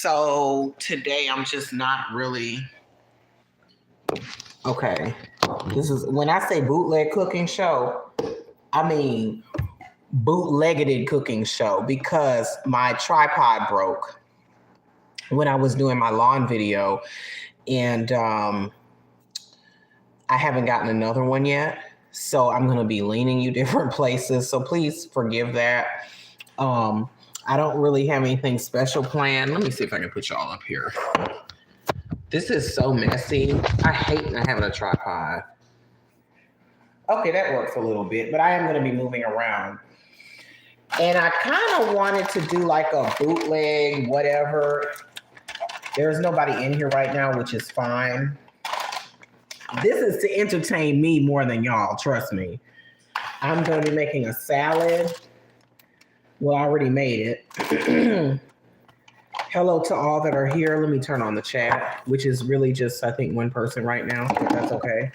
So today I'm just not really okay. This is when I say bootleg cooking show, I mean bootlegged cooking show because my tripod broke when I was doing my lawn video, and I haven't gotten another one yet. So I'm gonna be leaning you different places. So please forgive that. I don't really have anything special planned. Let me see if I can put y'all up here. This is so messy. I hate not having a tripod. Okay, that works a little bit, but I am going to be moving around. And I kind of wanted to do like a bootleg, whatever. There's nobody in here right now, which is fine. This is to entertain me more than y'all, trust me. I'm going to be making a salad. Well, I already made it. Hello to all that are here. Let me turn on the chat, which is really just, I think, one person right now, but that's okay.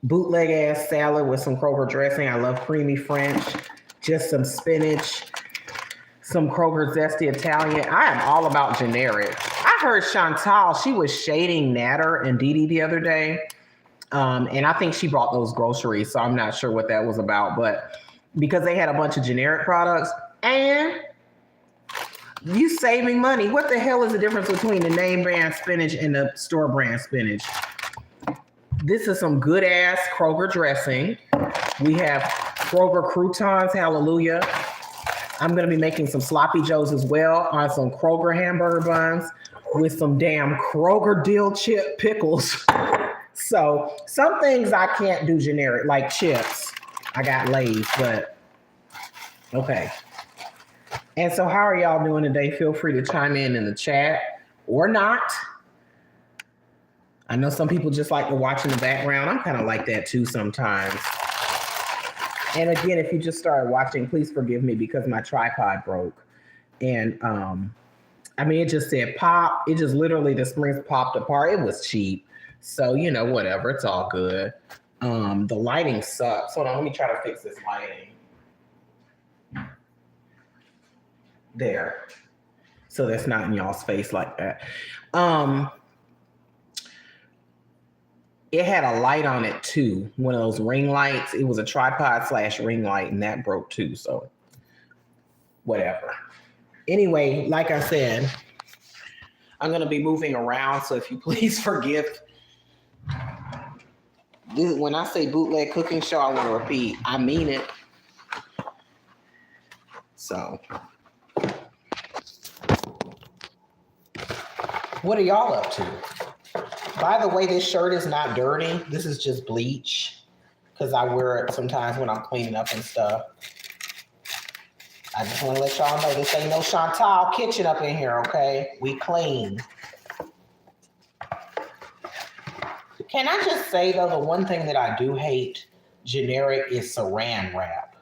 Bootleg ass salad with some Kroger dressing. I love creamy French, just some spinach, some Kroger zesty Italian. I am all about generic. I heard Chantal, she was shading Natter and Dee Dee the other day. And I think she bought those groceries, so I'm not sure what that was about, but because they had a bunch of generic products, and you saving money. What the hell is the difference between the name brand spinach and the store brand spinach? This is some good ass Kroger dressing. We have Kroger croutons, hallelujah. I'm gonna be making some sloppy joes as well on some Kroger hamburger buns with some damn Kroger dill chip pickles. So some things I can't do generic, like chips. I got Lay's, but okay. And so how are y'all doing today? Feel free to chime in the chat or not. I know some people just like to watch in the background. I'm kind of like that too sometimes. And again, if you just started watching, please forgive me because my tripod broke. And I mean, it just said pop. It just literally, the springs popped apart. It was cheap. So, you know, whatever. It's all good. The lighting sucks. Hold on, let me try to fix this lighting. There. So that's not in y'all's face like that. It had a light on it too. One of those ring lights. It was a tripod / ring light, and that broke too. So whatever. Anyway, like I said, I'm going to be moving around. So if you please forgive. When I say bootleg cooking show, I want to repeat, I mean it. So, what are y'all up to? By the way, this shirt is not dirty. This is just bleach because I wear it sometimes when I'm cleaning up and stuff. I just want to let y'all know this ain't no Chantal kitchen up in here, okay? We clean. Can I just say, though, the one thing that I do hate generic is saran wrap.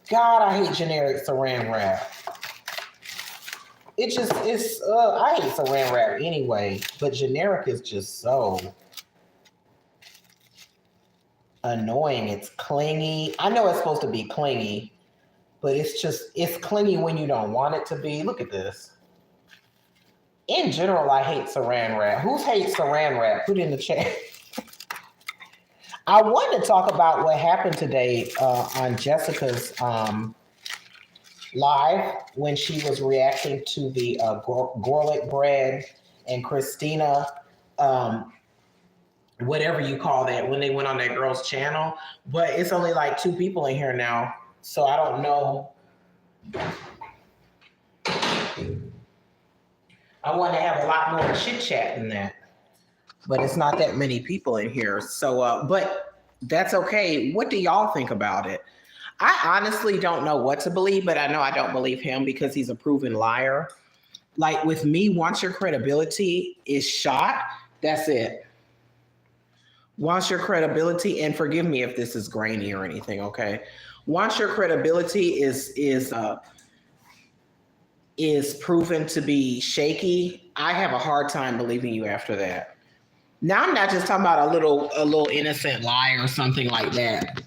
God, I hate generic saran wrap. I hate saran wrap anyway, but generic is just so annoying. It's clingy. I know it's supposed to be clingy, but it's clingy when you don't want it to be. Look at this. In general, I hate saran wrap. Who hates saran wrap? Put it in the chat. I wanted to talk about what happened today on Jessica's live when she was reacting to the garlic bread and Christina, whatever you call that, when they went on that girl's channel. But it's only like 2 people in here now, so I don't know. I want to have a lot more chit chat than that, but it's not that many people in here. So, but that's okay. What do y'all think about it? I honestly don't know what to believe, but I know I don't believe him because he's a proven liar. Like with me, once your credibility is shot, that's it. Once your credibility, and forgive me if this is grainy or anything, okay? Once your credibility is proven to be shaky, I have a hard time believing you after that. Now, I'm not just talking about a little innocent lie or something like that.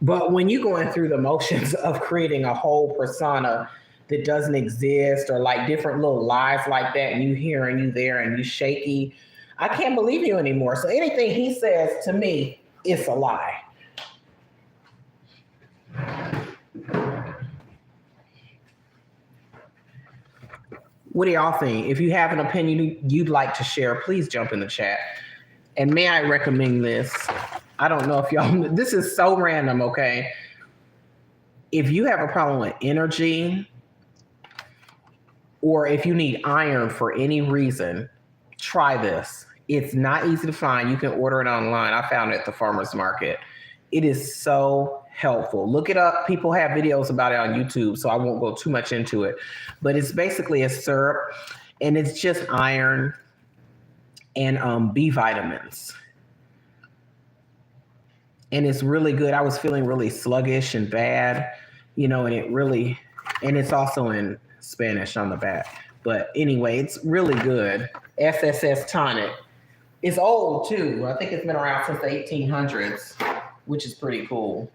But when you're going through the motions of creating a whole persona that doesn't exist, or like different little lies like that, and you here and you there and you shaky, I can't believe you anymore. So anything he says to me, it's a lie. What do y'all think? If you have an opinion you'd like to share, please jump in the chat. And may I recommend this? I don't know if y'all, this is so random, okay? If you have a problem with energy, or if you need iron for any reason, try this. It's not easy to find. You can order it online. I found it at the farmer's market. It is so helpful. Look it up. People have videos about it on YouTube, so I won't go too much into it. But it's basically a syrup, and it's just iron and B vitamins. And it's really good. I was feeling really sluggish and bad, and it's also in Spanish on the back. But anyway, it's really good. SSS tonic. It's old too. I think it's been around since the 1800s, which is pretty cool.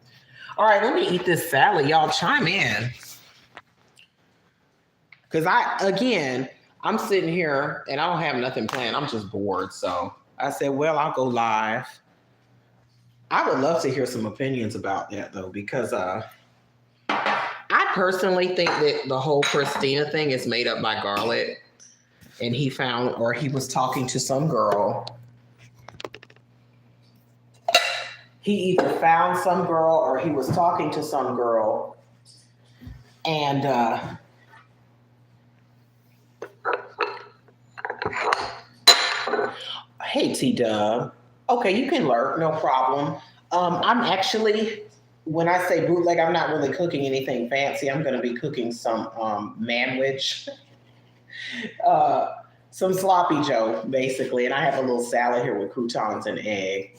All right, let me eat this salad. Y'all chime in. Because I'm sitting here and I don't have nothing planned. I'm just bored. So I said, well, I'll go live. I would love to hear some opinions about that, though, because I personally think that the whole Christina thing is made up by Garlic. And he was talking to some girl. He either found some girl or he was talking to some girl. And hey, T-Dub. Okay, you can lurk, no problem. I'm actually, when I say bootleg, I'm not really cooking anything fancy. I'm going to be cooking some manwich, some sloppy joe, basically. And I have a little salad here with croutons and egg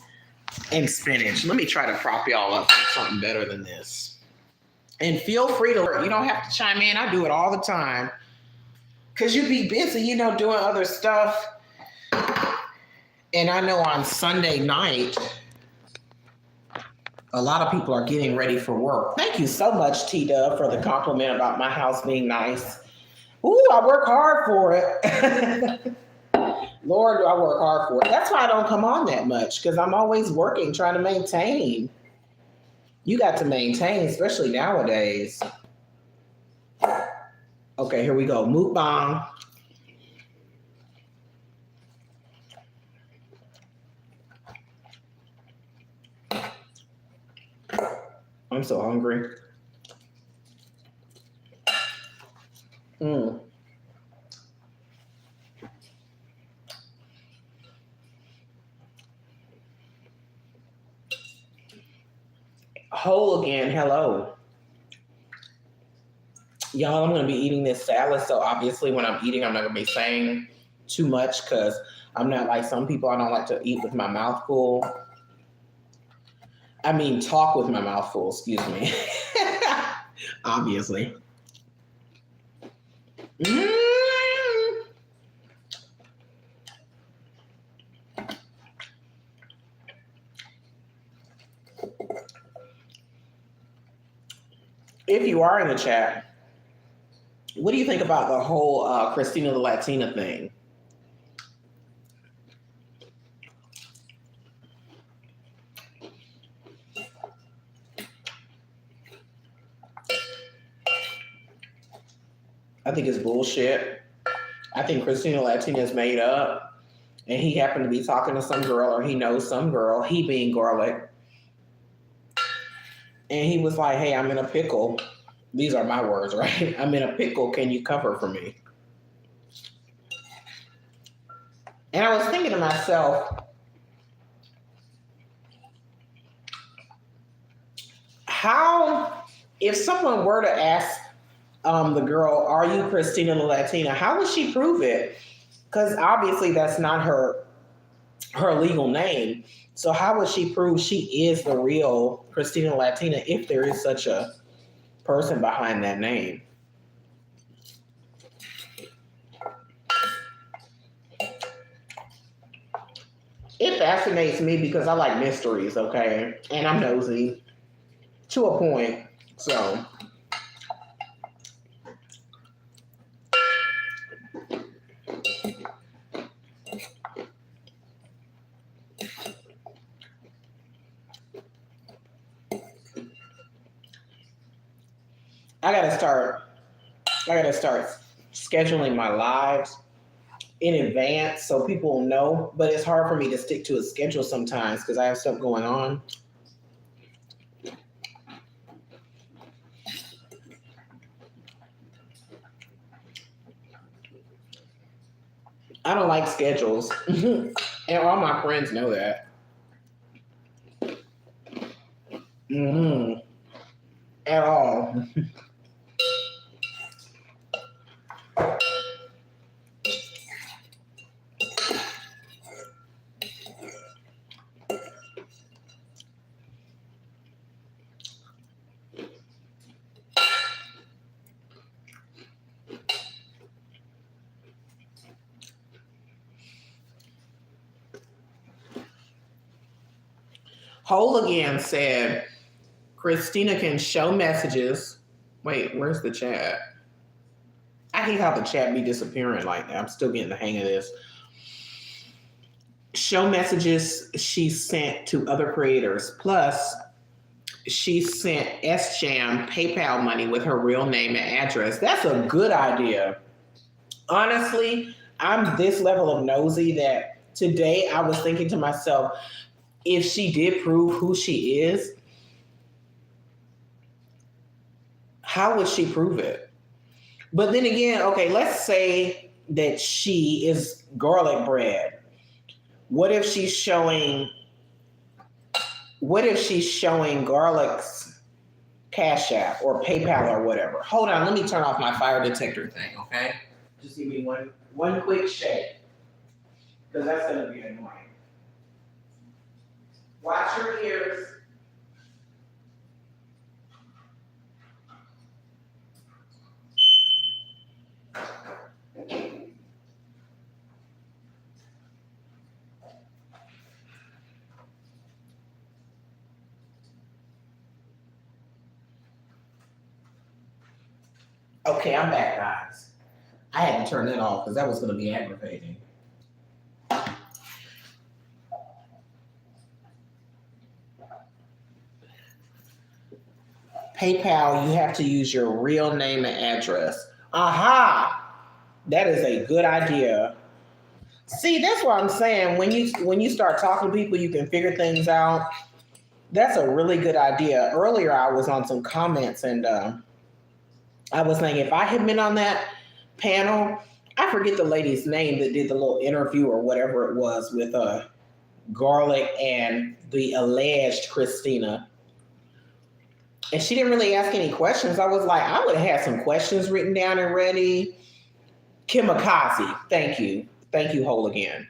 and spinach. Let me try to prop y'all up with something better than this. And feel free to lurk. You don't have to chime in. I do it all the time. Because you be busy, doing other stuff. And I know on Sunday night, a lot of people are getting ready for work. Thank you so much, T-Dub, for the compliment about my house being nice. Ooh, I work hard for it. Lord, do I work hard for it. That's why I don't come on that much, because I'm always working, trying to maintain. You got to maintain, especially nowadays. Okay, here we go. Mukbang. I'm so hungry. Whole again, hello. Y'all, I'm going to be eating this salad, so obviously when I'm eating, I'm not going to be saying too much because I'm not like some people. I don't like to eat with my mouth full. I mean, talk with my mouth full, excuse me. Obviously. If you are in the chat, what do you think about the whole Christina the Latina thing? I think it's bullshit. I think Christina Latina is made up, and he happened to be talking to some girl, or he knows some girl, he being Garlic. And he was like, hey, I'm in a pickle. These are my words, right? I'm in a pickle. Can you cover for me? And I was thinking to myself, if someone were to ask the girl, are you Christina the Latina? How would she prove it? Because obviously that's not her legal name. So how would she prove she is the real Christina Latina if there is such a person behind that name? It fascinates me because I like mysteries, okay? And I'm nosy. to a point. So I gotta start scheduling my lives in advance so people will know. But it's hard for me to stick to a schedule sometimes because I have stuff going on. I don't like schedules. And all my friends know that. At all. Hole again said Christina can show messages. Wait, where's the chat? I hate how the chat be disappearing like that. I'm still getting the hang of this. Show messages she sent to other creators. Plus, she sent SJam PayPal money with her real name and address. That's a good idea. Honestly, I'm this level of nosy that today I was thinking to myself, if she did prove who she is, how would she prove it? But then again, okay, let's say that she is garlic bread. What if she's showing Garlic's Cash App or PayPal or whatever? Hold on, let me turn off my fire detector thing, okay? Just give me one quick shake. Because that's gonna be annoying. Watch your ears. Okay, I'm back, guys. I had to turn that off because that was going to be aggravating. PayPal, you have to use your real name and address. Aha! That is a good idea. See, that's what I'm saying. When you start talking to people, you can figure things out. That's a really good idea. Earlier, I was on some comments and I was saying if I had been on that panel, I forget the lady's name that did the little interview or whatever it was with Garlic and the alleged Christina. And she didn't really ask any questions. I was like, I would have had some questions written down and ready. Kimikaze, thank you. Thank you, Hole again.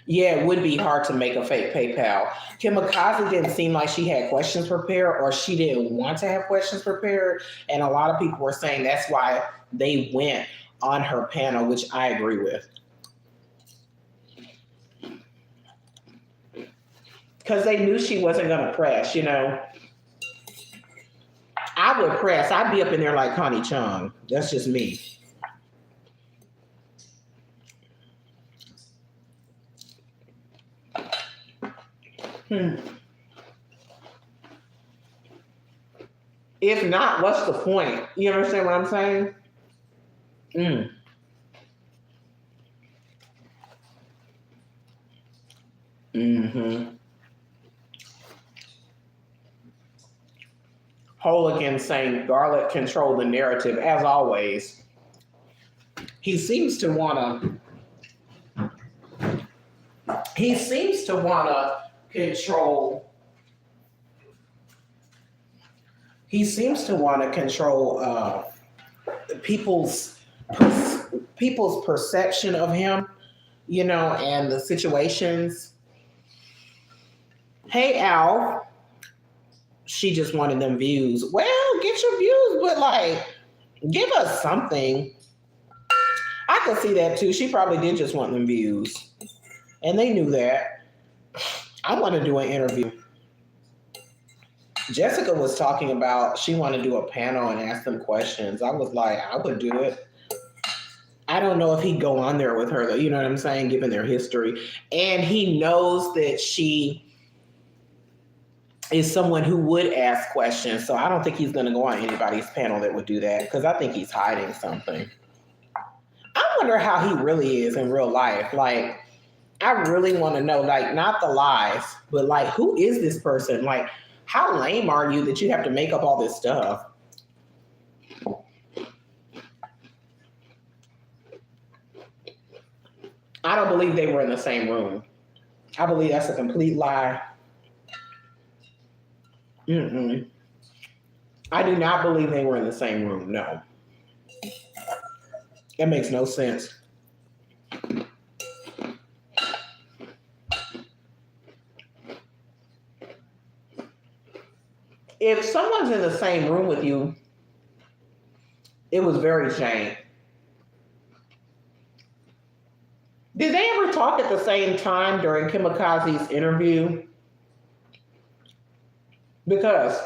Yeah, it would be hard to make a fake PayPal. Kimikaze didn't seem like she had questions prepared or she didn't want to have questions prepared. And a lot of people were saying that's why they went on her panel, which I agree with. Because they knew she wasn't going to press, you know. I would press. I'd be up in there like Connie Chung. That's just me. If not, what's the point? You understand what I'm saying? Holigan saying Garlic control the narrative as always. He seems to want to control. He seems to want to control people's perception of him, you know, and the situations. Hey, Al. She just wanted them views. Well, get your views, but like, give us something. I could see that too. She probably did just want them views. And they knew that. I want to do an interview. Jessica was talking about she wanted to do a panel and ask them questions. I was like, I would do it. I don't know if he'd go on there with her though, you know what I'm saying, given their history. And he knows that she is someone who would ask questions. So I don't think he's going to go on anybody's panel that would do that because I think he's hiding something. I wonder how he really is in real life. Like, I really want to know, like, not the lies, but like, who is this person? Like, how lame are you that you have to make up all this stuff? I don't believe they were in the same room. I believe that's a complete lie. Mm-mm. I do not believe they were in the same room. No. That makes no sense. If someone's in the same room with you, it was very shame. Did they ever talk at the same time during Kimikaze's interview? Because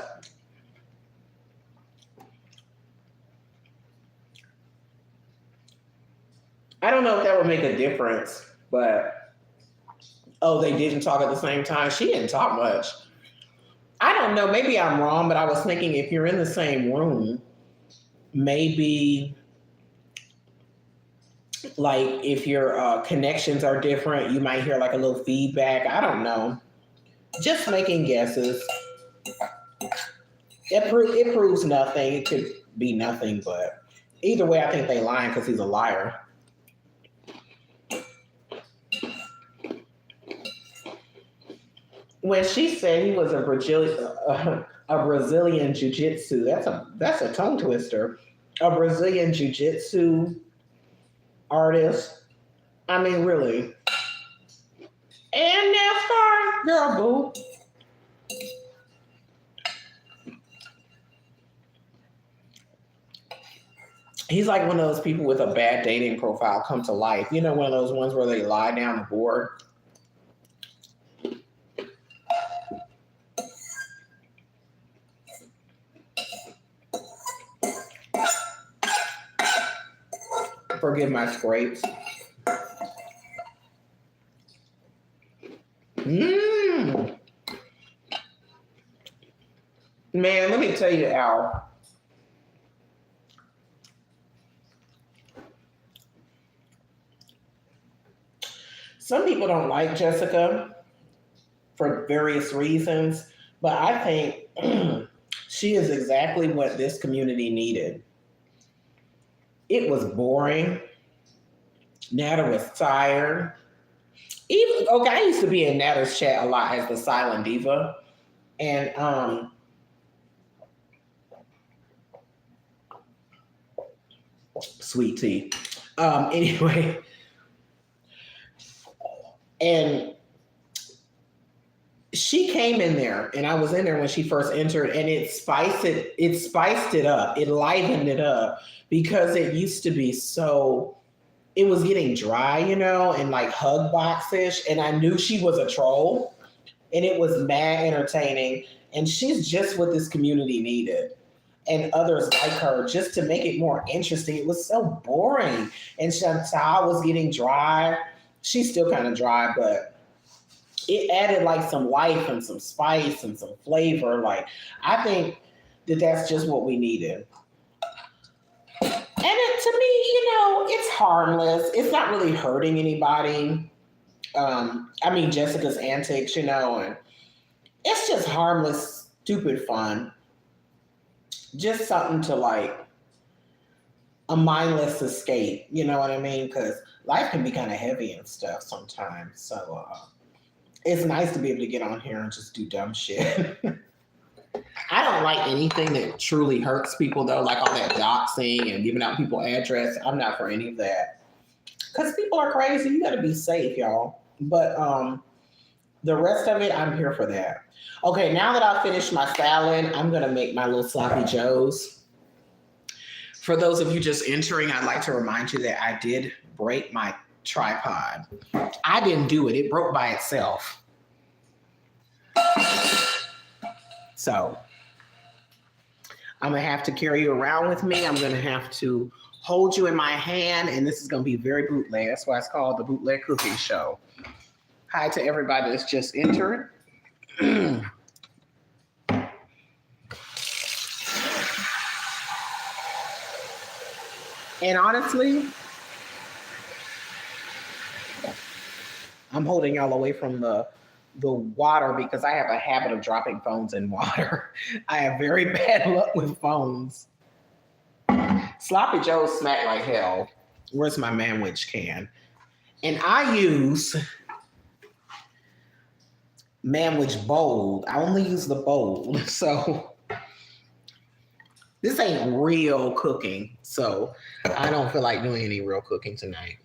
I don't know if that would make a difference, but oh, they didn't talk at the same time. She didn't talk much. I don't know. Maybe I'm wrong, but I was thinking if you're in the same room, maybe like if your connections are different, you might hear like a little feedback. I don't know. Just making guesses. It proves nothing. It could be nothing, but either way, I think they lying because he's a liar. When she said he was a Brazilian jiu-jitsu, that's a tongue twister. A Brazilian jiu-jitsu artist. I mean, really. And NASCAR, girl, boo. He's like one of those people with a bad dating profile come to life. You know, one of those ones where they lie down the board. Forgive my scrapes. Mmm. Man, let me tell you, Al. Some people don't like Jessica for various reasons, but I think she is exactly what this community needed. It was boring. Natter was tired. Even okay, I used to be in Natter's chat a lot as the silent diva, and sweet tea. Anyway, and she came in there, and I was in there when she first entered, and it spiced it up, it livened it up because it used to be so. It was getting dry, you know, and like hug boxish, and I knew she was a troll, and it was mad entertaining, and she's just what this community needed. And others like her just to make it more interesting. It was so boring. And Chantal was getting dry. She's still kind of dry, but it added like some life and some spice and some flavor. Like, I think that that's just what we needed. And to me, you know, it's harmless. It's not really hurting anybody. I mean, Jessica's antics, you know, and it's just harmless, stupid fun. Just something to like a mindless escape, you know what I mean? Because life can be kind of heavy and stuff sometimes. So it's nice to be able to get on here and just do dumb shit. I don't like anything that truly hurts people, though, like all that doxing and giving out people's address. I'm not for any of that. Because people are crazy. You got to be safe, y'all. But the rest of it, I'm here for that. Okay, now that I've finished my salad, I'm going to make my little sloppy joes. For those of you just entering, I'd like to remind you that I did break my tripod. I didn't do it. It broke by itself. So I'm gonna have to carry you around with me. I'm gonna have to hold you in my hand, and this is gonna be very bootleg. That's why it's called the Bootleg Cooking Show. Hi to everybody that's just entered. And honestly, I'm holding y'all away from the water because I have a habit of dropping phones in water. I have very bad luck with phones. Sloppy Joe's smack like hell. Where's my manwich can? And I use manwich bold. I only use the bold. So this ain't real cooking. So I don't feel like doing any real cooking tonight.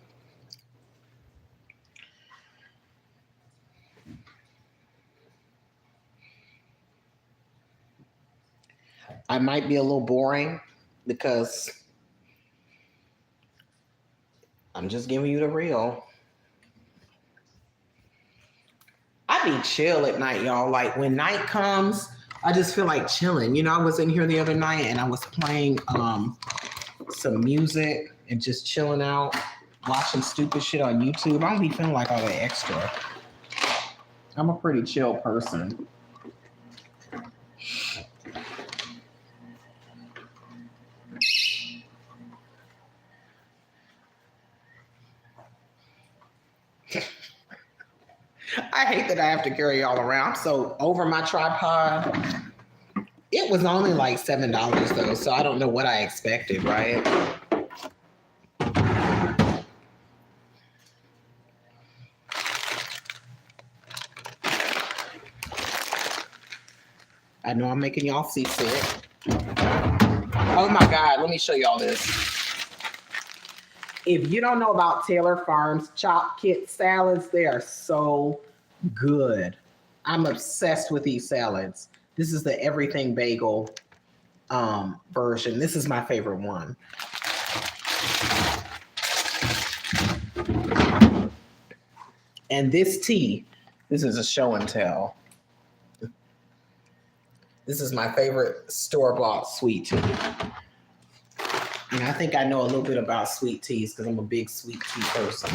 I might be a little boring because I'm just giving you the real. I be chill at night, y'all. Like when night comes, I just feel like chilling. You know, I was in here the other night and I was playing some music and just chilling out, watching stupid shit on YouTube. I don't be feeling like all that extra. I'm a pretty chill person. I hate that I have to carry y'all around. So over my tripod, it was only like $7 though, so I don't know what I expected, right? I know I'm making y'all seasick. Oh my God, let me show y'all this. If you don't know about Taylor Farms Chop Kit salads, they are so good. I'm obsessed with these salads. This is the everything bagel version. This is my favorite one. And this tea, this is a show and tell. This is my favorite store-bought sweet tea. And I think I know a little bit about sweet teas because I'm a big sweet tea person.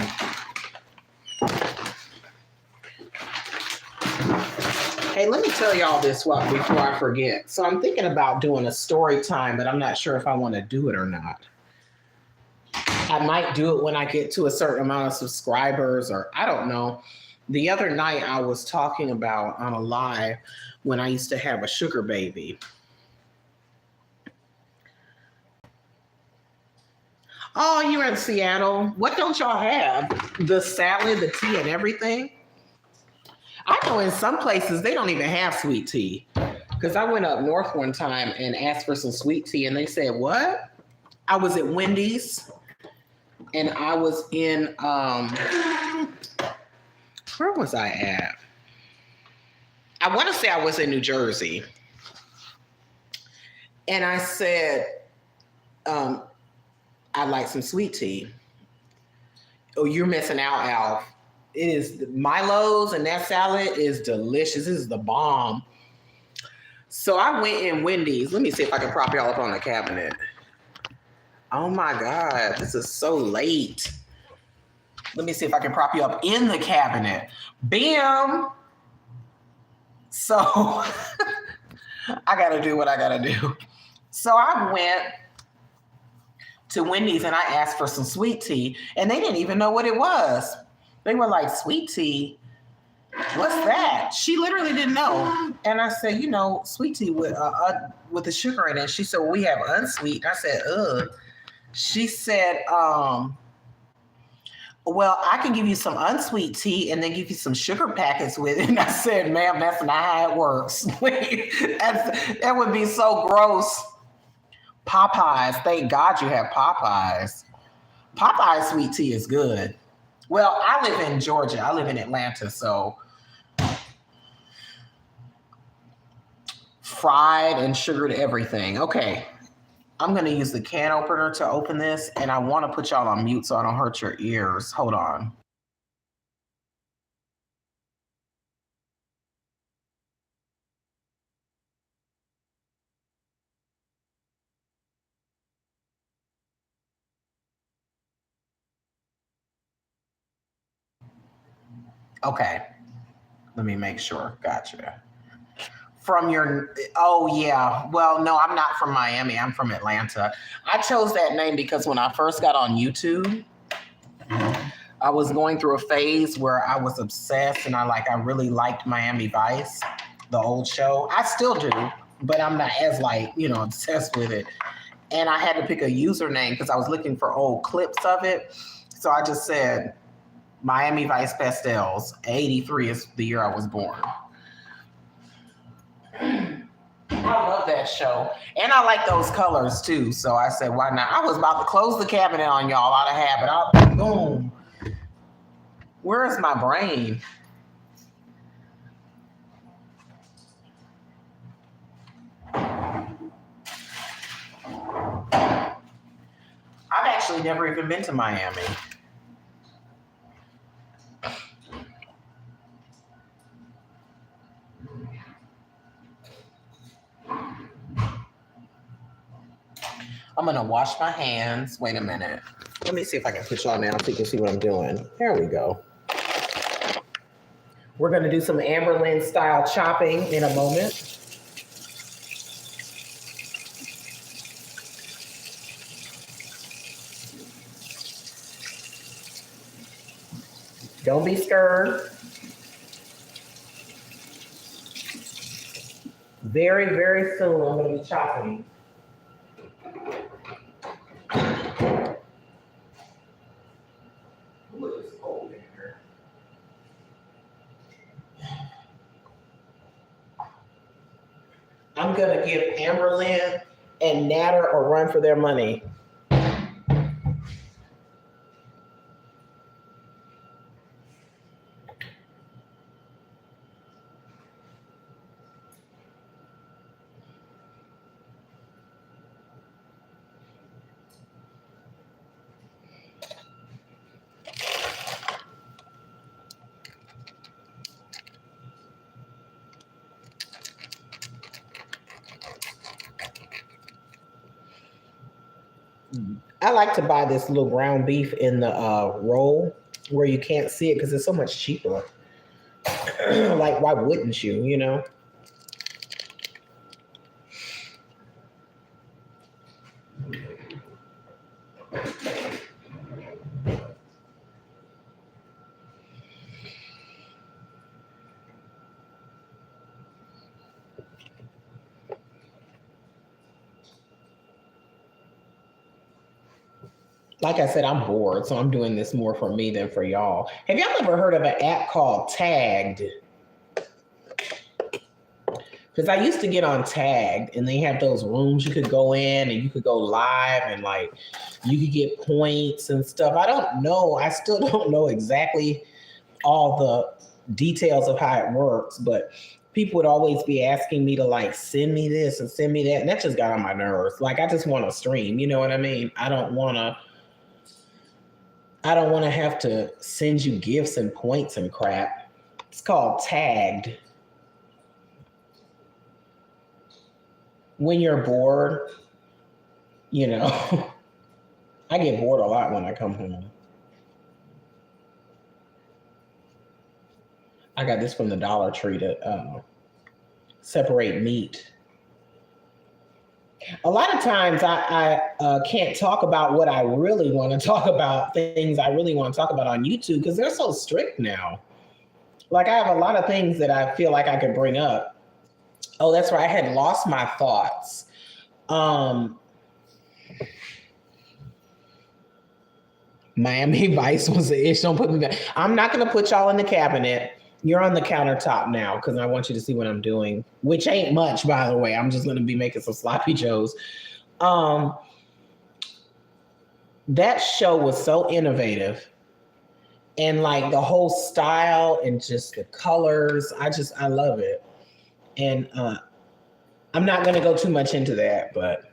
Hey, let me tell y'all this before I forget. So I'm thinking about doing a story time, but I'm not sure if I want to do it or not. I might do it when I get to a certain amount of subscribers, or I don't know. The other night I was talking about on a live when I used to have a sugar baby. Oh, you're in Seattle. What don't y'all have? The salad, the tea, and everything? I know in some places they don't even have sweet tea. Because I went up north one time and asked for some sweet tea, and they said, what? I was at Wendy's, and I was in, where was I at? I want to say I was in New Jersey. And I said, I'd like some sweet tea. Oh, you're missing out, Alf. It is Milo's, and that salad is delicious. This is the bomb. So I went in Wendy's. Let me see if I can prop y'all up on the cabinet. Oh my God, this is so late. Let me see if I can prop you up in the cabinet. Bam! So I gotta do what I gotta do. So I went to Wendy's and I asked for some sweet tea, and they didn't even know what it was. They were like, sweet tea? What's that? She literally didn't know. And I said, you know, sweet tea with the sugar in it. She said, well, we have unsweet. I said, ugh. She said, well, I can give you some unsweet tea and then give you some sugar packets with it. And I said, ma'am, that's not how it works. That would be so gross. Popeyes. Thank God you have Popeyes. Popeyes sweet tea is good. Well, I live in Georgia. I live in Atlanta, so fried and sugared everything. Okay. I'm going to use the can opener to open this, and I want to put y'all on mute so I don't hurt your ears. Hold on. Okay. Let me make sure. Gotcha. From your, oh yeah. Well, no, I'm not from Miami. I'm from Atlanta. I chose that name because when I first got on YouTube, I was going through a phase where I was obsessed and I really liked Miami Vice, the old show. I still do, but I'm not as obsessed with it. And I had to pick a username because I was looking for old clips of it. So I just said Miami Vice Pastels. 83 is the year I was born. I love that show. And I like those colors too. So I said, why not? I was about to close the cabinet on y'all out of habit. Boom. Where is my brain? I've actually never even been to Miami. I'm going to wash my hands. Wait a minute. Let me see if I can put y'all down so you can see what I'm doing. There we go. We're going to do some Amberlynn style chopping in a moment. Don't be scared. Very, very soon I'm going to be chopping. Look, it's cold in here. I'm going to give Amberlynn and Natter a run for their money. I like to buy this little ground beef in the roll where you can't see it because it's so much cheaper. Like, why wouldn't you, you know? Like I said, I'm bored, so I'm doing this more for me than for y'all. Have y'all ever heard of an app called Tagged? Because I used to get on Tagged, and they have those rooms you could go in, and you could go live, and you could get points and stuff. I don't know. I still don't know exactly all the details of how it works, but people would always be asking me to send me this and send me that, and that just got on my nerves. I just want to stream. You know what I mean? I don't want to have to send you gifts and points and crap. It's called Tagged. When you're bored, I get bored a lot when I come home. I got this from the Dollar Tree to separate meat. A lot of times I can't talk about what I really want to talk about, things I really want to talk about on YouTube because they're so strict now. I have a lot of things that I feel like I could bring up. Oh, that's right. I had lost my thoughts. Miami Vice was the issue. Don't put me back. I'm not going to put y'all in the cabinet. You're on the countertop now because I want you to see what I'm doing, which ain't much, by the way. I'm just going to be making some sloppy joes. That show was so innovative. And the whole style and just the colors, I love it. And I'm not going to go too much into that, but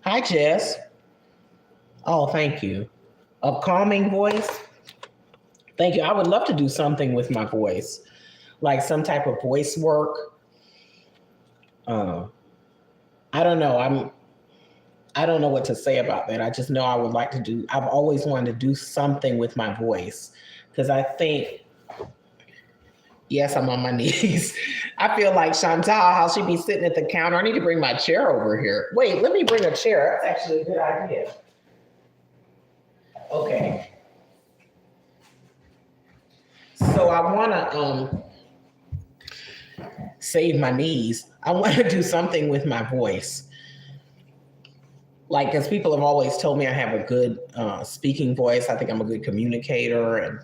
hi, Jess. Oh, thank you. A calming voice. Thank you. I would love to do something with my voice, some type of voice work. I don't know. I don't know what to say about that. I just know I would like to do. I've always wanted to do something with my voice because I think, yes, I'm on my knees. I feel like Chantal, how she be sitting at the counter. I need to bring my chair over here. Wait, let me bring a chair. That's actually a good idea. Okay. So I want to save my knees. I want to do something with my voice. Like, because people have always told me I have a good speaking voice. I think I'm a good communicator and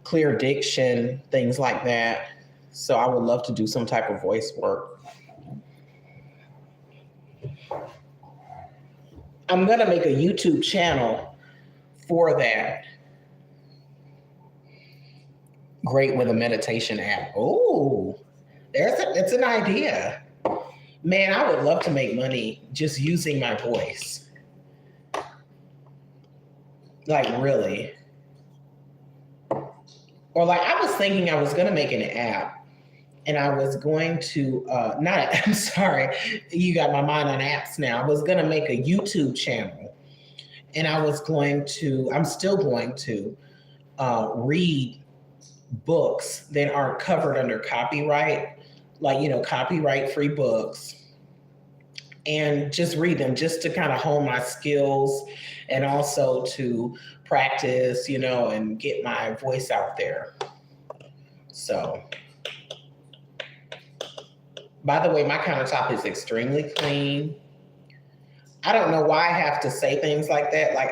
clear diction, things like that. So I would love to do some type of voice work. I'm going to make a YouTube channel for that. Great with a meditation app. Oh, it's an idea. Man, I would love to make money just using my voice. Like, really. Or like, I was thinking I was going to make an app and I was going to, I'm sorry, you got my mind on apps now. I was going to make a YouTube channel and I'm still going to read books that aren't covered under copyright, like, copyright free books, and just read them just to kind of hone my skills and also to practice, and get my voice out there. So, by the way, my countertop is extremely clean. I don't know why I have to say things like that. Like,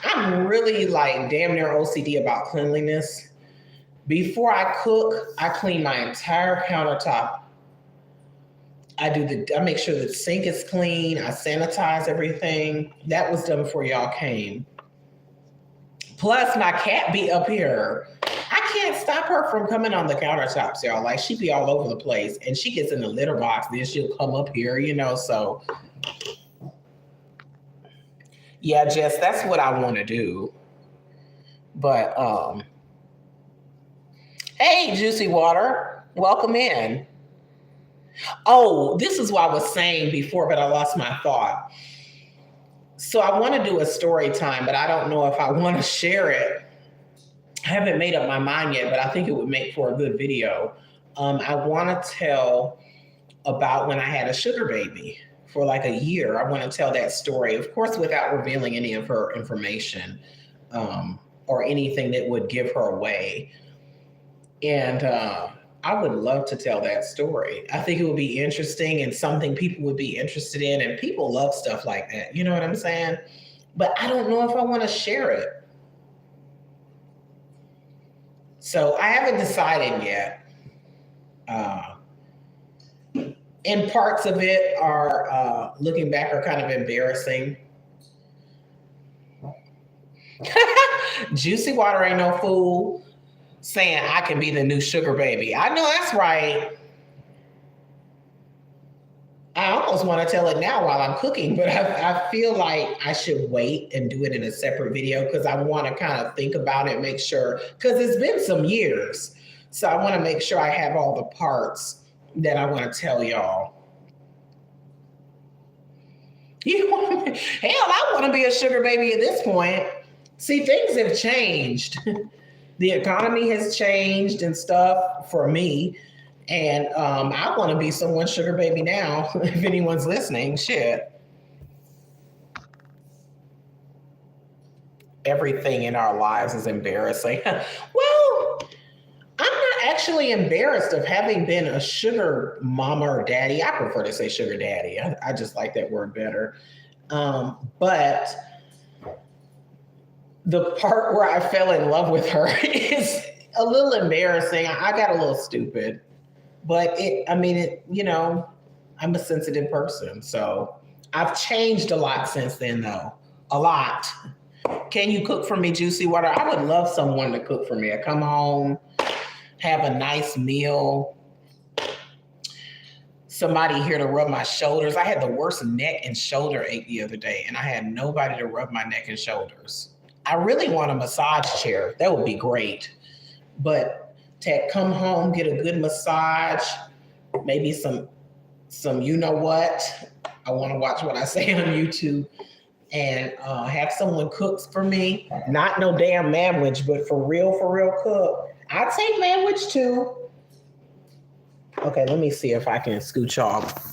I'm really like damn near OCD about cleanliness. Before I cook, I clean my entire countertop. I make sure the sink is clean. I sanitize everything. That was done before y'all came. Plus, my cat be up here. I can't stop her from coming on the countertops, y'all. Like, she be all over the place, and she gets in the litter box. Then she'll come up here, So, yeah, Jess, that's what I want to do. But hey, Juicy Water, welcome in. Oh, this is what I was saying before, but I lost my thought. So I want to do a story time, but I don't know if I want to share it. I haven't made up my mind yet, but I think it would make for a good video. I want to tell about when I had a sugar baby for like a year. I want to tell that story, of course, without revealing any of her information or anything that would give her away. And I would love to tell that story. I think it would be interesting and something people would be interested in. And people love stuff like that. You know what I'm saying? But I don't know if I want to share it. So I haven't decided yet. And parts of it are, looking back, are kind of embarrassing. Juicy Water ain't no fool saying I can be the new sugar baby. I know that's right. I almost want to tell it now while I'm cooking, but I feel like I should wait and do it in a separate video because I want to kind of think about it, make sure, because it's been some years. So I want to make sure I have all the parts that I want to tell y'all. Hell, I want to be a sugar baby at this point. See, things have changed. The economy has changed and stuff for me. And I want to be someone's sugar baby now, if anyone's listening. Shit. Everything in our lives is embarrassing. Well, I'm not actually embarrassed of having been a sugar mama or daddy. I prefer to say sugar daddy. I just like that word better. But the part where I fell in love with her is a little embarrassing. I got a little stupid. But I'm a sensitive person. So I've changed a lot since then, though. A lot. Can you cook for me, Juicy Water? I would love someone to cook for me. I come home, have a nice meal. Somebody here to rub my shoulders. I had the worst neck and shoulder ache the other day, and I had nobody to rub my neck and shoulders. I really want a massage chair. That would be great. But to come home, get a good massage, maybe some you know what. I want to watch what I say on YouTube. and have someone cooks for me. Not no damn manwich, but for real cook. I take manwich too. Okay, let me see if I can scooch off.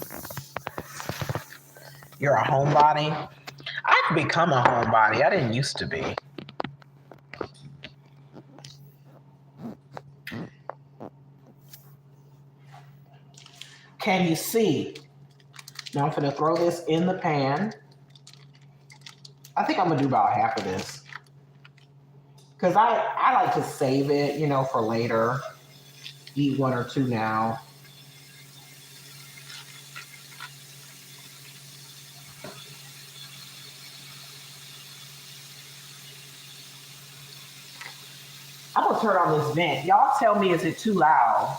You're a homebody? I've become a homebody. I didn't used to be. Can you see? Now I'm gonna throw this in the pan. I think I'm gonna do about half of this. Because I like to save it, for later. Eat one or two now. I'm gonna turn on this vent. Y'all tell me, is it too loud?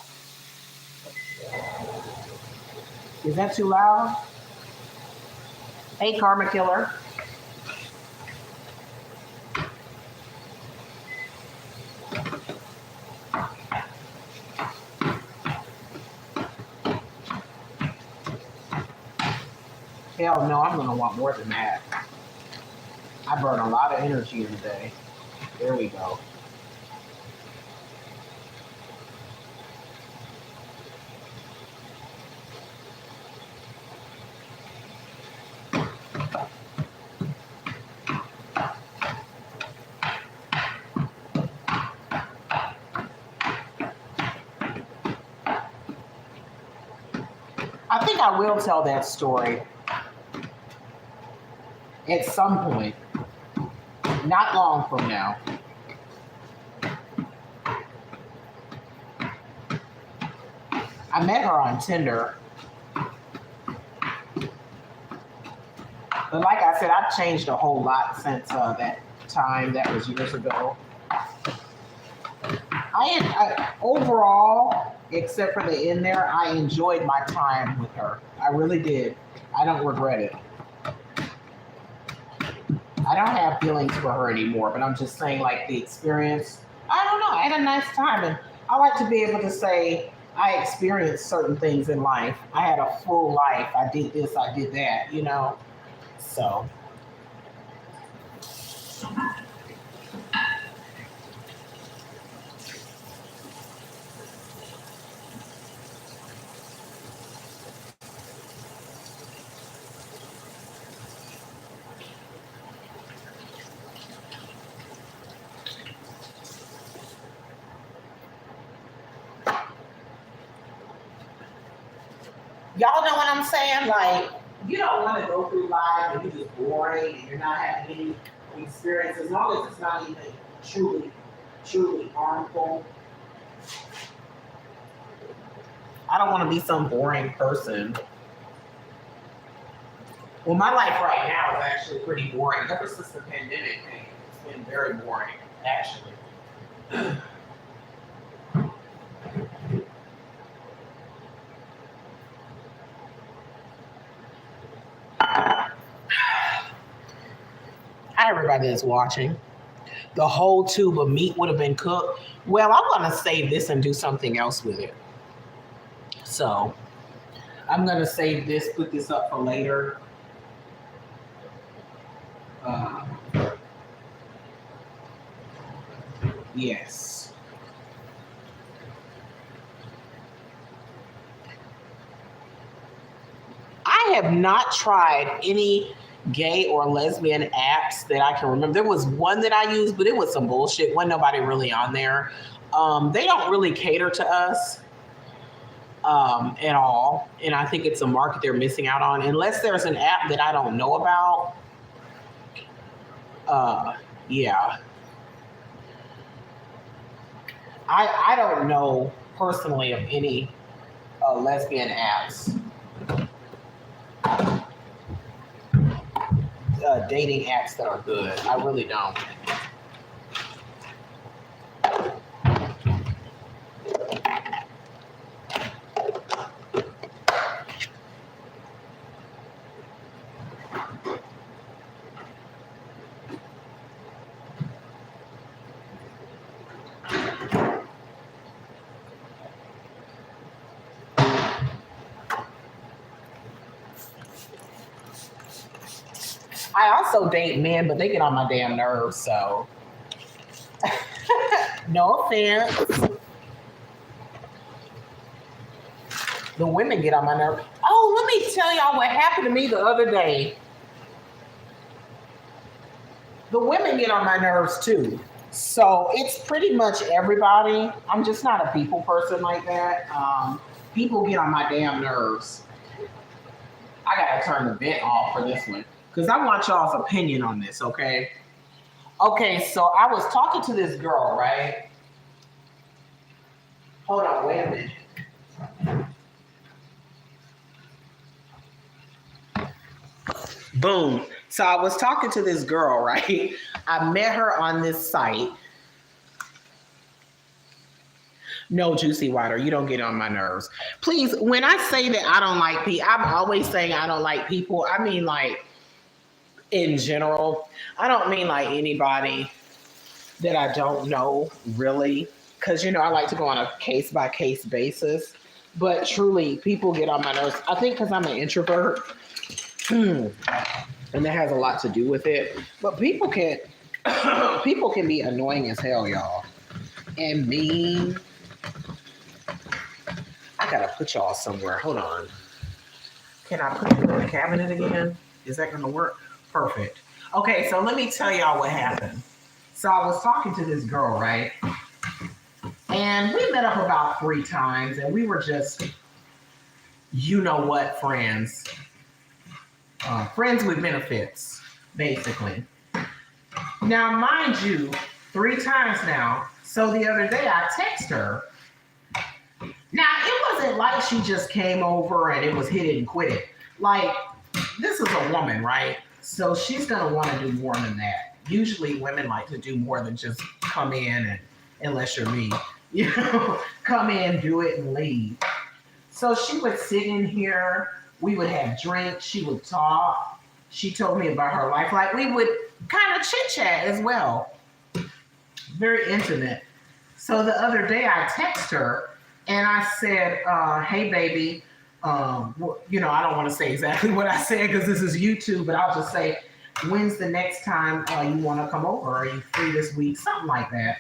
Is that too loud? Hey, Karma Killer. Hell no, I'm gonna want more than that. I burn a lot of energy in a day. There we go. I think I will tell that story at some point, not long from now. I met her on Tinder. But like I said, I've changed a whole lot since that time. That was years ago. I overall, except for the end there, I enjoyed my time with her. I really did. I don't regret it. I don't have feelings for her anymore, but I'm just saying, like, the experience, I don't know. I had a nice time, and I like to be able to say I experienced certain things in life. I had a full life. I did this, I did that, So. Y'all know what I'm saying? Like, you don't want to go through life and you're just boring and you're not having any experience, as long as it's not even truly harmful. I don't want to be some boring person. Well, my life right now is actually pretty boring. Ever since the pandemic came, it's been very boring, actually. Hi, everybody that's watching. The whole tube of meat would have been cooked. Well, I'm going to save this and do something else with it. So I'm going to save this, put this up for later. Yes. I have not tried any gay or lesbian apps that I can remember. There was one that I used, but it was some bullshit. Wasn't nobody really on there. They don't really cater to us at all. And I think it's a market they're missing out on. Unless there's an app that I don't know about. Yeah. I don't know personally of any lesbian apps. Dating apps that are good. I really don't. I also date men, but they get on my damn nerves. So, no offense. The women get on my nerves. Oh, let me tell y'all what happened to me the other day. The women get on my nerves too. So it's pretty much everybody. I'm just not a people person like that. People get on my damn nerves. I gotta turn the vent off for this one because I want y'all's opinion on this. Okay. Okay. So I was talking to this girl, right? Hold on. Wait a minute. Boom. So I was talking to this girl, right? I met her on this site. No, Juicy Water, you don't get on my nerves. Please, when I say that I don't like people, I'm always saying I don't like people. I mean, like, in general. I don't mean like anybody that I don't know, really. Because, you know, I like to go on a case by case basis. But truly, people get on my nerves. I think because I'm an introvert. And that has a lot to do with it. But people can people can be annoying as hell, y'all. And mean. I gotta put y'all somewhere. Hold on. Can I put it in the cabinet again? Is that gonna work? Perfect. Okay, so let me tell y'all what happened. So I was talking to this girl, right? And we met up about 3 times and we were just, you know what, friends. Friends with benefits, basically. Now, mind you, 3 times now. So the other day I text her. Now, it wasn't like she just came over and it was hit it and quit it. Like, this is a woman, right? So she's going to want to do more than that. Usually women like to do more than just come in and, unless you're me, you know, come in, do it, and leave. So she would sit in here. We would have drinks. She would talk. She told me about her life. Like, we would kind of chit-chat as well. Very intimate. So the other day I texted her and I said, hey, baby, you know, I don't want to say exactly what I said because this is YouTube, but I'll just say, when's the next time you want to come over? Are you free this week? Something like that.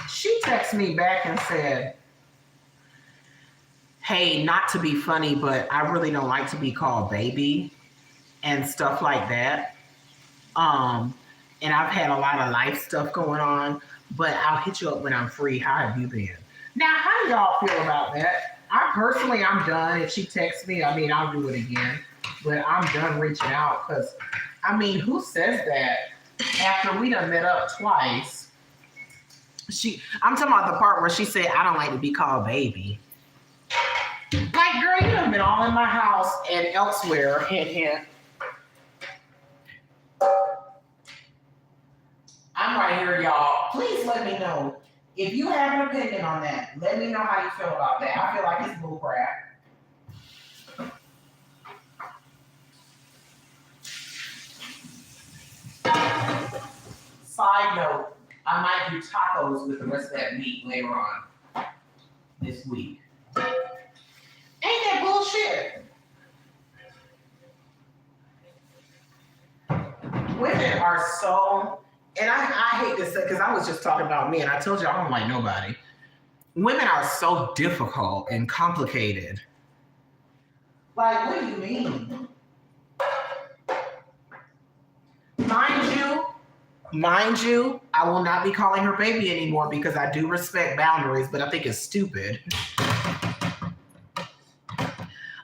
She texted me back and said, hey, not to be funny, but I really don't like to be called baby and stuff like that. And I've had a lot of life stuff going on, but I'll hit you up when I'm free. How have you been? Now, how do y'all feel about that? I'm done. If she texts me, I mean, I'll do it again. But I'm done reaching out because, I mean, who says that after we done met up twice? I'm talking about the part where she said, I don't like to be called baby. Like, girl, you done been all in my house and elsewhere. Hint, hint. I'm right here, y'all. Please let me know. If you have an opinion on that, let me know how you feel about that. I feel like it's bull crap. Side note, I might do tacos with the rest of that meat later on this week. Ain't that bullshit? Women are so, and I hate to say, because I was just talking about me, and I told you I don't like nobody. Women are so difficult and complicated. Like, what do you mean? Mind you, I will not be calling her baby anymore because I do respect boundaries, but I think it's stupid.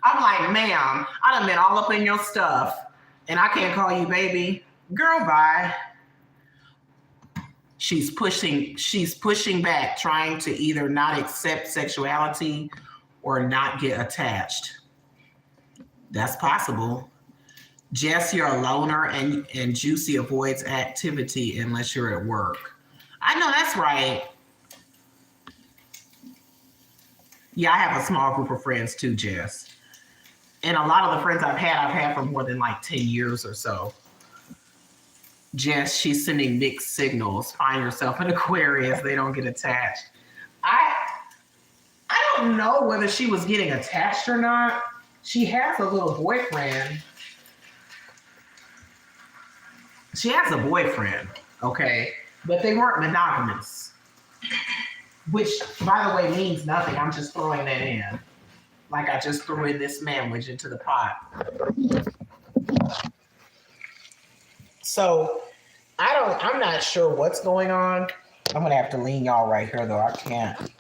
I'm like, ma'am, I done been all up in your stuff, and I can't call you baby. Girl, bye. She's pushing back, trying to either not accept sexuality or not get attached. That's possible. Jess, you're a loner, and Juicy avoids activity unless you're at work. I know that's right. Yeah, I have a small group of friends too, Jess. And a lot of the friends I've had for more than like 10 years or so. Jess, she's sending mixed signals. Find yourself an Aquarius. They don't get attached. I don't know whether she was getting attached or not. She has a little boyfriend. She has a boyfriend, okay, but they weren't monogamous, which, by the way, means nothing. I'm just throwing that in. Like I just threw in this sandwich into the pot. So I'm not sure what's going on. I'm gonna have to lean y'all right here though. I can't.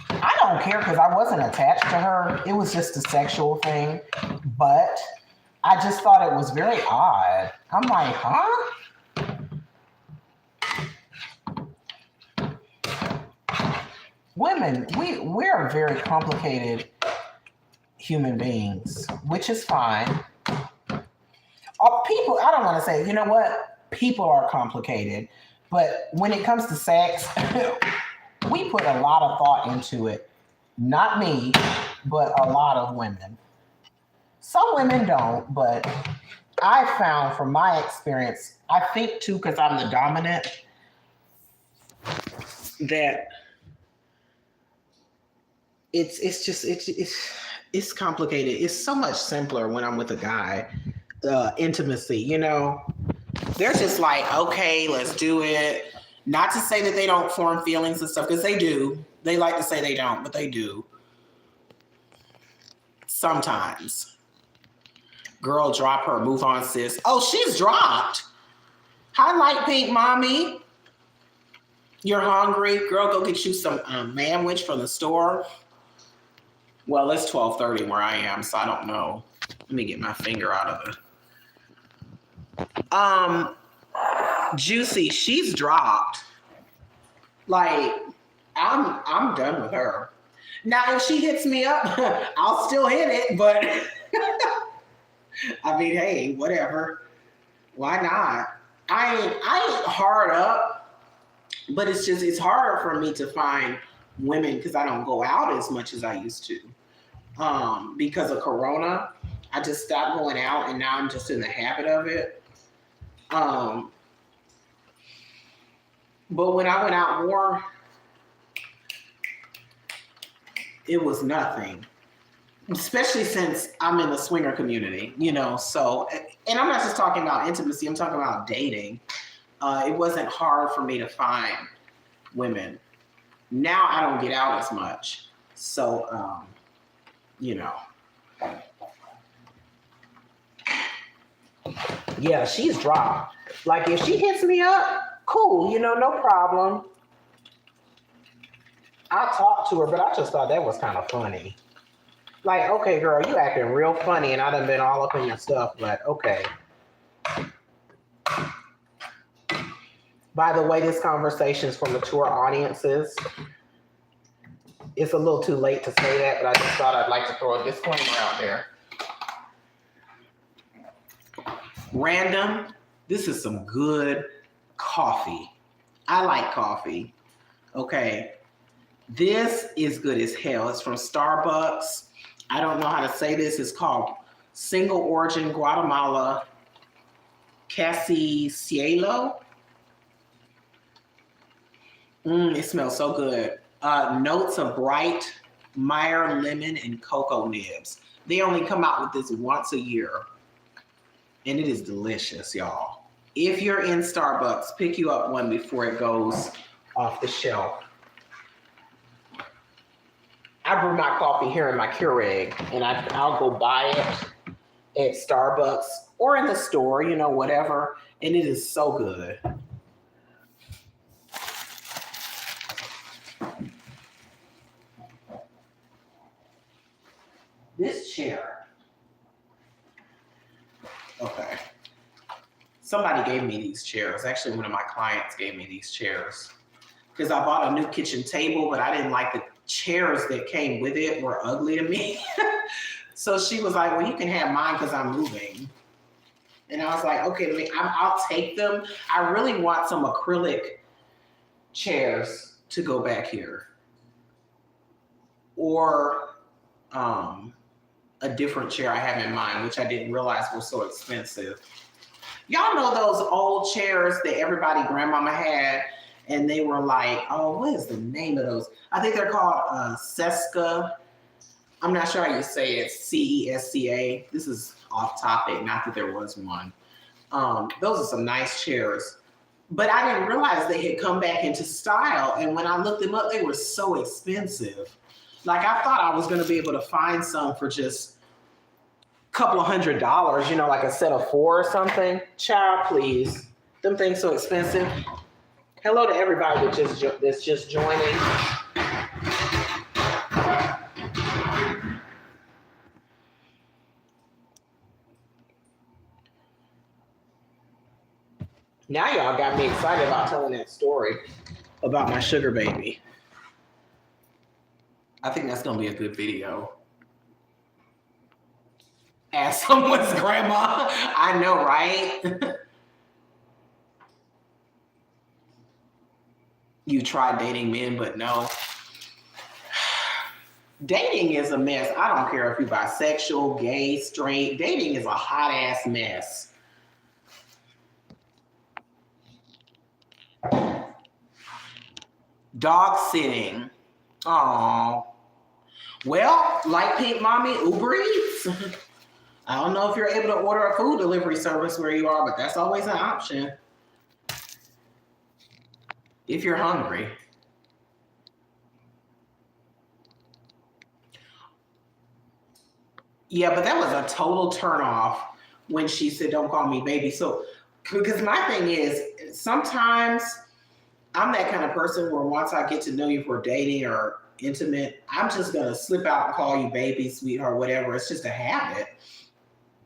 I don't care because I wasn't attached to her. It was just a sexual thing. But I just thought it was very odd. I'm like, huh? Women, we're very complicated human beings, which is fine. People, I don't want to say, you know what? People are complicated. But when it comes to sex, we put a lot of thought into it. Not me, but a lot of women. Some women don't, but I found from my experience, I think too, because I'm the dominant, that it's complicated. It's so much simpler when I'm with a guy. Intimacy, you know, they're just like, okay, let's do it. Not to say that they don't form feelings and stuff, because they do. They like to say they don't, but they do. Sometimes. Girl, drop her, move on, sis. Oh, she's dropped. Hi, Light Pink Mommy. You're hungry? Girl, go get you some manwich from the store. Well, it's 12:30 where I am, so I don't know. Let me get my finger out of it. Juicy, she's dropped. Like, I'm done with her. Now, if she hits me up, I'll still hit it, but I mean, hey, whatever. Why not? I ain't hard up, but it's harder for me to find women because I don't go out as much as I used to. Because of Corona, I just stopped going out, and now I'm just in the habit of it. But when I went out more, it was nothing. Especially since I'm in the swinger community, you know, so, and I'm not just talking about intimacy, I'm talking about dating. It wasn't hard for me to find women. Now I don't get out as much. So, you know. Yeah, she's dropped. Like, if she hits me up, cool, you know, no problem. I'll talk to her, but I just thought that was kind of funny. Like, okay, girl, you acting real funny, and I done been all up in your stuff, but okay. By the way, this conversation is for mature audiences. It's a little too late to say that, but I just thought I'd like to throw a disclaimer out there. Random, this is some good coffee. I like coffee. Okay. This is good as hell. It's from Starbucks. I don't know how to say this. It's called Single Origin Guatemala Casi Cielo. It smells so good. Notes of bright Meyer lemon and cocoa nibs. They only come out with this once a year. And it is delicious, y'all. If you're in Starbucks, pick you up one before it goes off the shelf. I brew my coffee here in my Keurig, and I'll go buy it at Starbucks or in the store, you know, whatever. And it is so good. This chair. Okay. Somebody gave me these chairs. Actually, one of my clients gave me these chairs. Because I bought a new kitchen table, but I didn't like the chairs that came with it were ugly to me. So she was like, well, you can have mine because I'm moving. And I was like, okay, I'll take them. I really want some acrylic chairs to go back here. Or a different chair I have in mind, which I didn't realize was so expensive. Y'all know those old chairs that everybody grandmama had, and they were like, oh, what is the name of those? I think they're called Cesca. I'm not sure how you say it. Cesca. This is off topic. Not that there was one. Those are some nice chairs. But I didn't realize they had come back into style. And when I looked them up, they were so expensive. Like I thought I was going to be able to find some for just a couple of $100, you know, like a set of 4 or something. Child, please. Them things so expensive. Hello to everybody that's just joining. Now y'all got me excited about telling that story about my sugar baby. I think that's going to be a good video. As someone's grandma. I know, right? You tried dating men, but no. Dating is a mess. I don't care if you're bisexual, gay, straight. Dating is a hot ass mess. Dog sitting. Oh. Well, like Pink Mommy, Uber Eats. I don't know if you're able to order a food delivery service where you are, but that's always an option. If you're hungry. Yeah, but that was a total turnoff when she said, don't call me baby. So, because my thing is, sometimes I'm that kind of person where once I get to know you for dating or intimate, I'm just going to slip out and call you baby, sweetheart, whatever. It's just a habit.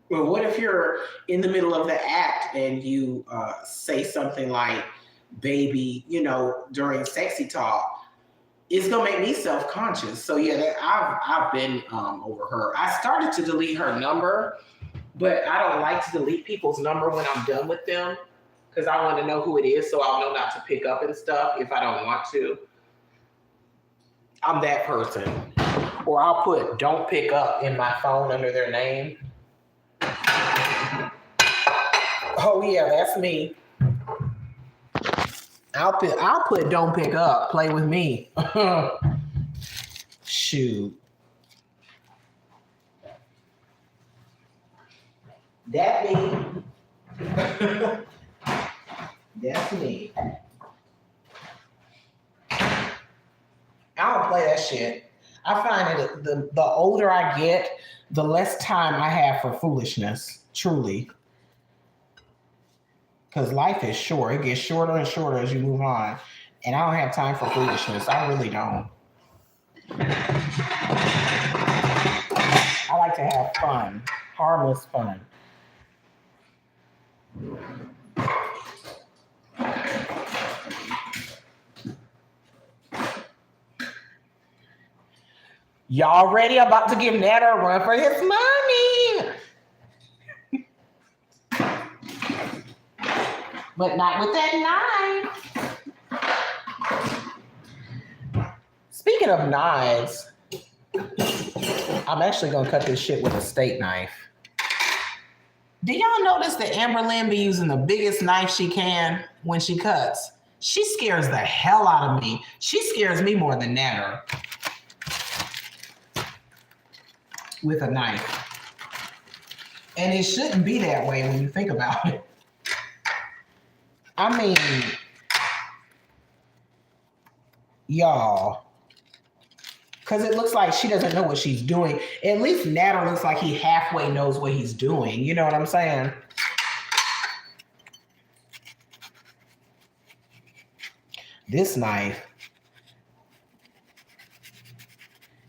But what if you're in the middle of the act and you say something like baby, you know, during sexy talk? It's going to make me self-conscious. So yeah, I've been over her. I started to delete her number, but I don't like to delete people's number when I'm done with them because I want to know who it is so I'll know not to pick up and stuff if I don't want to. I'm that person. Or I'll put don't pick up in my phone under their name. Oh yeah, that's me. I'll put don't pick up. Play with me. Shoot. That me. That's me. I don't play that shit. I find that the older I get, the less time I have for foolishness. Truly. Because life is short. It gets shorter and shorter as you move on. And I don't have time for foolishness. I really don't. I like to have fun. Harmless fun. Y'all ready? I'm about to give Nat a run for his money. But not with that knife. Speaking of knives, I'm actually going to cut this shit with a steak knife. Do y'all notice that Amber Lynn be using the biggest knife she can when she cuts? She scares the hell out of me. She scares me more than Natter with a knife. And it shouldn't be that way when you think about it. I mean, y'all, because it looks like she doesn't know what she's doing. At least Natter looks like he halfway knows what he's doing. You know what I'm saying? This knife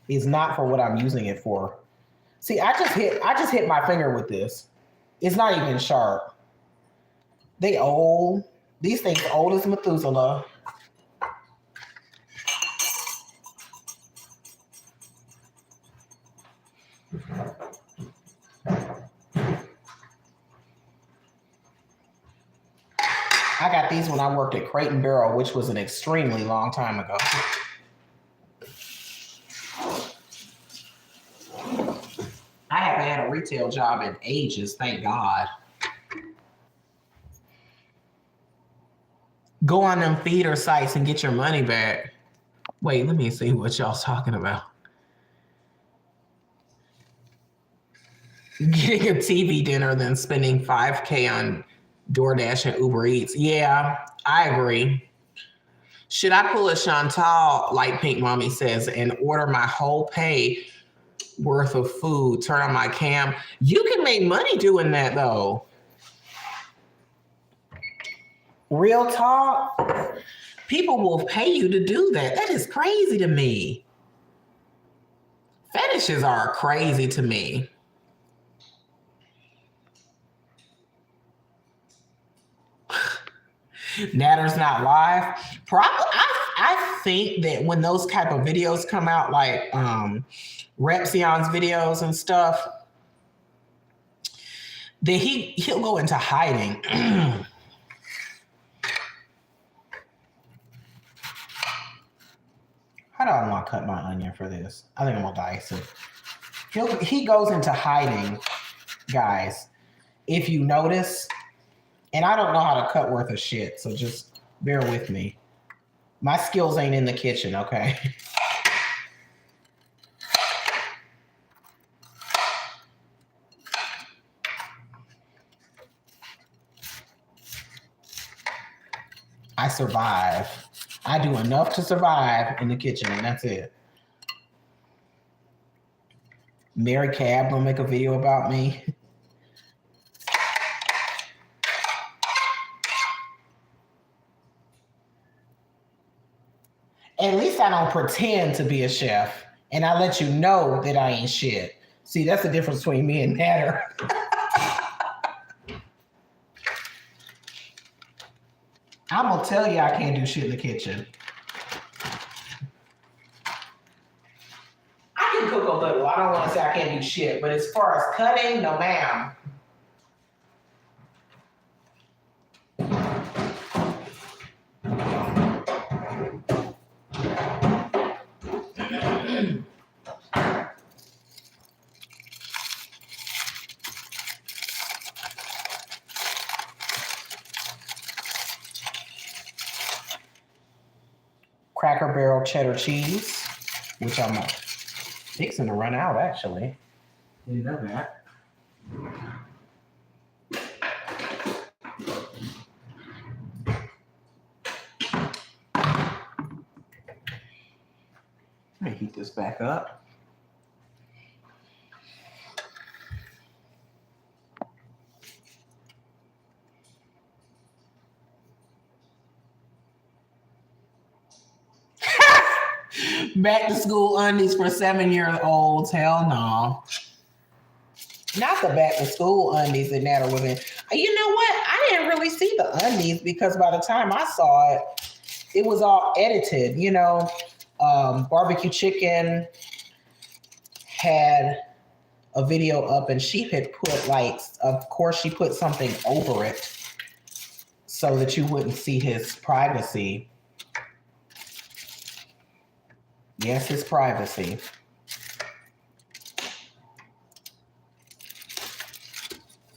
is not for what I'm using it for. See, I just hit my finger with this. It's not even sharp. They old. These things old as Methuselah. I got these when I worked at Crate and Barrel, which was an extremely long time ago. I haven't had a retail job in ages, thank God. Go on them feeder sites and get your money back. Wait, let me see what y'all's talking about. Getting a TV dinner than spending $5K on DoorDash and Uber Eats. Yeah, I agree. Should I pull a Chantal, Light Pink Mommy says, and order my whole pay worth of food, turn on my cam? You can make money doing that though. Real talk, people will pay you to do that. That is crazy to me. Fetishes are crazy to me. Natter's not live. Probably, I think that when those type of videos come out, like Repsion's videos and stuff, that he'll go into hiding. How do I want to cut my onion for this? I think I'm gonna dice it. He goes into hiding, guys. If you notice. And I don't know how to cut worth of shit, so just bear with me. My skills ain't in the kitchen, okay? I survive. I do enough to survive in the kitchen, and that's it. Mary Cab will make a video about me. At least I don't pretend to be a chef, and I let you know that I ain't shit. See, that's the difference between me and Natter. I'm gonna tell you I can't do shit in the kitchen. I can cook a little. I don't want to say I can't do shit, but as far as cutting, no ma'am. Cracker Barrel cheddar cheese, which I'm fixing to run out, actually. Didn't know that. Let me heat this back up. Back to school undies for 7-year-olds. Hell no. Not the back to school undies that Natter was in. You know what? I didn't really see the undies because by the time I saw it, it was all edited. You know, Barbecue Chicken had a video up and she had put of course she put something over it so that you wouldn't see his privacy. Yes, his privacy.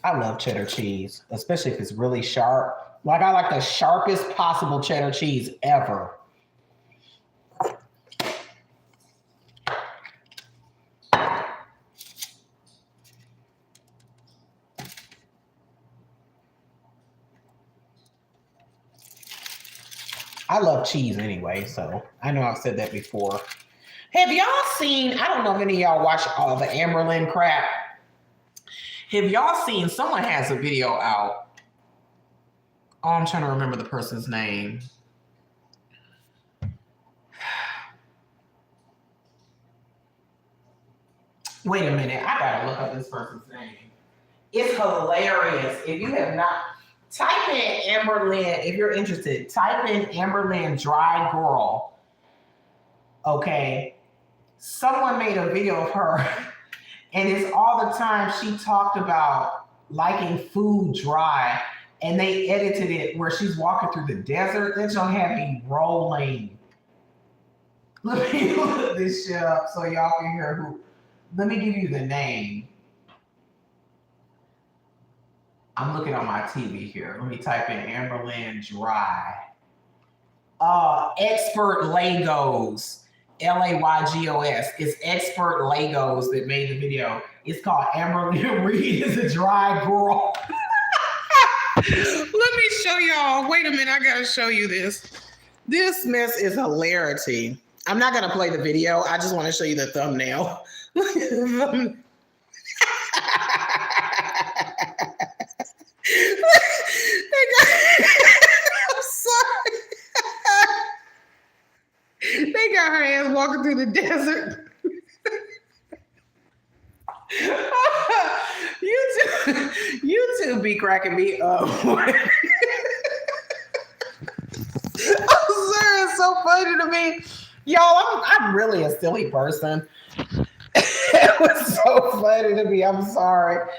I love cheddar cheese, especially if it's really sharp. Like I like the sharpest possible cheddar cheese ever. I love cheese anyway, so I know I've said that before. Have y'all seen, I don't know if any of y'all watch all the Amberlynn crap. Have y'all seen, someone has a video out. Oh, I'm trying to remember the person's name. Wait a minute, I gotta look up this person's name. It's hilarious. If you have not, type in Amberlynn, if you're interested, type in Amberlynn Dry Girl. Okay. Someone made a video of her, and it's all the time she talked about liking food dry, and they edited it where she's walking through the desert. That don't have me rolling. Let me look this shit up so y'all can hear who. Let me give you the name. I'm looking on my TV here. Let me type in Amberlynn Dry. Expert Legos. Laygos. It's Expert Legos that made the video. It's called Amberly Reed is a dry girl. Let me show y'all. Wait a minute, I gotta show you this. This mess is hilarity. I'm not gonna play the video. I just want to show you the thumbnail. I'm sorry. They got her ass walking through the desert. You two be cracking me up. I'm sorry, it's so funny to me. Y'all, I'm really a silly person. It was so funny to me. I'm sorry.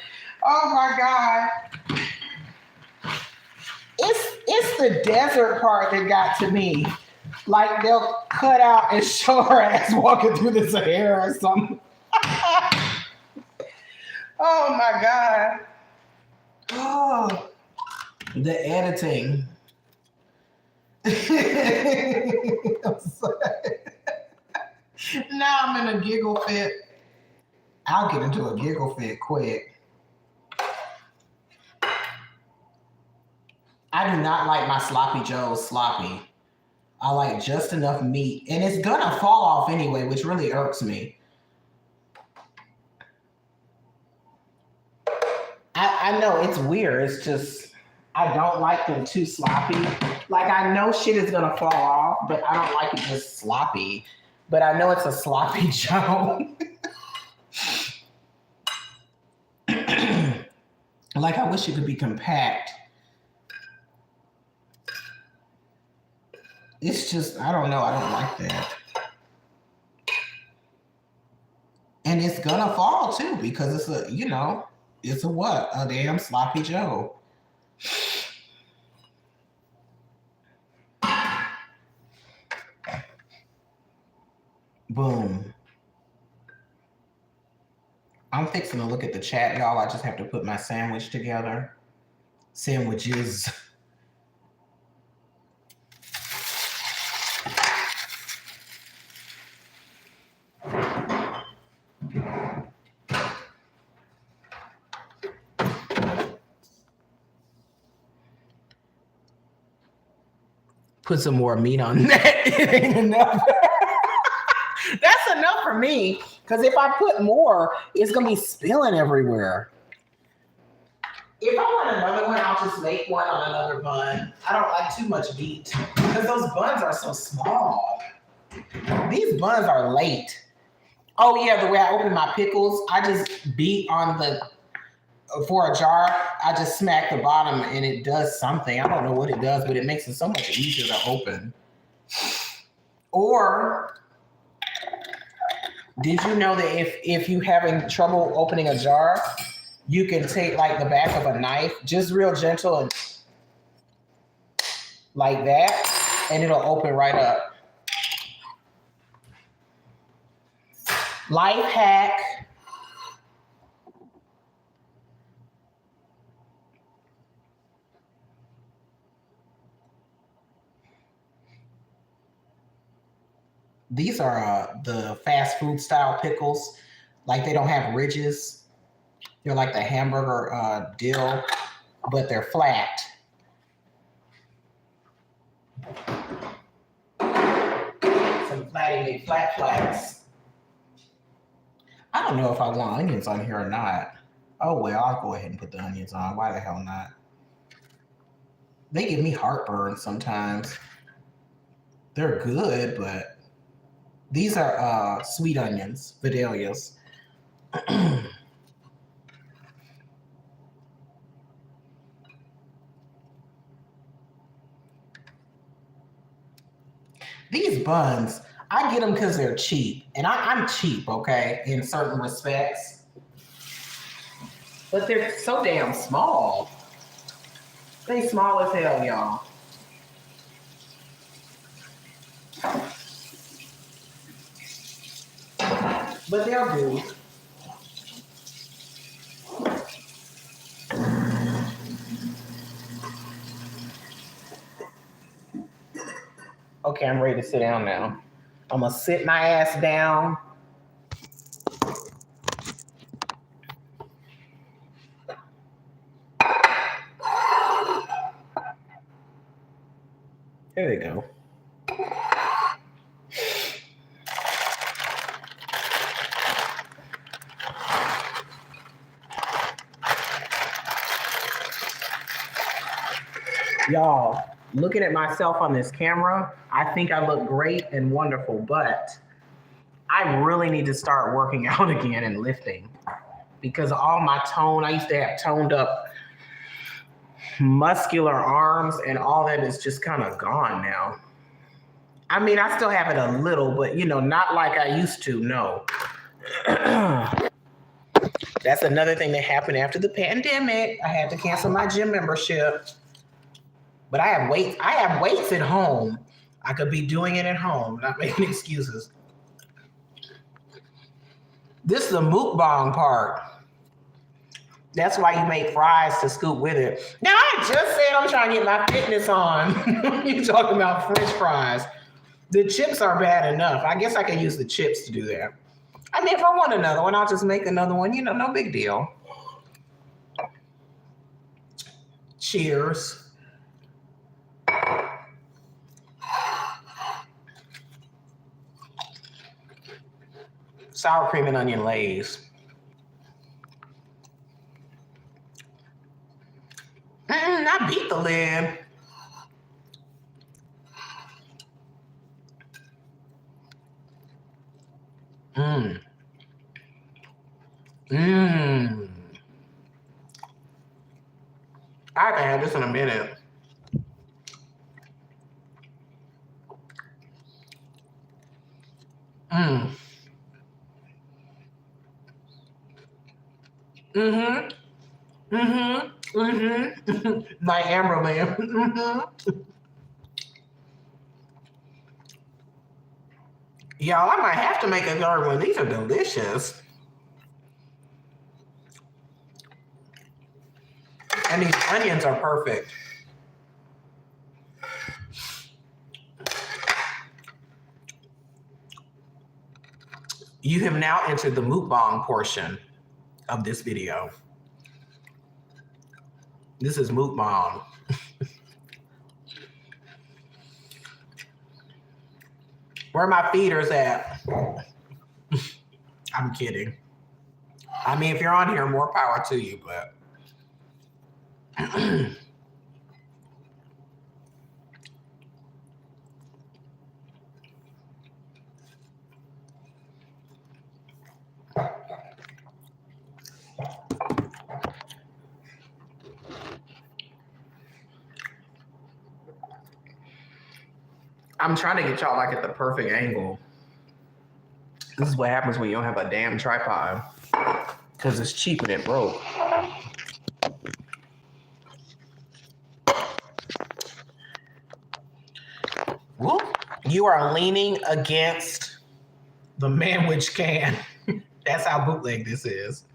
Oh my God. It's the desert part that got to me. Like they'll cut out and show her ass walking through the Sahara or something. Oh my God. Oh, the editing. I'm sorry. Now I'm in a giggle fit. I'll get into a giggle fit quick. I do not like my sloppy joes sloppy. I like just enough meat. And it's gonna fall off anyway, which really irks me. I know it's weird. It's just, I don't like them too sloppy. Like I know shit is gonna fall off, but I don't like it just sloppy. But I know it's a sloppy joe. Like I wish it could be compact. It's just, I don't know. I don't like that. And it's gonna fall too because it's a, you know, it's a what? A damn sloppy joe. Boom. I'm fixing to look at the chat, y'all. I just have to put my sandwich together. Sandwiches. Put some more meat on that. It ain't enough. That's enough for me. Because if I put more, it's going to be spilling everywhere. If I want another one, I'll just make one on another bun. I don't like too much meat. Because those buns are so small. These buns are late. Oh, yeah, the way I open my pickles, I just beat on the... For a jar, I just smack the bottom and it does something. I don't know what it does, but it makes it so much easier to open. Or did you know that if you're having trouble opening a jar, you can take like the back of a knife, just real gentle and like that, and it'll open right up. Life hack. These are the fast food style pickles. Like they don't have ridges. They're like the hamburger dill, but they're flat. Some flats. I don't know if I want onions on here or not. Oh well, I'll go ahead and put the onions on. Why the hell not? They give me heartburn sometimes. They're good, but these are sweet onions, Vidalias. These buns, I get them because they're cheap. And I'm cheap, okay, in certain respects. But they're so damn small. They small as hell, y'all. But they'll do. Okay, I'm ready to sit down now. I'm gonna sit my ass down. There we go. Y'all, looking at myself on this camera, I think I look great and wonderful, but I really need to start working out again and lifting because all my tone, I used to have toned up muscular arms, and all that is just kind of gone now. I mean, I still have it a little, but not like I used to, no. That's another thing that happened after the pandemic. I had to cancel my gym membership. But I have weights at home. I could be doing it at home, not making excuses. This is the mukbang part. That's why you make fries to scoop with it. Now, I just said I'm trying to get my fitness on. You talking about French fries. The chips are bad enough. I guess I can use the chips to do that. I mean, if I want another one, I'll just make another one. No big deal. Cheers. Sour cream and onion Lay's. I beat the lid. I haven't had this in a minute. My Amberland. Y'all, I might have to make a third one. These are delicious. And these onions are perfect. You have now entered the mukbang portion of this video. This is mukbang. Where my feeders at? I'm kidding. I mean, if you're on here, more power to you, but I'm trying to get y'all like at the perfect angle. This is what happens when you don't have a damn tripod, because it's cheap and it broke. Whoop. You are leaning against the manwich can. That's how bootleg this is.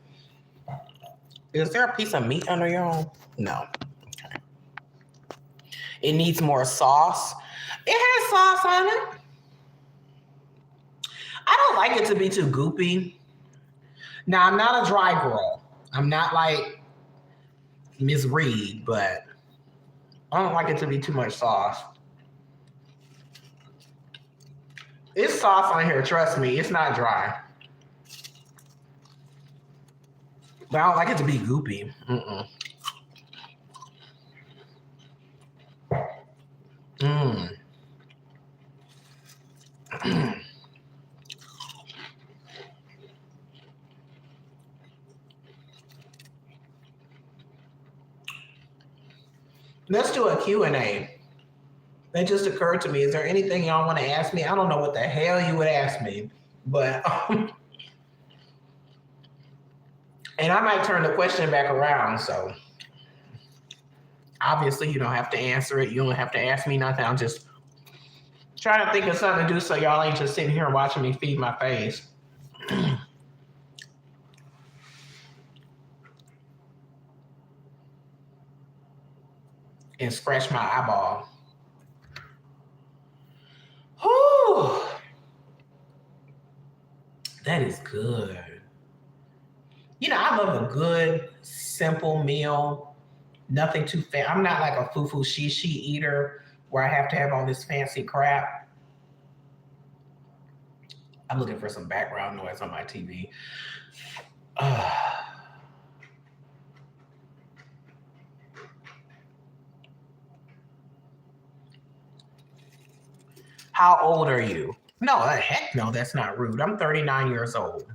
Is there a piece of meat under y'all? No. Okay. It needs more sauce. It has sauce on it. I don't like it to be too goopy. Now, I'm not a dry girl. I'm not like Miss Reed, but I don't like it to be too much sauce. It's sauce on here, trust me. It's not dry. But I don't like it to be goopy. Let's do a Q&A. It just occurred to me, is there anything y'all want to ask me? I don't know what the hell you would ask me, but and I might turn the question back around, so obviously you don't have to answer it. You don't have to ask me nothing. I'm just trying to think of something to do so y'all ain't just sitting here watching me feed my face. And scratch my eyeball. Whew. That is good. I love a good, simple meal. Nothing too fat. I'm not like a foo-foo shishi eater. where I have to have all this fancy crap. I'm looking for some background noise on my TV. How old are you? No, heck no, that's not rude. I'm 39 years old.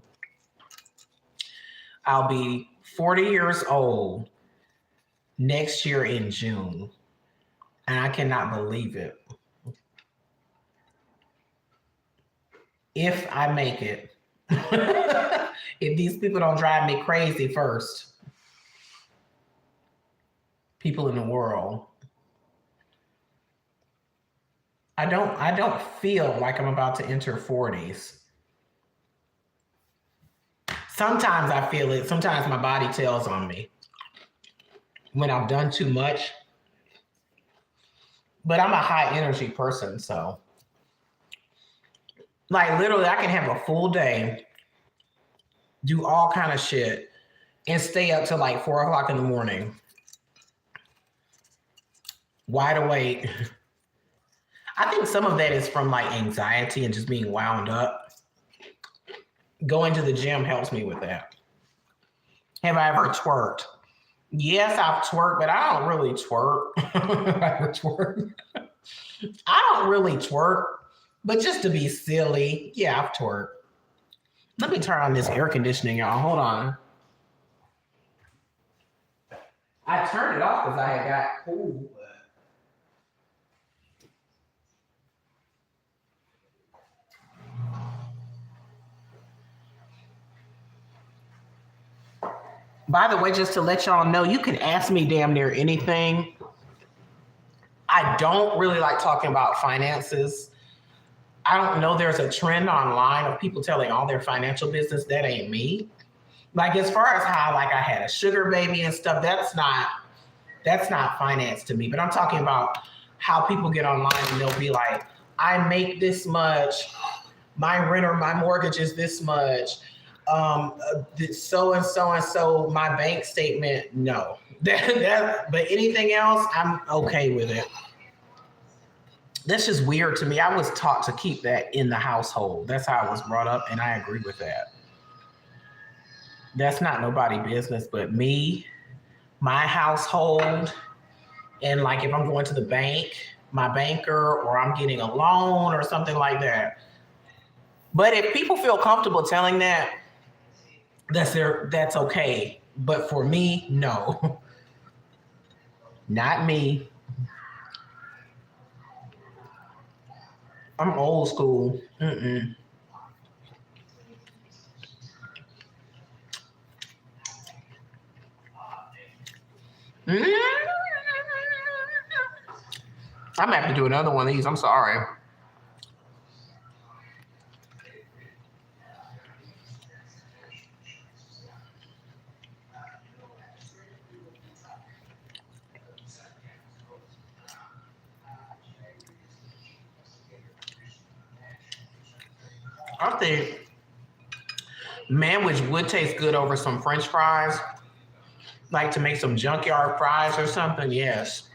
I'll be 40 years old next year in June. And I cannot believe it. If I make it. If these people don't drive me crazy first. People in the world. I don't feel like I'm about to enter 40s. Sometimes I feel it. Sometimes my body tells on me when I've done too much. But I'm a high energy person, so like literally I can have a full day, do all kind of shit, and stay up till like 4 o'clock in the morning. Wide awake. I think some of that is from like anxiety and just being wound up. Going to the gym helps me with that. Have I ever twerked? Yes, I've twerked, but I don't really twerk. I don't really twerk, but just to be silly, yeah, I've twerked. Let me turn on this air conditioning, y'all. Hold on. I turned it off because I had got cool. By the way, just to let y'all know, you can ask me damn near anything. I don't really like talking about finances. I don't know, there's a trend online of people telling all their financial business. That ain't me. Like as far as how like I had a sugar baby and stuff, that's not finance to me. But I'm talking about how people get online and they'll be like, I make this much, my rent or my mortgage is this much. So and so and so, my bank statement, no. But anything else, I'm okay with it. That's just weird to me. I was taught to keep that in the household. That's how I was brought up, and I agree with that. That's not nobody's business but me, my household, and like if I'm going to the bank, my banker, or I'm getting a loan or something like that. But if people feel comfortable telling that, that's okay. But for me, no. Not me. I'm old school. Mm-mm. Mm-mm. I'm gonna have to do another one of these. I'm sorry. I think manwich would taste good over some French fries, like to make some junkyard fries or something. Yes.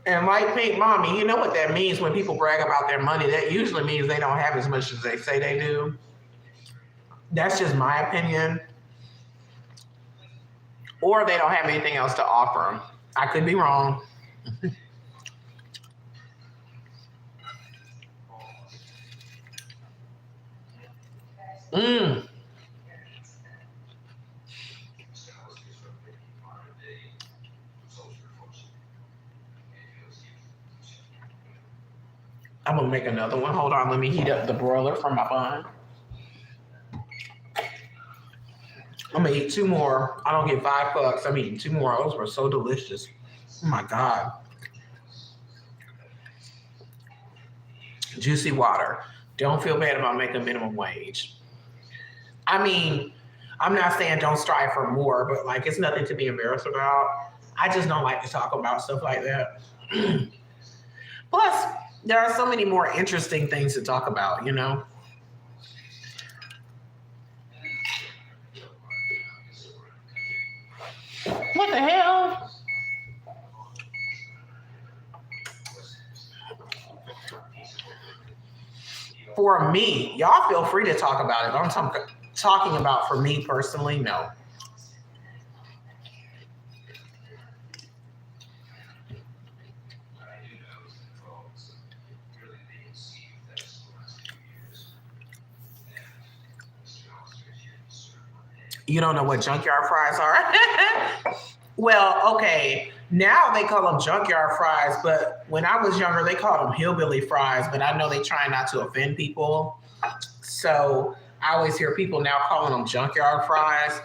And like Pink Mommy, you know what that means when people brag about their money? That usually means they don't have as much as they say they do. That's just my opinion. Or they don't have anything else to offer. I could be wrong. Mm. I'm gonna make another one. Hold on, let me heat up the broiler from my bun. I'm gonna eat two more. I don't get $5. I'm eating two more. Those were so delicious. Oh my God. Juicy water. Don't feel bad about making minimum wage. I mean, I'm not saying don't strive for more, but like it's nothing to be embarrassed about. I just don't like to talk about stuff like that. Plus, There are so many more interesting things to talk about, you know? What the hell? For me, y'all feel free to talk about it. Talking about for me personally, no. You don't know what junkyard fries are? Well, okay. Now they call them junkyard fries, but when I was younger, they called them hillbilly fries. But I know they try not to offend people. So I always hear people now calling them junkyard fries.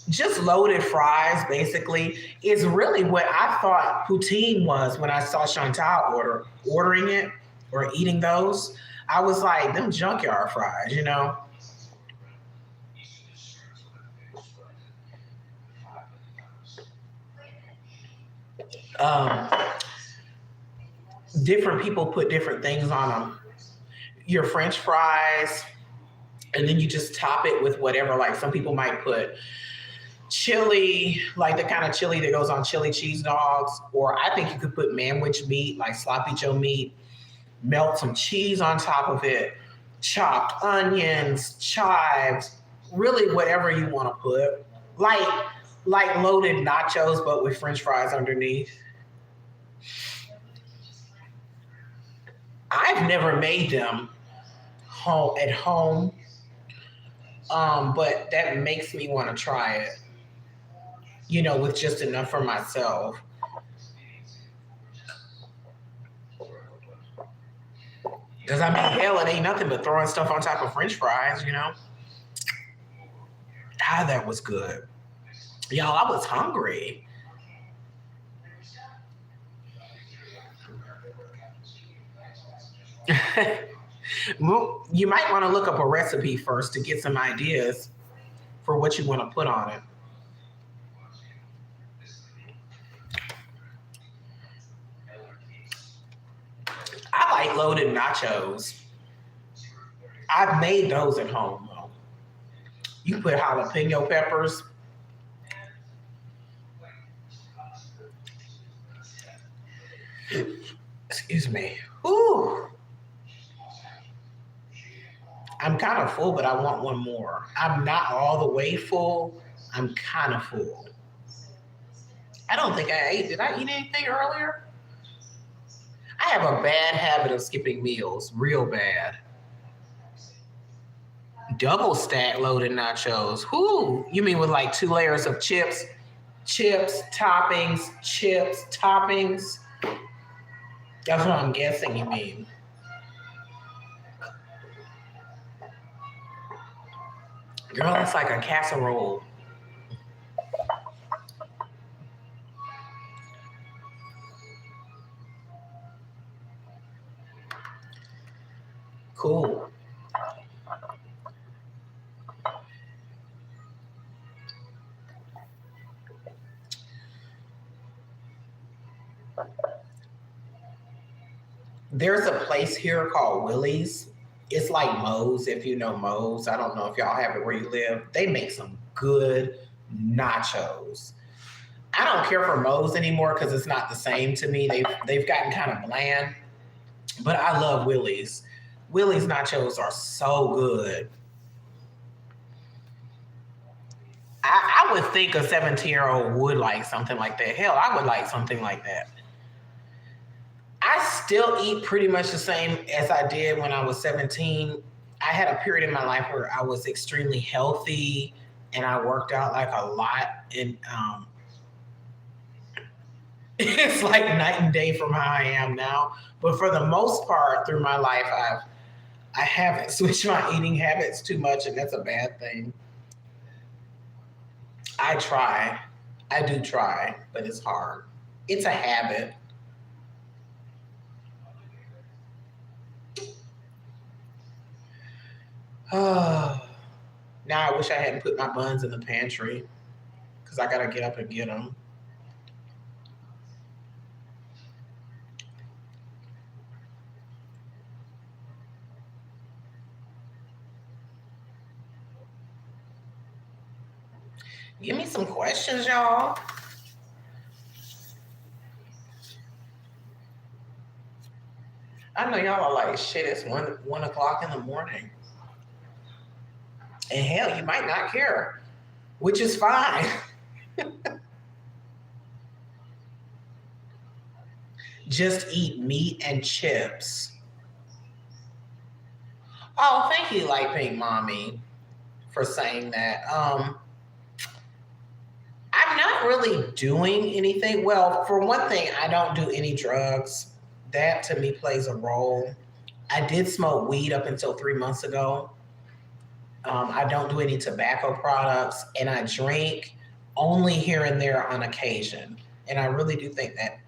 Just loaded fries, basically, is really what I thought poutine was when I saw Chantal ordering it or eating those. I was like, them junkyard fries, you know? Um, Different people put different things on them. Your French fries, and then you just top it with whatever. Like some people might put chili, like the kind of chili that goes on chili cheese dogs, or I think you could put manwich meat, like sloppy Joe meat, melt some cheese on top of it, chopped onions, chives, really whatever you want to put. Like like loaded nachos, but with French fries underneath. I've never made them home at home, but that makes me want to try it. You know, with just enough for myself. Because I mean, hell, it ain't nothing but throwing stuff on top of French fries. You know, ah, that was good, y'all. I was hungry. Well, you might want to look up a recipe first to get some ideas for what you want to put on it. I like loaded nachos. I've made those at home though. You put jalapeno peppers. Excuse me. Ooh, I'm kind of full, but I want one more. I'm not all the way full. I'm kind of full. I don't think I ate. Did I eat anything earlier? I have a bad habit of skipping meals, real bad. Double stack loaded nachos. Whoo! You mean with like two layers of chips, chips, toppings? That's what I'm guessing you mean. Girl, it's like a casserole. Cool. There's a place here called Willie's. It's like Moe's, if you know Moe's. I don't know if y'all have it where you live. They make some good nachos. I don't care for Moe's anymore because it's not the same to me. They've gotten kind of bland, but I love Willie's. Willie's nachos are so good. I would think a 17-year-old would like something like that. Hell, I would like something like that. I still eat pretty much the same as I did when I was 17. I had a period in my life where I was extremely healthy and I worked out like a lot. And it's like night and day from how I am now. But for the most part, through my life, I haven't switched my eating habits too much, and that's a bad thing. I try. I do try, but it's hard. It's a habit. Oh, now I wish I hadn't put my buns in the pantry because I gotta get up and get them. Give me some questions, y'all. I know y'all are like, shit, it's 1 o'clock in the morning. And hell, you might not care, which is fine. Just eat meat and chips. Oh, thank you, Light Pink Mommy, for saying that. I'm not really doing anything. Well, for one thing, I don't do any drugs. That to me plays a role. I did smoke weed up until 3 months ago. I don't do any tobacco products, and I drink only here and there on occasion. And I really do think that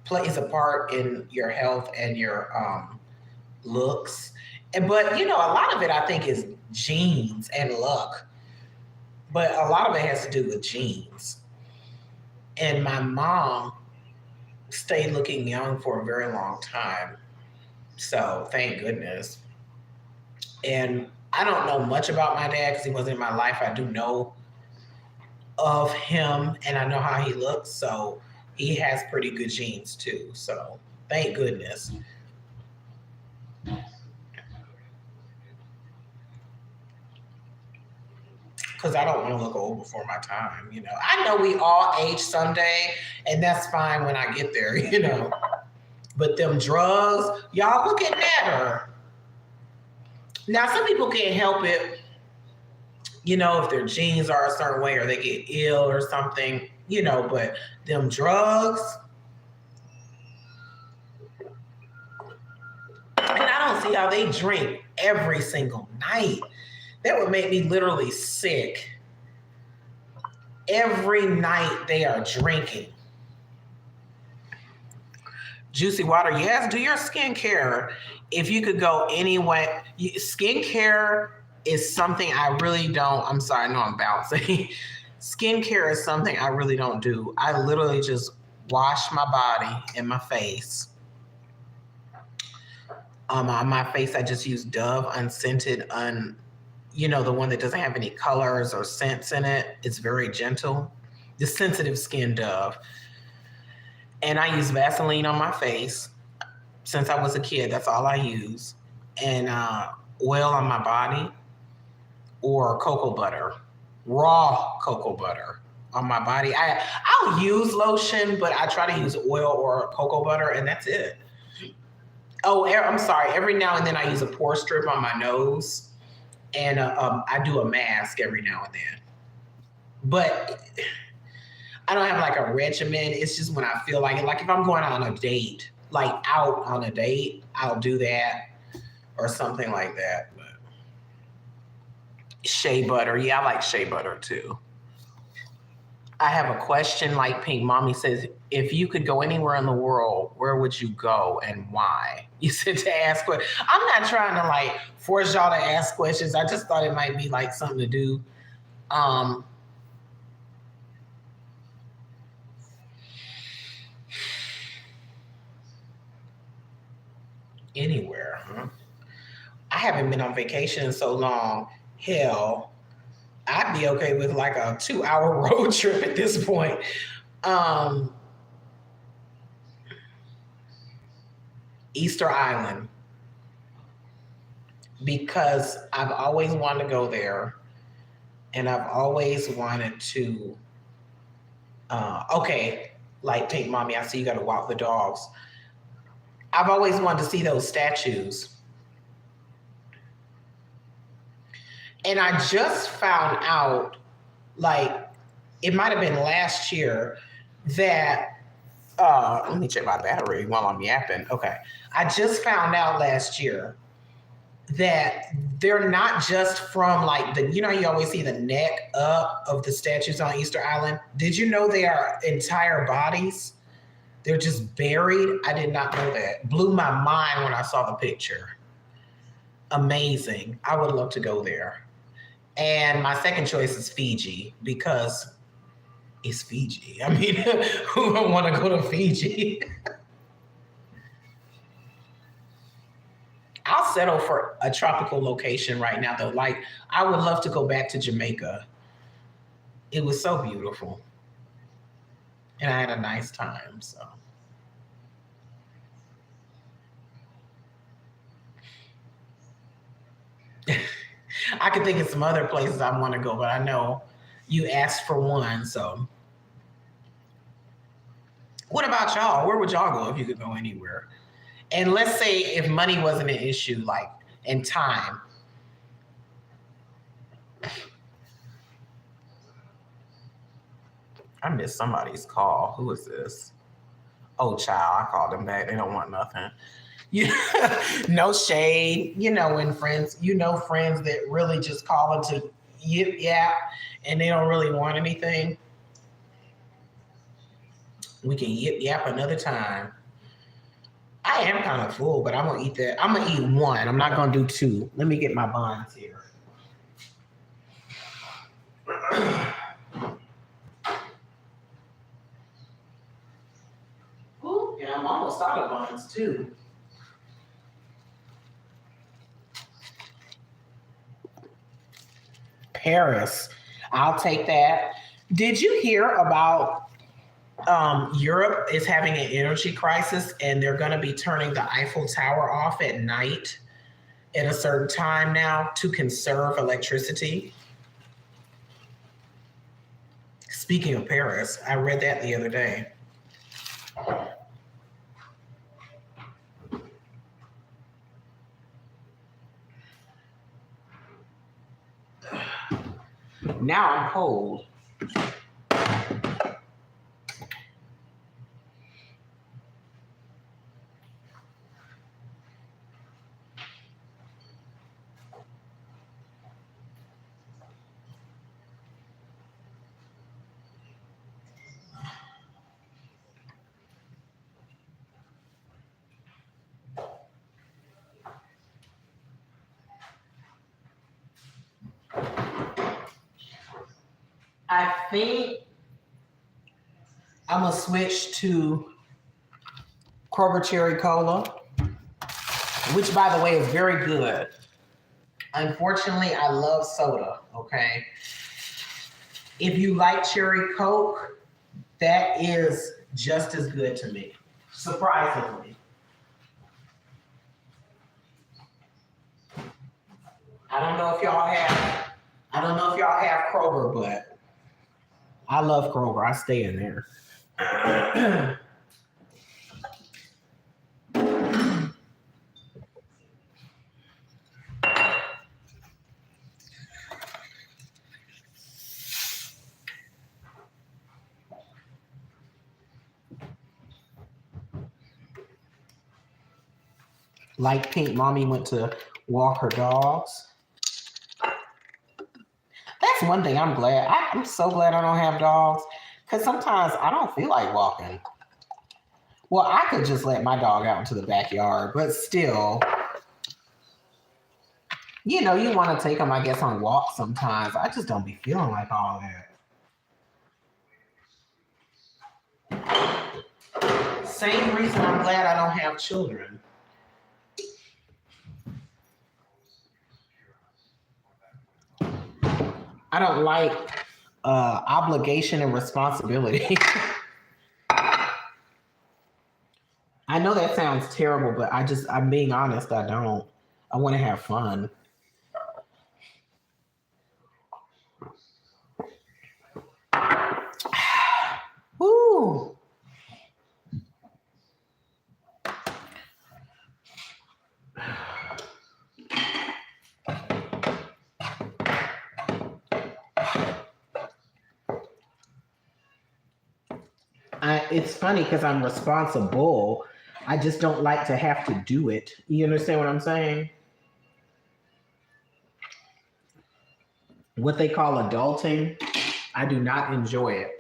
plays a part in your health and your looks. But a lot of it I think is genes and luck. But a lot of it has to do with genes. And my mom stayed looking young for a very long time. So thank goodness. And I don't know much about my dad because he wasn't in my life. I do know of him and I know how he looks. So he has pretty good genes too. So thank goodness. Because I don't want to look old before my time, I know we all age someday, and that's fine when I get there, But them drugs, y'all look at Natter. Now, some people can't help it, if their genes are a certain way or they get ill or something, but them drugs, and I don't see how they drink every single night. That would make me literally sick. Every night they are drinking. Juicy Water, yes, do your skincare. If you could go anyway, skincare is something I really don't, I'm sorry, I know I'm bouncing. Skincare is something I really don't do. I literally just wash my body and my face. On my face, I just use Dove unscented, the one that doesn't have any colors or scents in it. It's very gentle. The sensitive skin Dove. And I use Vaseline on my face. Since I was a kid, that's all I use. And oil on my body or cocoa butter, raw cocoa butter on my body. I'll use lotion, but I try to use oil or cocoa butter, and that's it. Oh, I'm sorry. Every now and then I use a pore strip on my nose. And I do a mask every now and then. But I don't have like a regimen. It's just when I feel like it. Like if I'm going on a date, like out on a date, I'll do that or something like that. But shea butter. Yeah, I like shea butter too. I have a question, like Pink Mommy says, if you could go anywhere in the world, where would you go and why? You said to ask questions. I'm not trying to like force y'all to ask questions. I just thought it might be like something to do. Anywhere, huh? I haven't been on vacation in so long. Hell, I'd be okay with like a 2-hour road trip at this point. Easter Island, because I've always wanted to go there, and I've always wanted to. Like Pink Mommy, I see you got to walk the dogs. I've always wanted to see those statues. And I just found out, like, it might have been last year that, let me check my battery while I'm yapping. Okay. I just found out last year that they're not just from like you always see the neck up of the statues on Easter Island. Did you know they are entire bodies? They're just buried. I did not know that. Blew my mind when I saw the picture. Amazing. I would love to go there. And my second choice is Fiji because it's Fiji. I mean, who would want to go to Fiji? I'll settle for a tropical location right now, though. Like, I would love to go back to Jamaica. It was so beautiful. And I had a nice time. So I could think of some other places I want to go, but I know you asked for one. So what about y'all? Where would y'all go if you could go anywhere? And let's say if money wasn't an issue, like, and time. I missed somebody's call. Who is this? Oh, child, I called them back. They don't want nothing. You, no shade. When friends, friends that really just calling to yip yap and they don't really want anything. We can yip yap another time. I am kind of full, but I'm gonna eat that. I'm gonna eat one. I'm not gonna do two. Let me get my buns here. Ooh, yeah, I'm almost out of buns too. Paris. I'll take that. Did you hear about Europe is having an energy crisis and they're going to be turning the Eiffel Tower off at night at a certain time now to conserve electricity? Speaking of Paris, I read that the other day. Now I'm cold. I think I'm going to switch to Kroger Cherry Cola, which, by the way, is very good. Unfortunately, I love soda, okay? If you like cherry Coke, that is just as good to me, surprisingly. I don't know if y'all have Kroger, but I love Kroger. I stay in there. Like Pink, mommy went to walk her dogs. That's one thing I'm glad. I'm so glad I don't have dogs because sometimes I don't feel like walking. Well, I could just let my dog out into the backyard, but still, you want to take them, I guess, on walks sometimes. I just don't be feeling like all that. Same reason I'm glad I don't have children. I don't like obligation and responsibility. I know that sounds terrible, but I'm being honest, I don't. I want to have fun. Woo. It's funny because I'm responsible. I just don't like to have to do it. You understand what I'm saying? What they call adulting, I do not enjoy it.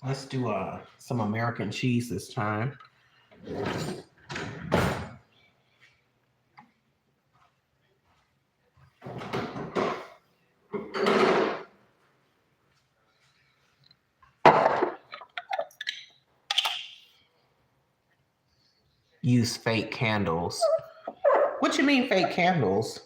Let's do some American cheese this time. use fake candles. What you mean fake candles?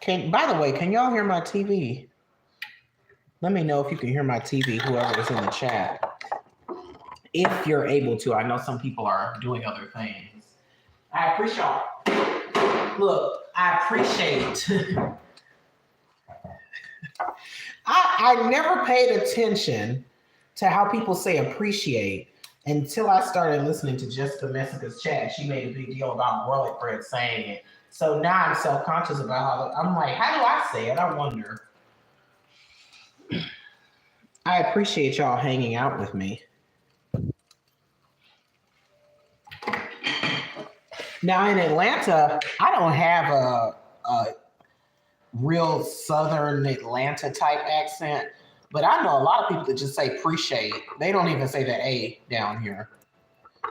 By the way, can y'all hear my TV? Let me know if you can hear my TV, whoever is in the chat. If you're able to. I know some people are doing other things. I appreciate Look, I appreciate. I never paid attention to how people say appreciate until I started listening to Jessica Messica's chat. She made a big deal about garlic bread saying it. So now I'm self-conscious about how I'm like, how do I say it? I wonder. I appreciate y'all hanging out with me. Now in Atlanta, I don't have a real Southern Atlanta type accent, but I know a lot of people that just say appreciate. They don't even say the A down here.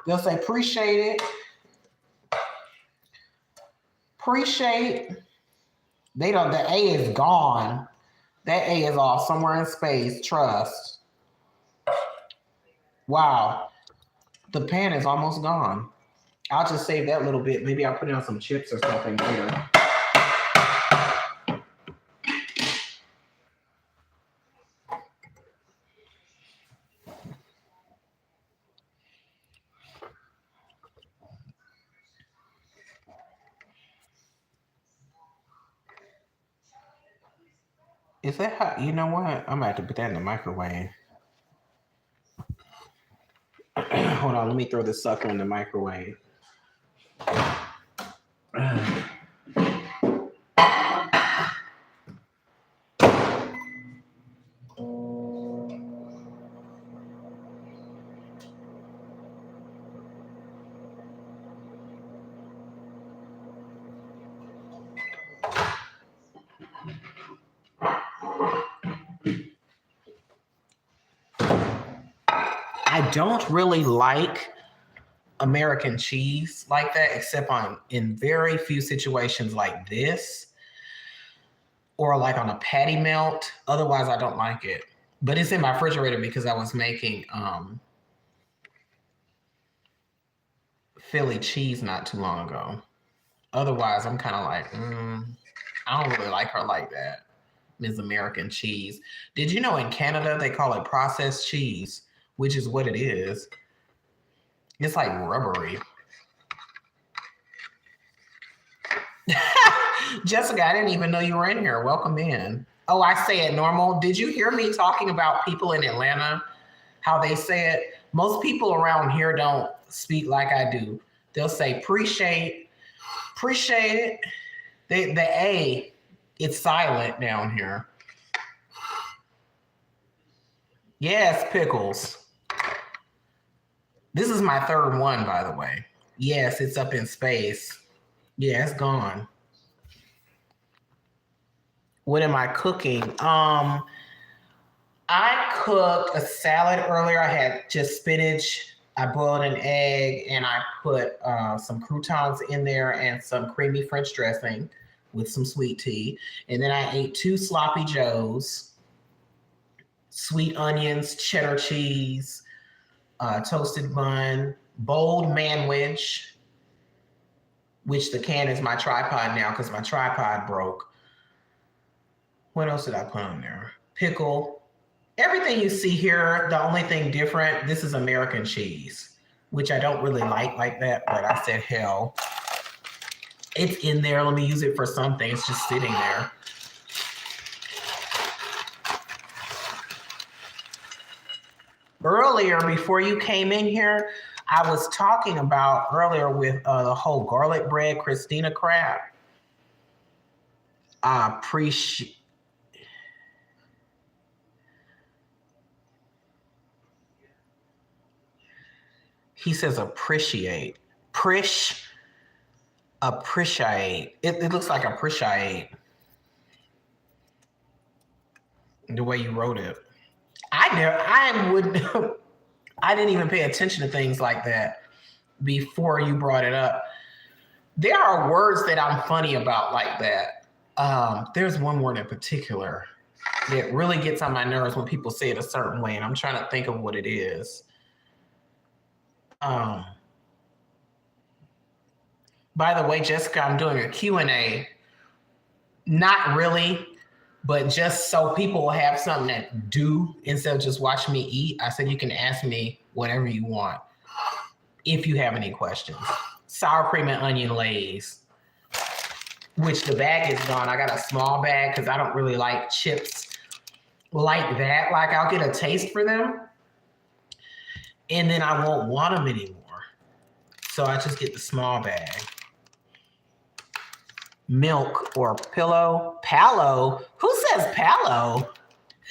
They'll say appreciate it. Appreciate. They don't, the A is gone. That A is off somewhere in space. Trust. Wow. The pan is almost gone. I'll just save that little bit. Maybe I'll put it on some chips or something here. Is that hot? You know what? I'm gonna have to put that in the microwave. Hold on, let me throw this sucker in the microwave. I don't really like American cheese like that, except in very few situations like this, or like on a patty melt. Otherwise, I don't like it. But it's in my refrigerator because I was making Philly cheese not too long ago. Otherwise, I'm kind of like, I don't really like her like that. Ms. American cheese. Did you know in Canada they call it processed cheese, which is what it is. It's like rubbery. Jessica, I didn't even know you were in here. Welcome in. Oh, I say it normal. Did you hear me talking about people in Atlanta, how they say it? Most people around here don't speak like I do. They'll say appreciate it. The A, it's silent down here. Yes, pickles. This is my third one, by the way. Yes, it's up in space. Yeah, it's gone. What am I cooking? I cooked a salad earlier. I had just spinach. I boiled an egg and I put some croutons in there and some creamy French dressing with some sweet tea. And then I ate 2 sloppy joes, sweet onions, cheddar cheese, toasted bun, bold manwich, which the can is my tripod now because my tripod broke. What else did I put on there? Pickle. Everything you see here, the only thing different, this is American cheese, which I don't really like that, but I said, hell, it's in there. Let me use it for something. It's just sitting there. Earlier, before you came in here, I was talking about earlier with the whole garlic bread, Christina crap. I appreciate. He says appreciate. Appreciate. It looks like appreciate. The way you wrote it. I didn't even pay attention to things like that before you brought it up. There are words that I'm funny about like that. There's one word in particular. It really gets on my nerves when people say it a certain way, and I'm trying to think of what it is. By the way, Jessica, I'm doing a Q&A. Not really, but just so people will have something to do instead of just watching me eat. I said you can ask me whatever you want if you have any questions. Sour cream and onion lays, which the bag is gone. I got a small bag because I don't really like chips like that. Like I'll get a taste for them and then I won't want them anymore. So I just get the small bag. Milk or pillow. Palo? Who says palo?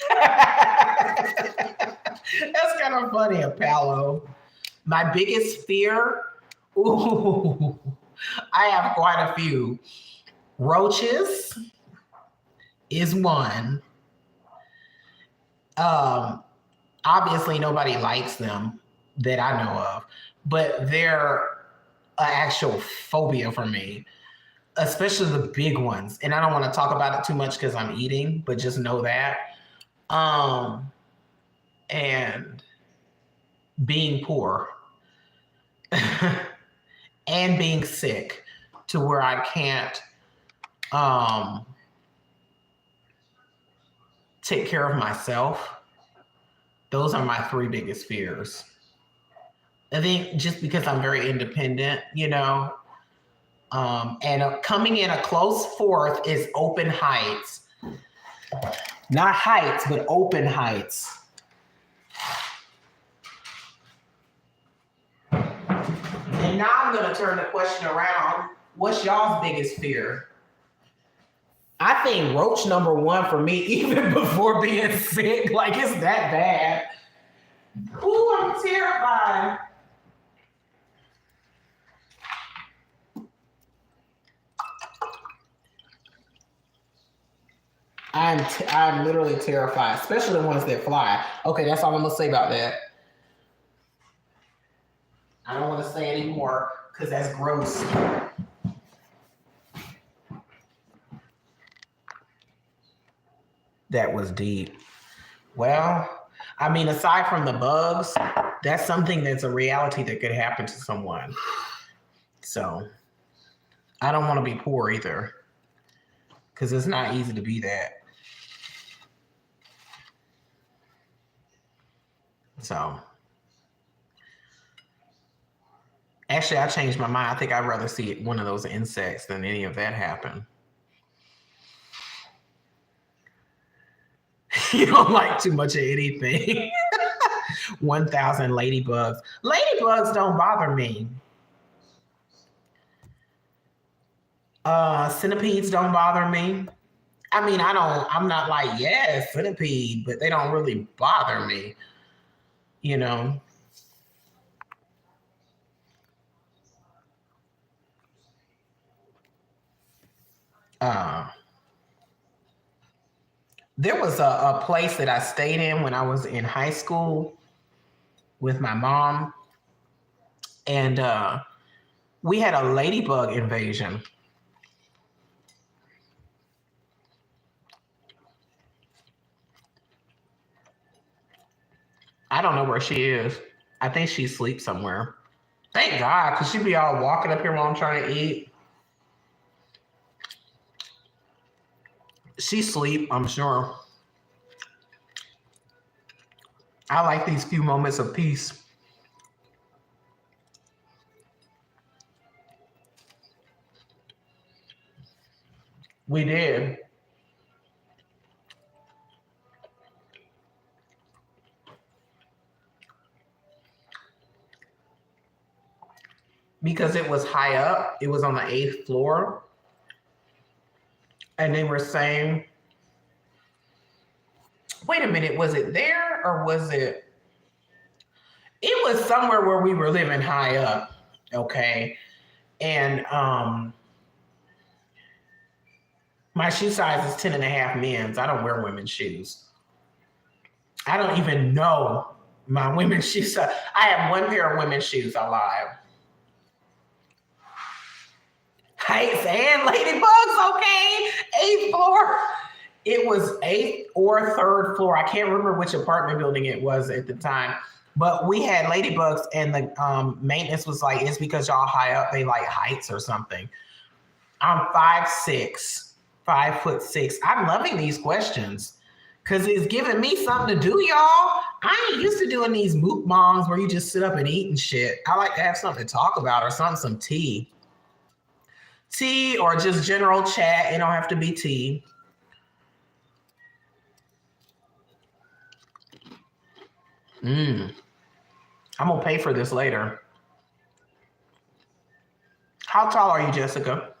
That's kind of funny, a palo. My biggest fear? Ooh, I have quite a few. Roaches is one. Obviously, nobody likes them that I know of, but they're an actual phobia for me, especially the big ones. And I don't want to talk about it too much because I'm eating, but just know that. And being poor and being sick to where I can't take care of myself. Those are my three biggest fears. I think just because I'm very independent, you know, and coming in a close fourth is open heights. Not heights, but open heights. And now I'm going to turn the question around. What's y'all's biggest fear? I think roach number one for me, even before being sick. Like, it's that bad. Ooh, I'm terrified. I'm literally terrified, especially the ones that fly. Okay, that's all I'm gonna say about that. I don't want to say anymore because that's gross. That was deep. Well, I mean, aside from the bugs, that's something that's a reality that could happen to someone. So I don't want to be poor either because it's not easy to be that. So actually, I changed my mind. I think I'd rather see one of those insects than any of that happen. You don't like too much of anything. 1,000 ladybugs. Ladybugs don't bother me. Centipedes don't bother me. I mean, I'm not like, yeah, centipede, but they don't really bother me, you know? There was a place that I stayed in when I was in high school with my mom, and we had a ladybug invasion. I don't know where she is. I think she sleeps somewhere. Thank God, because she'd be all walking up here while I'm trying to eat. She sleep, I'm sure. I like these few moments of peace. We did. Because it was high up, it was on the 8th floor. And they were saying, wait a minute, was it there or was it? It was somewhere where we were living high up, okay? And my shoe size is 10.5 men's. I don't wear women's shoes. I don't even know my women's shoe size. I have one pair of women's shoes. I lied. Heights and ladybugs, okay? 8th floor. It was 8th or 3rd floor. I can't remember which apartment building it was at the time. But we had ladybugs, and the maintenance was like, it's because y'all high up, they like heights or something. I'm 5'6", 5'6". I'm loving these questions because it's giving me something to do, y'all. I ain't used to doing these mukbangs where you just sit up and eat and shit. I like to have something to talk about or something, some tea. Tea or just general chat. It don't have to be tea. I'm gonna pay for this later. How tall are you, Jessica?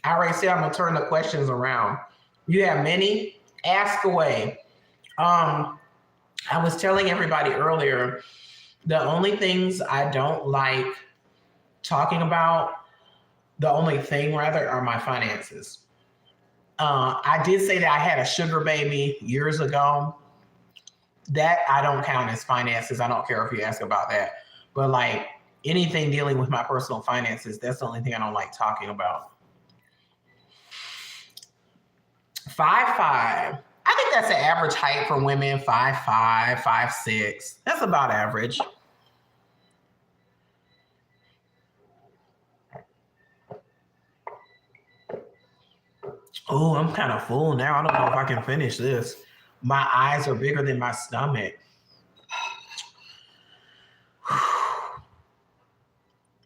I already said I'm gonna turn the questions around. You have many? Ask away. I was telling everybody earlier, the only things I don't like talking about, the only thing rather, are my finances. I did say that I had a sugar baby years ago. That I don't count as finances. I don't care if you ask about that. But like anything dealing with my personal finances, that's the only thing I don't like talking about. 5'5". I think that's the average height for women. 5'5", 5'6". That's about average. Oh, I'm kind of full now. I don't know if I can finish this. My eyes are bigger than my stomach.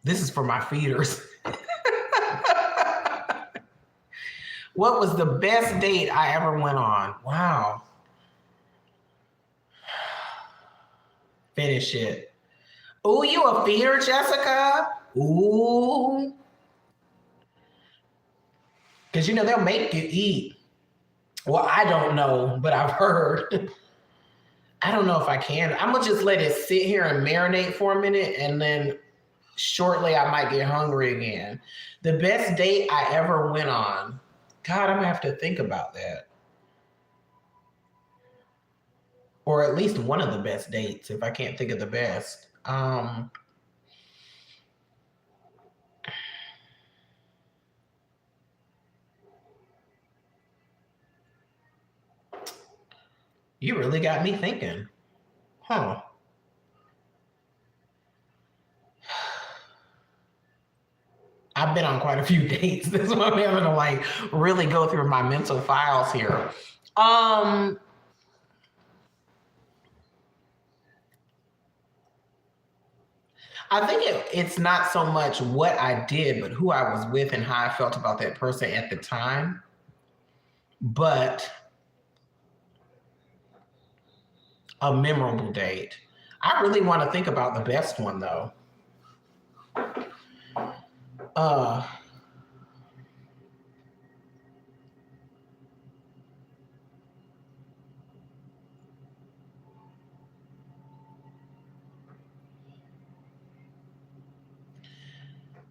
This is for my feeders. What was the best date I ever went on? Wow. Finish it. Ooh, you a feeder, Jessica? Ooh. Because, they'll make you eat. Well, I don't know, but I've heard. I don't know if I can. I'm going to just let it sit here and marinate for a minute, and then shortly I might get hungry again. The best date I ever went on. God, I'm going to have to think about that. Or at least one of the best dates, if I can't think of the best. You really got me thinking. Huh. I've been on quite a few dates. That's why I'm having to really go through my mental files here. I think it's not so much what I did, but who I was with and how I felt about that person at the time. But a memorable date. I really want to think about the best one, though.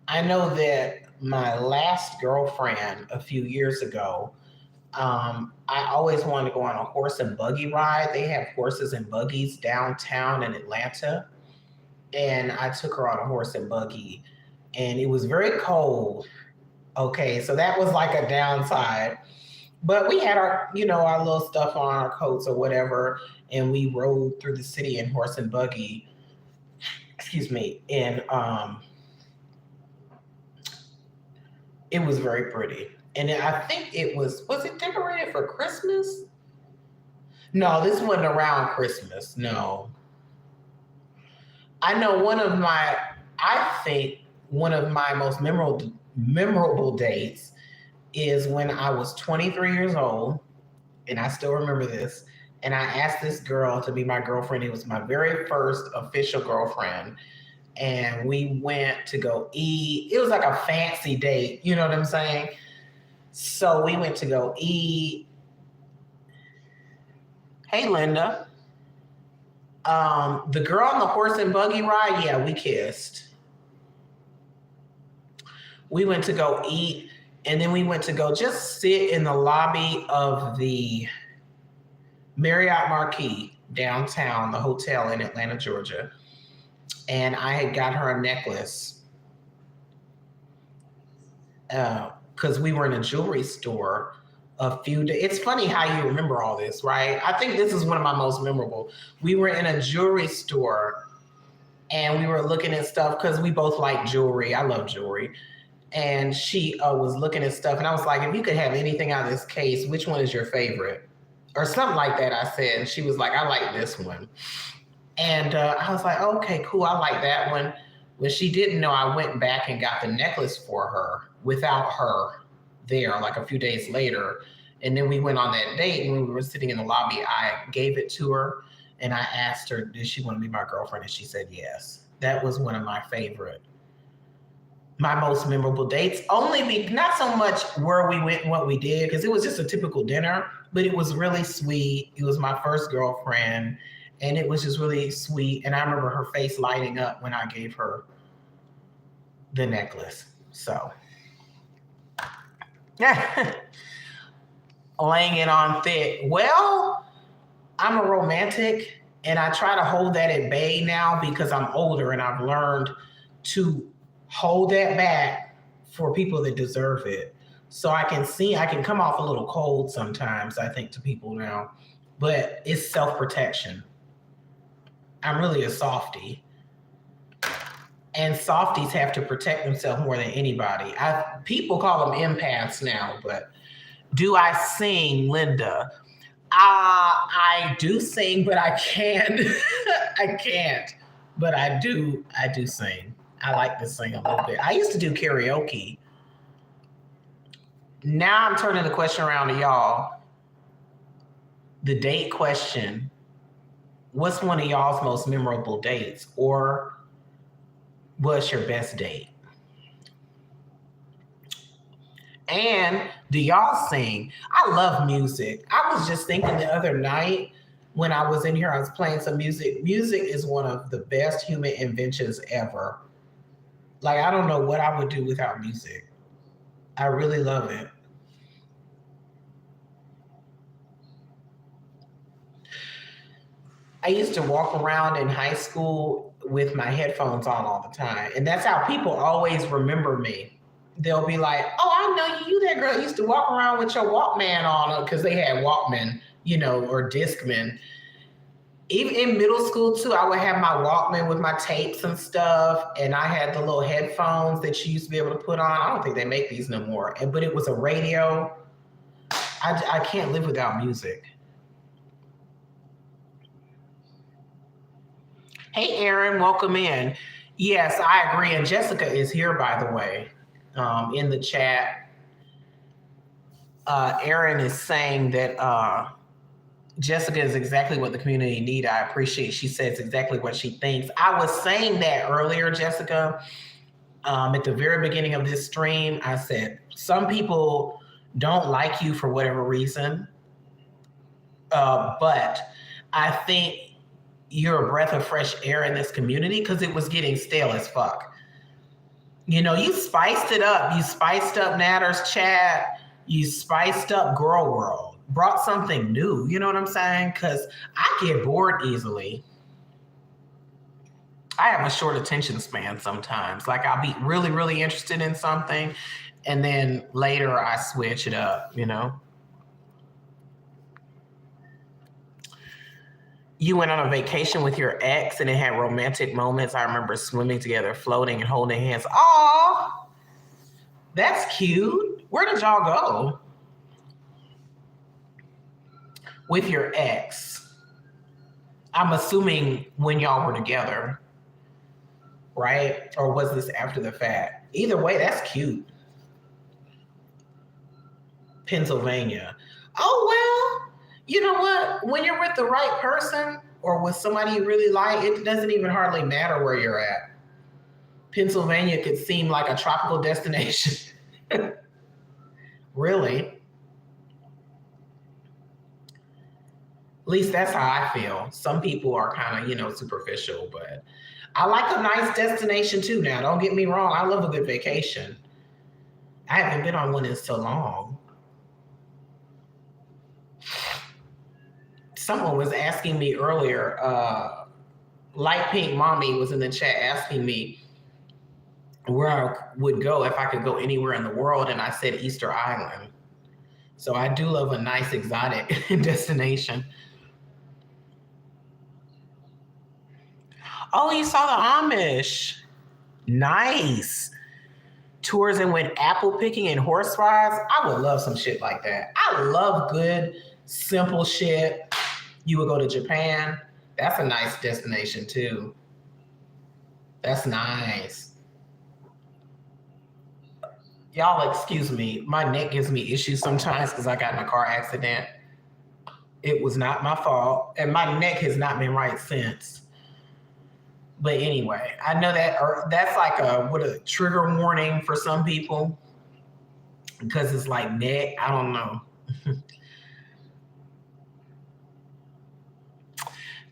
I know that my last girlfriend a few years ago, I always wanted to go on a horse and buggy ride. They have horses and buggies downtown in Atlanta. And I took her on a horse and buggy, and it was very cold. Okay, so that was like a downside. But we had our little stuff on, our coats or whatever, and we rode through the city in horse and buggy. Excuse me. And it was very pretty. And I think was it decorated for Christmas? No, this wasn't around Christmas. No. I know I think one of my most memorable dates is when I was 23 years old, and I still remember this. And I asked this girl to be my girlfriend. It was my very first official girlfriend. And we went to go eat. It was like a fancy date, you know what I'm saying? So we went to go eat. Hey, Linda. The girl on the horse and buggy ride, yeah, we kissed. We went to go eat, and then we went to go just sit in the lobby of the Marriott Marquis downtown, the hotel in Atlanta, Georgia. And I had got her a necklace because we were in a jewelry store a few days. It's funny how you remember all this, right? I think this is one of my most memorable. We were in a jewelry store and we were looking at stuff because we both like jewelry. I love jewelry. And she was looking at stuff, and I was like, if you could have anything out of this case, which one is your favorite? Or something like that, I said. And she was like, I like this one. And I was like, okay, cool, I like that one. When she didn't know, I went back and got the necklace for her without her there, like a few days later. And then we went on that date, and when we were sitting in the lobby, I gave it to her, and I asked her, did she want to be my girlfriend? And she said yes. That was one of my most memorable dates. Not so much where we went and what we did, because it was just a typical dinner, but it was really sweet. It was my first girlfriend, and it was just really sweet. And I remember her face lighting up when I gave her the necklace. So, laying it on thick. Well, I'm a romantic, and I try to hold that at bay now because I'm older and I've learned to hold that back for people that deserve it. So I can come off a little cold sometimes, I think, to people now, but it's self-protection. I'm really a softie. And softies have to protect themselves more than anybody. People call them empaths now, but do I sing, Linda? I do sing, but I can't. I can't, but I do sing. I like to sing a little bit. I used to do karaoke. Now I'm turning the question around to y'all. The date question. What's one of y'all's most memorable dates? Or what's your best date? And do y'all sing? I love music. I was just thinking the other night when I was in here, I was playing some music. Music is one of the best human inventions ever. Like, I don't know what I would do without music. I really love it. I used to walk around in high school with my headphones on all the time. And that's how people always remember me. They'll be like, oh, I know you, that girl used to walk around with your Walkman on, because they had Walkman, or Discman. Even in middle school too, I would have my Walkman with my tapes and stuff, and I had the little headphones that you used to be able to put on. I don't think they make these no more, but it was a radio. I can't live without music. Hey, Aaron, welcome in. Yes, I agree, and Jessica is here, by the way, in the chat. Aaron is saying that Jessica is exactly what the community need. I appreciate she says exactly what she thinks. I was saying that earlier, Jessica, at the very beginning of this stream. I said, some people don't like you for whatever reason, but I think you're a breath of fresh air in this community, because it was getting stale as fuck. You spiced it up. You spiced up Natter's chat. You spiced up Girl World. Brought something new, you know what I'm saying? Because I get bored easily. I have a short attention span sometimes. Like, I'll be really, really interested in something, and then later I switch it up, You went on a vacation with your ex and it had romantic moments. I remember swimming together, floating, and holding hands. Aw, that's cute. Where did y'all go? With your ex. I'm assuming when y'all were together, right? Or was this after the fact? Either way, that's cute. Pennsylvania. Oh, well, you know what? When you're with the right person or with somebody you really like, it doesn't even hardly matter where you're at. Pennsylvania could seem like a tropical destination. Really. At least that's how I feel. Some people are kind of, superficial, but I like a nice destination too now. Don't get me wrong. I love a good vacation. I haven't been on one in so long. Someone was asking me earlier, Light Pink Mommy was in the chat asking me where I would go if I could go anywhere in the world, and I said Easter Island. So I do love a nice exotic destination. Oh, you saw the Amish. Nice. Tours and went apple picking and horse rides. I would love some shit like that. I love good, simple shit. You would go to Japan. That's a nice destination too. That's nice. Y'all, excuse me. My neck gives me issues sometimes because I got in a car accident. It was not my fault, and my neck has not been right since. But anyway, I know that that's like a trigger warning for some people because it's like neck. I don't know.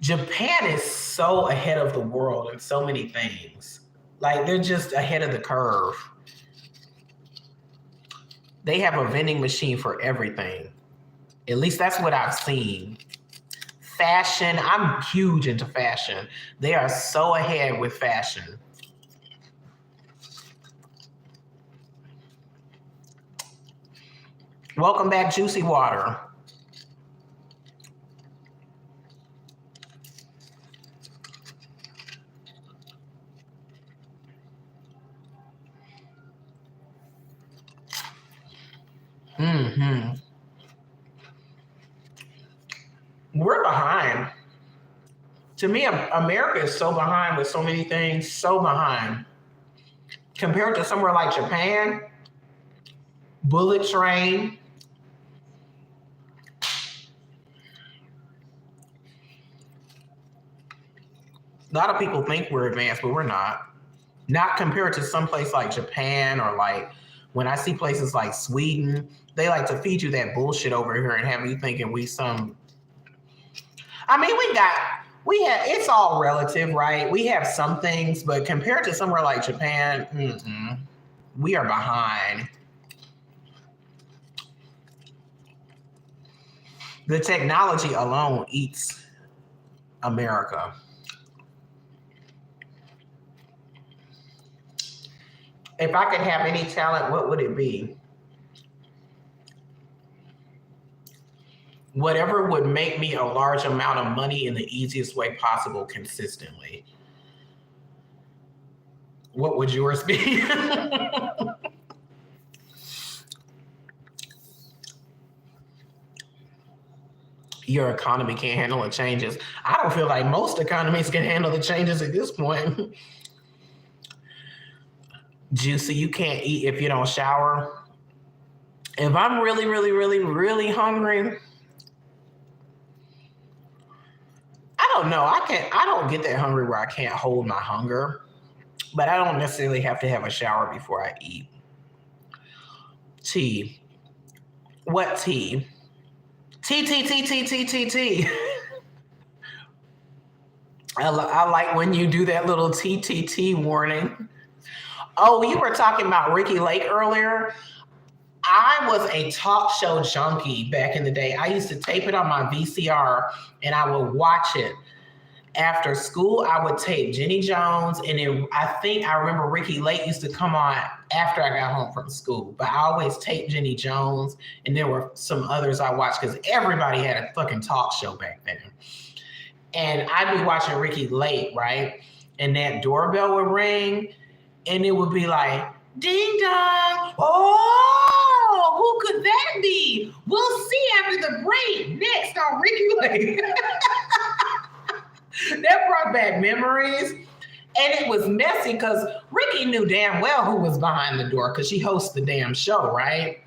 Japan is so ahead of the world in so many things. Like they're just ahead of the curve. They have a vending machine for everything. At least that's what I've seen. Fashion, I'm huge into fashion. They are so ahead with fashion. Welcome back, Juicy Water. Mm-hmm. We're behind. To me, America is so behind with so many things, so behind. Compared to somewhere like Japan, bullet train. A lot of people think we're advanced, but we're not. Not compared to some place like Japan or like when I see places like Sweden, they like to feed you that bullshit over here and have you thinking we some. I mean, it's all relative, right? We have some things, but compared to somewhere like Japan, we are behind. The technology alone eats America. If I could have any talent, what would it be? Whatever would make me a large amount of money in the easiest way possible consistently. What would yours be? Your economy can't handle the changes. I don't feel like most economies can handle the changes at this point. Juicy, you can't eat if you don't shower. If I'm really, really, really, really hungry, I don't know. I don't get that hungry where I can't hold my hunger, but I don't necessarily have to have a shower before I eat. Tea. What tea? Tea. I like when you do that little TTT warning. Oh, you were talking about Ricky Lake earlier. I was a talk show junkie back in the day. I used to tape it on my VCR and I would watch it. After school, I would tape Jenny Jones, and I think I remember Ricky Lake used to come on after I got home from school. But I always taped Jenny Jones, and there were some others I watched because everybody had a fucking talk show back then. And I'd be watching Ricky Lake, right? And that doorbell would ring, and it would be like, ding dong, oh, who could that be? We'll see after the break. Next on Ricky Lake. That brought back memories. And it was messy because Ricky knew damn well who was behind the door because she hosts the damn show, right?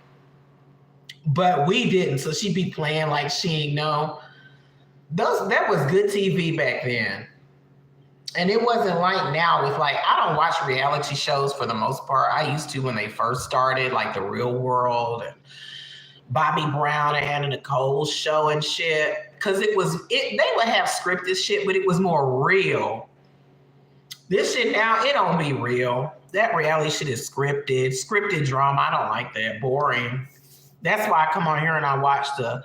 But we didn't. So she'd be playing like she ain't know. That was good TV back then. And it wasn't like now with like, I don't watch reality shows for the most part. I used to when they first started, like The Real World and Bobby Brown and Hannah Nicole's show and shit. Cause they would have scripted shit, but it was more real. This shit now, it don't be real. That reality shit is scripted drama. I don't like that. Boring. That's why I come on here and I watch the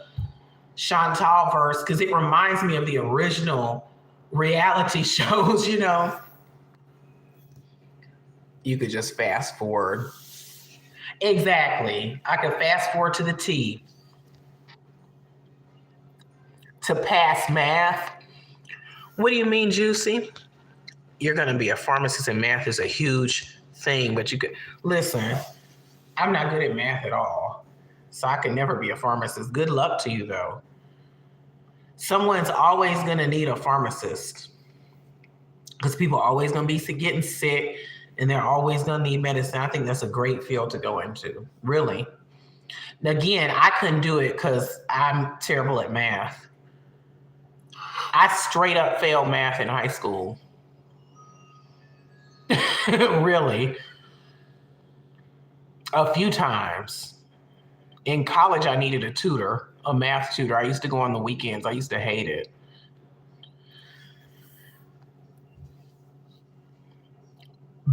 Chantal verse because it reminds me of the original reality shows, you know. You could just fast forward. Exactly. I could fast forward to the T. to pass math. What do you mean, Juicy? You're going to be a pharmacist, and math is a huge thing, but you could listen. I'm not good at math at all, so I could never be a pharmacist. Good luck to you, though. Someone's always going to need a pharmacist because people are always going to be getting sick, and they're always going to need medicine. I think that's a great field to go into, really. Again, I couldn't do it because I'm terrible at math. I straight up failed math in high school. Really. A few times. In college, I needed a tutor, a math tutor. I used to go on the weekends. I used to hate it.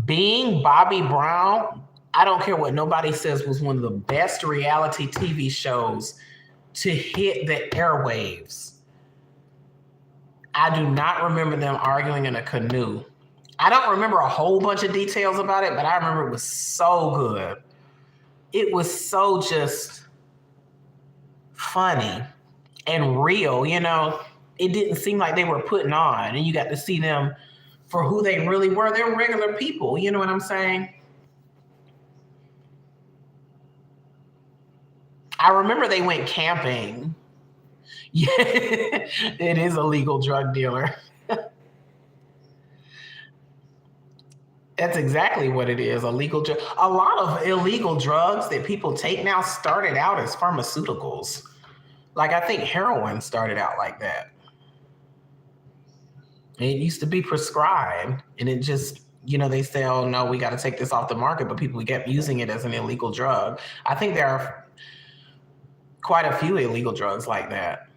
Being Bobby Brown, I don't care what nobody says, was one of the best reality TV shows to hit the airwaves. I do not remember them arguing in a canoe. I don't remember a whole bunch of details about it, but I remember it was so good. It was so just funny and real, you know. It didn't seem like they were putting on, and you got to see them for who they really were. They're regular people, you know what I'm saying? I remember they went camping. Yeah, it is a legal drug dealer. That's exactly what it is, a legal drug. A lot of illegal drugs that people take now started out as pharmaceuticals. Like, I think heroin started out like that. It used to be prescribed, and it just, you know, they say, oh, no, we got to take this off the market, but people kept using it as an illegal drug. I think there are quite a few illegal drugs like that.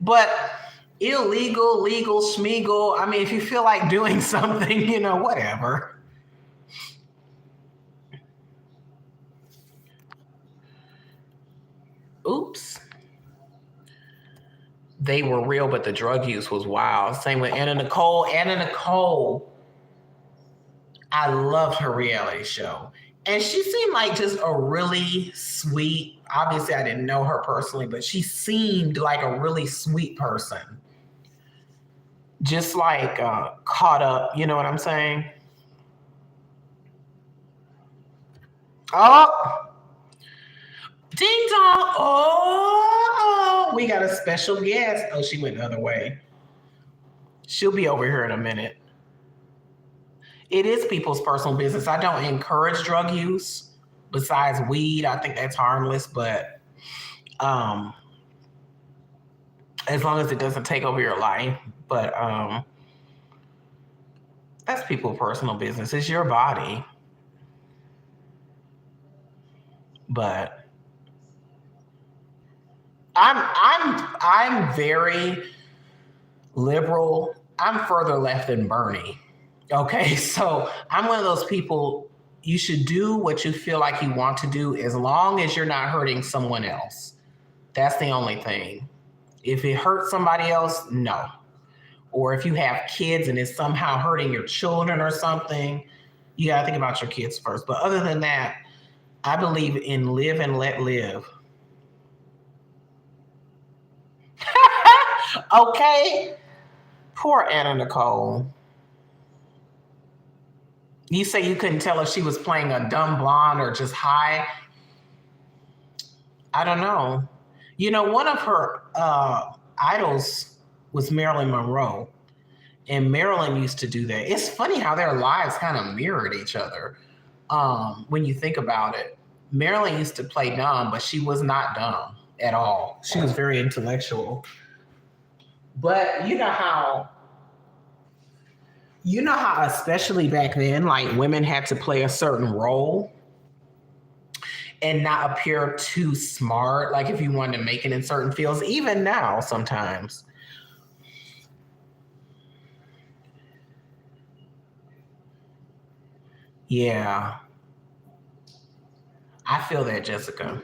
But illegal, legal, schmeagle. I mean, if you feel like doing something, you know, whatever. Oops. They were real, but the drug use was wild. Same with Anna Nicole. Anna Nicole, I loved her reality show. And she seemed like just a really sweet, obviously I didn't know her personally, but she seemed like a really sweet person. Just like caught up, you know what I'm saying? Oh, ding dong. Oh, we got a special guest. Oh, she went the other way. She'll be over here in a minute. It is people's personal business. I don't encourage drug use. Besides weed, I think that's harmless, but as long as it doesn't take over your life. But that's people's personal business. It's your body. But I'm very liberal. I'm further left than Bernie. Okay, so I'm one of those people, you should do what you feel like you want to do as long as you're not hurting someone else. That's the only thing. If it hurts somebody else, no. Or if you have kids and it's somehow hurting your children or something, you got to think about your kids first. But other than that, I believe in live and let live. Okay. Poor Anna Nicole. You say you couldn't tell if she was playing a dumb blonde or just high. I don't know. You know, one of her idols was Marilyn Monroe. And Marilyn used to do that. It's funny how their lives kind of mirrored each other when you think about it. Marilyn used to play dumb, but she was not dumb at all. She was very intellectual. But you know how especially back then, like women had to play a certain role and not appear too smart, like if you wanted to make it in certain fields, even now sometimes. Yeah. I feel that, Jessica.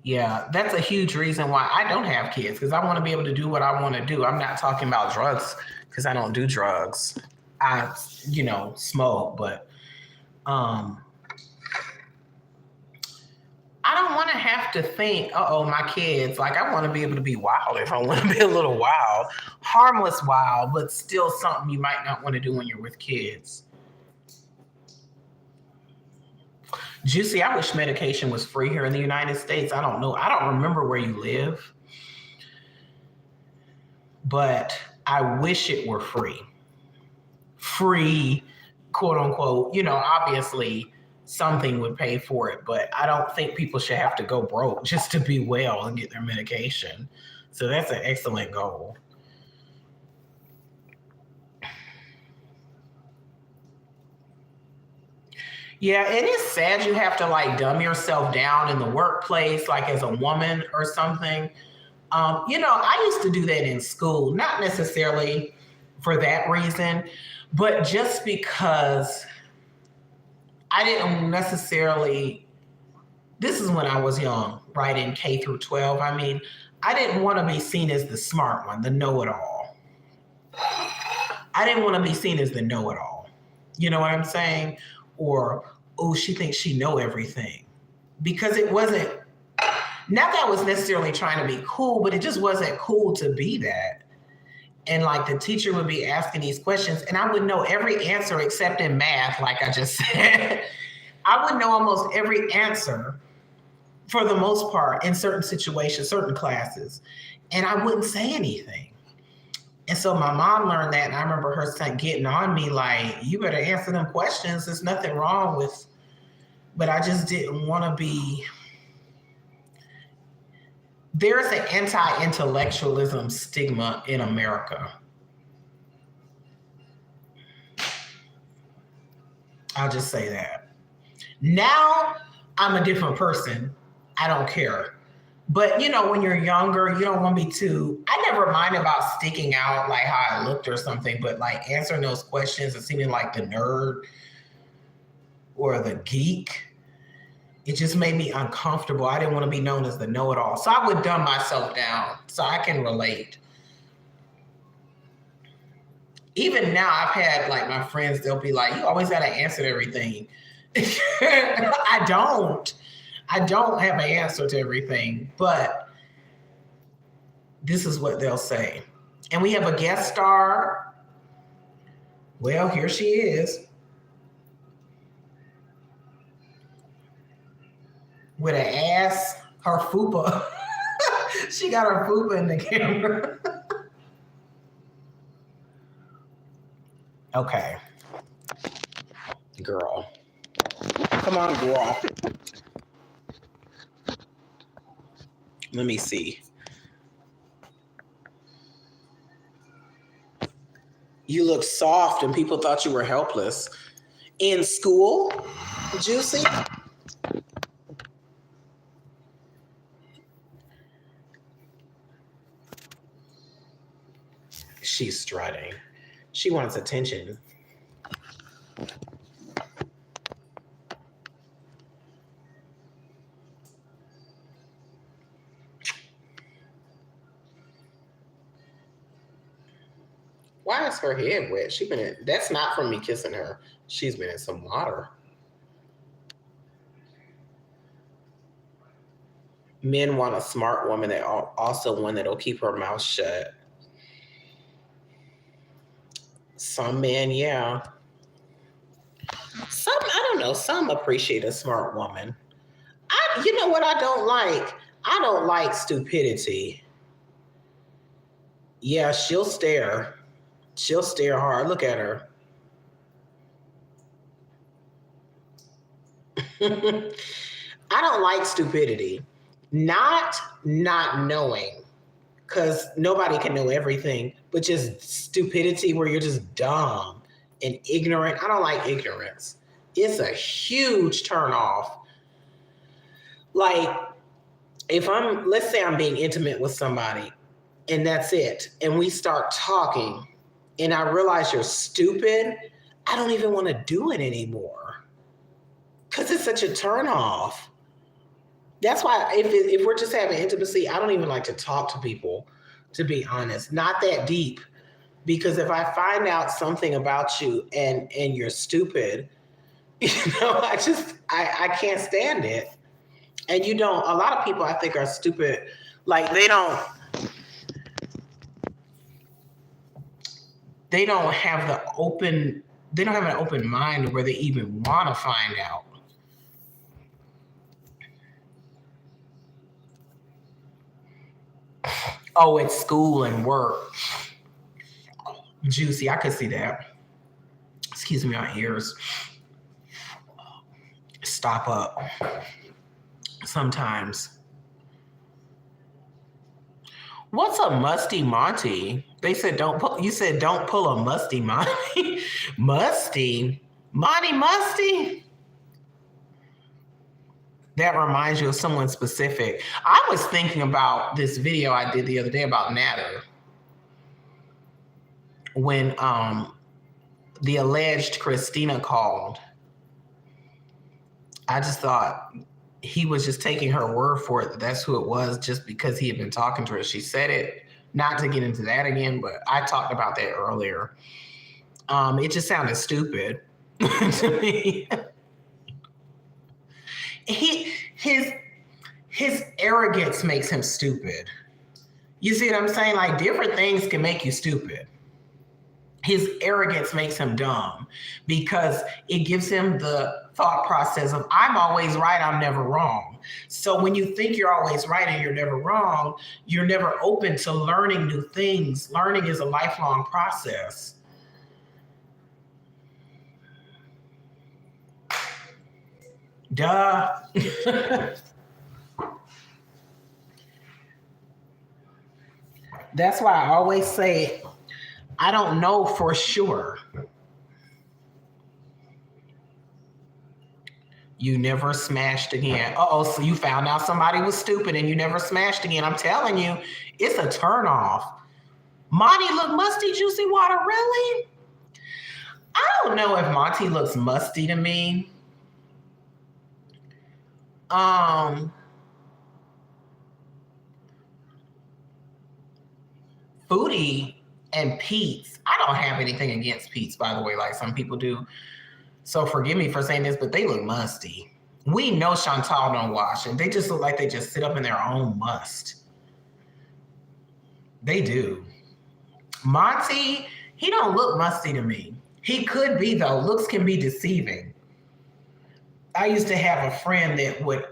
Yeah, that's a huge reason why I don't have kids, because I want to be able to do what I want to do. I'm not talking about drugs because I don't do drugs. I, smoke, but I don't want to have to think, my kids. Like, I want to be able to be wild if I want to be a little wild. Harmless wild, but still something you might not want to do when you're with kids. Juicy, I wish medication was free here in the United States. I don't know. I don't remember where you live, but I wish it were free. Free, quote unquote. Obviously something would pay for it, but I don't think people should have to go broke just to be well and get their medication. So that's an excellent goal. Yeah, it is sad you have to like dumb yourself down in the workplace, like as a woman or something. I used to do that in school, not necessarily for that reason, but just because I didn't necessarily, this is when I was young, right, in K through 12. I mean, I didn't want to be seen as the smart one, the know-it-all. I didn't want to be seen as the know-it-all. You know what I'm saying? Or, she thinks she know everything. Because it wasn't, not that I was necessarily trying to be cool, but it just wasn't cool to be that. And like the teacher would be asking these questions and I would know every answer except in math, like I just said. I would know almost every answer for the most part in certain situations, certain classes, and I wouldn't say anything. And so my mom learned that, and I remember her getting on me like, you better answer them questions. There's nothing wrong with, but I just didn't want to be. There's an anti-intellectualism stigma in America. I'll just say that. Now I'm a different person. I don't care. But, when you're younger, you don't want me to, I never mind about sticking out like how I looked or something, but like answering those questions and seeming like the nerd or the geek, it just made me uncomfortable. I didn't want to be known as the know-it-all. So I would dumb myself down so I can relate. Even now, I've had like my friends, they'll be like, you always got to answer everything. I don't have an answer to everything, but this is what they'll say. And we have a guest star. Well, here she is. With an ass, her fupa. She got her fupa in the camera. Okay. Girl. Come on, girl. Let me see. You look soft and people thought you were helpless. In school, Juicy? She's strutting. She wants attention. Why is her head wet? That's not from me kissing her. She's been in some water. Men want a smart woman that also one that'll keep her mouth shut. Some men, yeah. Some, I don't know, some appreciate a smart woman. You know what I don't like? I don't like stupidity. Yeah, she'll stare. She'll stare hard. Look at her. I don't like stupidity. Not knowing, because nobody can know everything, but just stupidity where you're just dumb and ignorant. I don't like ignorance. It's a huge turn off. Like, let's say I'm being intimate with somebody and that's it, and we start talking and I realize you're stupid, I don't even want to do it anymore because it's such a turn off. That's why if we're just having intimacy, I don't even like to talk to people, to be honest. Not that deep. Because if I find out something about you and you're stupid, I can't stand it. And you don't, a lot of people I think are stupid. Like they don't have the open, they don't have an open mind where they even want to find out. Oh, it's school and work. Juicy, I could see that. Excuse me, my ears stop up sometimes. What's a musty Monty? They said don't pull. You said don't pull a musty Monty. Musty, Monty Musty. That reminds you of someone specific. I was thinking about this video I did the other day about Natter. When the alleged Christina called, I just thought he was just taking her word for it that that's who it was just because he had been talking to her. She said it, not to get into that again, but I talked about that earlier. It just sounded stupid to me. His arrogance makes him stupid. You see what I'm saying? Like different things can make you stupid. His arrogance makes him dumb because it gives him the thought process of I'm always right, I'm never wrong. So when you think you're always right and you're never wrong, you're never open to learning new things. Learning is a lifelong process. Duh. That's why I always say, I don't know for sure. You never smashed again. Uh-oh, so you found out somebody was stupid and you never smashed again. I'm telling you, it's a turnoff. Monty look musty, juicy water, really? I don't know if Monty looks musty to me. Foodie and Pete's. I don't have anything against Pete's, by the way, like some people do. So forgive me for saying this, but they look musty. We know Chantal don't wash, and they just look like they just sit up in their own must. They do. Monty, he don't look musty to me. He could be, though. Looks can be deceiving. I used to have a friend that would,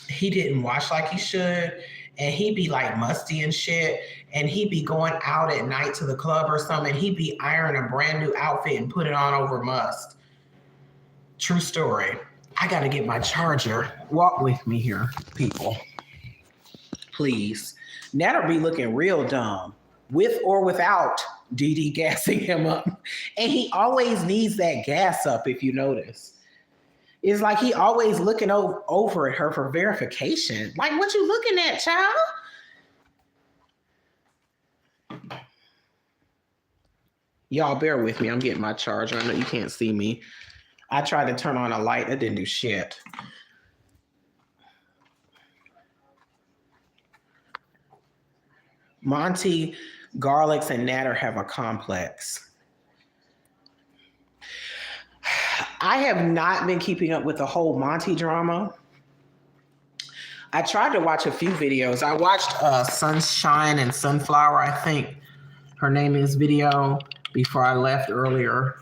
he didn't wash like he should, and he'd be like musty and shit, and he'd be going out at night to the club or something, and he'd be ironing a brand new outfit and put it on over must. True story. I gotta get my charger. Walk with me here, people. Please. Natter be looking real dumb, with or without DD gassing him up. And he always needs that gas up, if you notice. It's like he always looking over at her for verification. Like, what you looking at, child? Y'all bear with me. I'm getting my charger. I know you can't see me. I tried to turn on a light. It didn't do shit. Monty, Garlics, and Natter have a complex. I have not been keeping up with the whole Monty drama. I tried to watch a few videos. I watched Sunshine and Sunflower, I think her name is, video before I left earlier.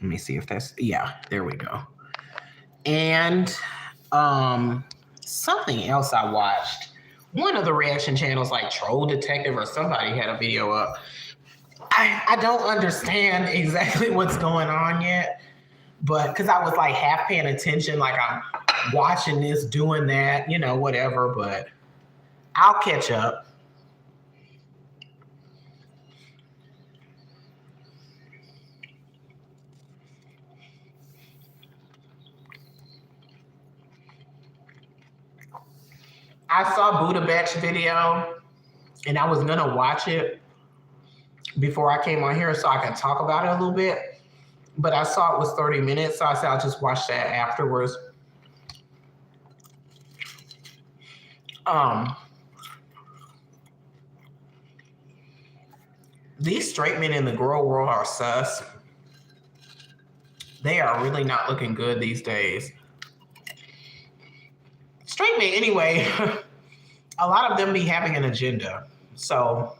Let me see if that's, yeah, there we go. And something else I watched. One of the reaction channels like Troll Detective or somebody had a video up. I don't understand exactly what's going on yet, but because I was like half paying attention, like I'm watching this, doing that, you know, whatever, but I'll catch up. I saw Buddha Batch video and I was gonna watch it before I came on here so I could talk about it a little bit. But I saw it was 30 minutes, so I said I'll just watch that afterwards. These straight men in the girl world are sus. They are really not looking good these days. Straight men, anyway, a lot of them be having an agenda. So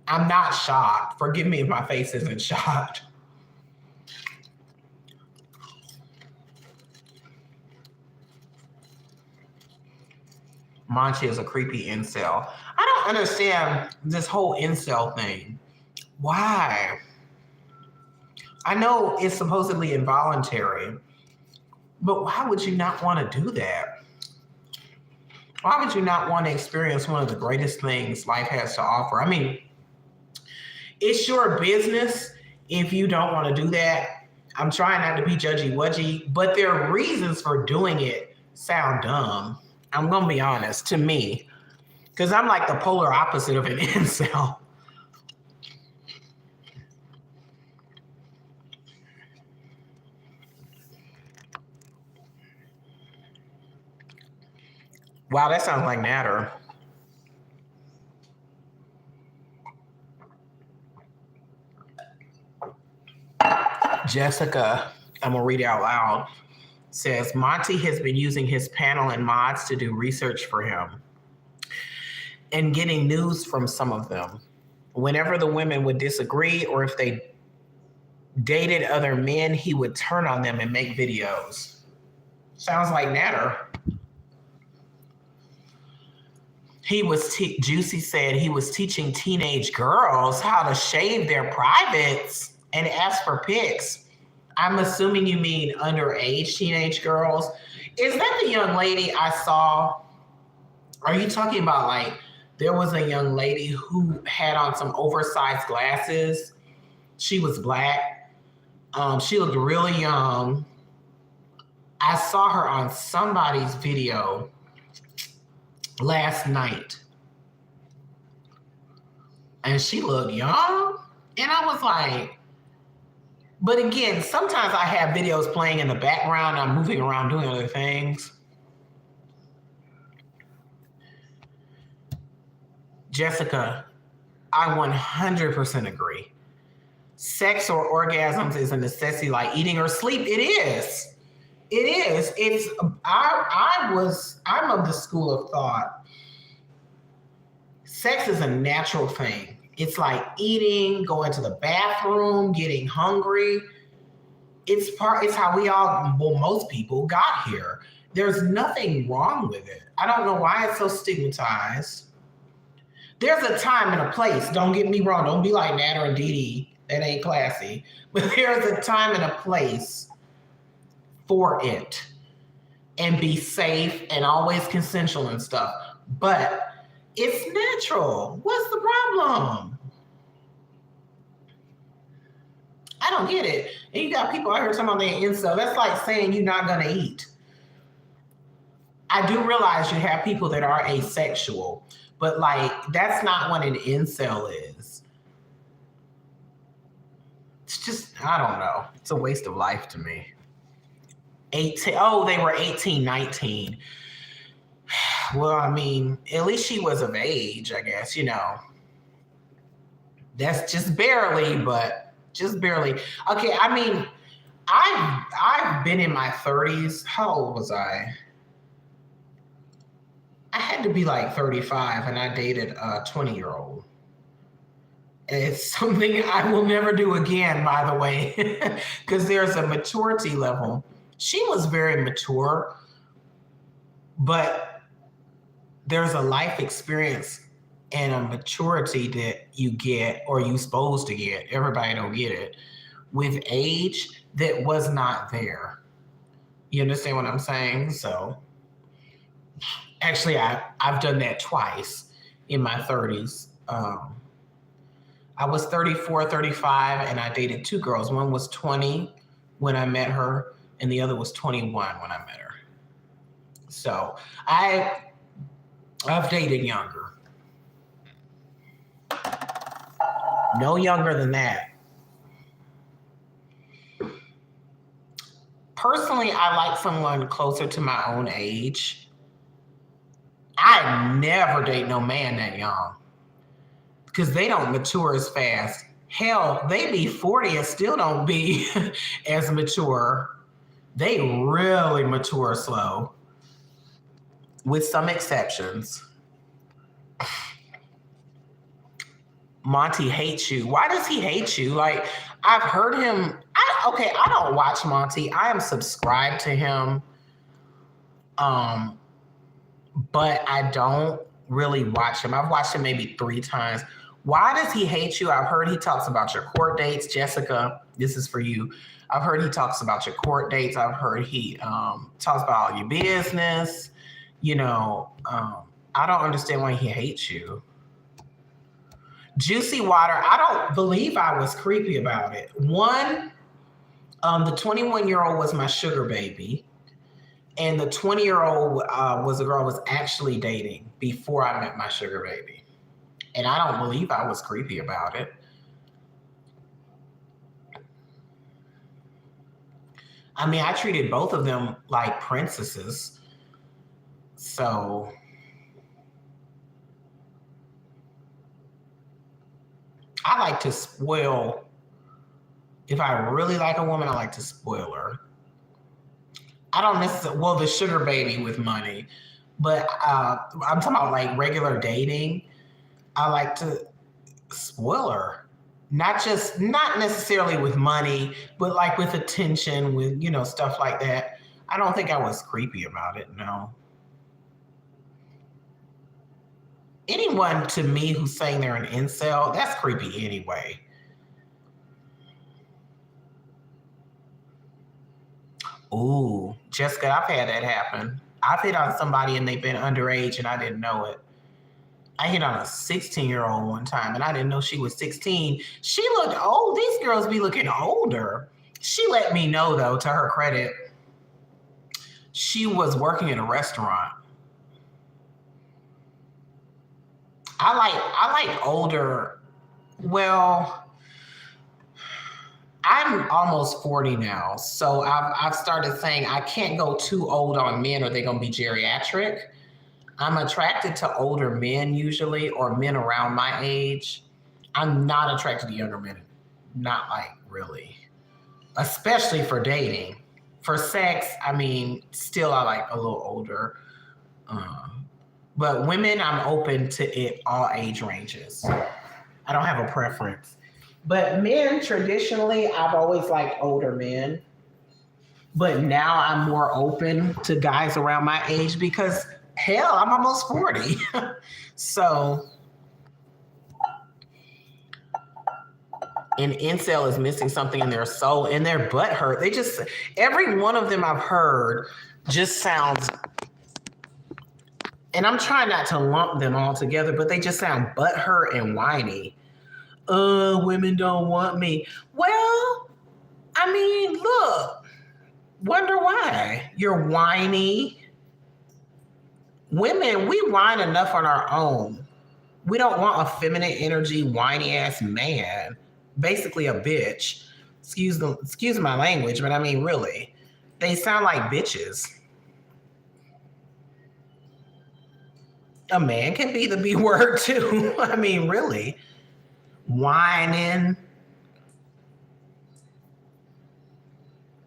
I'm not shocked. Forgive me if my face isn't shocked. Monty is a creepy incel. I don't understand this whole incel thing. Why? I know it's supposedly involuntary, but why would you not want to do that? Why would you not want to experience one of the greatest things life has to offer? I mean, it's your business if you don't want to do that. I'm trying not to be judgy-wudgy, but their reasons for doing it sound dumb. I'm going to be honest, to me, because I'm like the polar opposite of an incel. Wow, that sounds like Natter. Jessica, I'm going to read it out loud, says, Monty has been using his panel and mods to do research for him and getting news from some of them. Whenever the women would disagree or if they dated other men, he would turn on them and make videos. Sounds like Natter. Juicy said he was teaching teenage girls how to shave their privates and ask for pics. I'm assuming you mean underage teenage girls. Is that the young lady I saw? Are you talking about like there was a young lady who had on some oversized glasses? She was black. She looked really young. I saw her on somebody's video last night. And she looked young. And I was like, but again, sometimes I have videos playing in the background. I'm moving around doing other things. Jessica, I 100% agree. Sex or orgasms is a necessity like eating or sleep. It is. It is. I'm of the school of thought. Sex is a natural thing. It's like eating, going to the bathroom, getting hungry. It's how we all, well, most people got here. There's nothing wrong with it. I don't know why it's so stigmatized. There's a time and a place. Don't get me wrong. Don't be like Natter and Dee Dee. That ain't classy. But there's a time and a place for it. And be safe and always consensual and stuff. But it's natural. What's the problem? I don't get it. And you got people out here talking about they're incel. That's like saying you're not going to eat. I do realize you have people that are asexual, but like that's not what an incel is. It's just, I don't know. It's a waste of life to me. 18. Oh, they were 18, 19. Well, I mean, at least she was of age, I guess, you know. That's just barely, but just barely. Okay, I mean, I've been in my 30s. How old was I? I had to be like 35, and I dated a 20-year-old. It's something I will never do again, by the way, because there's a maturity level. She was very mature, but there's a life experience and a maturity that you get, or you're supposed to get. Everybody don't get it. With age that was not there. You understand what I'm saying? So actually, I've done that twice in my 30s. I was 34, 35, and I dated two girls. One was 20 when I met her, and the other was 21 when I met her. So I've dated younger. No younger than that. Personally, I like someone closer to my own age. I never date no man that young because they don't mature as fast. Hell, they be 40 and still don't be as mature. They really mature slow, with some exceptions. Monty hates you. Why does he hate you? Like, I've heard him. I don't watch Monty. I am subscribed to him. But I don't really watch him. I've watched him maybe 3 times. Why does he hate you? I've heard he talks about your court dates. Jessica, this is for you. I've heard he talks about your court dates. I've heard he talks about all your business. You know, I don't understand why he hates you. Juicy Water, I don't believe I was creepy about it. One, the 21-year-old was my sugar baby. And the 20-year-old was a girl I was actually dating before I met my sugar baby. And I don't believe I was creepy about it. I mean, I treated both of them like princesses. So I like to spoil. If I really like a woman, I like to spoil her. I don't necessarily, well, the sugar baby with money, but I'm talking about like regular dating. I like to spoil her, not necessarily with money, but like with attention, with, you know, stuff like that. I don't think I was creepy about it. No. Anyone to me who's saying they're an incel, that's creepy anyway. Ooh, Jessica, I've had that happen. I've hit on somebody and they've been underage and I didn't know it. I hit on a 16-year-old one time and I didn't know she was 16. She looked old. These girls be looking older. She let me know, though, to her credit, she was working in a restaurant. I like older. Well, I'm almost 40 now, so I've started saying I can't go too old on men or they're going to be geriatric. I'm attracted to older men usually, or men around my age. I'm not attracted to younger men. Not like really. Especially for dating. For sex, I mean, still I like a little older. But women, I'm open to it, all age ranges. I don't have a preference. But men, traditionally, I've always liked older men. But now I'm more open to guys around my age because, hell, I'm almost 40. So, an incel is missing something in their soul, and their butt hurt. They just, every one of them I've heard just sounds, and I'm trying not to lump them all together, but they just sound butt hurt and whiny. Women don't want me. Well, I mean, look, wonder why. You're whiny. Women, we whine enough on our own. We don't want a feminine energy, whiny ass man. Basically a bitch. Excuse my language, but I mean, really. They sound like bitches. A man can be the B word too. I mean, really. Whining.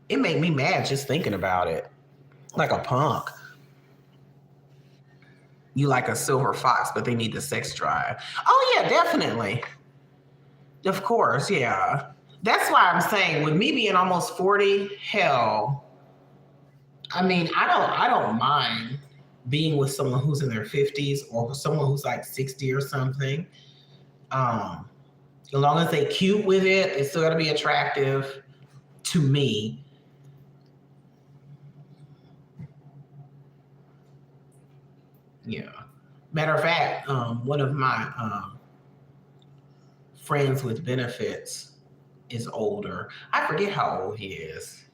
It made me mad just thinking about it. Like a punk. You like a silver fox, but they need the sex drive. Oh yeah, definitely. Of course, yeah. That's why I'm saying, with me being almost 40, hell, I mean, I don't mind being with someone who's in their 50s or someone who's like 60 or something. As long as they cute with it, it's still got to be attractive to me. Yeah. Matter of fact, one of my friends with benefits is older. I forget how old he is.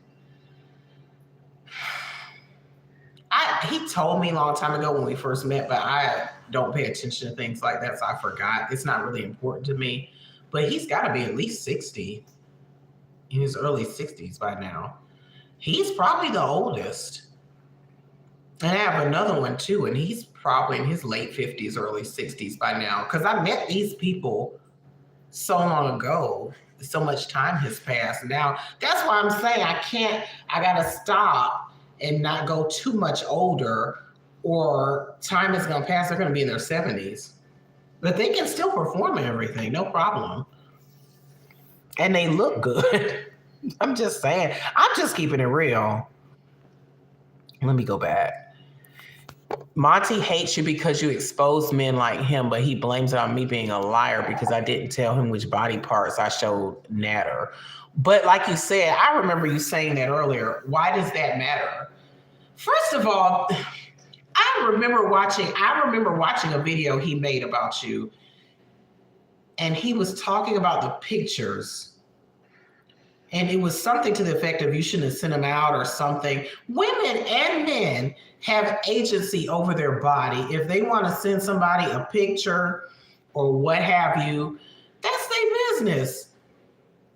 He told me a long time ago when we first met, but I don't pay attention to things like that, so I forgot. It's not really important to me. But he's got to be at least 60, in his early 60s by now. He's probably the oldest. And I have another one too, and he's probably in his late 50s, early 60s by now. Because I met these people so long ago. So much time has passed. Now, that's why I'm saying I got to stop and not go too much older, or time is going to pass. They're going to be in their 70s. But they can still perform and everything, no problem. And they look good. I'm just saying. I'm just keeping it real. Let me go back. Monty hates you because you exposed men like him, but he blames it on me being a liar because I didn't tell him which body parts I showed Natter. But like you said, I remember you saying that earlier. Why does that matter? First of all, I remember watching a video he made about you, and he was talking about the pictures. And it was something to the effect of you shouldn't have sent them out or something. Women and men have agency over their body. If they want to send somebody a picture or what have you, that's their business.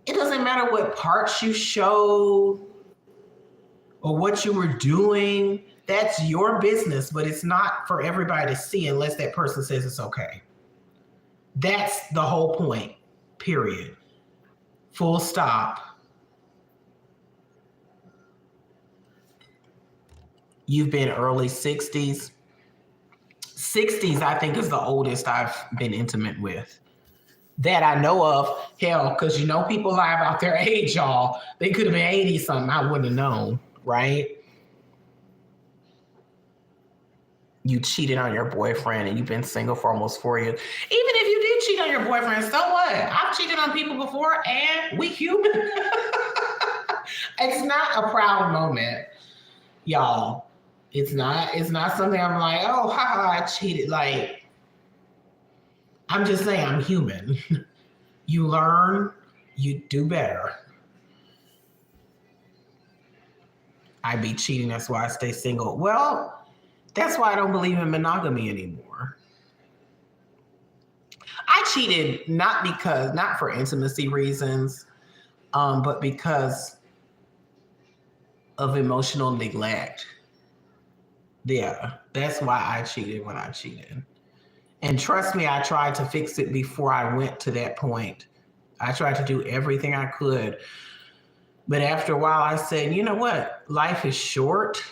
It doesn't matter what parts you showed or what you were doing. That's your business, but it's not for everybody to see unless that person says it's okay. That's the whole point, period. Full stop. You've been early 60s. 60s, I think, is the oldest I've been intimate with. That I know of. Hell, because you know people lie about their age, y'all. They could have been 80-something. I wouldn't have known, right? You cheated on your boyfriend and you've been single for almost 4 years. Even if you did cheat on your boyfriend, so what? I've cheated on people before and we human. It's not a proud moment, y'all. It's not something I'm like, oh, haha, I cheated. Like, I'm just saying I'm human. You learn, you do better. I be cheating, that's why I stay single. Well, that's why I don't believe in monogamy anymore. I cheated not for intimacy reasons, but because of emotional neglect. Yeah, that's why I cheated when I cheated. And trust me, I tried to fix it before I went to that point. I tried to do everything I could. But after a while, I said, you know what? Life is short.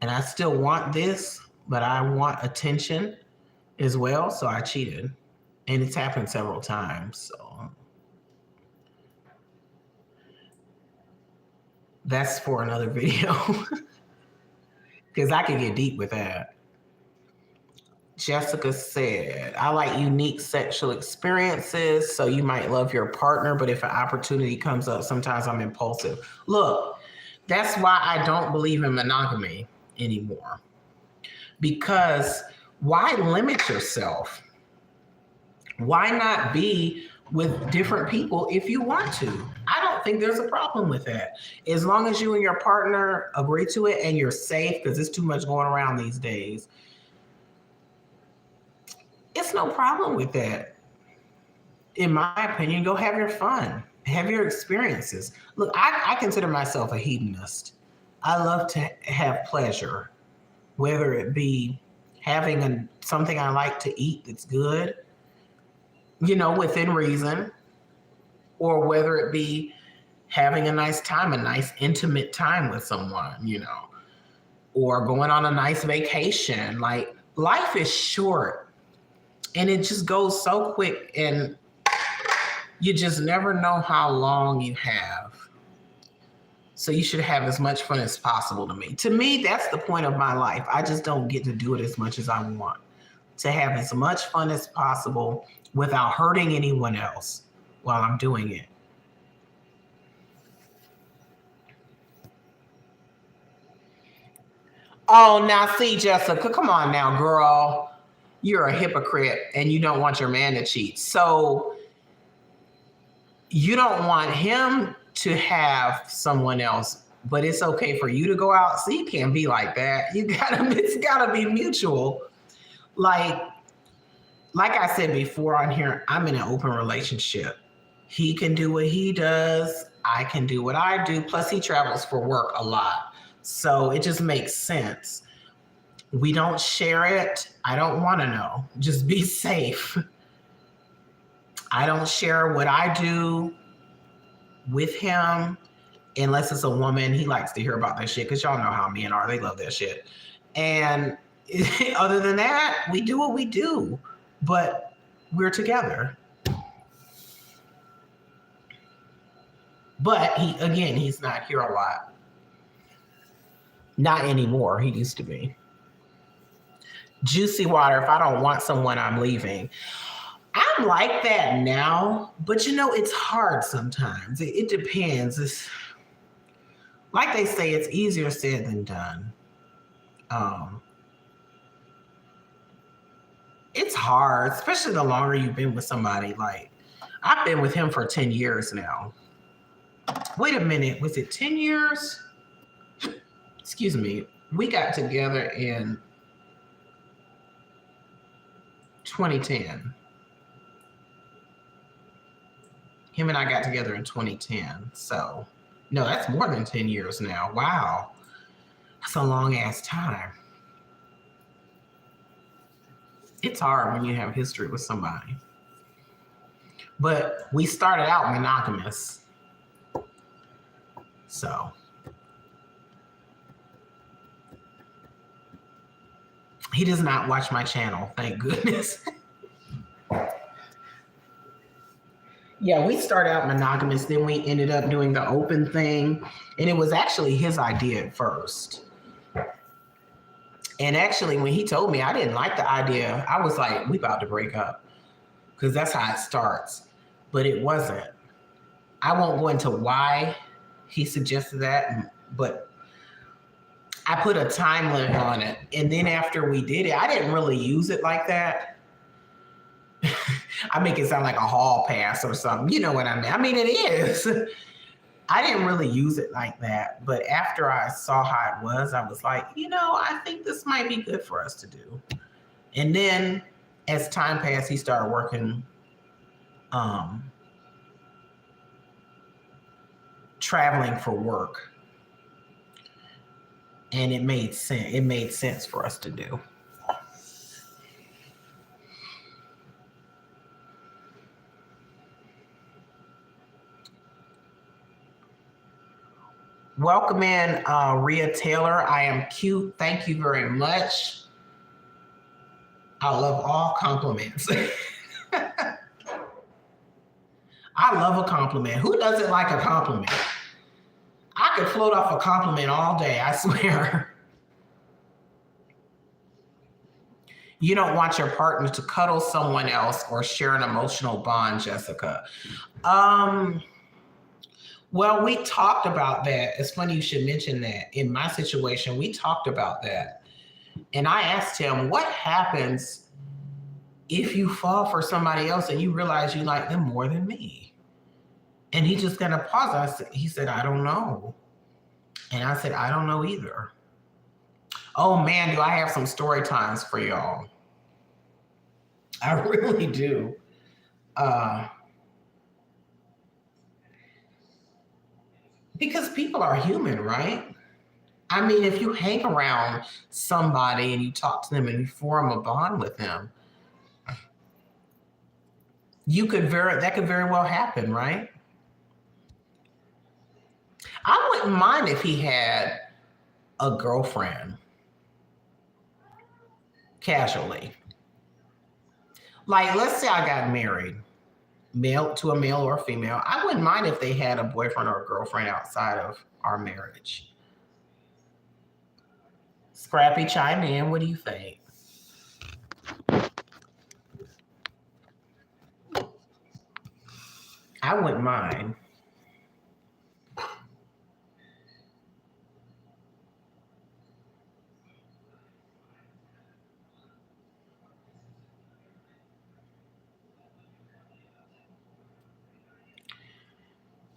And I still want this, but I want attention as well. So I cheated. And it's happened several times. So that's for another video. Because I could get deep with that. Jessica said, I like unique sexual experiences, so you might love your partner, but if an opportunity comes up, sometimes I'm impulsive. Look, that's why I don't believe in monogamy anymore. Because why limit yourself? Why not be with different people if you want to? I don't think there's a problem with that. As long as you and your partner agree to it and you're safe, because there's too much going around these days. It's no problem with that. In my opinion, go have your fun. Have your experiences. Look, I consider myself a hedonist. I love to have pleasure, whether it be having something I like to eat that's good, within reason, or whether it be having a nice time, a nice intimate time with someone, or going on a nice vacation. Like, life is short. And it just goes so quick, and you just never know how long you have. So you should have as much fun as possible to me. To me, that's the point of my life. I just don't get to do it as much as I want. To have as much fun as possible without hurting anyone else while I'm doing it. Oh, now see, Jessica, come on now, girl. You're a hypocrite and you don't want your man to cheat. So you don't want him to have someone else, but it's okay for you to go out. See, it can't be like that. It's gotta be mutual. Like I said before on here, I'm in an open relationship. He can do what he does. I can do what I do. Plus he travels for work a lot. So it just makes sense. We don't share it. I don't want to know. Just be safe. I don't share what I do with him unless it's a woman. He likes to hear about that shit because y'all know how men are. They love that shit. And other than that, we do what we do. But we're together. But he's not here a lot. Not anymore. He used to be. Juicy water. If I don't want someone, I'm leaving. I'm like that now, but it's hard sometimes. It depends. It's like they say, it's easier said than done. It's hard, especially the longer you've been with somebody. Like, I've been with him for 10 years now. Wait a minute, was it 10 years? Excuse me. We got together in 2010. Him and I got together in 2010. So, no, that's more than 10 years now. Wow. That's a long ass time. It's hard when you have history with somebody. But we started out monogamous. So. He does not watch my channel, thank goodness. Yeah, we started out monogamous, then we ended up doing the open thing, and it was actually his idea at first. And actually, when he told me I didn't like the idea, I was like, we about to break up, because that's how it starts. But it wasn't. I won't go into why he suggested that, but I put a time limit on it. And then after we did it, I didn't really use it like that. I make it sound like a hall pass or something. You know what I mean? I mean, it is. I didn't really use it like that. But after I saw how it was, I was like, I think this might be good for us to do. And then as time passed, he started working traveling for work. And it made sense. It made sense for us to do. Welcome in, Rhea Taylor. I am cute. Thank you very much. I love all compliments. I love a compliment. Who doesn't like a compliment? I could float off a compliment all day, I swear. You don't want your partner to cuddle someone else or share an emotional bond, Jessica. Well, we talked about that. It's funny you should mention that. In my situation, we talked about that. And I asked him, what happens if you fall for somebody else and you realize you like them more than me? And he just kind of paused. He said, I don't know. And I said, I don't know either. Oh man, do I have some story times for y'all. I really do. Because people are human, right? I mean, if you hang around somebody and you talk to them and you form a bond with them, that could very well happen, right? I wouldn't mind if he had a girlfriend casually. Like, let's say I got married, male or female. I wouldn't mind if they had a boyfriend or a girlfriend outside of our marriage. Scrappy, chime in. What do you think? I wouldn't mind.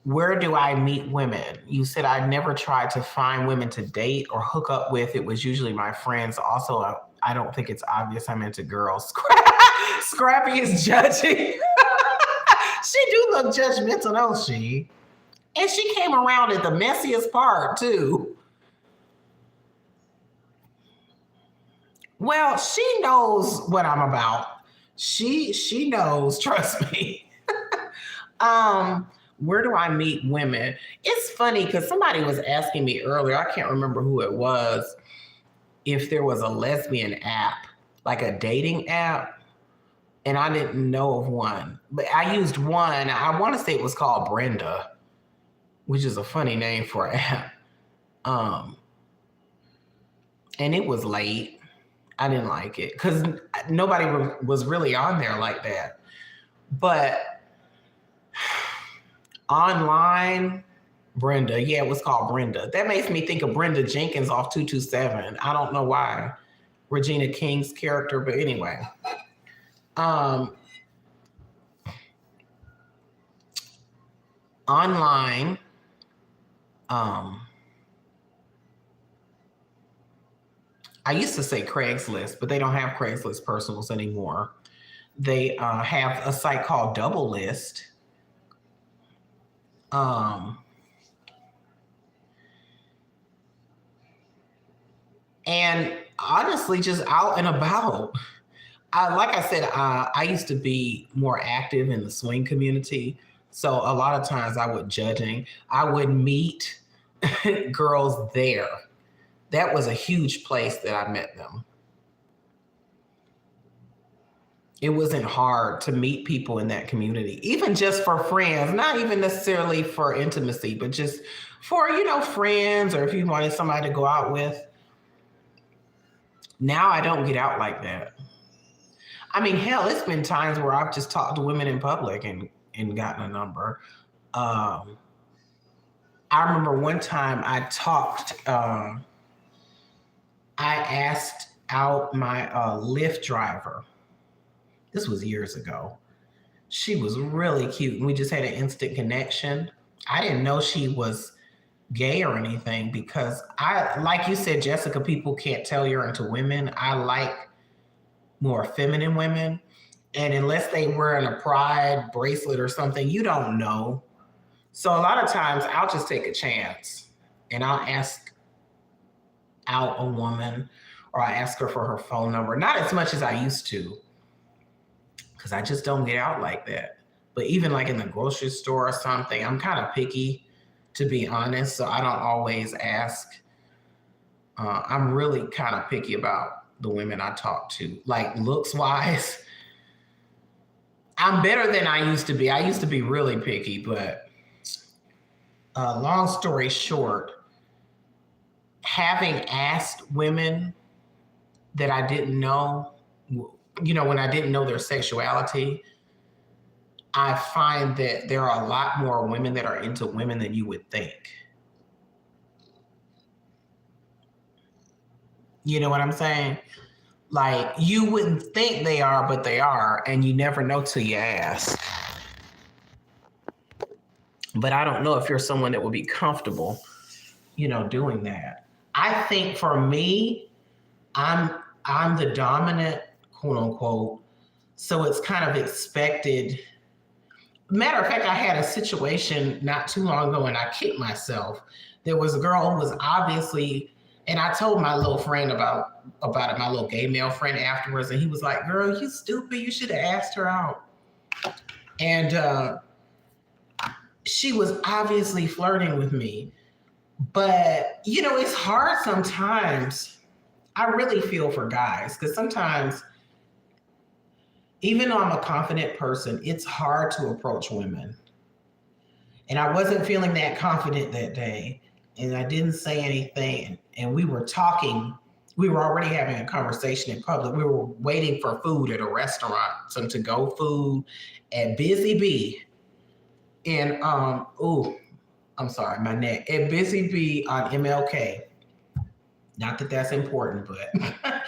Where do I meet women? You said I never tried to find women to date or hook up with. It was usually my friends. Also, I don't think it's obvious I'm into girls. Scrappy is judging. She do look judgmental, don't she? And she came around at the messiest part, too. Well, she knows what I'm about. She knows, trust me. Where do I meet women? It's funny because somebody was asking me earlier, I can't remember who it was, if there was a lesbian app, like a dating app, and I didn't know of one. But I used one. I want to say it was called Brenda, which is a funny name for an app. And it was late. I didn't like it because nobody was really on there like that. But online, Brenda, yeah, it was called Brenda. That makes me think of Brenda Jenkins off 227. I don't know why. Regina King's character, but anyway. Online, I used to say Craigslist, but they don't have Craigslist personals anymore. They have a site called Double List. And honestly, just out and about. Like I said, I used to be more active in the swing community. So a lot of times I would meet girls there. That was a huge place that I met them. It wasn't hard to meet people in that community, even just for friends, not even necessarily for intimacy, but just for, friends, or if you wanted somebody to go out with. Now I don't get out like that. I mean, hell, it's been times where I've just talked to women in public and gotten a number. I remember one time I asked out my Lyft driver. This was years ago. She was really cute, and we just had an instant connection. I didn't know she was gay or anything because like you said, Jessica, people can't tell you're into women. I like more feminine women. And unless they wearing a pride bracelet or something, you don't know. So a lot of times I'll just take a chance and I'll ask out a woman, or I ask her for her phone number. Not as much as I used to, because I just don't get out like that. But even like in the grocery store or something, I'm kind of picky, to be honest. So I don't always ask. I'm really kind of picky about the women I talk to. Like looks wise, I'm better than I used to be. I used to be really picky, but long story short, having asked women that I didn't know, when I didn't know their sexuality, I find that there are a lot more women that are into women than you would think. You know what I'm saying? Like, you wouldn't think they are, but they are, and you never know till you ask. But I don't know if you're someone that would be comfortable, doing that. I think for me, I'm the dominant, quote unquote, so it's kind of expected. Matter of fact, I had a situation not too long ago and I kicked myself. There was a girl who was obviously, and I told my little friend about it, my little gay male friend afterwards, and he was like, "Girl, you stupid, you should have asked her out." And she was obviously flirting with me. But, it's hard sometimes. I really feel for guys, because sometimes, even though I'm a confident person, it's hard to approach women. And I wasn't feeling that confident that day. And I didn't say anything. And we were talking. We were already having a conversation in public. We were waiting for food at a restaurant, some to-go food at Busy Bee. And, I'm sorry, my neck. At Busy Bee on MLK. Not that that's important, but...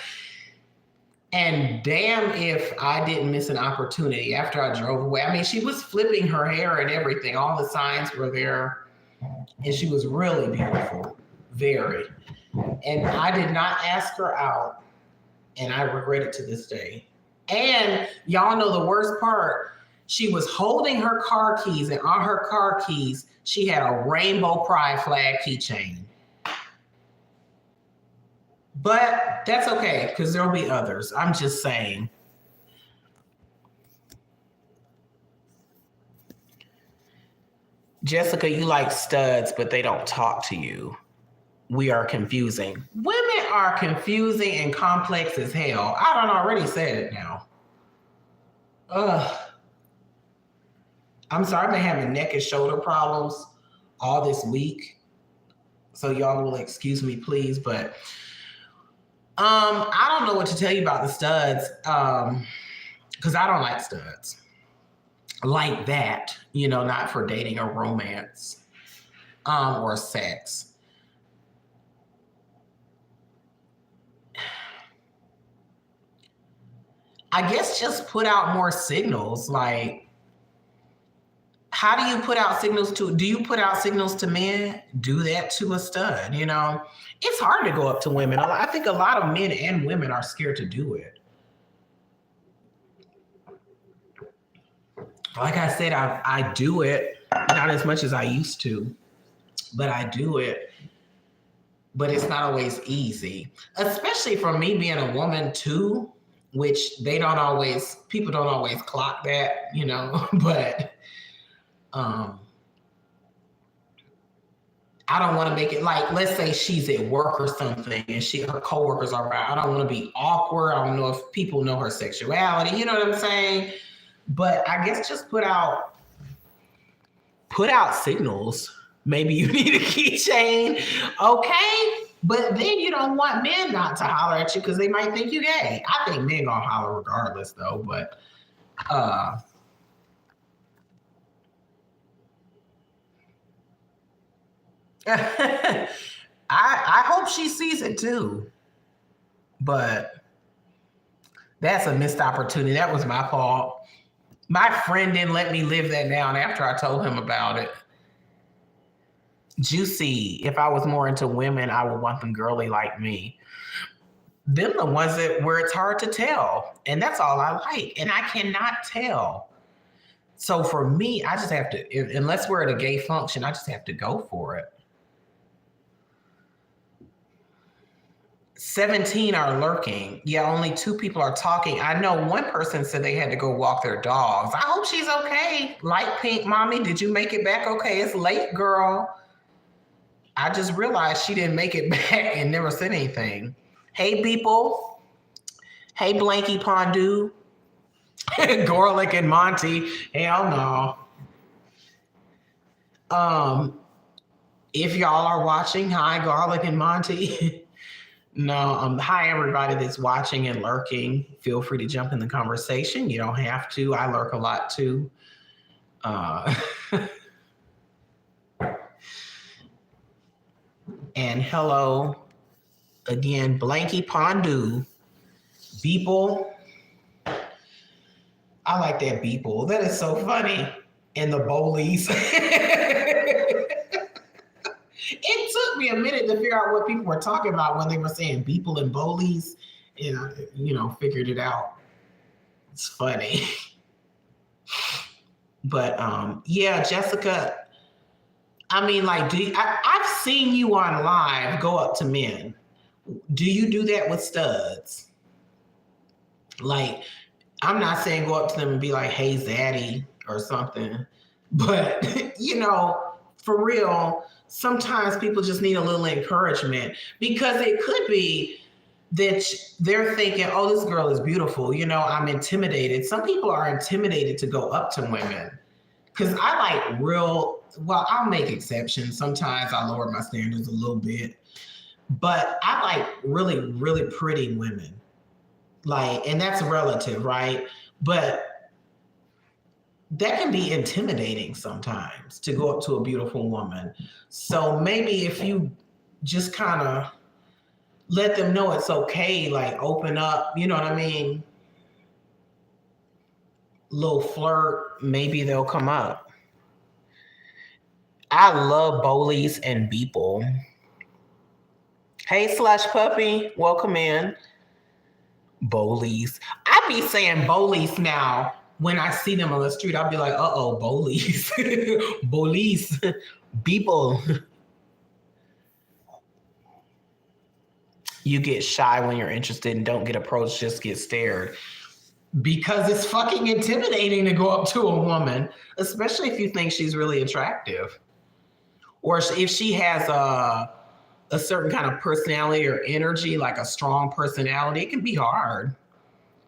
And damn if I didn't miss an opportunity after I drove away. I mean, she was flipping her hair and everything. All the signs were there. And she was really beautiful. Very. And I did not ask her out. And I regret it to this day. And y'all know the worst part. She was holding her car keys. And on her car keys, she had a rainbow pride flag keychain. But that's okay, because there'll be others. I'm just saying. Jessica, you like studs, but they don't talk to you. We are confusing. Women are confusing and complex as hell. I done already said it now. Ugh. I'm sorry, I've been having neck and shoulder problems all this week. So y'all will excuse me, please. But I don't know what to tell you about the studs. Because I don't like studs. Like that, not for dating or romance. Or sex. I guess just put out more signals. Like, how do you put out signals do you put out signals to men? Do that to a stud, It's hard to go up to women. I think a lot of men and women are scared to do it. Like I said, I do it, not as much as I used to, but I do it. But it's not always easy, especially for me being a woman too, which people don't always clock that, but I don't want to make it like, let's say she's at work or something and her coworkers are around. I don't want to be awkward. I don't know if people know her sexuality, you know what I'm saying? But I guess just put out signals. Maybe you need a keychain, okay? But then you don't want men not to holler at you because they might think you gay. I think men gonna holler regardless though, but I hope she sees it too. But that's a missed opportunity. That was my fault. My friend didn't let me live that down after I told him about it. Juicy, if I was more into women, I would want them girly like me. Them the ones where it's hard to tell. And that's all I like. And I cannot tell. So for me, I just have to, unless we're at a gay function, I just have to go for it. 17 are lurking. Yeah, only 2 people are talking. I know one person said they had to go walk their dogs. I hope she's okay. Light pink, mommy, did you make it back okay? It's late, girl. I just realized she didn't make it back and never said anything. Hey, people. Hey, Blanky Pondu. Garlic and Monty. Hell no. If y'all are watching, hi, Garlic and Monty. No, hi, everybody that's watching and lurking. Feel free to jump in the conversation. You don't have to. I lurk a lot too. And hello again, Blanky Pondu. Beeple. I like that Beeple. That is so funny. And the Bolies. It took me a minute to figure out what people were talking about when they were saying Beeple and Bolies. And I, figured it out. It's funny. But yeah, Jessica, I mean, like, I've seen you on live go up to men. Do you do that with studs? Like, I'm not saying go up to them and be like, hey, zaddy, or something. But, for real, sometimes people just need a little encouragement, because it could be that they're thinking, oh, this girl is beautiful. I'm intimidated. Some people are intimidated to go up to women, because I like I'll make exceptions. Sometimes I lower my standards a little bit, but I like really, really pretty women. Like, and that's relative, right? But that can be intimidating sometimes to go up to a beautiful woman. So maybe if you just kind of let them know it's okay, like open up, you know what I mean? Little flirt, maybe they'll come up. I love Bolies and Beeple. Hey, Slush Puppy, welcome in. Bolies. I be saying Bolies now. When I see them on the street, I'll be like, uh-oh, Bolies. Bolies. Beeple. You get shy when you're interested and don't get approached, just get stared. Because it's fucking intimidating to go up to a woman, especially if you think she's really attractive. Or if she has a certain kind of personality or energy, like a strong personality, it can be hard.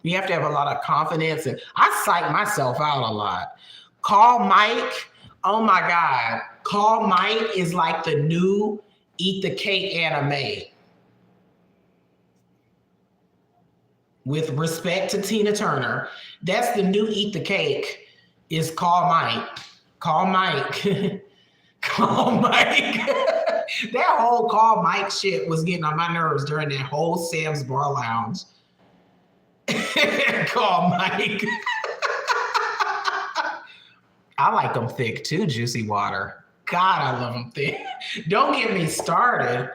You have to have a lot of confidence. And I psych myself out a lot. Call Mike. Oh my God. Call Mike is like the new Eat the Cake anime. With respect to Tina Turner, that's the new Eat the Cake is Call Mike. Call Mike. Call Mike. That whole Call Mike shit was getting on my nerves during that whole Sam's Bar Lounge. Call Mike. I like them thick too, Juicy Water. God, I love them thick. Don't get me started.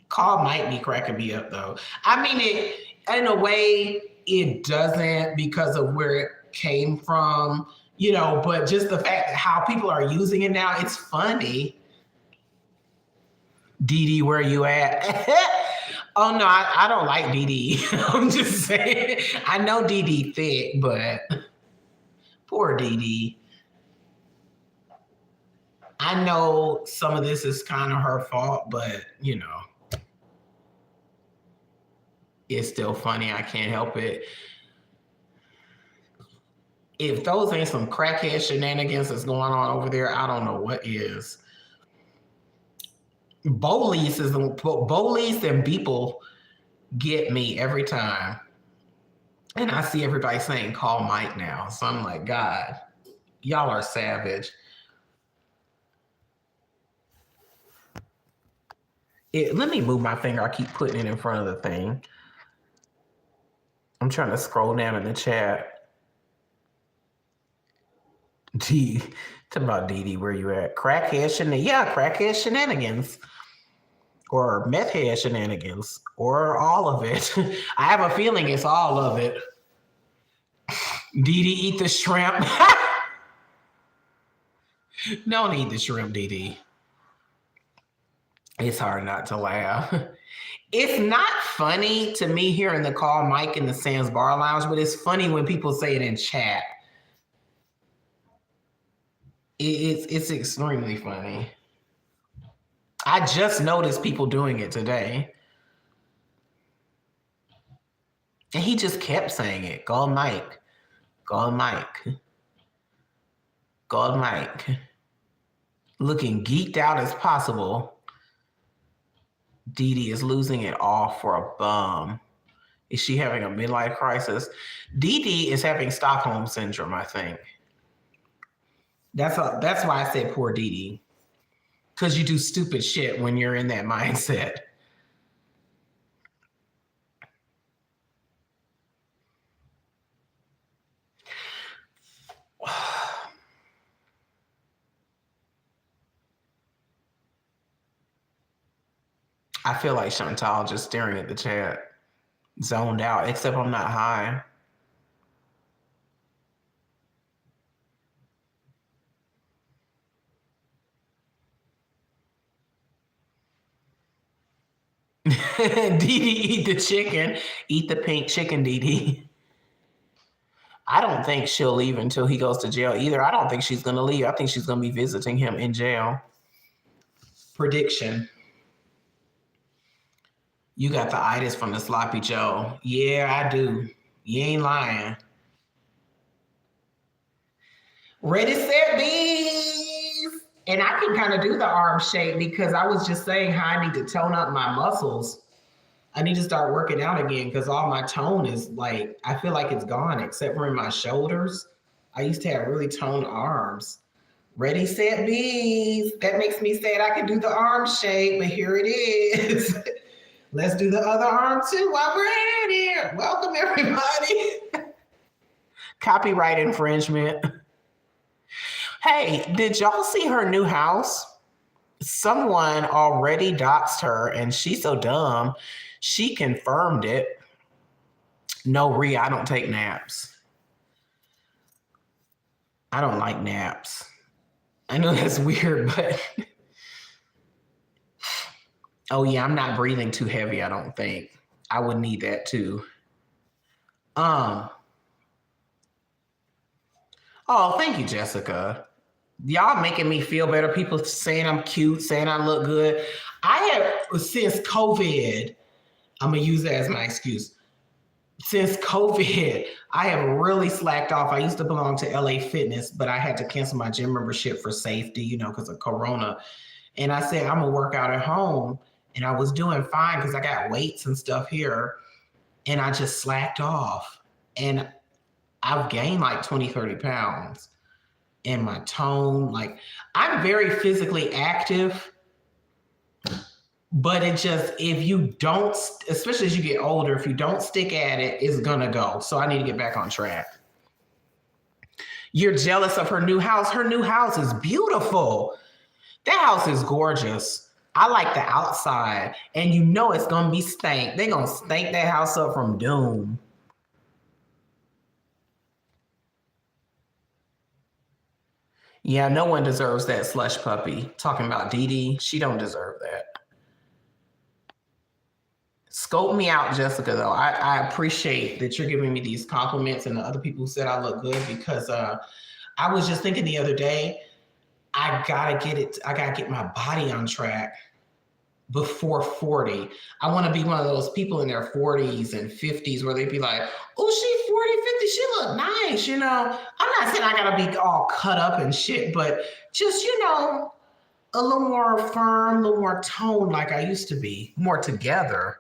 Call Mike be cracking me up though. I mean, it in a way it doesn't because of where it came from, you know, but just the fact that how people are using it now, it's funny. Dee, where you at? Oh no, I don't like Dee. I'm just saying. I know Dee thick, but poor Dee. I know some of this is kind of her fault, but you know, it's still funny. I can't help it. If those ain't some crackhead shenanigans that's going on over there, I don't know what is. Bolis and Beeple get me every time. And I see everybody saying call Mike now. So I'm like, God, y'all are savage. Let me move my finger. I keep putting it in front of the thing. I'm trying to scroll down in the chat. Talking about Dee, where you at? Crackhead shenanigans. Yeah, crackhead shenanigans. Or meth head shenanigans. Or all of it. I have a feeling it's all of it. Dee eat the shrimp. Don't eat the shrimp, Dee. It's hard not to laugh. It's not funny to me hearing the Call Mike in the Sam's Bar Lounge, but it's funny when people say it in chat. It's extremely funny. I just noticed people doing it today. And he just kept saying it. Call Mike. Call Mike. Call Mike. Looking geeked out as possible. Dee is losing it all for a bum. Is she having a midlife crisis? Dee is having Stockholm syndrome, I think. That's why I said poor Dee. Because you do stupid shit when you're in that mindset. I feel like Chantal just staring at the chat. Zoned out, except I'm not high. Dee eat the chicken. Eat the pink chicken, Dee. I don't think she'll leave until he goes to jail either. I don't think she's going to leave. I think she's going to be visiting him in jail. Prediction. You got the itis from the sloppy Joe. Yeah, I do. You ain't lying. Ready, set, bees. And I can kind of do the arm shape because I was just saying how I need to tone up my muscles. I need to start working out again because all my tone is like, I feel like it's gone except for in my shoulders. I used to have really toned arms. Ready, set, bees. That makes me say I can do the arm shape, but here it is. Let's do the other arm too while we're in here. Welcome, everybody. Copyright infringement. Hey, did y'all see her new house? Someone already doxed her, and she's so dumb. She confirmed it. No, Rhea, I don't take naps. I don't like naps. I know that's weird, but oh yeah, I'm not breathing too heavy, I don't think. I would need that too. Um, oh, thank you, Jessica. Y'all making me feel better. People saying I'm cute, saying I look good. I have, since COVID, I'm gonna use that as my excuse. Since COVID, I have really slacked off. I used to belong to LA Fitness, but I had to cancel my gym membership for safety, because of Corona. And I said, I'm gonna work out at home. And I was doing fine because I got weights and stuff here. And I just slacked off. And I've gained like 20, 30 pounds. And my tone, like, I'm very physically active. But it just, if you don't, especially as you get older, if you don't stick at it, it's gonna go. So I need to get back on track. You're jealous of her new house. Her new house is beautiful. That house is gorgeous. I like the outside. And it's gonna be stank. They're gonna stank that house up from doom. Yeah, no one deserves that slush puppy. Talking about Dee Dee, she don't deserve that. Scope me out, Jessica, though. I appreciate that you're giving me these compliments and the other people who said I look good, because I was just thinking the other day, I gotta get my body on track before 40. I want to be one of those people in their 40s and 50s where they'd be like, oh, she's 40, 50, she look nice, I'm not saying I gotta be all cut up and shit, but just, a little more firm, a little more toned like I used to be, more together.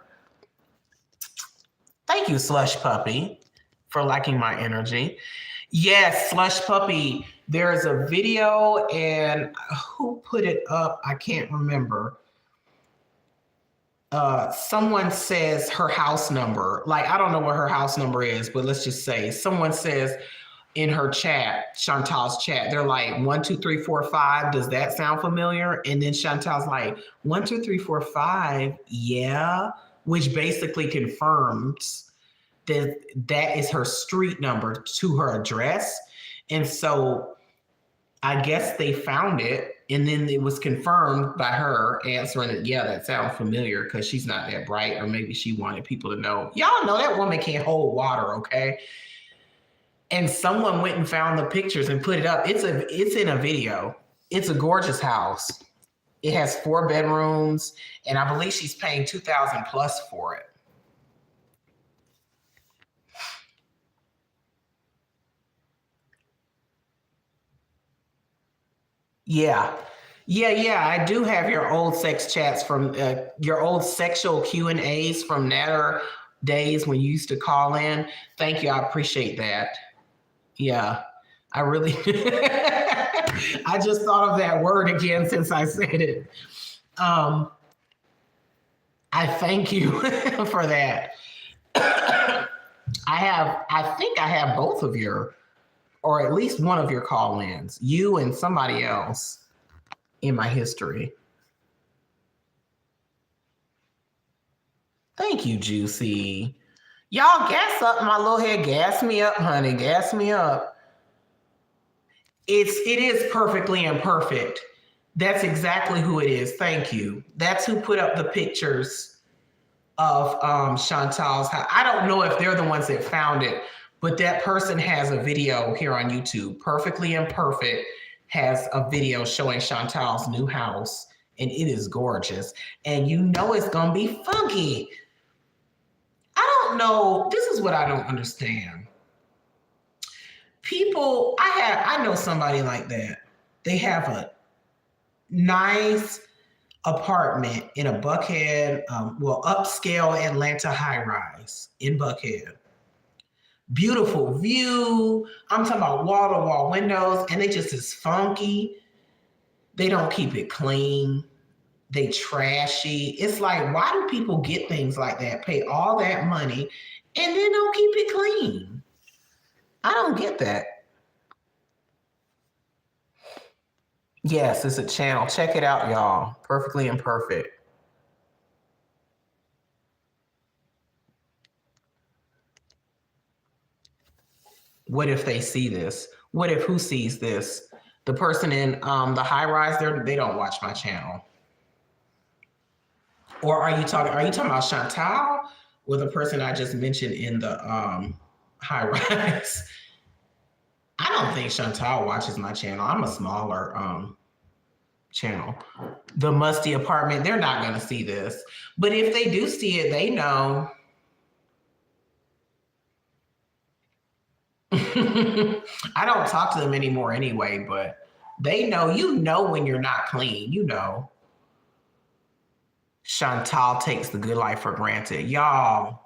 Thank you, Slush Puppy, for liking my energy. Yes, Slush Puppy, there's a video, and who put it up? I can't remember. Someone says her house number. Like, I don't know what her house number is, but let's just say someone says in her chat, Chantal's chat, they're like 1, 2, 3, 4, 5. Does that sound familiar? And then Chantal's like 1, 2, 3, 4, 5. Yeah, which basically confirms that that is her street number to her address. And so I guess they found it, and then it was confirmed by her answering it. Yeah, that sounds familiar, because she's not that bright, or maybe she wanted people to know. Y'all know that woman can't hold water, okay? And someone went and found the pictures and put it up. It's in a video. It's a gorgeous house. It has 4 bedrooms, and I believe she's paying $2,000 plus for it. Yeah. I do have your old sex chats from your old sexual Q&As from Natter days when you used to call in. Thank you. I appreciate that. Yeah, I really, I just thought of that word again since I said it. I thank you for that. I think I have both of your, or at least one of your call-ins, you and somebody else, in my history. Thank you, Juicy. Y'all gas up my little head. Gas me up, honey. Gas me up. It is perfectly imperfect. That's exactly who it is. Thank you. That's who put up the pictures of Chantal's house. I don't know if they're the ones that found it, but that person has a video here on YouTube. Perfectly Imperfect has a video showing Chantal's new house, and it is gorgeous. And it's gonna be funky. I don't know. This is what I don't understand. People, I know somebody like that. They have a nice apartment in a Buckhead, upscale Atlanta high rise in Buckhead. Beautiful view. I'm talking about wall-to-wall windows, and they just as funky. They don't keep it clean. They trashy. It's like, why do people get things like that, pay all that money, and then don't keep it clean? I don't get that. Yes, it's a channel. Check it out, y'all. Perfectly Imperfect. What if they see this? What if who sees this? The person in the high rise, they don't watch my channel. Or are you talking about Chantal or the person I just mentioned in the high rise? I don't think Chantal watches my channel. I'm a smaller channel. The musty apartment, they're not going to see this. But if they do see it, they know. I don't talk to them anymore anyway, but they know, you know, when you're not clean, you know. Chantal takes the good life for granted. Y'all,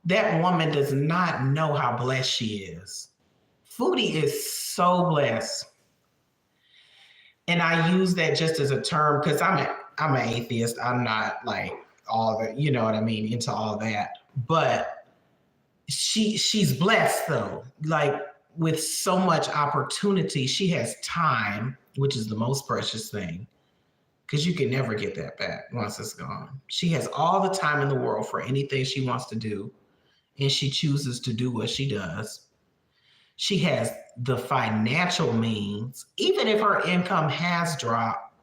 that woman does not know how blessed she is. Foodie is so blessed. And I use that just as a term because I'm an atheist. I'm not like all the, you know what I mean, into all that. But she's blessed though. Like with so much opportunity, she has time, which is the most precious thing. Because you can never get that back once it's gone. She has all the time in the world for anything she wants to do. And she chooses to do what she does. She has the financial means, even if her income has dropped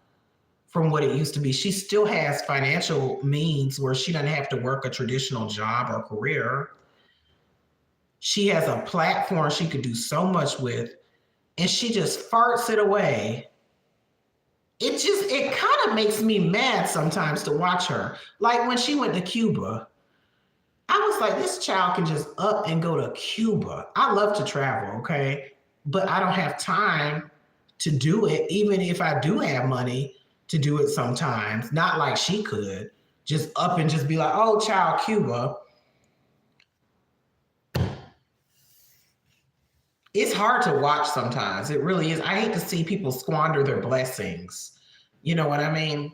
from what it used to be, she still has financial means where she doesn't have to work a traditional job or career. She has a platform she could do so much with, and she just farts it away. It kind of makes me mad sometimes to watch her. Like when she went to Cuba, I was like, this child can just up and go to Cuba. I love to travel, okay? But I don't have time to do it, even if I do have money to do it sometimes. Not like she could. Just up and just be like, oh, child, Cuba. It's hard to watch sometimes. It really is. I hate to see people squander their blessings. You know what I mean?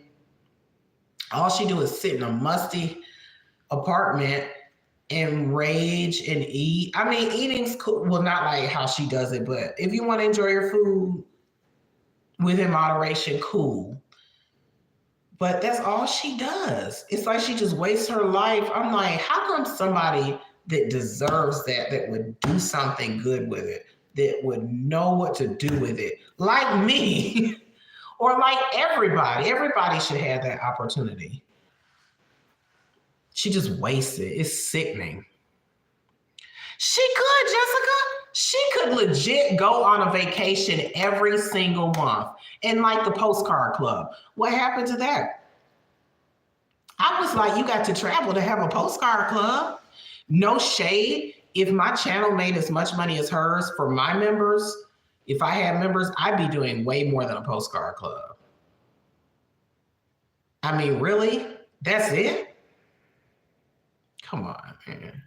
All she do is sit in a musty apartment and rage and eat. I mean, eating's cool. Well, not like how she does it, but if you want to enjoy your food within moderation, cool. But that's all she does. It's like she just wastes her life. I'm like, how come somebody that deserves that would do something good with it, that would know what to do with it, like me, or like everybody should have that opportunity. She just wastes it. It's sickening. She could, Jessica. She could legit go on a vacation every single month. And like the postcard club. What happened to that? I was like, you got to travel to have a postcard club. No shade. If my channel made as much money as hers for my members, if I had members, I'd be doing way more than a postcard club. I mean, really? That's it? Come on, man.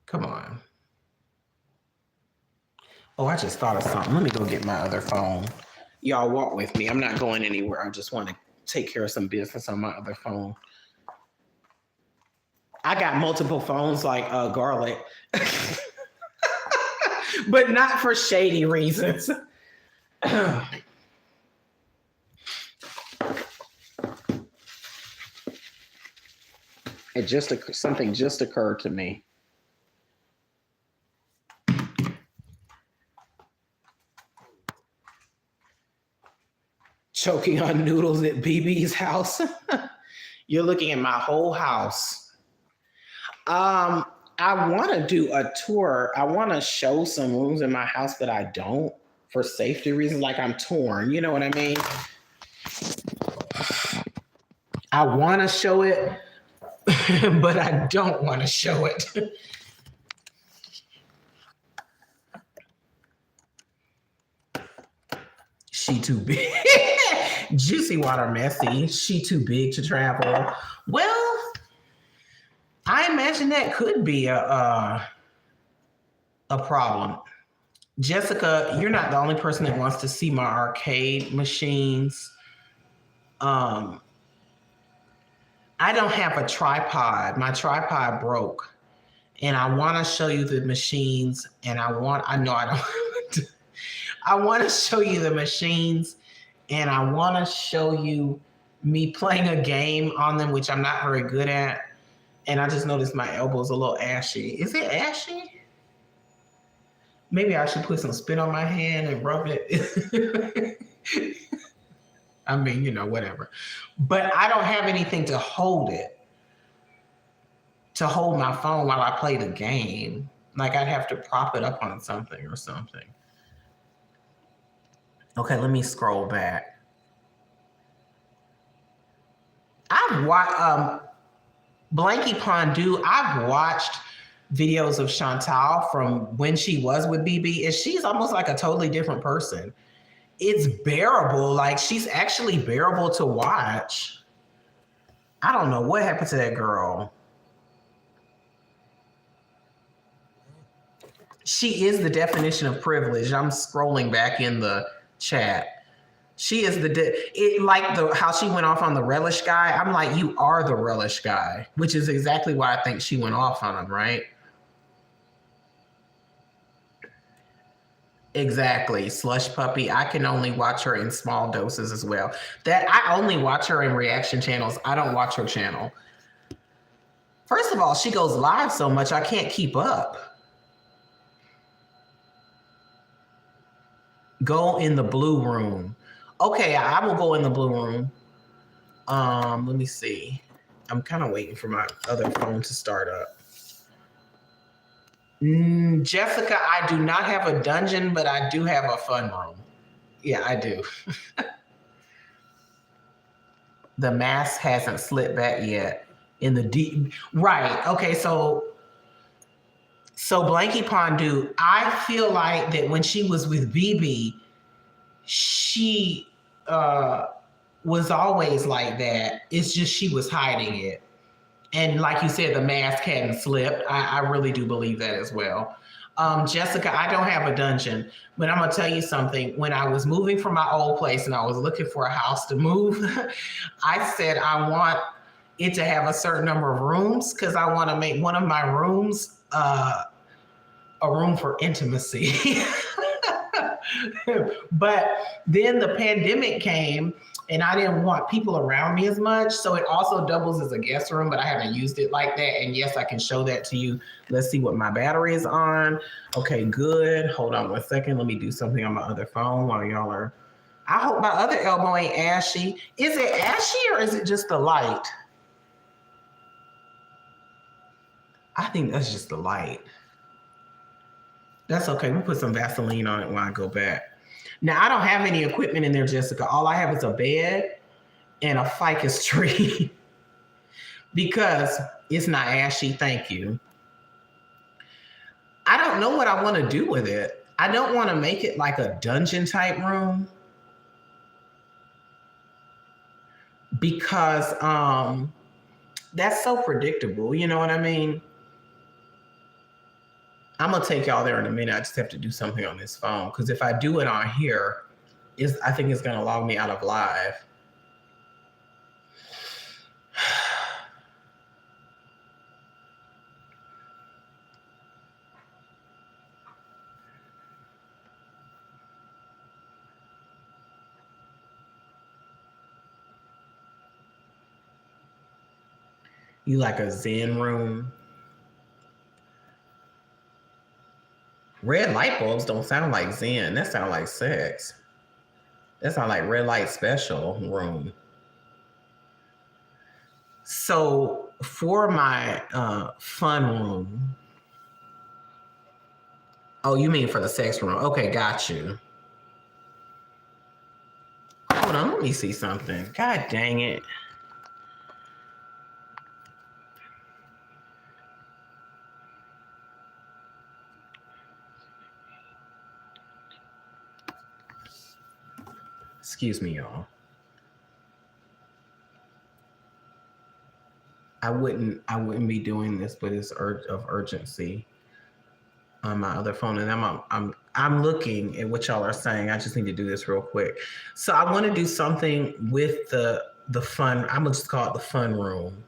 Come on. Oh, I just thought of something. Let me go get my other phone. Y'all walk with me. I'm not going anywhere. I just want to take care of some business on my other phone. I got multiple phones like garlic, but not for shady reasons. Something just occurred to me. Choking on noodles at BB's house. You're looking at my whole house. I want to do a tour. I want to show some rooms in my house that I don't for safety reasons. Like I'm torn. You know what I mean? I want to show it, but I don't want to show it. She too big. Juicy water messy. She too big to travel. Well, I imagine that could be a problem. Jessica, you're not the only person that wants to see my arcade machines. I don't have a tripod. My tripod broke. And I want to show you the machines. And I want to show you the machines. And I want to show you me playing a game on them, which I'm not very good at. And I just noticed my elbow's a little ashy. Is it ashy? Maybe I should put some spit on my hand and rub it. I mean, whatever. But I don't have anything to hold it, to hold my phone while I play the game. Like I'd have to prop it up on something or something. Okay, let me scroll back. I've watched Blanky Pondu. I've watched videos of Chantal from when she was with BB, and she's almost like a totally different person. It's bearable. Like she's actually bearable to watch. I don't know what happened to that girl. She is the definition of privilege. I'm scrolling back in the chat. She is how she went off on the relish guy. I'm like, you are the relish guy, which is exactly why I think she went off on him, right? Exactly. Slush puppy. I can only watch her in small doses as well. That I only watch her in reaction channels. I don't watch her channel. First of all, she goes live so much I can't keep up. Go in the blue room. Okay, I will go in the blue room. Let me see. I'm kind of waiting for my other phone to start up. Jessica, I do not have a dungeon, but I do have a fun room. Yeah, I do. The mask hasn't slipped back yet in the deep. Right. Okay. So Blanky Pondu, I feel like that when she was with BB, she was always like that. It's just she was hiding it. And like you said, the mask hadn't slipped. I really do believe that as well. Jessica, I don't have a dungeon, but I'm going to tell you something. When I was moving from my old place and I was looking for a house to move, I said I want it to have a certain number of rooms because I want to make one of my rooms a room for intimacy. But then the pandemic came and I didn't want people around me as much. So it also doubles as a guest room, but I haven't used it like that. And yes, I can show that to you. Let's see what my battery is on. Okay, good. Hold on 1 second. Let me do something on my other phone while y'all are. I hope my other elbow ain't ashy. Is it ashy or is it just the light? I think that's just the light. That's okay. We'll put some Vaseline on it when I go back. Now, I don't have any equipment in there, Jessica. All I have is a bed and a ficus tree because it's not ashy. Thank you. I don't know what I want to do with it. I don't want to make it like a dungeon type room because that's so predictable. You know what I mean? I'm going to take y'all there in a minute. I just have to do something on this phone because if I do it on here, I think it's going to log me out of live. You like a Zen room? Red light bulbs don't sound like Zen. That sounds like sex. That sounds like red light special room. So for my fun room. Oh, you mean for the sex room? Okay, got you. Hold on, let me see something. God dang it. Excuse me, y'all. I wouldn't be doing this, but it's of urgency on my other phone, and I'm looking at what y'all are saying. I just need to do this real quick. So I want to do something with the fun. I'm gonna just call it the fun room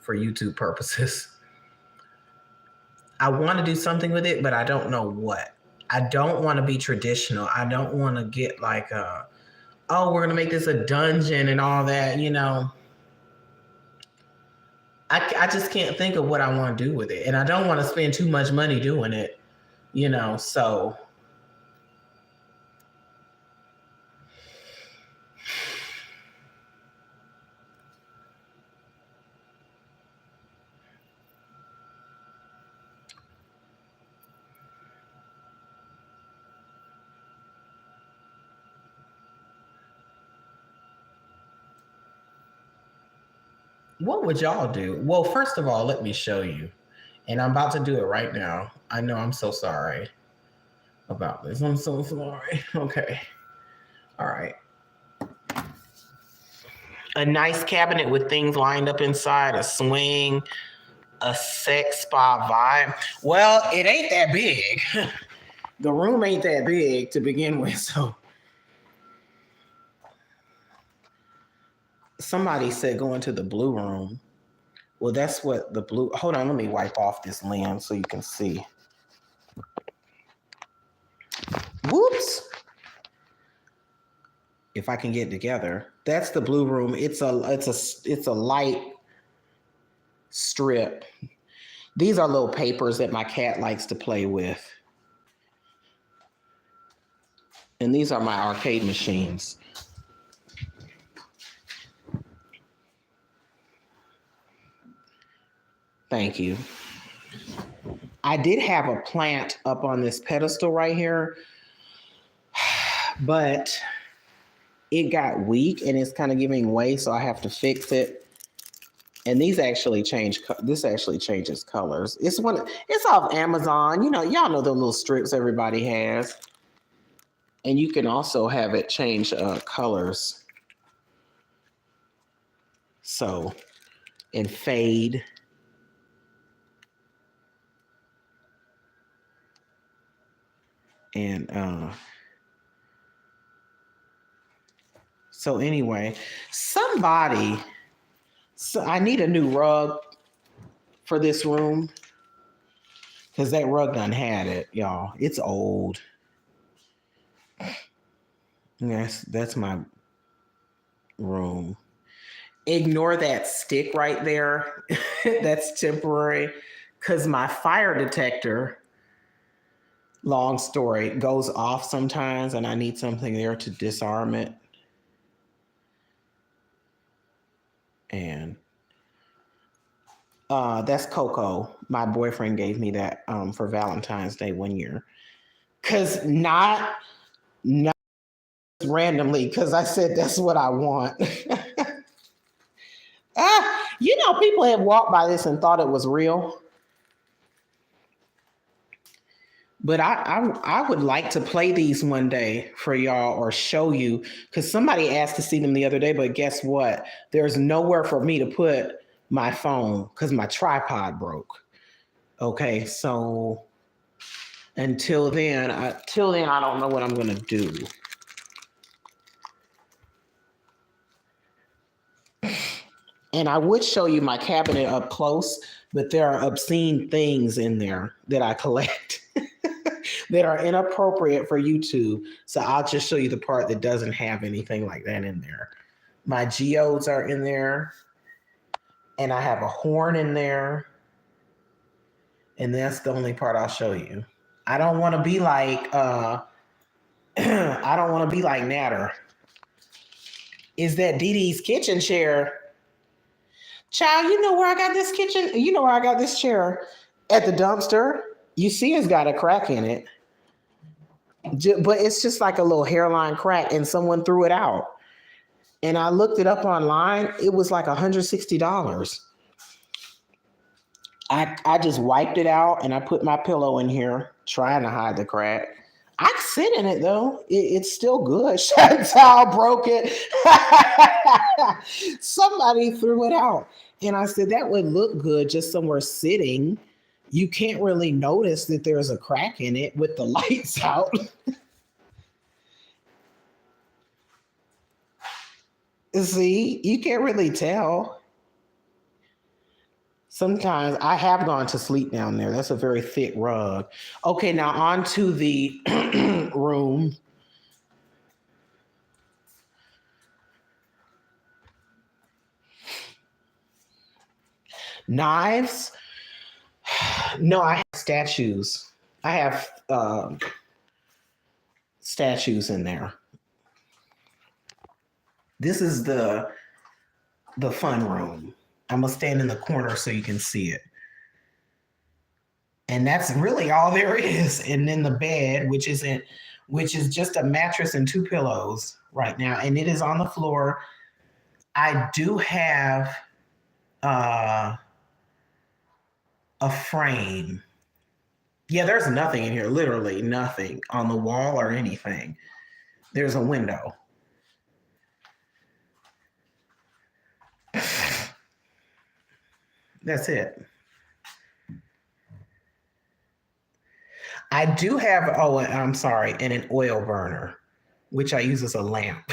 for YouTube purposes. I want to do something with it, but I don't know what. I don't want to be traditional. I don't want to get like oh, we're gonna make this a dungeon and all that, you know. I just can't think of what I want to do with it. And I don't want to spend too much money doing it. So what would y'all do? Well, first of all, let me show you. And I'm about to do it right now. I know I'm so sorry about this. I'm so sorry. Okay. All right. A nice cabinet with things lined up inside, a swing, a sex spa vibe. Well, it ain't that big. The room ain't that big to begin with. So somebody said go into the blue room. Well, that's what the blue. Hold on, let me wipe off this lens so you can see. Whoops. If I can get it together. That's the blue room. It's a light strip. These are little papers that my cat likes to play with. And these are my arcade machines. Thank you. I did have a plant up on this pedestal right here, but it got weak and it's kind of giving way, so I have to fix it. And these actually this actually changes colors. It's off Amazon. Y'all know the little strips everybody has. And you can also have it change colors. So, and fade. And so anyway, so I need a new rug for this room because that rug done had it, y'all. It's old. That's my room. Ignore that stick right there. That's temporary because my fire detector, long story, goes off sometimes and I need something there to disarm it. And that's Coco. My boyfriend gave me that for Valentine's Day one year. Because not randomly, because I said that's what I want. People have walked by this and thought it was real. But I would like to play these one day for y'all or show you, because somebody asked to see them the other day, but guess what? There's nowhere for me to put my phone because my tripod broke. Okay, so until then, I don't know what I'm gonna do. And I would show you my cabinet up close, but there are obscene things in there that I collect that are inappropriate for YouTube. So I'll just show you the part that doesn't have anything like that in there. My geodes are in there, and I have a horn in there. And that's the only part I'll show you. I don't want to be like I don't want to be like Natter. Is that Dee Dee's kitchen chair? Child, you know where I got this kitchen? You know where I got this chair? At the dumpster. You see it's got a crack in it. But it's just like a little hairline crack and someone threw it out. And I looked it up online. It was like $160. I just wiped it out and I put my pillow in here trying to hide the crack. I sit in it though. It's still good. Chantal broke it. Somebody threw it out. And I said, that would look good just somewhere sitting. You can't really notice that there's a crack in it with the lights out. See, you can't really tell. Sometimes I have gone to sleep down there. That's a very thick rug. Okay, now on to the room. Knives? No, I have statues. I have statues in there. This is the fun room. I'm gonna stand in the corner so you can see it. And that's really all there is. And then the bed, which is just a mattress and 2 pillows right now, and it is on the floor. I do have a frame. Yeah, there's nothing in here, literally nothing on the wall or anything. There's a window. That's it. I do have, oh, I'm sorry, and an oil burner, which I use as a lamp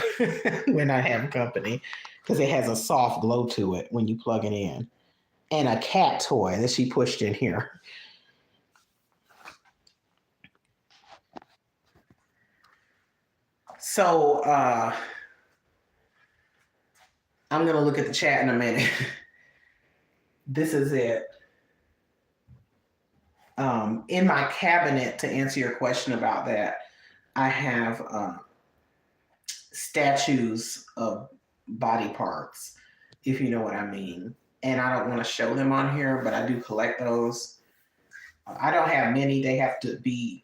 when I have company, because it has a soft glow to it when you plug it in. And a cat toy that she pushed in here. So I'm gonna look at the chat in a minute. This is it. In my cabinet, to answer your question about that, I have statues of body parts, if you know what I mean. And I don't want to show them on here, but I do collect those. I don't have many. They have to be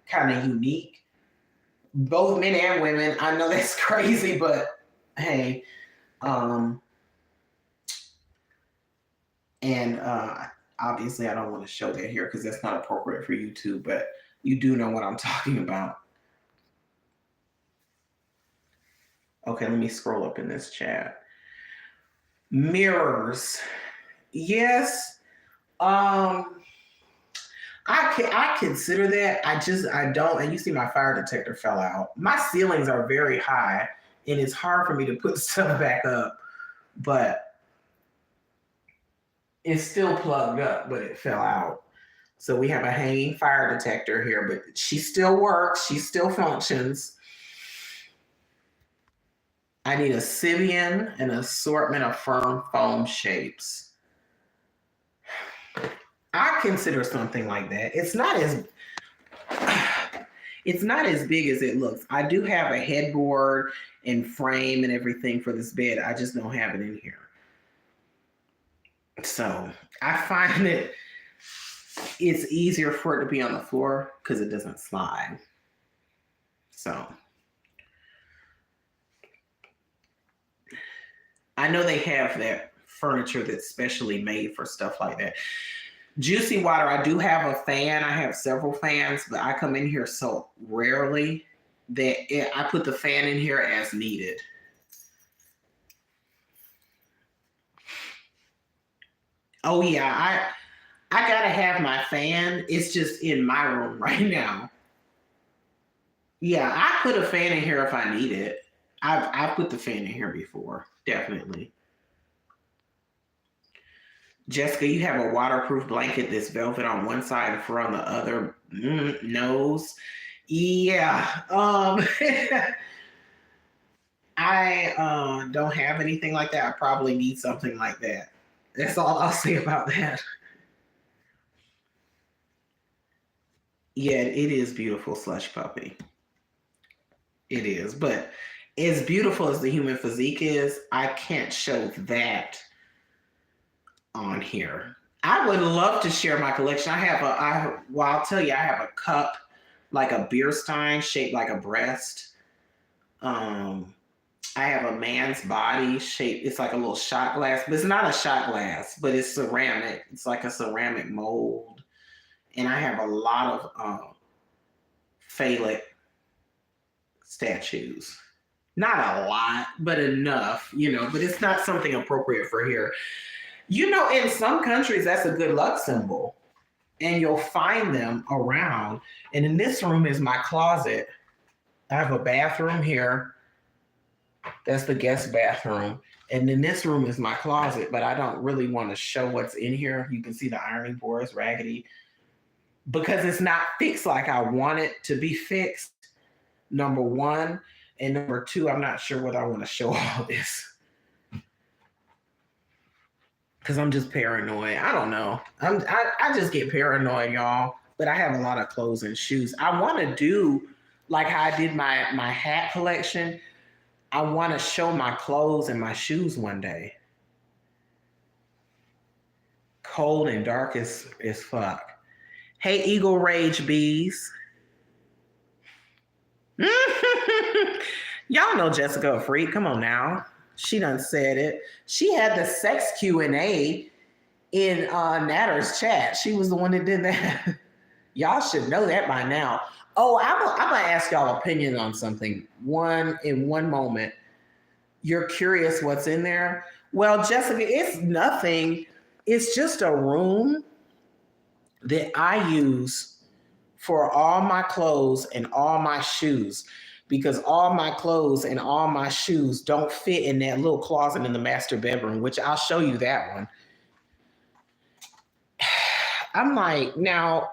kind of unique. Both men and women. I know that's crazy, but hey. And obviously I don't want to show that here because that's not appropriate for YouTube, but you do know what I'm talking about. Okay, let me scroll up in this chat. Mirrors. Yes. I consider that. I don't. And you see my fire detector fell out. My ceilings are very high and it's hard for me to put stuff back up, but it's still plugged up, but it fell out. So we have a hanging fire detector here, but she still works. She still functions. I need a Sibian, an assortment of firm foam shapes. I consider something like that. It's not as big as it looks. I do have a headboard and frame and everything for this bed. I just don't have it in here. So I find that it's easier for it to be on the floor because it doesn't slide. So I know they have that furniture that's specially made for stuff like that. Juicy Water, I do have a fan. I have several fans, but I come in here so rarely that I put the fan in here as needed. Oh yeah, I gotta have my fan. It's just in my room right now. Yeah, I put a fan in here if I need it. I've put the fan in here before, definitely. Jessica, you have a waterproof blanket that's velvet on one side and fur on the other. Nose. Yeah. I don't have anything like that. I probably need something like that. That's all I'll say about that. Yeah, it is beautiful, Slush Puppy. It is. But as beautiful as the human physique is, I can't show that on here. I would love to share my collection. I'll tell you, I have a cup, like a beer stein shaped like a breast. I have a man's body shaped, it's like a little shot glass, but it's not a shot glass, but it's ceramic. It's like a ceramic mold. And I have a lot of phallic statues. Not a lot, but enough, but it's not something appropriate for here. In some countries, that's a good luck symbol. And you'll find them around. And in this room is my closet. I have a bathroom here. That's the guest bathroom. And in this room is my closet, but I don't really want to show what's in here. You can see the ironing board is raggedy because it's not fixed like I want it to be fixed, number one. And number two, I'm not sure whether I want to show all this because I'm just paranoid. I don't know. I just get paranoid, y'all. but I have a lot of clothes and shoes. I want to do like how I did my hat collection. I want to show my clothes and my shoes one day. Cold and dark as fuck. Hey, Eagle Rage Bees. Y'all know Jessica a freak. Come on now. She done said it. She had the sex Q&A in Natter's chat. She was the one that did that. Y'all should know that by now. Oh, I'm gonna ask y'all opinion on something. In one moment. You're curious what's in there? Well, Jessica, it's nothing. It's just a room that I use for all my clothes and all my shoes, because all my clothes and all my shoes don't fit in that little closet in the master bedroom, which I'll show you that one. I'm like, now,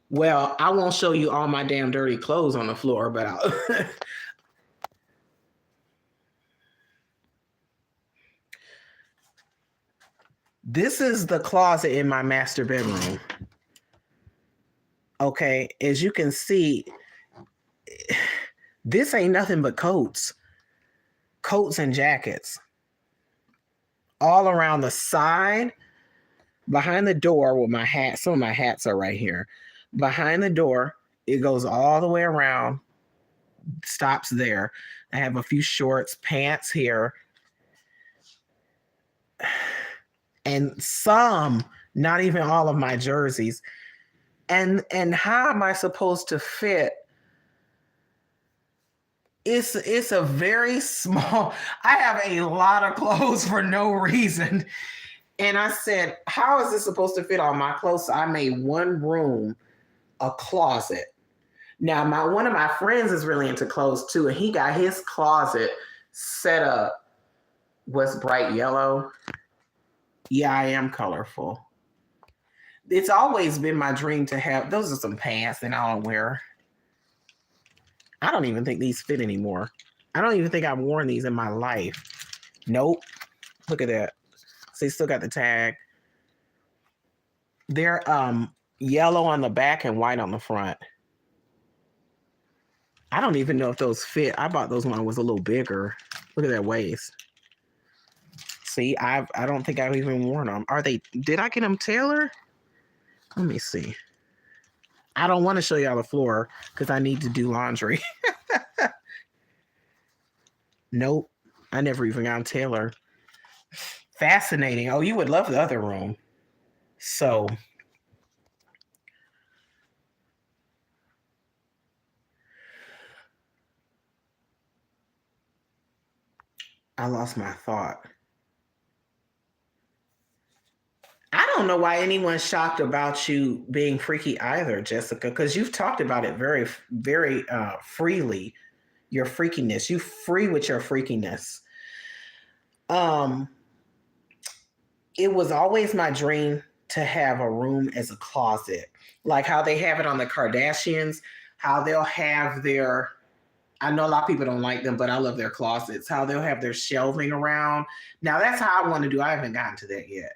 well, I won't show you all my damn dirty clothes on the floor, but I'll. This is the closet in my master bedroom. Okay, as you can see, this ain't nothing but coats and jackets. All around the side, behind the door with my hat. Some of my hats are right here. Behind the door, it goes all the way around, stops there. I have a few shorts, pants here. And some, not even all of my jerseys. And how am I supposed to fit? It's a very small, I have a lot of clothes for no reason. And I said, how is this supposed to fit all my clothes? So I made one room a closet. Now, one of my friends is really into clothes too, and he got his closet set up. What's bright yellow? Yeah, I am colorful. It's always been my dream to have, those are some pants that I don't wear. I don't even think these fit anymore. I don't even think I've worn these in my life. Nope. Look at that. So they still got the tag. They're yellow on the back and white on the front. I don't even know if those fit. I bought those when I was a little bigger. Look at that waist. See, I don't think I've even worn them. Did I get them tailored? Let me see. I don't want to show y'all the floor because I need to do laundry. Nope. I never even got them tailored. Fascinating. Oh, you would love the other room. So, I lost my thought. I don't know why anyone's shocked about you being freaky either, Jessica, because you've talked about it very, very freely. Your freakiness. You free with your freakiness. It was always my dream to have a room as a closet, like how they have it on the Kardashians, how they'll have their, I know a lot of people don't like them, but I love their closets, how they'll have their shelving around. Now that's how I want to do. I haven't gotten to that yet.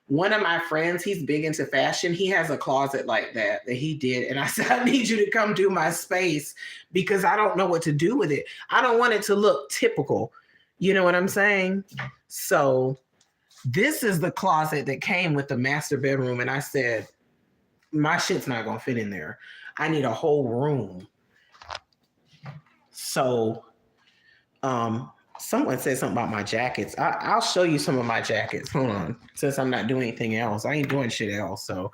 One of my friends, he's big into fashion. He has a closet like that he did. And I said, I need you to come do my space because I don't know what to do with it. I don't want it to look typical. You know what I'm saying? So this is the closet that came with the master bedroom. And I said, my shit's not going to fit in there. I need a whole room. So, someone said something about my jackets. I'll show you some of my jackets. Hold on. Since I'm not doing anything else. I ain't doing shit else. So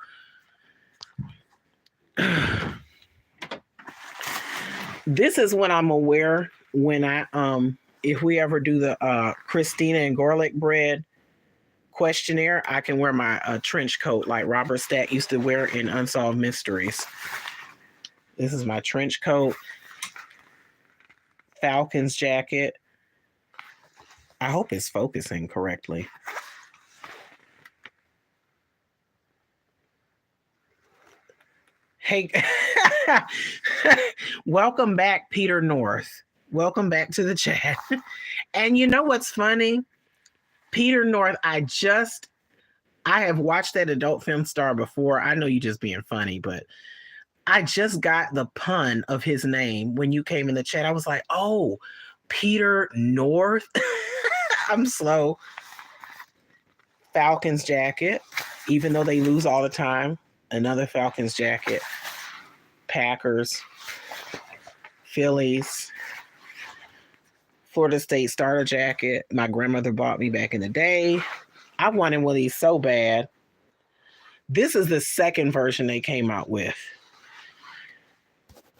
this is what I'm aware when I if we ever do the Christina and garlic bread questionnaire, I can wear my trench coat like Robert Stack used to wear in Unsolved Mysteries. This is my trench coat. Falcons jacket. I hope it's focusing correctly. Hey, welcome back, Peter North. Welcome back to the chat. And you know what's funny? Peter North, I just I have watched that adult film star before. I know you just being funny, but I just got the pun of his name when you came in the chat. I was like, oh, Peter North. I'm slow. Falcons jacket, even though they lose all the time. Another Falcons jacket. Packers, Phillies, Florida State starter jacket. My grandmother bought me back in the day. I wanted one of these so bad. This is the second version they came out with.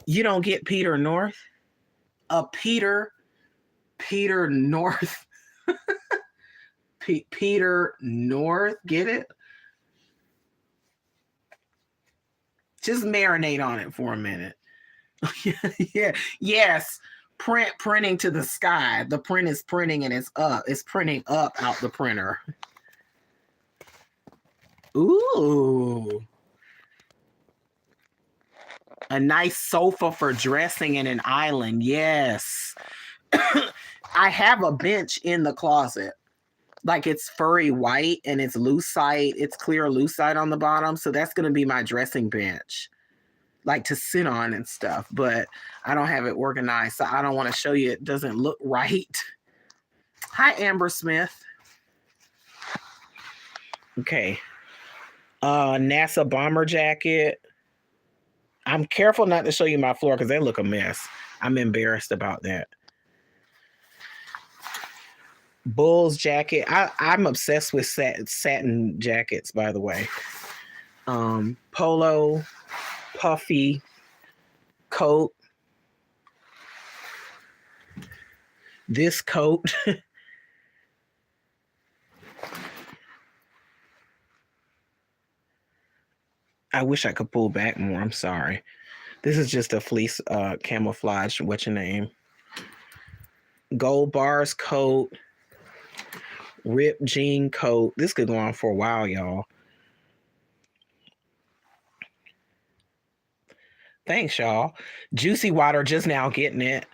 You don't get Peter North? A Peter North. Peter North, get it? Just marinate on it for a minute. Yeah, yes. Printing to the sky. The print is printing and it's up. It's printing up out the printer. Ooh. A nice sofa for dressing in an island. Yes. I have a bench in the closet. Like it's furry white and it's lucite. It's clear lucite on the bottom. So that's going to be my dressing bench. Like to sit on and stuff. But I don't have it organized. So I don't want to show you. It doesn't look right. Hi, Amber Smith. Okay. NASA bomber jacket. I'm careful not to show you my floor because they look a mess. I'm embarrassed about that. Bulls jacket. I'm obsessed with satin jackets, by the way. Polo, puffy coat. This coat. I wish I could pull back more. I'm sorry. This is just a fleece camouflage. What's your name? Gold bars coat. Ripped jean coat. This could go on for a while, y'all. Thanks, y'all. Juicy water just now getting it.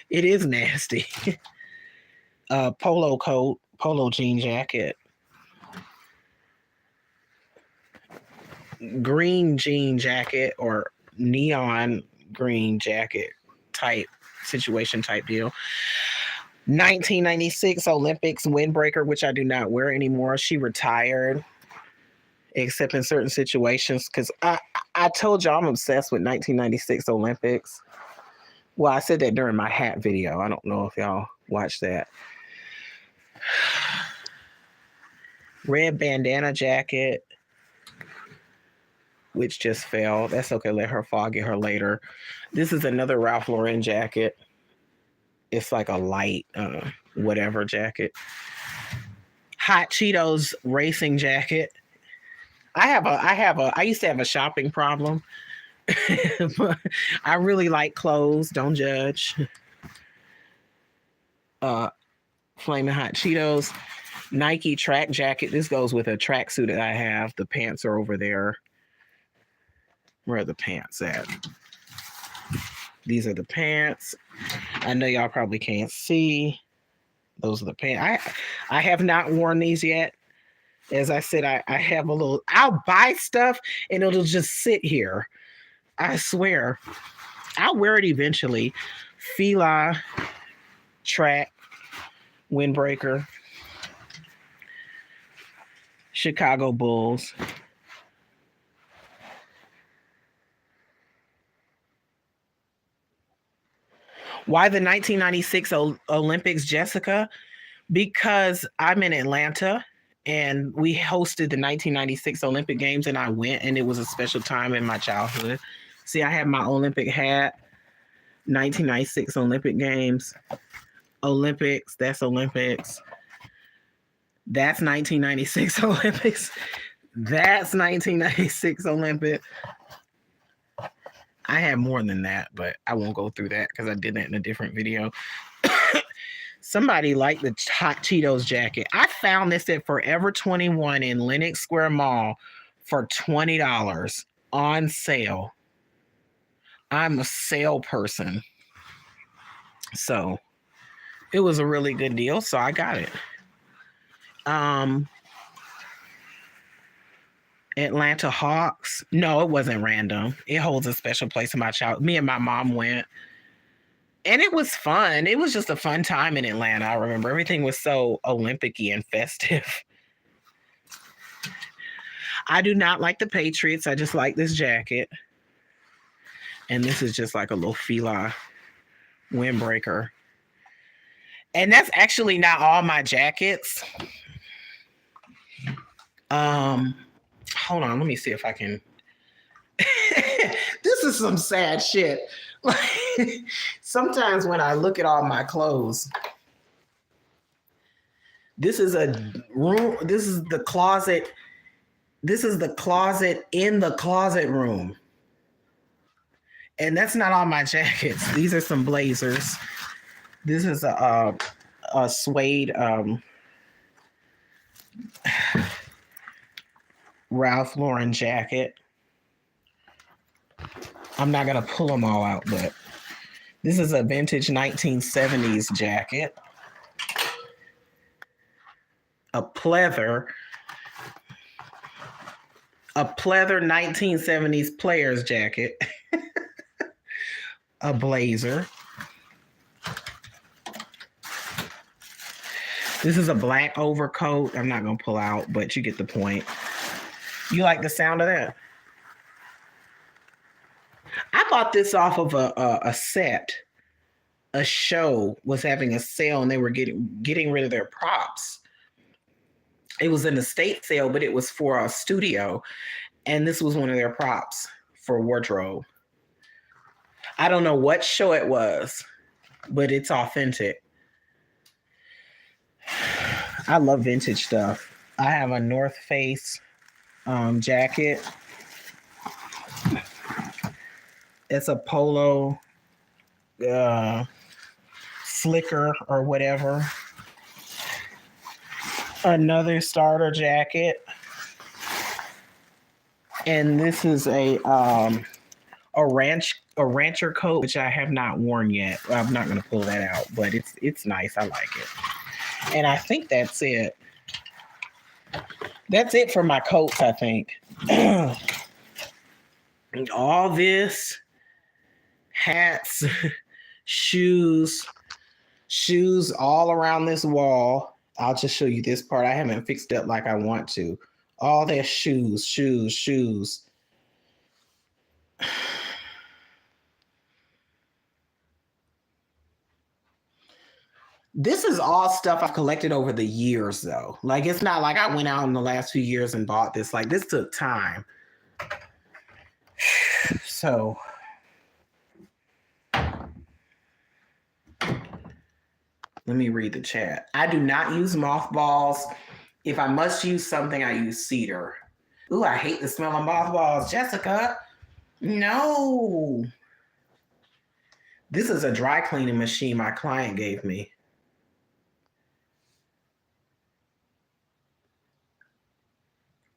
It is nasty. Polo coat, polo jean jacket. Green jean jacket or neon green jacket type situation type deal. 1996 Olympics windbreaker, which I do not wear anymore. She retired, except in certain situations. Because I told y'all I'm obsessed with 1996 Olympics. Well, I said that during my hat video. I don't know if y'all watched that. Red bandana jacket, which just fell. That's okay. Let her fall. Get her later. This is another Ralph Lauren jacket. It's like a light, whatever jacket. Hot Cheetos racing jacket. I used to have a shopping problem. But I really like clothes. Don't judge. Flaming Hot Cheetos. Nike track jacket. This goes with a tracksuit that I have. The pants are over there. Where are the pants at? These are the pants. I know y'all probably can't see. Those are the pants. I have not worn these yet. As I said, I have a little, I'll buy stuff and it'll just sit here. I swear. I'll wear it eventually. Fila track windbreaker. Chicago Bulls. Why the 1996 Olympics, Jessica? Because I'm in Atlanta and we hosted the 1996 Olympic Games and I went and it was a special time in my childhood. See, I have my Olympic hat, 1996 Olympic Games, Olympics, that's Olympics. That's 1996 Olympics. That's 1996 Olympics. I have more than that, but I won't go through that because I did that in a different video. Somebody liked the Hot Cheetos jacket. I found this at Forever 21 in Lenox Square Mall for $20 on sale. I'm a sale person. So it was a really good deal, so I got it. Um, Atlanta Hawks. No, it wasn't random. It holds a special place in my child. Me and my mom went, and it was fun. It was just a fun time in Atlanta. I remember everything was so Olympic-y and festive. I do not like the Patriots. I just like this jacket. And this is just like a little Fila windbreaker. And that's actually not all my jackets. Hold on, let me see if I can. This is some sad shit. Sometimes when I look at all my clothes, this is a room, this is the closet. This is the closet in the closet room. And that's not all my jackets. These are some blazers. This is a suede Ralph Lauren jacket. I'm not gonna pull them all out, but this is a vintage 1970s jacket. A pleather 1970s player's jacket. A blazer. This is a black overcoat. I'm not gonna pull out, but you get the point. You like the sound of that? I bought this off of a set. A show was having a sale, and they were getting rid of their props. It was an estate sale, but it was for a studio, and this was one of their props for wardrobe. I don't know what show it was, but it's authentic. I love vintage stuff. I have a North Face jacket. It's a polo flicker or whatever. Another starter jacket. And this is a rancher coat, which I have not worn yet. I'm not going to pull that out, but it's nice. I like it. And I think that's it. That's it for my coats, I think. All this, hats, shoes all around this wall. I'll just show you this part. I haven't fixed it like I want to. All their shoes. This is all stuff I've collected over the years, though. Like, it's not like I went out in the last few years and bought this. Like, this took time. So, let me read the chat. I do not use mothballs. If I must use something, I use cedar. Ooh, I hate the smell of mothballs. Jessica, no. This is a dry cleaning machine my client gave me.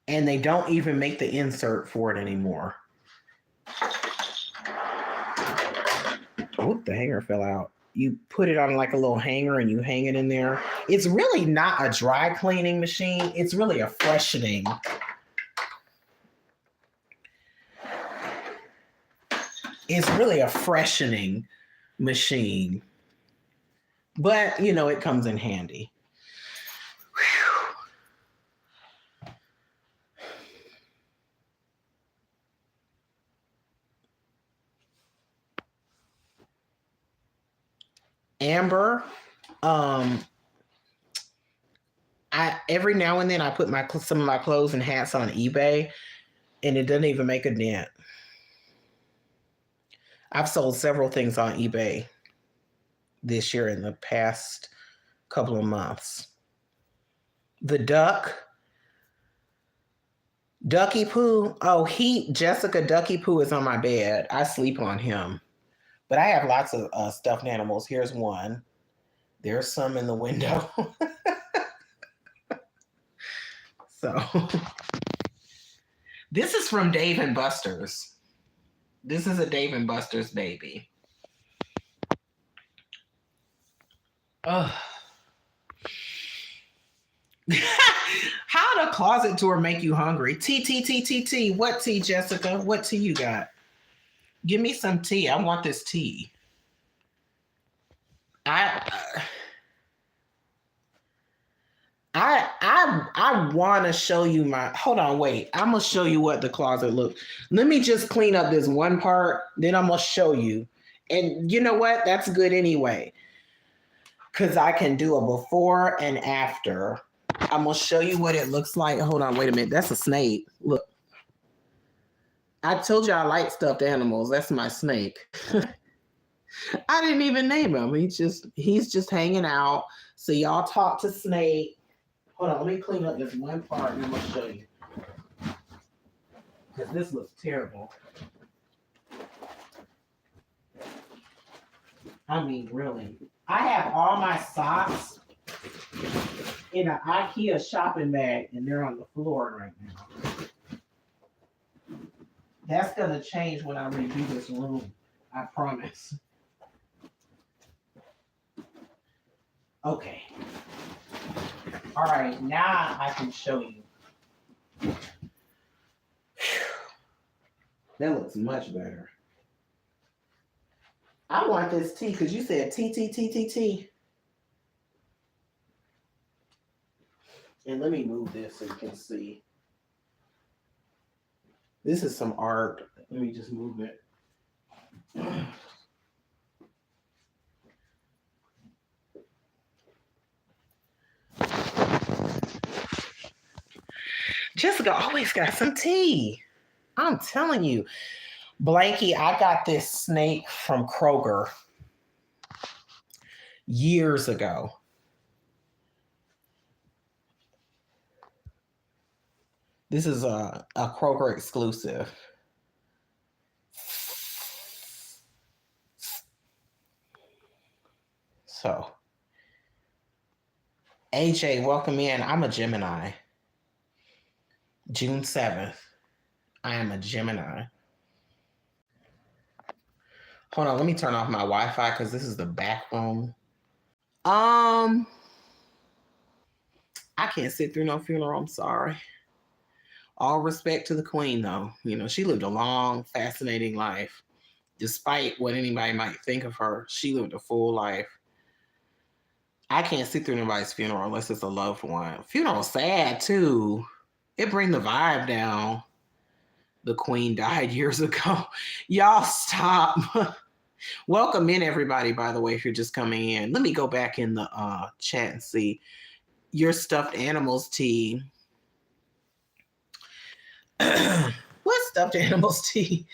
And they don't even make the insert for it anymore. Oop, the hanger fell out. You put it on like a little hanger and you hang it in there. It's really not a dry cleaning machine. It's really a freshening. It's really a freshening machine. But, you know, it comes in handy. Amber, every now and then I put some of my clothes and hats on eBay, and it doesn't even make a dent. I've sold several things on eBay this year in the past couple of months. The Ducky Poo. Oh, Jessica Ducky Poo is on my bed. I sleep on him. But I have lots of stuffed animals. Here's one. There's some in the window. So, this is from Dave and Buster's. This is a Dave and Buster's baby. How the closet tour make you hungry? T. What tea, Jessica? What tea you got? Give me some tea. I want this tea. I I want to show you my. Hold on, wait. I'm gonna show you what the closet looks. Let me just clean up this one part, then I'm gonna show you. And you know what? That's good anyway, because I can do a before and after. I'm gonna show you what it looks like. Hold on, wait a minute. That's a snake. Look, I told you I like stuffed animals. That's my snake. I didn't even name him. He's just hanging out. So y'all talk to Snake. Hold on, let me clean up this one part and I'm gonna show you. Because this looks terrible. I mean, really. I have all my socks in an IKEA shopping bag and they're on the floor right now. That's gonna change when I redo this room. I promise. Okay. All right, now I can show you. That looks much better. I want this tea because you said T. And let me move this so you can see. This is some art. Let me just move it. Jessica always got some tea. I'm telling you. Blanky, I got this snake from Kroger years ago. This is a Kroger exclusive. So, AJ, welcome in. I'm a Gemini. June 7th. I am a Gemini. Hold on, let me turn off my Wi-Fi because this is the back room. I can't sit through no funeral. I'm sorry. All respect to the queen, though. You know, she lived a long, fascinating life. Despite what anybody might think of her, she lived a full life. I can't sit through anybody's funeral unless it's a loved one. Funeral's sad, too. It brings the vibe down. The queen died years ago. Y'all stop. Welcome in, everybody, by the way, if you're just coming in. Let me go back in the chat and see. Your stuffed animals tea. What stuffed animals tea?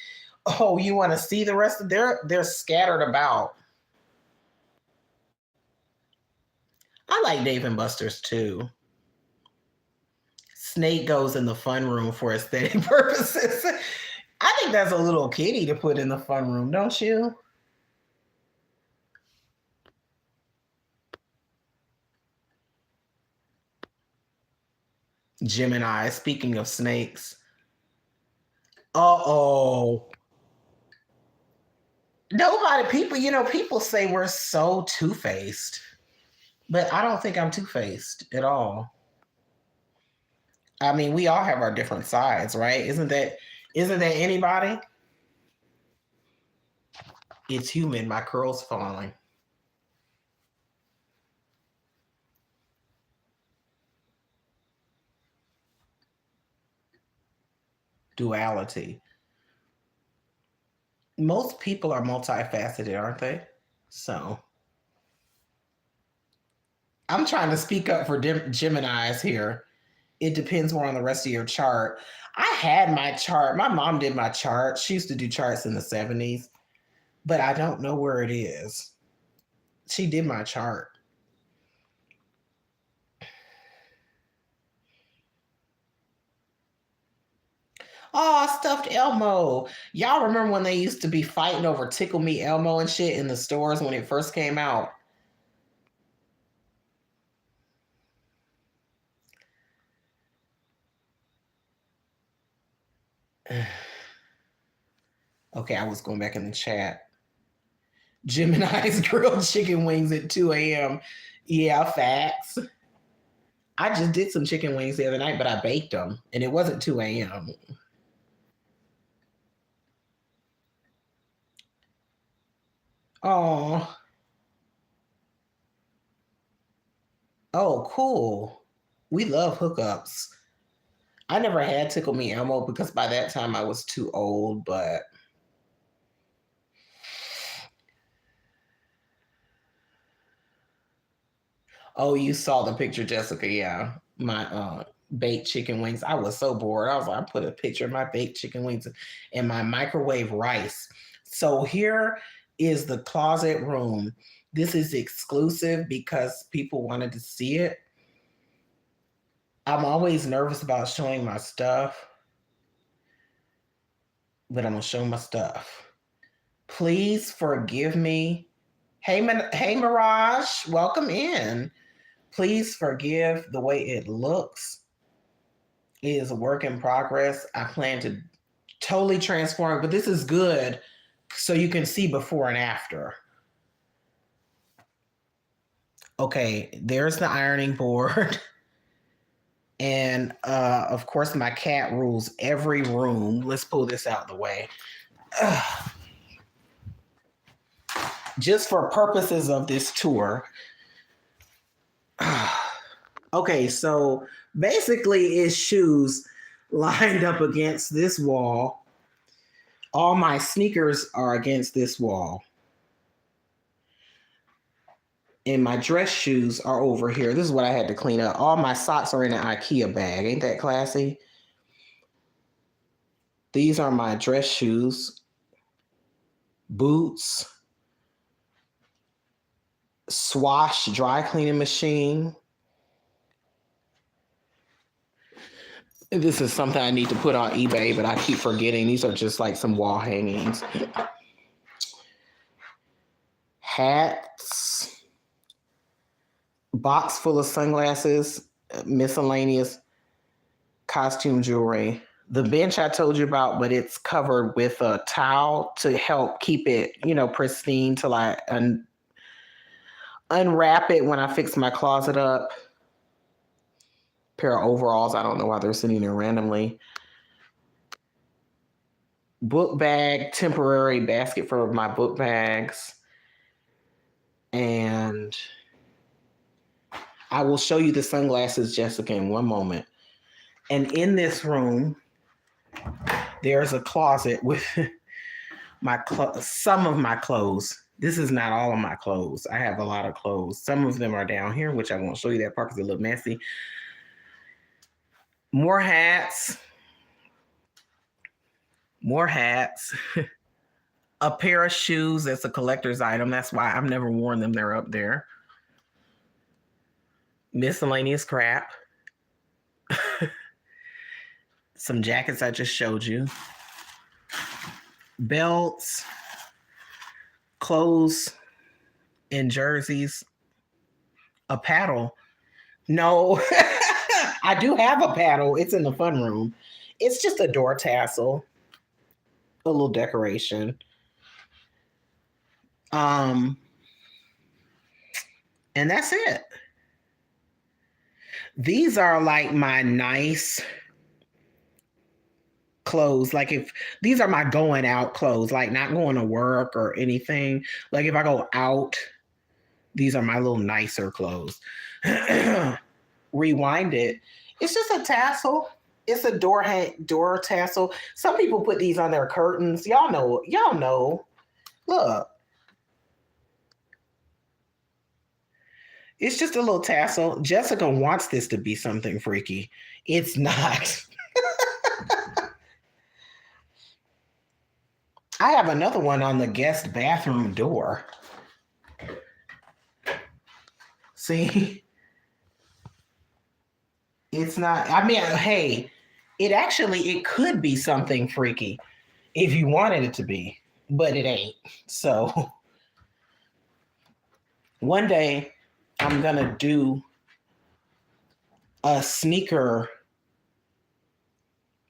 Oh, you want to see the rest of they're scattered about. I like Dave and Buster's too. Snake goes in the fun room for aesthetic purposes. I think that's a little kitty to put in the fun room, don't you? Gemini, speaking of snakes. Uh-oh. Nobody, people say we're so two-faced. But I don't think I'm two-faced at all. I mean, we all have our different sides, right? Isn't that anybody? It's human. My curl's falling. Duality. Most people are multifaceted, aren't they? So I'm trying to speak up for Geminis here. It depends more on the rest of your chart. I had my chart. My mom did my chart. She used to do charts in the 70s, but I don't know where it is. She did my chart. Oh, stuffed Elmo. Y'all remember when they used to be fighting over Tickle Me Elmo and shit in the stores when it first came out? Okay, I was going back in the chat. Gemini's grilled chicken wings at 2 a.m. Yeah, facts. I just did some chicken wings the other night, but I baked them and it wasn't 2 a.m. Oh, oh, cool. We love hookups. I never had Tickle Me Elmo because by that time I was too old, but oh, you saw the picture, Jessica. Yeah. My baked chicken wings. I was so bored. I was like, I put a picture of my baked chicken wings and my microwave rice. So here is the closet room. This is exclusive because people wanted to see it. I'm always nervous about showing my stuff, but I'm gonna show my stuff. Please forgive me. Hey, hey, Mirage, welcome in. Please forgive the way it looks. It is a work in progress. I plan to totally transform it, but this is good so you can see before and after. Okay, there's the ironing board. And of course, my cat rules every room. Let's pull this out of the way. Ugh. Just for purposes of this tour. Okay, so basically it's shoes lined up against this wall. All my sneakers are against this wall. And my dress shoes are over here. This is what I had to clean up. All my socks are in an IKEA bag. Ain't that classy? These are my dress shoes, boots, Swash dry cleaning machine. This is something I need to put on eBay, but I keep forgetting. These are just like some wall hangings. Hats, box full of sunglasses, miscellaneous costume jewelry. The bench I told you about, but it's covered with a towel to help keep it, pristine till I unwrap it when I fix my closet up. Pair of overalls. I don't know why they're sitting there randomly. Book bag, temporary basket for my book bags. And I will show you the sunglasses, Jessica, in one moment. And in this room, there's a closet with some of my clothes. This is not all of my clothes. I have a lot of clothes. Some of them are down here, which I won't show you that part because they look messy. More hats. More hats. A pair of shoes. That's a collector's item. That's why I've never worn them. They're up there. Miscellaneous crap. Some jackets I just showed you. Belts. Clothes and jerseys. A paddle. No. I do have a paddle. It's in the fun room. It's just a door tassel. A little decoration. And that's it. These are like my nice clothes. Like if these are my going out clothes, like not going to work or anything. Like if I go out, these are my little nicer clothes. Rewind it. It's just a tassel. It's a door tassel. Some people put these on their curtains. Y'all know. Look. It's just a little tassel. Jessica wants this to be something freaky. It's not. I have another one on the guest bathroom door. See? It's not, hey, it could be something freaky if you wanted it to be, but it ain't. So one day I'm going to do a sneaker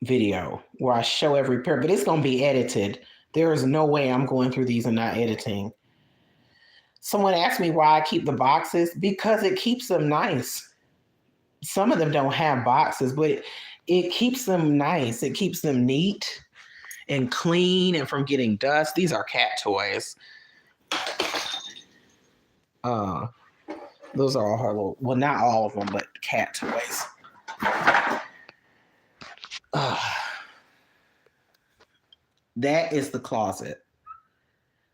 video where I show every pair, but it's going to be edited. There is no way I'm going through these and not editing. Someone asked me why I keep the boxes, because it keeps them nice. Some of them don't have boxes, but it keeps them nice. It keeps them neat and clean and from getting dust. These are cat toys. Uh, those are all her little, well, not all of them, but cat toys. That is the closet.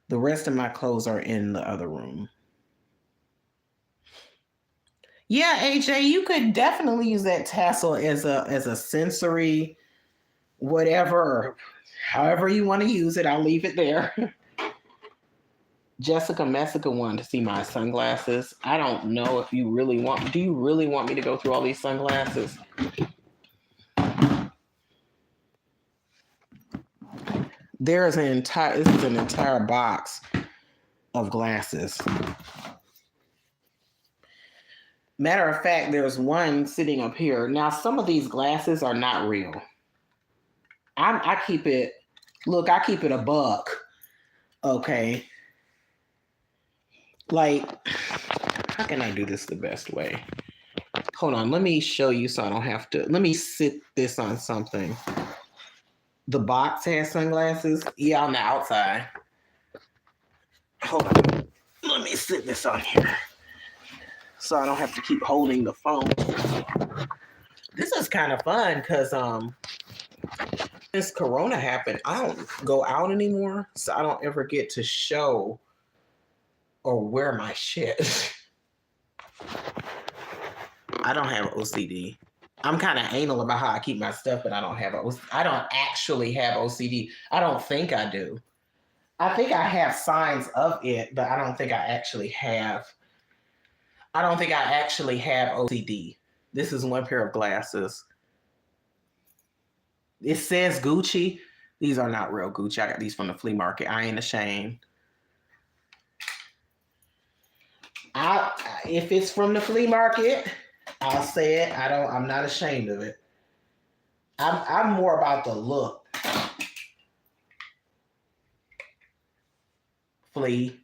The rest of my clothes are in the other room. Yeah, AJ, you could definitely use that tassel as a sensory whatever, however you want to use it. I'll leave it there. Jessica Messica wanted to see my sunglasses. I don't know if you really want. Do you really want me to go through all these sunglasses? This is an entire box of glasses. Matter of fact, there's one sitting up here. Now, some of these glasses are not real. I keep it a buck. Okay. Like, how can I do this the best way? Hold on, let me show you so I don't have to. Let me sit this on something. The box has sunglasses. Yeah, on the outside. Hold on. Let me sit this on here so I don't have to keep holding the phone. This is kind of fun because since Corona happened, I don't go out anymore, so I don't ever get to show or wear my shit. I don't have OCD. I'm kind of anal about how I keep my stuff, but I don't actually have OCD. I don't think I do. I think I have signs of it, but I don't think I actually have. I don't think I actually have OCD. This is one pair of glasses. It says Gucci. These are not real Gucci. I got these from the flea market. I ain't ashamed. If it's from the flea market, I'll say it. I'm not ashamed of it. I'm more about the look. Flea.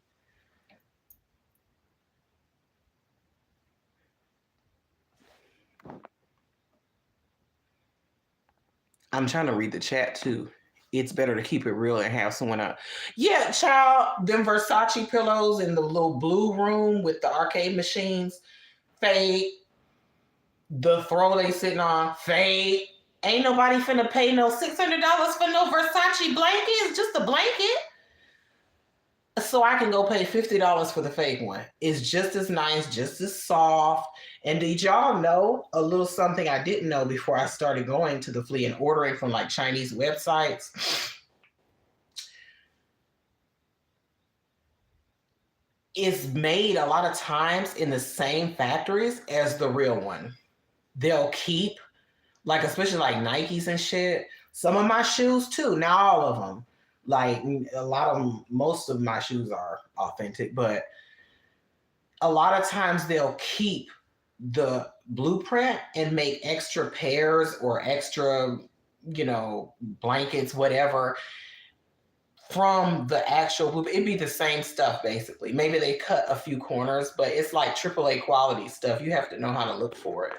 I'm trying to read the chat too. It's better to keep it real and have someone else. Yeah, child, them Versace pillows in the little blue room with the arcade machines. Fade. The throw they sitting on. Fade. Ain't nobody finna pay no $600 for no Versace blanket. It's just a blanket. So I can go pay $50 for the fake one. It's just as nice, just as soft. And did y'all know a little something I didn't know before I started going to the flea and ordering from like Chinese websites? It's made a lot of times in the same factories as the real one. They'll keep, like, especially like Nikes and shit. Some of my shoes too, not all of them. Like a lot of them, most of my shoes are authentic, but a lot of times they'll keep the blueprint and make extra pairs or extra, blankets, whatever, from the actual blueprint. It'd be the same stuff basically. Maybe they cut a few corners, but it's like AAA quality stuff. You have to know how to look for it.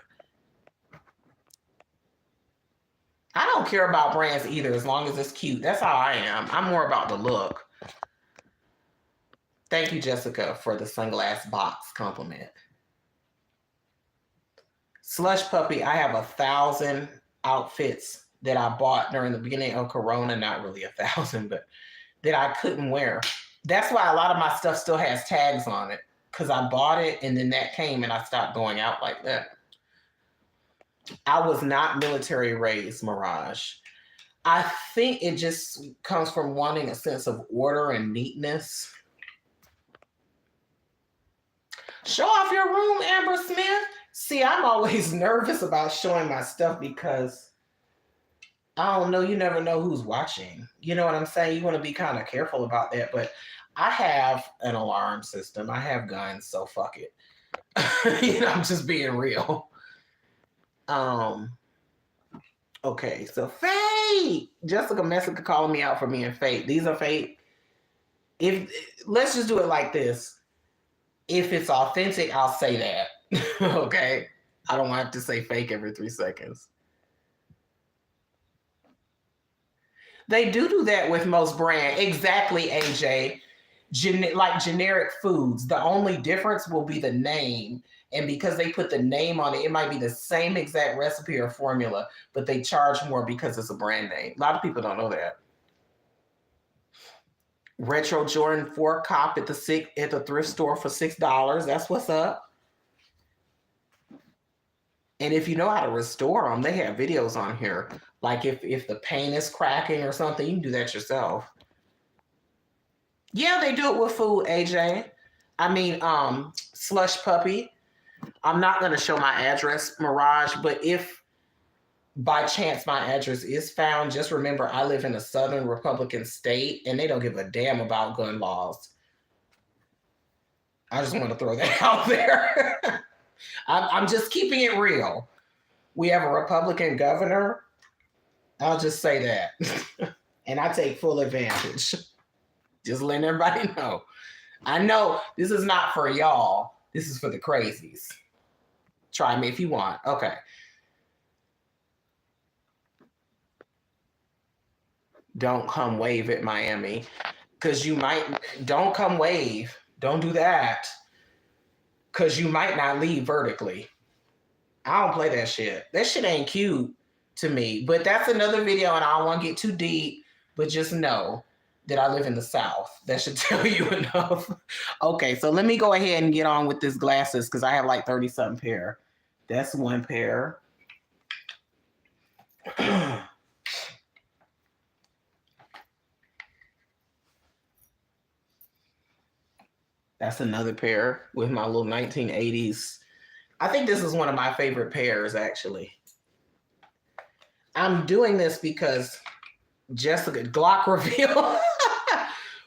I don't care about brands either, as long as it's cute. That's how I am. I'm more about the look. Thank you, Jessica, for the sunglass box compliment. Slush Puppy, I have 1,000 outfits that I bought during the beginning of Corona. Not really 1,000, but that I couldn't wear. That's why a lot of my stuff still has tags on it, because I bought it and then that came and I stopped going out like that. I was not military raised, Mirage. I think it just comes from wanting a sense of order and neatness. Show off your room, Amber Smith. See, I'm always nervous about showing my stuff because I don't know, you never know who's watching. You know what I'm saying? You want to be kind of careful about that, but I have an alarm system. I have guns, so fuck it. I'm just being real. Okay, so fake. Jessica Messica calling me out for being fake. These are fake. Let's just do it like this. If it's authentic, I'll say that. Okay. I don't want to say fake every 3 seconds. They do that with most brands. Exactly, AJ. Like generic foods. The only difference will be the name. And because they put the name on it, it might be the same exact recipe or formula, but they charge more because it's a brand name. A lot of people don't know that. Retro Jordan 4 cop at the thrift store for $6. That's what's up. And if you know how to restore them, they have videos on here. Like if the paint is cracking or something, you can do that yourself. Yeah, they do it with food, AJ. I mean, Slush Puppy. I'm not going to show my address, Mirage, but if by chance my address is found, just remember I live in a Southern Republican state and they don't give a damn about gun laws. I just want to throw that out there. I'm just keeping it real. We have a Republican governor. I'll just say that. And I take full advantage. Just letting everybody know. I know this is not for y'all. This is for the crazies. Try me if you want. Okay. Don't come wave at Miami. Because you might. Don't come wave. Don't do that. Because you might not leave vertically. I don't play that shit. That shit ain't cute to me. But that's another video, and I don't want to get too deep. But just know that I live in the South. That should tell you enough. Okay, so let me go ahead and get on with this glasses because I have like 30-something pair. That's one pair. That's another pair with my little 1980s. I think this is one of my favorite pairs, actually. I'm doing this because Jessica Glock reveal.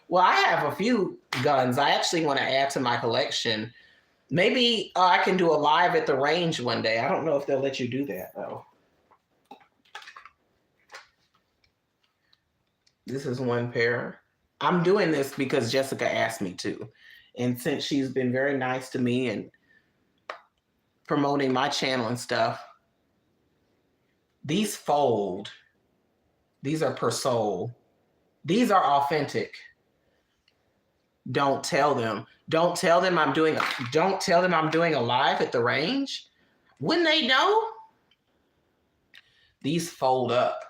Well, I have a few guns I actually want to add to my collection. Maybe I can do a live at the range one day. I don't know if they'll let you do that, though. This is one pair. I'm doing this because Jessica asked me to. And since she's been very nice to me and promoting my channel and stuff, these fold. These are per soul. These are authentic. Don't tell them. Don't tell them I'm doing a live at the range. Wouldn't they know? These fold up.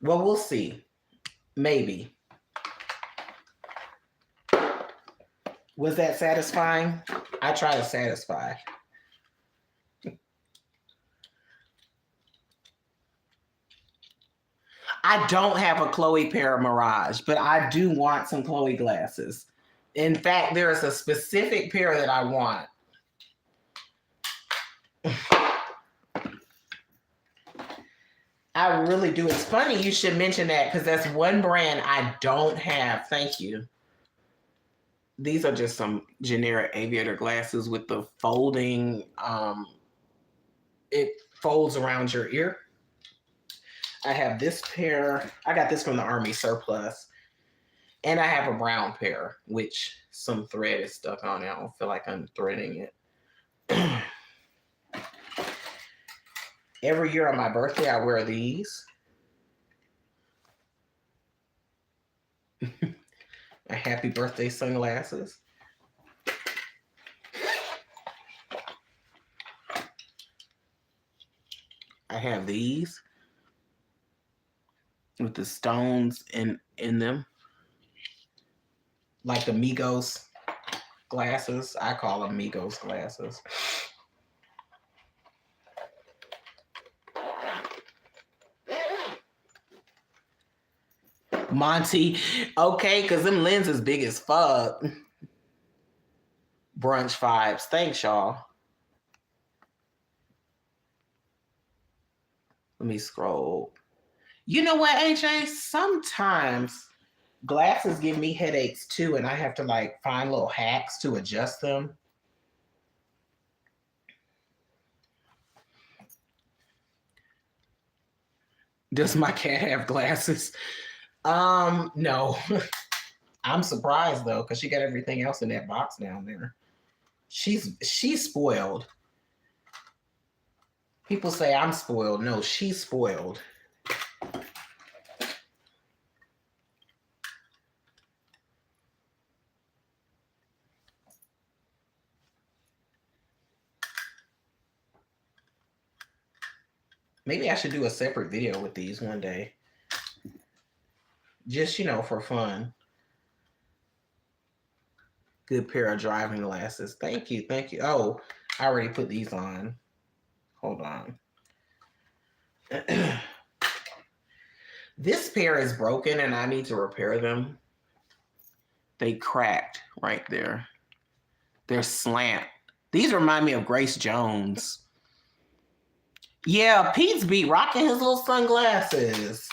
Well, we'll see. Maybe. Was that satisfying? I try to satisfy. I don't have a Chloe pair of Mirage, but I do want some Chloe glasses. In fact, there is a specific pair that I want. I really do. It's funny you should mention that because that's one brand I don't have. Thank you. These are just some generic aviator glasses with the folding. It folds around your ear. I have this pair. I got this from the Army surplus. And I have a brown pair, which some thread is stuck on it. I don't feel like I'm threading it. Every year on my birthday, I wear these. My happy birthday sunglasses. I have these with the stones in them. Like the Migos glasses. I call them Migos glasses. Monty, okay, because them lenses big as fuck. Brunch vibes. Thanks, y'all. Let me scroll. You know what, AJ? Sometimes glasses give me headaches too, and I have to like find little hacks to adjust them. Does my cat have glasses? No. I'm surprised though, because she got everything else in that box down there. She's spoiled. People say I'm spoiled. No, she's spoiled. Maybe I should do a separate video with these one day. Just, for fun. Good pair of driving glasses. Thank you. Thank you. Oh, I already put these on. Hold on. This pair is broken and I need to repair them. They cracked right there. They're slant. These remind me of Grace Jones. Yeah, Pete's be rocking his little sunglasses.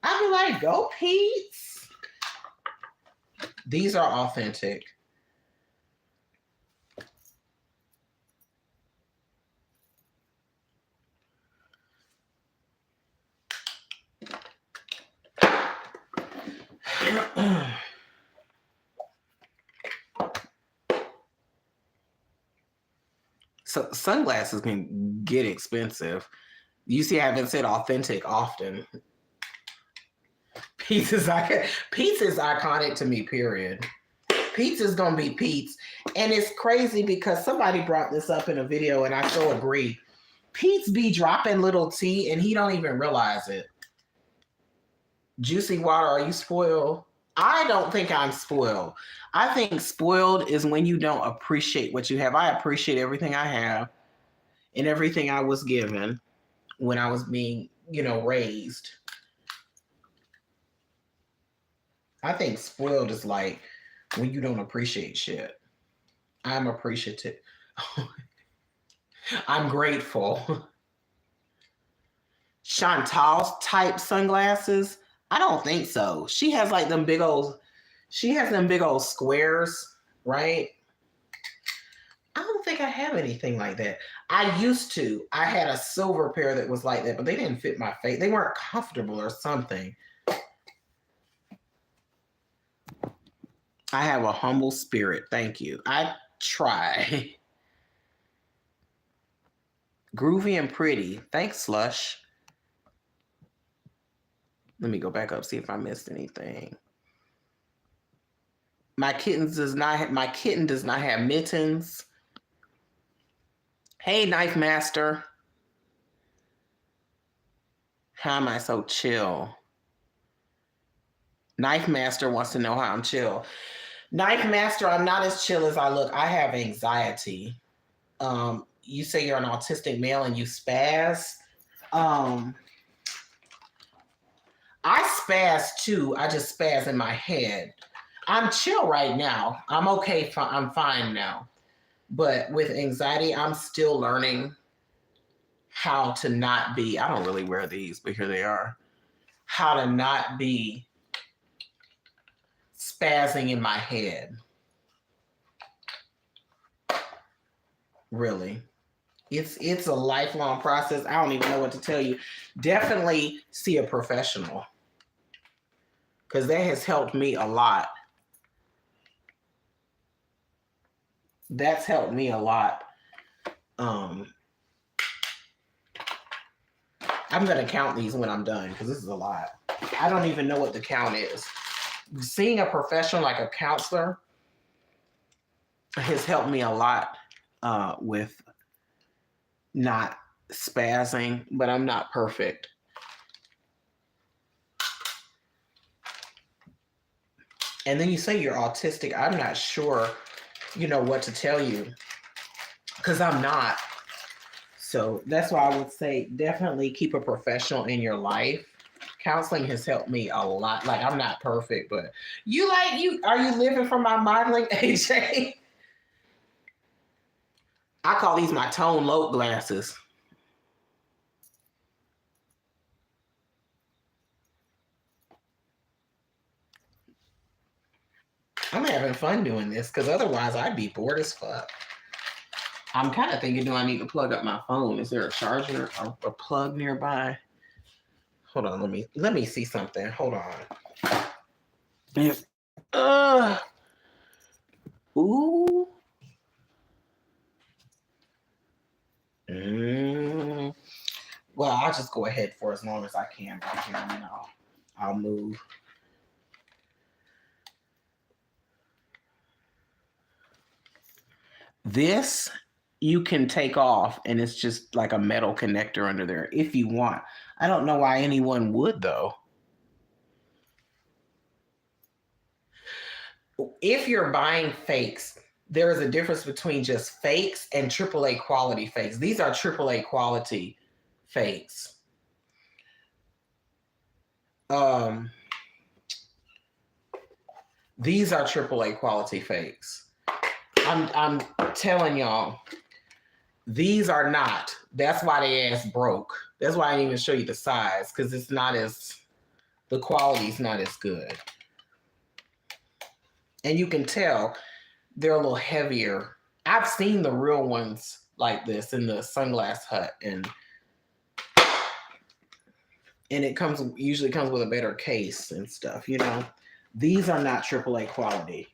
I'd be like, go Pete's. These are authentic. So sunglasses can get expensive. You see, I haven't said authentic often. Pete's is iconic to me, period. Pete's is gonna be Pete's. And it's crazy because somebody brought this up in a video and I so agree. Pete's be dropping little tea and he don't even realize it. Juicy Water, are you spoiled? I don't think I'm spoiled. I think spoiled is when you don't appreciate what you have. I appreciate everything I have and everything I was given when I was being, raised. I think spoiled is like when you don't appreciate shit. I'm appreciative. I'm grateful. Chantal's type sunglasses. I don't think so. She has like them big old squares, right? I don't think I have anything like that. I used to. I had a silver pair that was like that, but they didn't fit my face. They weren't comfortable or something. I have a humble spirit. Thank you. I try. Groovy and pretty. Thanks, Slush. Let me go back up, see if I missed anything. My kitten does not have mittens. Hey, Knife Master. How am I so chill? Knife Master wants to know how I'm chill. Knife Master, I'm not as chill as I look. I have anxiety. You say you're an autistic male and you spaz. I spaz too. I just spaz in my head. I'm chill right now. I'm okay. I'm fine now. But with anxiety, I'm still learning how to not be. I don't really wear these, but here they are. How to not be spazzing in my head. Really. It's a lifelong process. I don't even know what to tell you. Definitely see a professional, because that has helped me a lot. That's helped me a lot. I'm going to count these when I'm done, because this is a lot. I don't even know what the count is. Seeing a professional like a counselor has helped me a lot with not spazzing, but I'm not perfect. And then you say you're autistic. I'm not sure, what to tell you, because I'm not. So that's why I would say definitely keep a professional in your life. Counseling has helped me a lot. Like, I'm not perfect, but are you living from my modeling, AJ? I call these my tone low glasses. I'm having fun doing this, because otherwise I'd be bored as fuck. I'm kind of thinking, do I need to plug up my phone? Is there a charger or a plug nearby? Hold on, let me see something. Hold on. Yes. Uh. Ooh. Mm. Well, I'll just go ahead for as long as I can right here, and then I'll move. This you can take off, and it's just like a metal connector under there if you want. I don't know why anyone would though. If you're buying fakes, there is a difference between just fakes and AAA quality fakes. These are AAA quality fakes. Um, these are AAA quality fakes. I'm telling y'all, these are not. That's why they ass broke. That's why I didn't even show you the size, because it's not as, the quality's not as good. And you can tell they're a little heavier. I've seen the real ones like this in the Sunglass Hut, and it usually comes with a better case and stuff, you know. These are not AAA quality.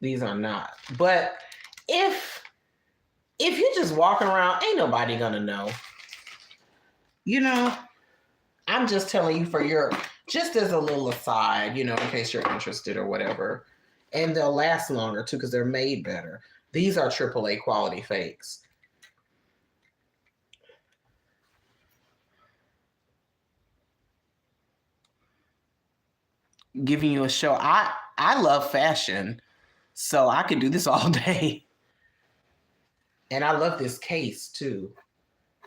These are not. But if you're just walking around, ain't nobody gonna know. You know, I'm just telling you for your, just as a little aside, you know, in case you're interested or whatever. And they'll last longer too because they're made better. These are AAA quality fakes. Giving you a show. I love fashion, so I could do this all day. And I love this case too.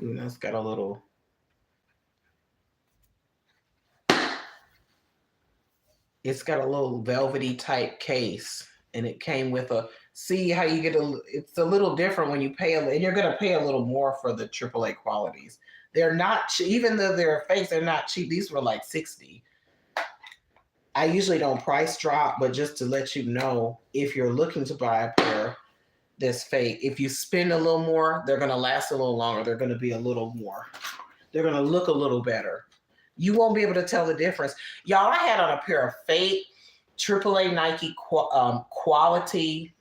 You know, it's got a little. It's got a little velvety type case, and it came with a. See how you get a. It's a little different when you pay, and you're gonna pay a little more for the AAA qualities. They're not even though they're fakes, they're not cheap. These were like $60. I usually don't price drop, but just to let you know, if you're looking to buy a pair that's fake, if you spend a little more, they're gonna last a little longer. They're gonna be a little more. They're gonna look a little better. You won't be able to tell the difference. Y'all, I had on a pair of fake AAA Nike quality,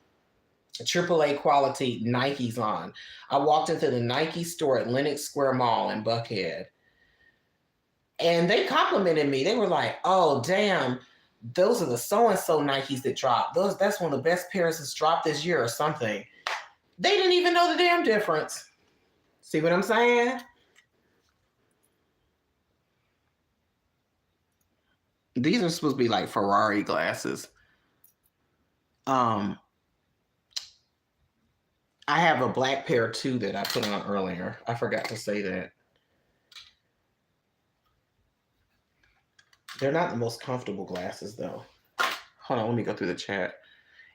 AAA quality Nikes on. I walked into the Nike store at Lenox Square Mall in Buckhead. And they complimented me. They were like, oh, damn, those are the so-and-so Nikes that dropped. That's one of the best pairs that's dropped this year or something. They didn't even know the damn difference. See what I'm saying? These are supposed to be like Ferrari glasses. I have a black pair too that I put on earlier. I forgot to say that. They're not the most comfortable glasses though. Hold on, let me go through the chat.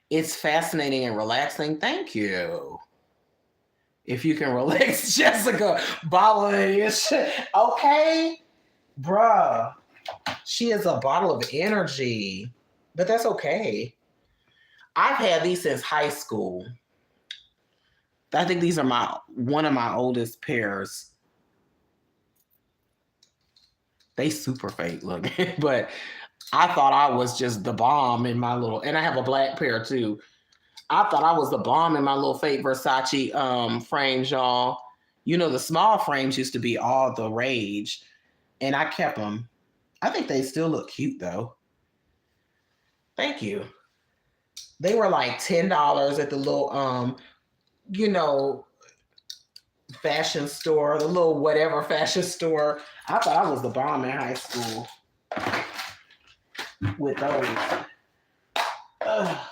It's fascinating and relaxing. Thank you. If you can relax, Jessica, bottle of shit. Okay, bruh. She is a bottle of energy, but that's okay. I've had these since high school. I think these are one of my oldest pairs. They super fake looking, but I thought I was just the bomb in my little, and I have a black pair too. I thought I was the bomb in my little fake Versace frames, y'all. You know, the small frames used to be all the rage, and I kept them. I think they still look cute though. Thank you. They were like $10 at the little you know, fashion store, the little whatever fashion store. I thought I was the bomb in high school with those. Oh,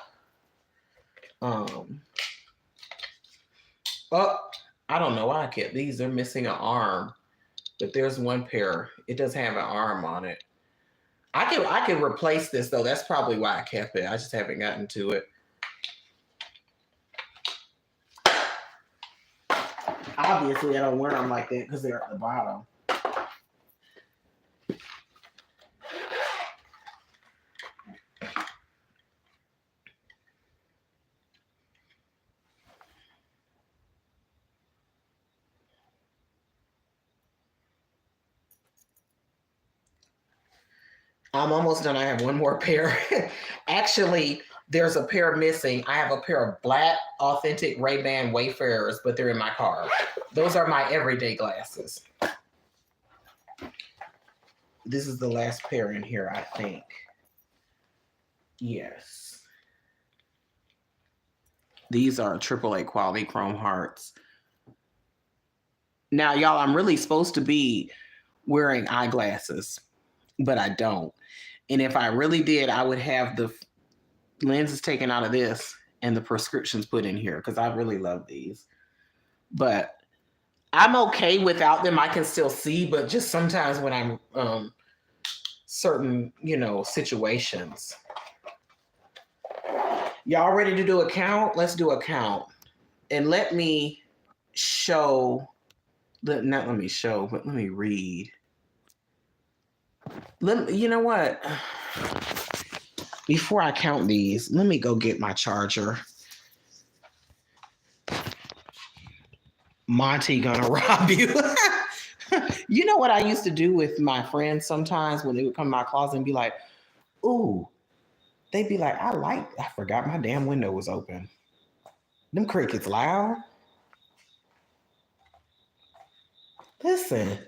I don't know why I kept these. They're missing an arm, but there's one pair. It does have an arm on it. I could replace this though. That's probably why I kept it. I just haven't gotten to it. Obviously, I don't wear them like that because they're at the bottom. I'm almost done. I have one more pair. Actually, there's a pair missing. I have a pair of black, authentic Ray-Ban Wayfarers, but they're in my car. Those are my everyday glasses. This is the last pair in here, I think. Yes. These are AAA quality chrome hearts. Now, y'all, I'm really supposed to be wearing eyeglasses, but I don't. And if I really did, I would have the lenses taken out of this and the prescriptions put in here because I really love these. But I'm okay without them. I can still see, but just sometimes when I'm certain, situations. Y'all ready to do a count? Let's do a count. And let me show, not let me show, but let me read. You know what? Before I count these, let me go get my charger. Monty gonna rob you. You know what I used to do with my friends sometimes when they would come to my closet and be like, ooh, they'd be like, I forgot my damn window was open. Them crickets loud. Listen.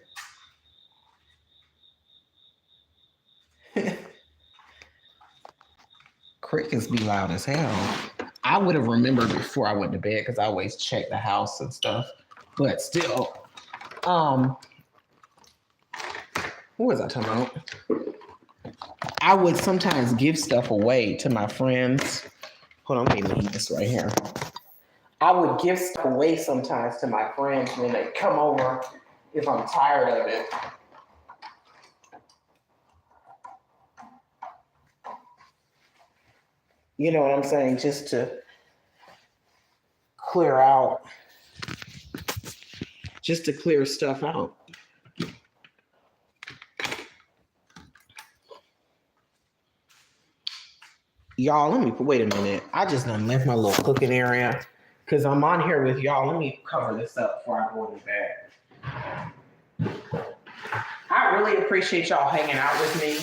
Crickets be loud as hell. I would have remembered before I went to bed because I always check the house and stuff. But still, what was I talking about? I would sometimes give stuff away to my friends. Hold on, let me leave this right here. I would give stuff away sometimes to my friends when they come over if I'm tired of it. You know what I'm saying? Just to clear out. Just to clear stuff out. Y'all, wait a minute. I just done left my little cooking area because I'm on here with y'all. Let me cover this up before I go in the bed. I really appreciate y'all hanging out with me.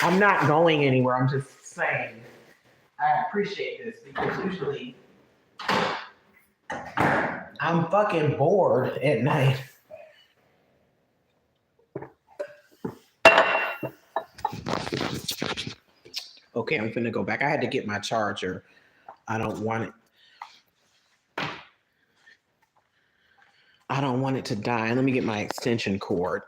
I'm not going anywhere. I'm just saying I appreciate this because usually I'm fucking bored at night. Okay, I'm finna go back. I had to get my charger. I don't want it to die. Let me get my extension cord.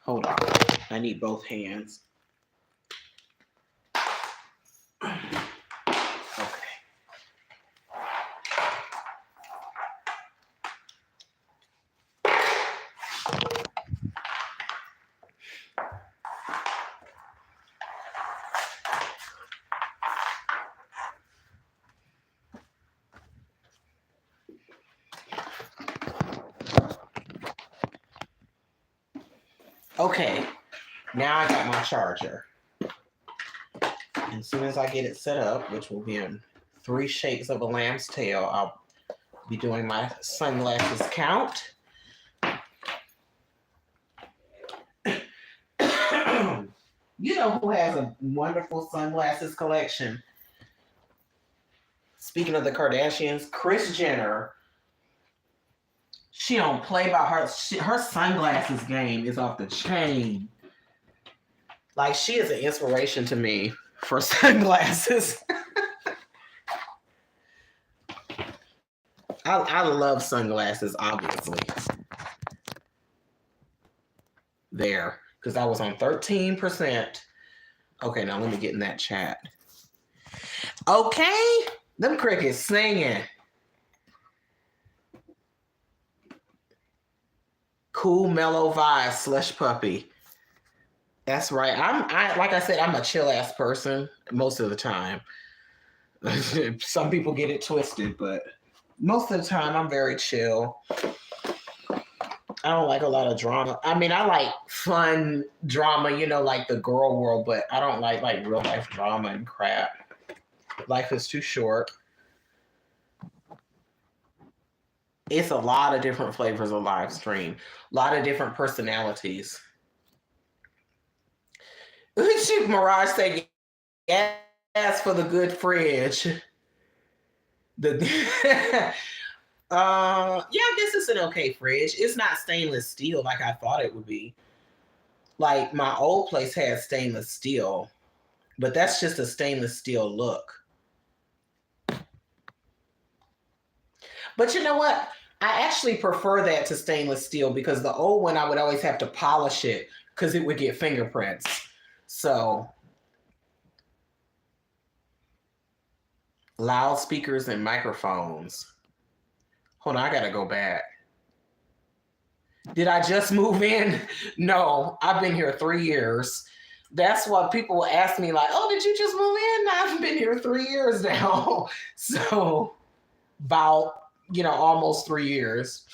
Hold on. I need both hands. Okay, now I got my charger. As soon as I get it set up, which will be in 3 shakes of a lamb's tail, I'll be doing my sunglasses count. You know who has a wonderful sunglasses collection? Speaking of the Kardashians, Kris Jenner. She don't play by her sunglasses game is off the chain. Like, she is an inspiration to me for sunglasses. I love sunglasses, obviously. There, because I was on 13%. Okay, now let me get in that chat. Okay, them crickets singing. Cool, mellow vibe, slush puppy. That's right. I like I said, I'm a chill ass person most of the time. Some people get it twisted, but most of the time I'm very chill. I don't like a lot of drama. I mean, I like fun drama, like the girl world, but I don't like real life drama and crap. Life is too short. It's a lot of different flavors of live stream. A lot of different personalities. Mirage said, yes, for the good fridge. The yeah, I guess it's an okay fridge. It's not stainless steel like I thought it would be. Like my old place had stainless steel, but that's just a stainless steel look. But you know what? I actually prefer that to stainless steel because the old one I would always have to polish it because it would get fingerprints. So loudspeakers and microphones. Hold on, I gotta go back. Did I just move in? No, I've been here 3 years. That's what people will ask me, like, oh, did you just move in? I've been here 3 years now. So about, almost 3 years.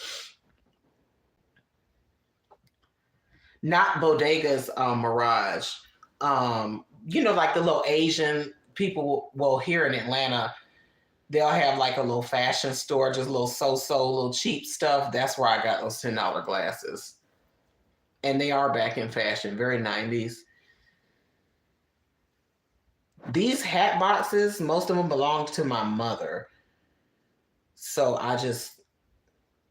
Not Bodega's Mirage. Like the little Asian people, well, here in Atlanta, they'll have like a little fashion store, just a little so-so, little cheap stuff. That's where I got those $10 glasses. And they are back in fashion, very 90s. These hat boxes, most of them belong to my mother. So I just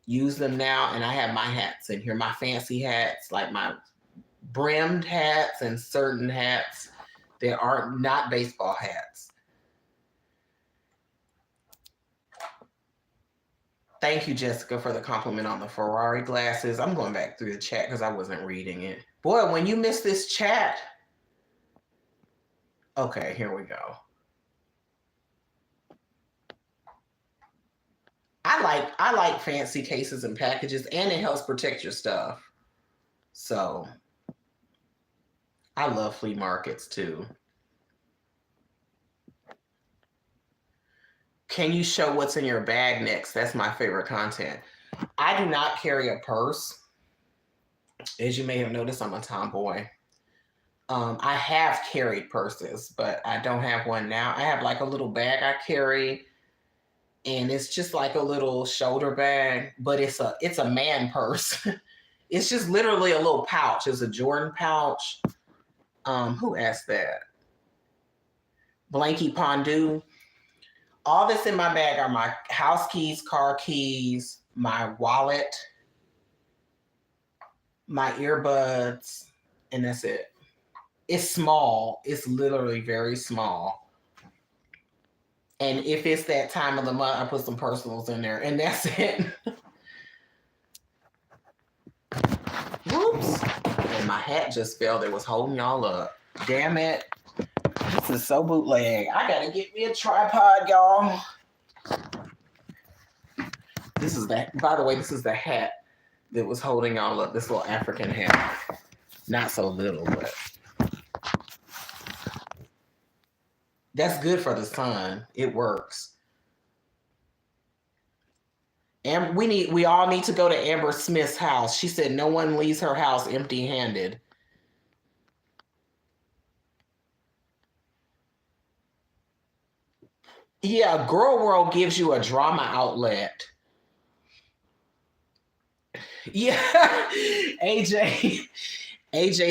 use them now, and I have my hats in here, my fancy hats, like my brimmed hats and certain hats that are not baseball hats. Thank you, Jessica, for the compliment on the Ferrari glasses. I'm going back through the chat because I wasn't reading it. Boy, when you miss this chat. Okay, here we go. I like fancy cases and packages, and it helps protect your stuff. So I love flea markets too. Can you show what's in your bag next? That's my favorite content. I do not carry a purse. As you may have noticed, I'm a tomboy. I have carried purses, but I don't have one now. I have like a little bag I carry, and it's just like a little shoulder bag, but it's a man purse. It's just literally a little pouch. It's a Jordan pouch. Who asked that? Blanky Pondu. All that's in my bag are my house keys, car keys, my wallet, my earbuds, and that's it. It's small. It's literally very small. And if it's that time of the month, I put some personals in there, and that's it. Whoops. And my hat just fell that was holding y'all up. Damn it. This is so bootleg. I gotta get me a tripod, y'all. By the way, this is the hat that was holding y'all up. This little African hat. Not so little, but that's good for the sun. It works. And we all need to go to Amber Smith's house. She said no one leaves her house empty-handed. Yeah, Girl World gives you a drama outlet. Yeah, AJ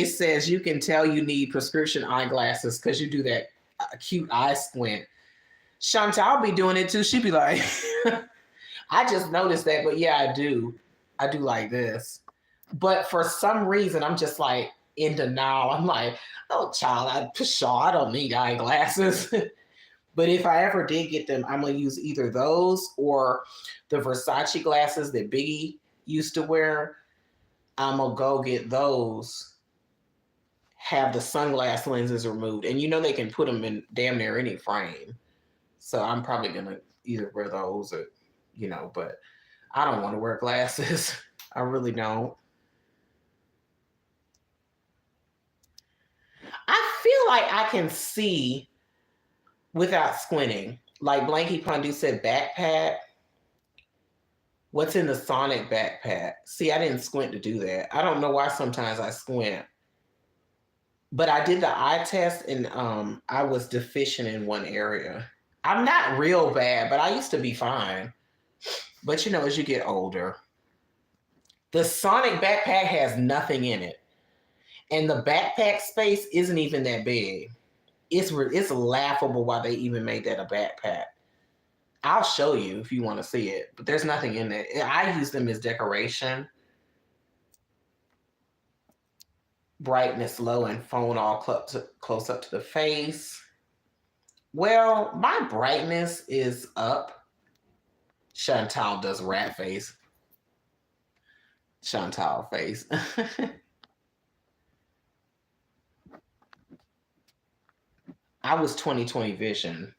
says you can tell you need prescription eyeglasses because you do that cute eye squint. Chantal, I'll be doing it too. She'd be like, I just noticed that, but yeah, I do. I do like this. But for some reason, I'm just like in denial. I'm like, oh, child, I don't need eyeglasses. But if I ever did get them, I'm going to use either those or the Versace glasses that Biggie used to wear. I'm going to go get those, have the sunglass lenses removed. And they can put them in damn near any frame. So I'm probably going to either wear those or, but I don't want to wear glasses. I really don't. I feel like I can see without squinting. Like Blanky Pondu said, backpack. What's in the Sonic backpack? See, I didn't squint to do that. I don't know why sometimes I squint. But I did the eye test, and I was deficient in one area. I'm not real bad, but I used to be fine. But you know, as you get older, the Sonic backpack has nothing in it. And the backpack space isn't even that big. It's laughable why they even made that a backpack. I'll show you if you want to see it, but there's nothing in it. I use them as decoration. Brightness low and phone all close up to the face. Well, my brightness is up. Chantal does rat face. Chantal face. I was 20/20 vision.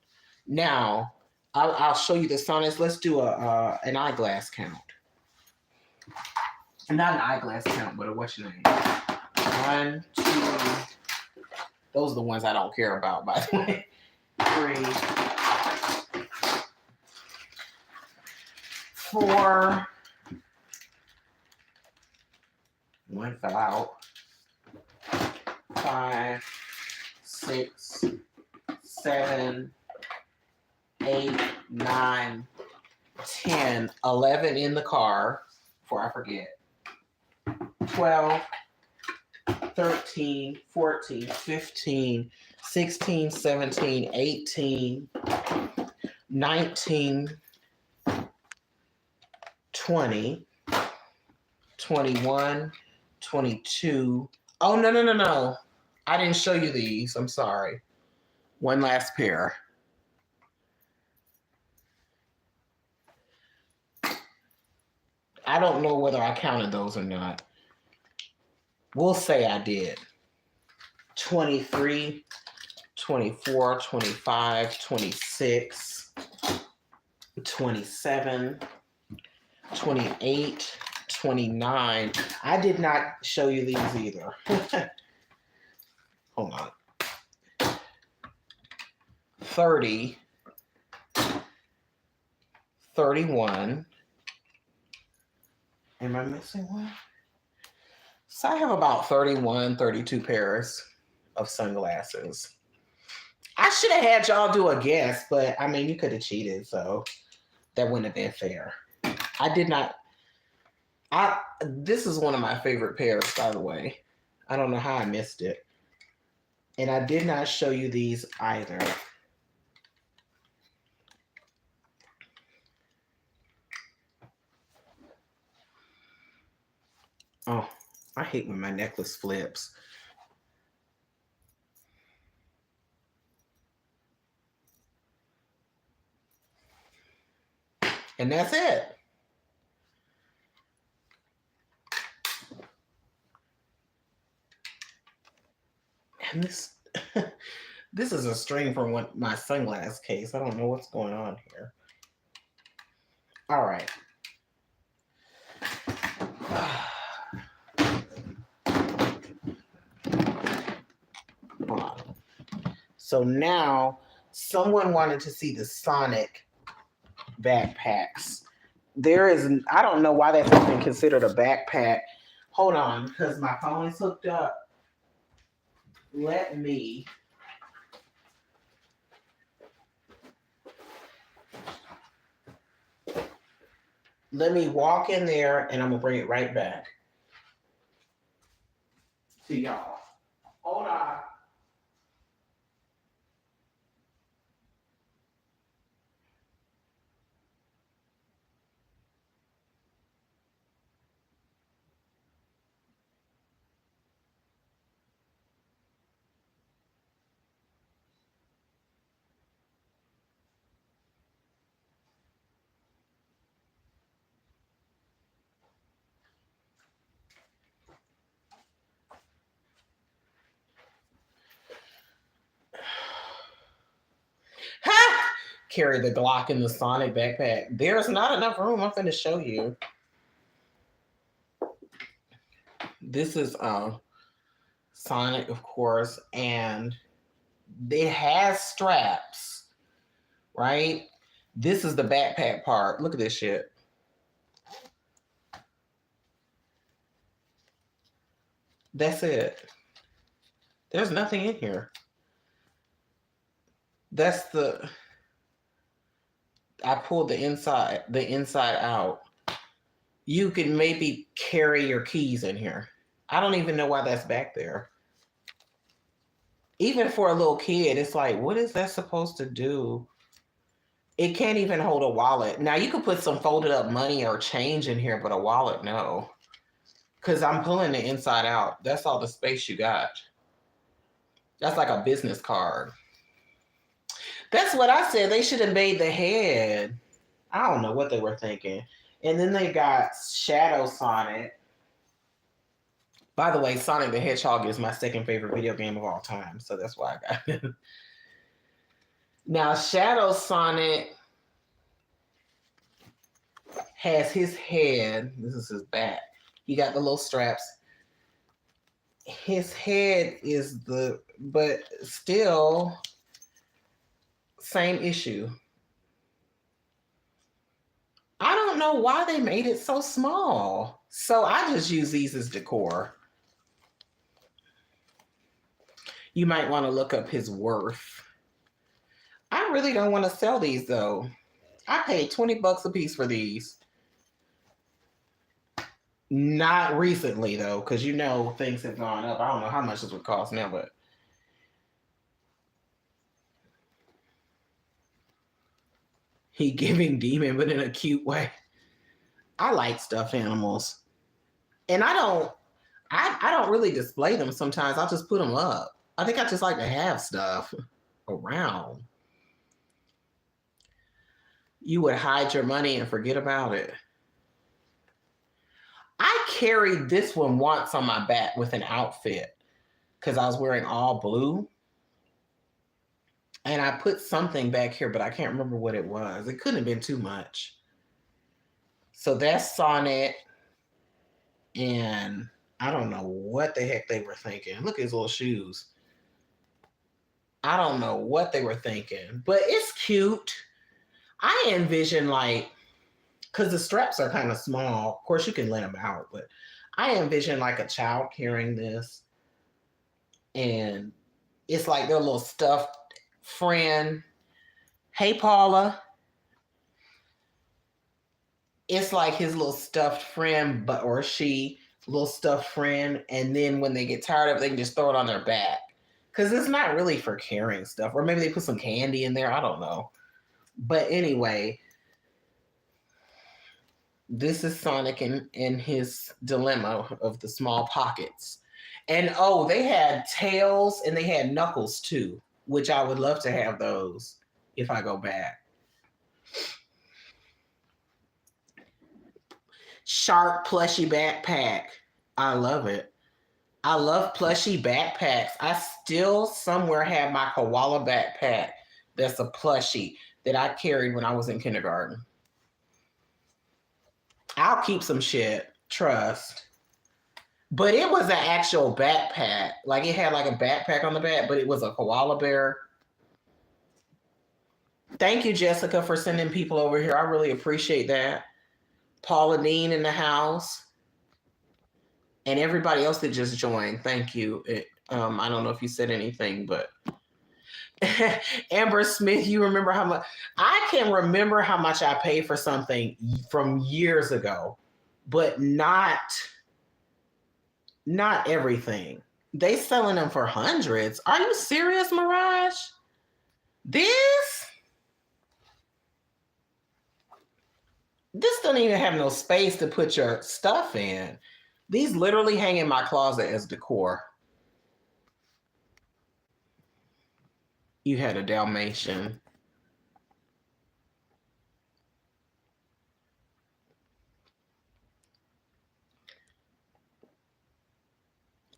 Now, I'll show you the Sonics. Let's do an eyeglass count. Not an eyeglass count, but what's your name? 1, 2. Those are the ones I don't care about, by the way. 3, 4. One fell out. 5, 6, 7, 8, 9, 10, 11 in the car before I forget. 12, 13, 14, 15, 16, 17, 18, 19, 20, 21, 22. Oh, no. I didn't show you these. I'm sorry. One last pair. I don't know whether I counted those or not. We'll say I did. 23, 24, 25, 26, 27, 28, 29. I did not show you these either. Hold on. 30, 31. Am I missing one? So I have about 31, 32 pairs of sunglasses. I should have had y'all do a guess, but I mean, you could have cheated, so that wouldn't have been fair. I did not. This is one of my favorite pairs, by the way. I don't know how I missed it. And I did not show you these either. Oh, I hate when my necklace flips. And that's it. And this is a string from my sunglass case. I don't know what's going on here. All right. Hold on. So now someone wanted to see the Sonic backpacks. I don't know why that's even considered a backpack. Hold on, because my phone is hooked up. Let me walk in there and I'm gonna bring it right back to y'all. Hold on. Carry the Glock in the Sonic backpack. There's not enough room. I'm going to show you. This is Sonic, of course, and it has straps, right? This is the backpack part. Look at this shit. That's it. There's nothing in here. That's the... I pulled the inside out. You can maybe carry your keys in here. I don't even know why that's back there. Even for a little kid, it's like, what is that supposed to do? It can't even hold a wallet. Now you could put some folded up money or change in here, but a wallet, no. Because I'm pulling the inside out. That's all the space you got. That's like a business card. That's what I said. They should have made the head. I don't know what they were thinking. And then they got Shadow Sonic. By the way, Sonic the Hedgehog is my second favorite video game of all time. So that's why I got it. Now, Shadow Sonic has his head. This is his back. He got the little straps. His head is but still, same issue. I don't know why they made it so small. So I just use these as decor. You might want to look up his worth. I really don't want to sell these though. I paid $20 a piece for these. Not recently though, because you know things have gone up. I don't know how much this would cost now, but he giving demon, but in a cute way. I like stuffed animals. And I don't really display them sometimes. I'll just put them up. I think I just like to have stuff around. You would hide your money and forget about it. I carried this one once on my back with an outfit because I was wearing all blue. And I put something back here, but I can't remember what it was. It couldn't have been too much. So that's Sonic. And I don't know what the heck they were thinking. Look at his little shoes. I don't know what they were thinking, but it's cute. I envision like, because the straps are kind of small. Of course, you can let them out, but I envision like a child carrying this. And it's like their little stuffed friend. Hey, Paula. It's like his little stuffed friend, or she, little stuffed friend. And then when they get tired of it, they can just throw it on their back. Because it's not really for carrying stuff. Or maybe they put some candy in there. I don't know. But anyway, this is Sonic in his dilemma of the small pockets. And oh, they had tails and they had knuckles too, which I would love to have those if I go back. Shark plushie backpack. I love it. I love plushie backpacks. I still somewhere have my koala backpack that's a plushie that I carried when I was in kindergarten. I'll keep some shit, trust. But it was an actual backpack. Like it had like a backpack on the back, but it was a koala bear. Thank you, Jessica, for sending people over here. I really appreciate that. Pauline in the house. And everybody else that just joined, thank you. I don't know if you said anything, but Amber Smith, you remember how much? I can remember how much I paid for something from years ago, but not everything. They selling them for hundreds. Are you serious, Mirage? This doesn't even have no space to put your stuff in. These literally hang in my closet as decor. You had a Dalmatian.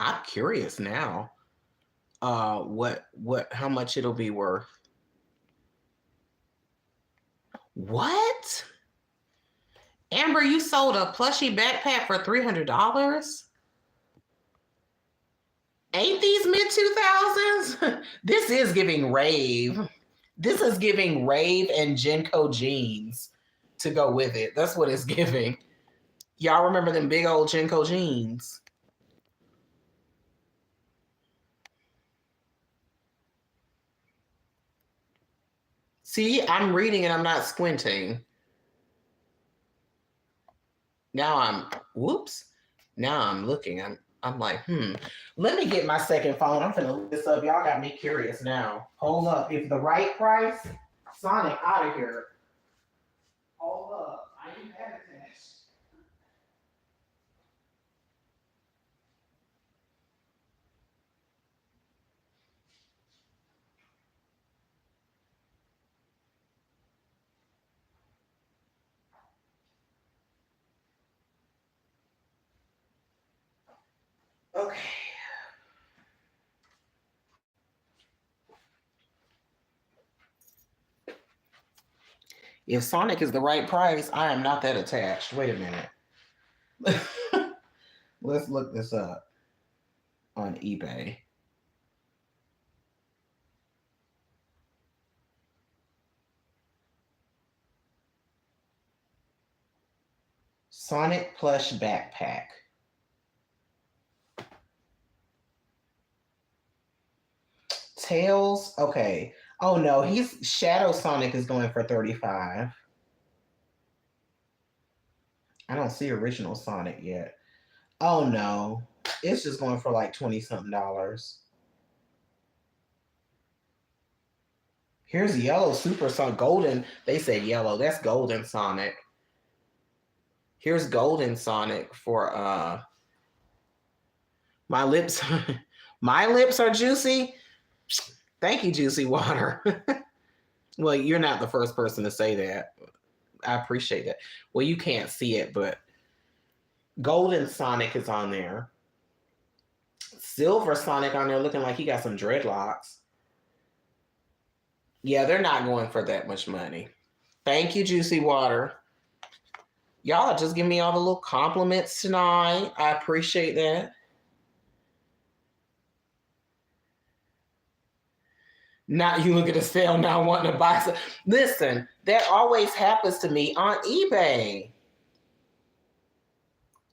I'm curious now. How much it'll be worth. What? Amber, you sold a plushie backpack for $300? Ain't these mid-2000s? This is giving rave. This is giving rave and Genco jeans to go with it. That's what it's giving. Y'all remember them big old Genco jeans? See, I'm reading and I'm not squinting. Now I'm whoops. Now I'm looking. I'm like, Let me get my second phone. I'm gonna look this up. Y'all got me curious now. Hold up. If the right price, Sonic out of here. Hold up. I ain't had it. Okay. If Sonic is the right price, I am not that attached. Wait a minute. Let's look this up on eBay. Sonic plush backpack. Tails. Okay. Oh no, he's Shadow Sonic is going for 35. I don't see original Sonic yet. Oh no. It's just going for like 20 something dollars. Here's yellow Super Sonic. Golden. They said yellow. That's golden Sonic. Here's golden Sonic for my lips. My lips are juicy. Thank you, Juicy Water. Well, you're not the first person to say that. I appreciate that. Well, you can't see it, but golden Sonic is on there. Silver Sonic on there looking like he got some dreadlocks. Yeah, they're not going for that much money. Thank you, Juicy Water. Y'all are just giving me all the little compliments tonight. I appreciate that. Now you look at the sale now wanting to buy some. Listen, that always happens to me on eBay.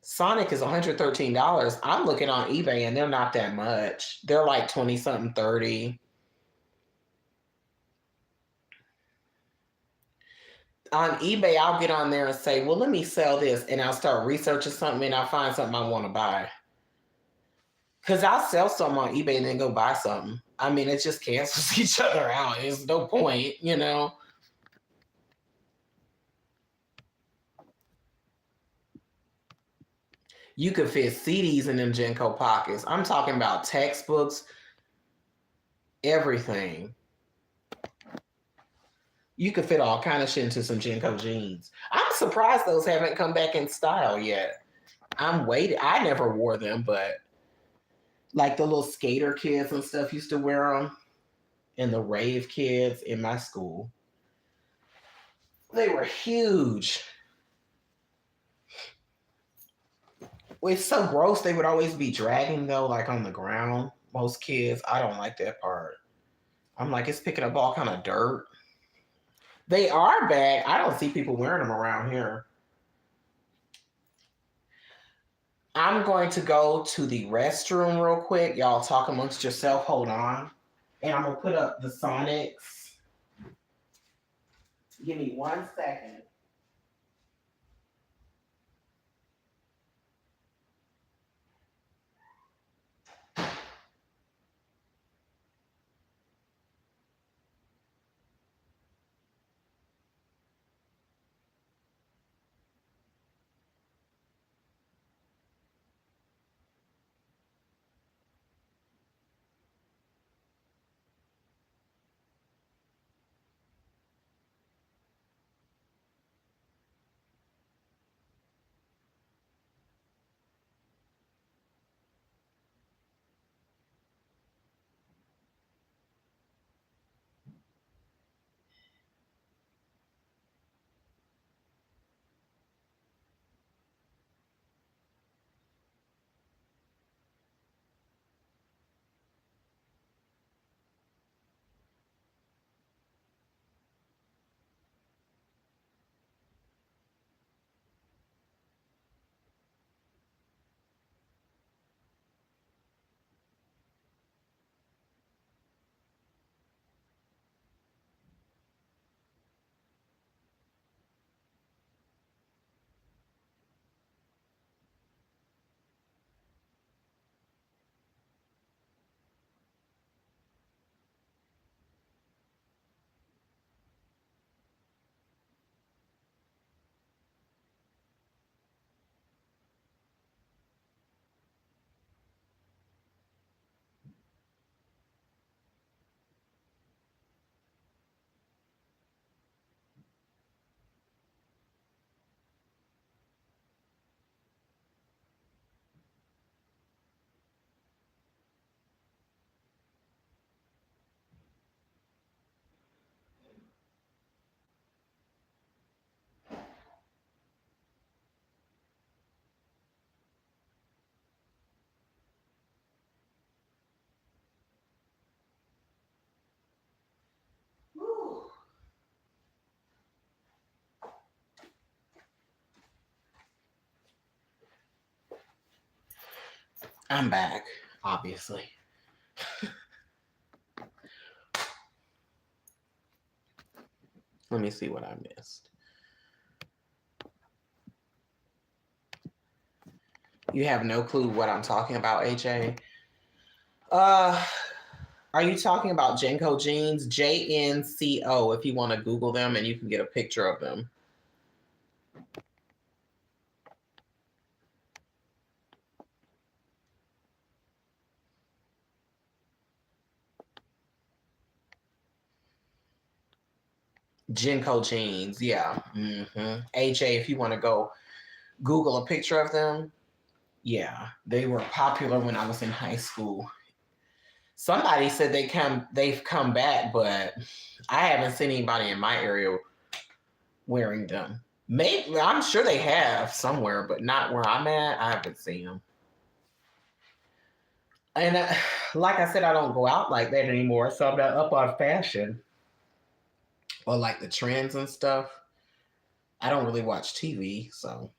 Sonic is $113. I'm looking on eBay and they're not that much. They're like 20 something, 30. On eBay, I'll get on there and say, well, let me sell this. And I'll start researching something and I'll find something I want to buy. Because I'll sell something on eBay and then go buy something. I mean, it just cancels each other out. There's no point, you know? You could fit CDs in them Genco pockets. I'm talking about textbooks, everything. You could fit all kind of shit into some Genco jeans. I'm surprised those haven't come back in style yet. I'm waiting. I never wore them, but like the little skater kids and stuff used to wear them, and the rave kids in my school. They were huge. Well, it's so gross. They would always be dragging though, like on the ground. Most kids, I don't like that part. I'm like, it's picking up all kind of dirt. They are back. I don't see people wearing them around here. I'm going to go to the restroom real quick. Y'all talk amongst yourself. Hold on. And I'm going to put up the Sonics. Give me 1 second. I'm back, obviously. Let me see what I missed. You have no clue what I'm talking about, AJ? Uh, are you talking about Jenko jeans? JNCO, if you want to Google them and you can get a picture of them. Jenko jeans, yeah. AJ, if you want to go Google a picture of them, yeah, they were popular when I was in high school. Somebody said they've come back, but I haven't seen anybody in my area wearing them. Maybe I'm sure they have somewhere, but not where I'm at. I haven't seen them. And like I said, I don't go out like that anymore, so I'm not up on fashion or like the trends and stuff. I don't really watch TV, so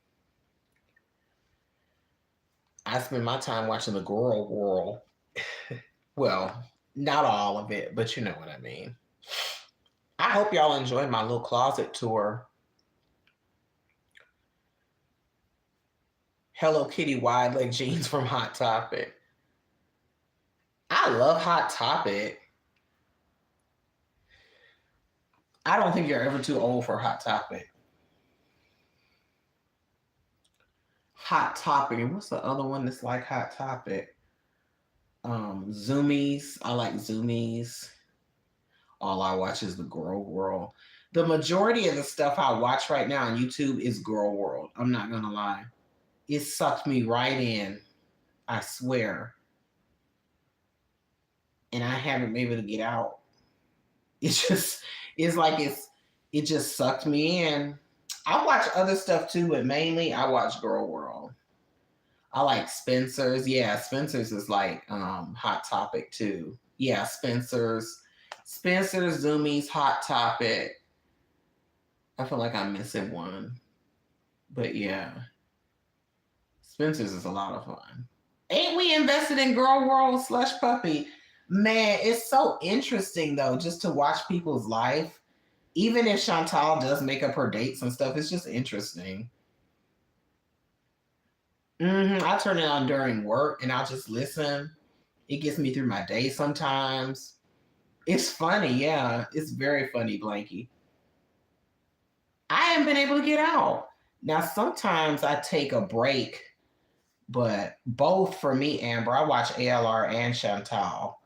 I spend my time watching the girl world. Well, not all of it, but you know what I mean. I hope y'all enjoyed my little closet tour. Hello Kitty wide leg jeans from Hot Topic. I love Hot Topic. I don't think you're ever too old for Hot Topic. Hot Topic. And what's the other one that's like Hot Topic? Zoomies. I like Zoomies. All I watch is the Girl World. The majority of the stuff I watch right now on YouTube is Girl World. I'm not gonna lie. It sucked me right in. I swear. And I haven't been able to get out. It just sucked me in. I watch other stuff too, but mainly I watch Girl World. I like Spencer's. Yeah, Spencer's is like Hot Topic too. Yeah, Spencer's, Zoomies, Hot Topic. I feel like I'm missing one. But yeah. Spencer's is a lot of fun. Ain't we invested in Girl World / Puppy? Man, it's so interesting though, just to watch people's life. Even if Chantal does make up her dates and stuff, it's just interesting. I turn it on during work and I'll just listen. It gets me through my day sometimes. It's funny, yeah. It's very funny, Blanky. I haven't been able to get out. Now, sometimes I take a break, but both for me, Amber, I watch ALR and Chantal.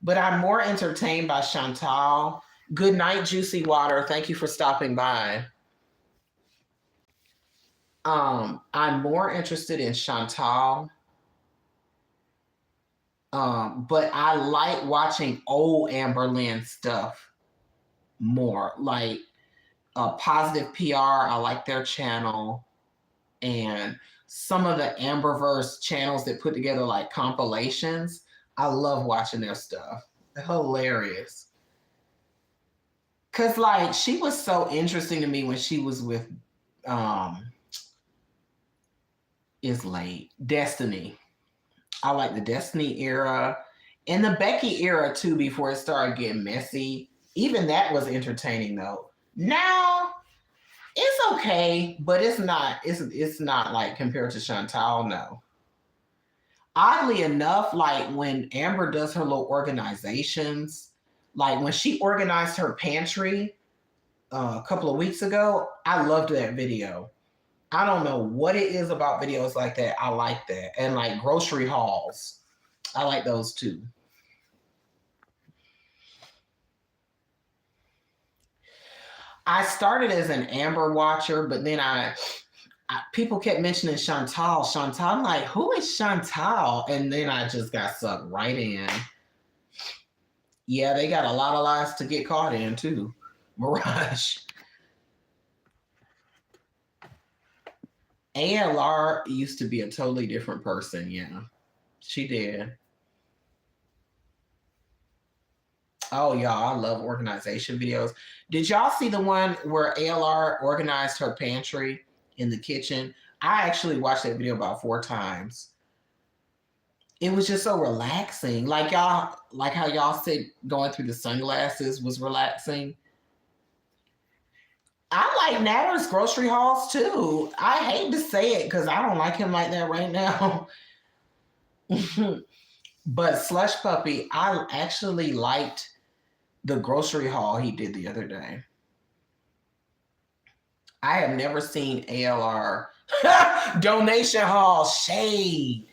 But I'm more entertained by Chantal. Good night, Juicy Water. Thank you for stopping by. I'm more interested in Chantal. But I like watching old Amber Lynn stuff more. Like Positive PR, I like their channel. And some of the Amberverse channels that put together like compilations, I love watching their stuff. They're hilarious. Cause like she was so interesting to me when she was with is late Destiny. I like the Destiny era and the Becky era too before it started getting messy. Even that was entertaining though. Now it's okay, but it's not like compared to Chantal, no. Oddly enough, like when Amber does her little organizations, like when she organized her pantry a couple of weeks ago, I loved that video. I don't know what it is about videos like that. I like that. And like grocery hauls. I like those too. I started as an Amber watcher, but then people kept mentioning Chantal. I'm like, who is Chantal? And then I just got sucked right in. Yeah, they got a lot of lies to get caught in too. Mirage. ALR used to be a totally different person. Yeah, she did. Oh, y'all, I love organization videos. Did y'all see the one where ALR organized her pantry in the kitchen? I actually watched that video about 4 times. It was just so relaxing. Like y'all, like how y'all said going through the sunglasses was relaxing. I like Natter's grocery hauls too. I hate to say it because I don't like him like that right now. But Slush Puppy, I actually liked the grocery haul he did the other day. I have never seen ALR donation haul shade.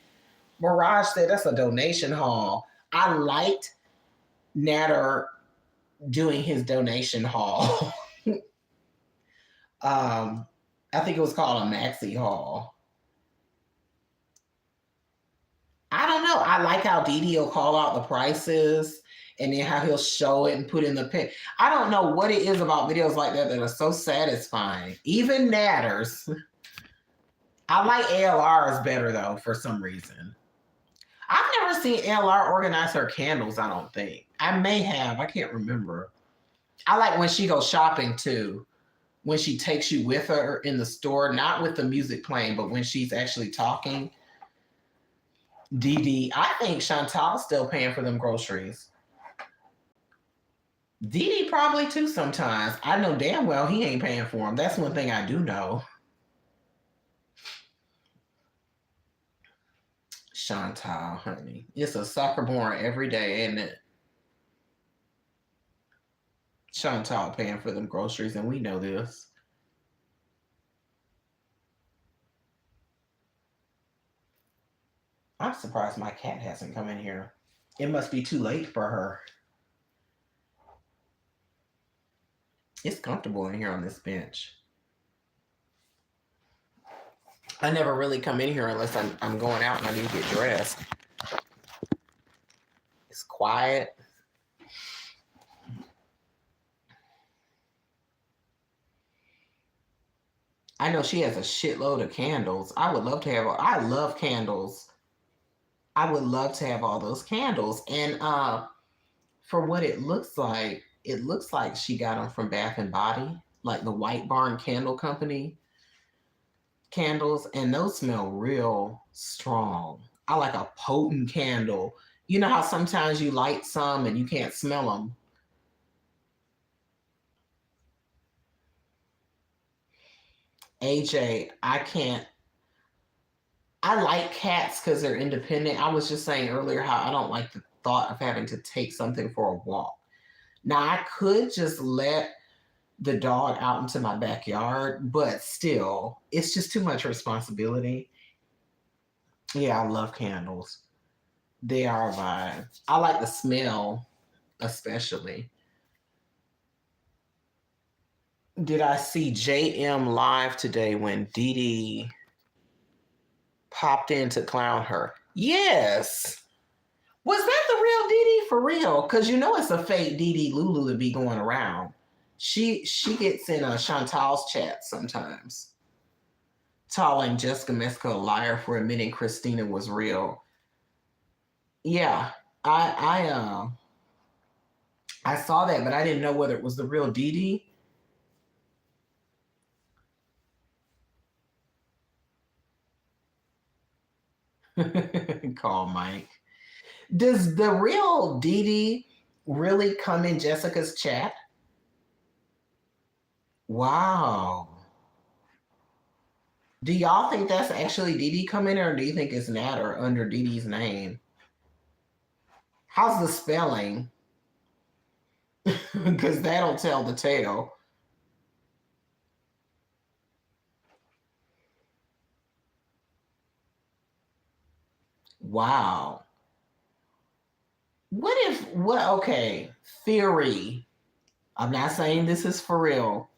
Mirage said that's a donation haul. I liked Natter doing his donation haul. I think it was called a maxi haul. I don't know. I like how Didi will call out the prices and then how he'll show it and put in the pic. I don't know what it is about videos like that that are so satisfying. Even Natters. I like ALR's better though for some reason. I've never seen ALR organize her candles, I don't think. I may have. I can't remember. I like when she goes shopping too. When she takes you with her in the store, not with the music playing, but when she's actually talking. Didi, I think Chantal's still paying for them groceries. Didi probably too sometimes. I know damn well he ain't paying for them. That's one thing I do know. Chantal, honey. It's a sucker born every day, isn't it? Chantal paying for them groceries, and we know this. I'm surprised my cat hasn't come in here. It must be too late for her. It's comfortable in here on this bench. I never really come in here unless I'm going out and I need to get dressed. It's quiet. I know she has a shitload of candles. I would love to have. I love candles. I would love to have all those candles. And for what it looks like she got them from Bath and Body, like the White Barn Candle Company candles, and those smell real strong. I like a potent candle. You know how sometimes you light some and you can't smell them. AJ, I can't. I like cats because they're independent. I was just saying earlier how I don't like the thought of having to take something for a walk. Now, I could just let the dog out into my backyard, but still, it's just too much responsibility. Yeah, I love candles. They are a vibe. I like the smell, especially. Did I see JM live today when Didi popped in to clown her? Yes. Was that the real Didi for real? Because you know it's a fake Didi Lulu to be going around. She gets in Chantal's chat sometimes, calling Jessica Mexico a liar for admitting Christina was real. Yeah, I saw that, but I didn't know whether it was the real Didi. Call Mike. Does the real Didi really come in Jessica's chat? Wow. Do y'all think that's actually Didi coming, or do you think it's Natter under Didi's name? How's the spelling? Because that'll tell the tale. Wow. Okay, theory. I'm not saying this is for real.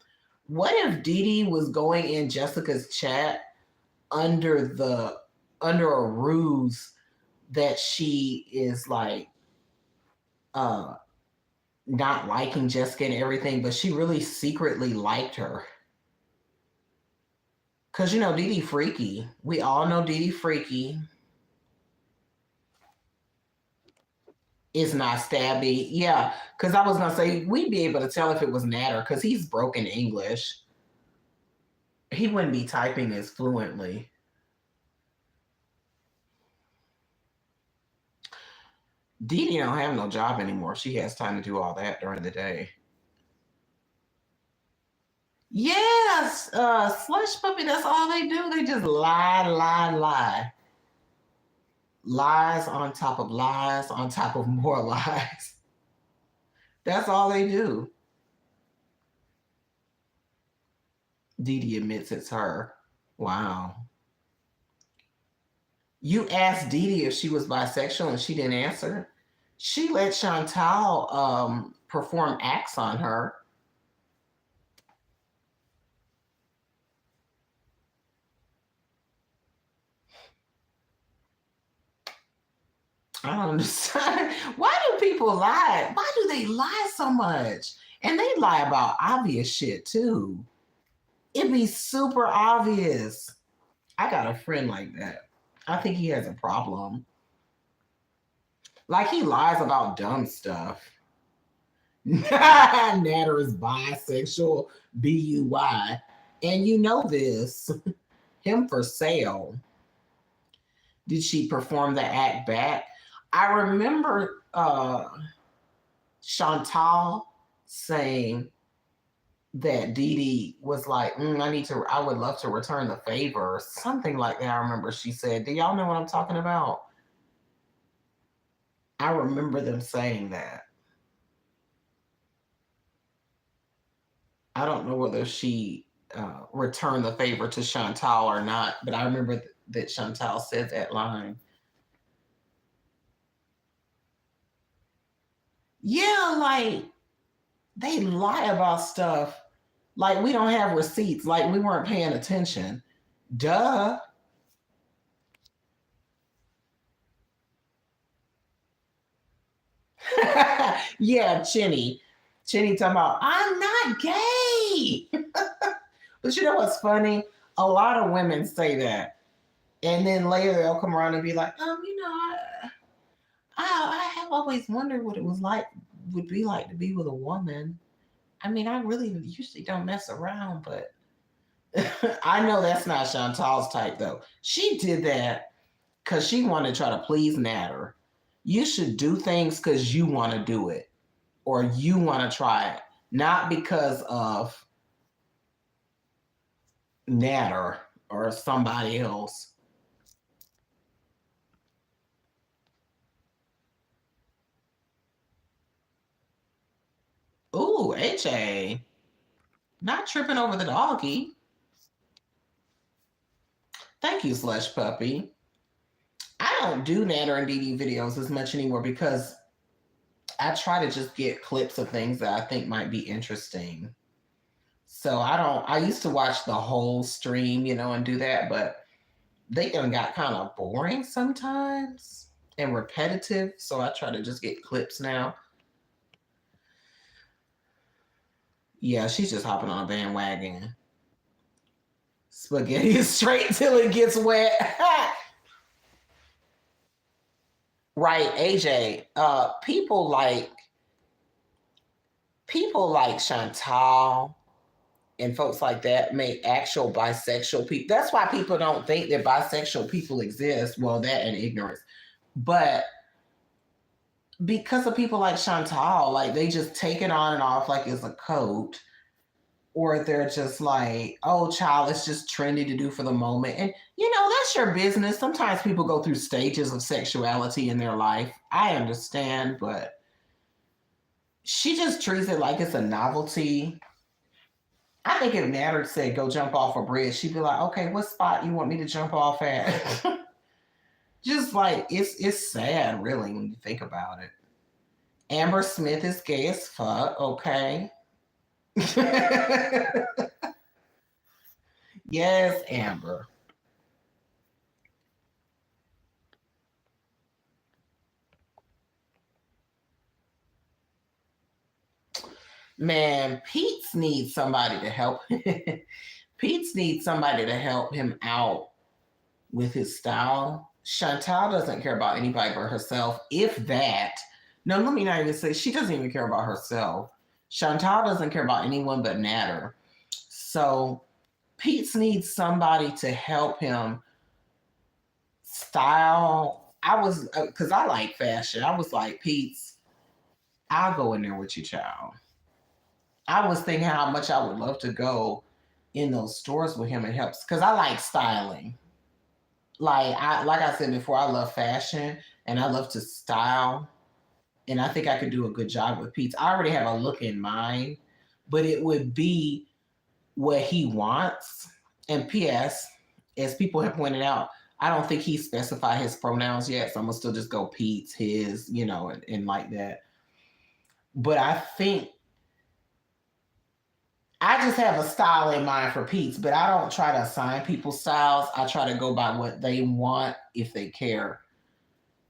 What if Didi was going in Jessica's chat under a ruse that she is like not liking Jessica and everything, but she really secretly liked her? Cause you know Didi freaky. We all know Didi freaky. It's not stabby. Yeah, because I was gonna say we'd be able to tell if it was Natter because he's broken English. He wouldn't be typing as fluently. Dee Dee don't have no job anymore. She has time to do all that during the day. Yes, slush puppy. That's all they do. They just lie, lie, lie, lies on top of lies on top of more lies. That's all they do. Dee Dee admits it's her. Wow. You asked Dee Dee if she was bisexual and she didn't answer. She let Chantal perform acts on her. I don't understand. Why do people lie? Why do they lie so much? And they lie about obvious shit too. It'd be super obvious. I got a friend like that. I think he has a problem. Like he lies about dumb stuff. Natter is bisexual, B-U-Y. And you know this. Him for sale. Did she perform the act back? I remember Chantal saying that Dee Dee was like, I would love to return the favor, or something like that. I remember she said, do y'all know what I'm talking about? I remember them saying that. I don't know whether she returned the favor to Chantal or not, but I remember that Chantal said that line. Yeah, like they lie about stuff. Like we don't have receipts. Like we weren't paying attention. Duh. Yeah, Chinny. Chinny talking about, I'm not gay. But you know what's funny? A lot of women say that. And then later they'll come around and be like, I have always wondered what it would be like to be with a woman. I mean, I really usually don't mess around, but I know that's not Chantal's type though. She did that because she wanted to try to please Natter. You should do things because you want to do it or you want to try it, not because of Natter or somebody else. Ooh, AJ, not tripping over the doggy. Thank you, Slush Puppy. I don't do Natter and Dee Dee videos as much anymore because I try to just get clips of things that I think might be interesting. So I don't, I used to watch the whole stream, and do that, but they done got kind of boring sometimes and repetitive. So I try to just get clips now. Yeah, she's just hopping on a bandwagon. Spaghetti is straight till it gets wet. Right, AJ. People like Chantal and folks like that make actual bisexual people. That's why people don't think that bisexual people exist. Well, that and ignorance. But because of people like Chantal, like they just take it on and off like it's a coat. Or they're just like, oh, child, it's just trendy to do for the moment. And, that's your business. Sometimes people go through stages of sexuality in their life. I understand, but she just treats it like it's a novelty. I think if Natter said, go jump off a bridge, she'd be like, okay, what spot you want me to jump off at? Just like, it's sad, really, when you think about it. Amber Smith is gay as fuck, okay? Yes, Amber. Man, Pete's needs somebody to help. Pete's needs somebody to help him out with his style. Chantal doesn't care about anybody but herself, if that. No, let me not even say she doesn't even care about herself. Chantal doesn't care about anyone but Natter. So Pete's needs somebody to help him style I was, because I like fashion. I was like, Pete's, I'll go in there with you, child. I was thinking how much I would love to go in those stores with him and help, because I like styling. Like I said before, I love fashion and I love to style. And I think I could do a good job with Pete's. I already have a look in mind, but it would be what he wants. And P.S., as people have pointed out, I don't think he specified his pronouns yet, so I'm gonna still just go Pete's, his, and like that. But I think I just have a style in mind for Pete's, but I don't try to assign people's styles. I try to go by what they want if they care,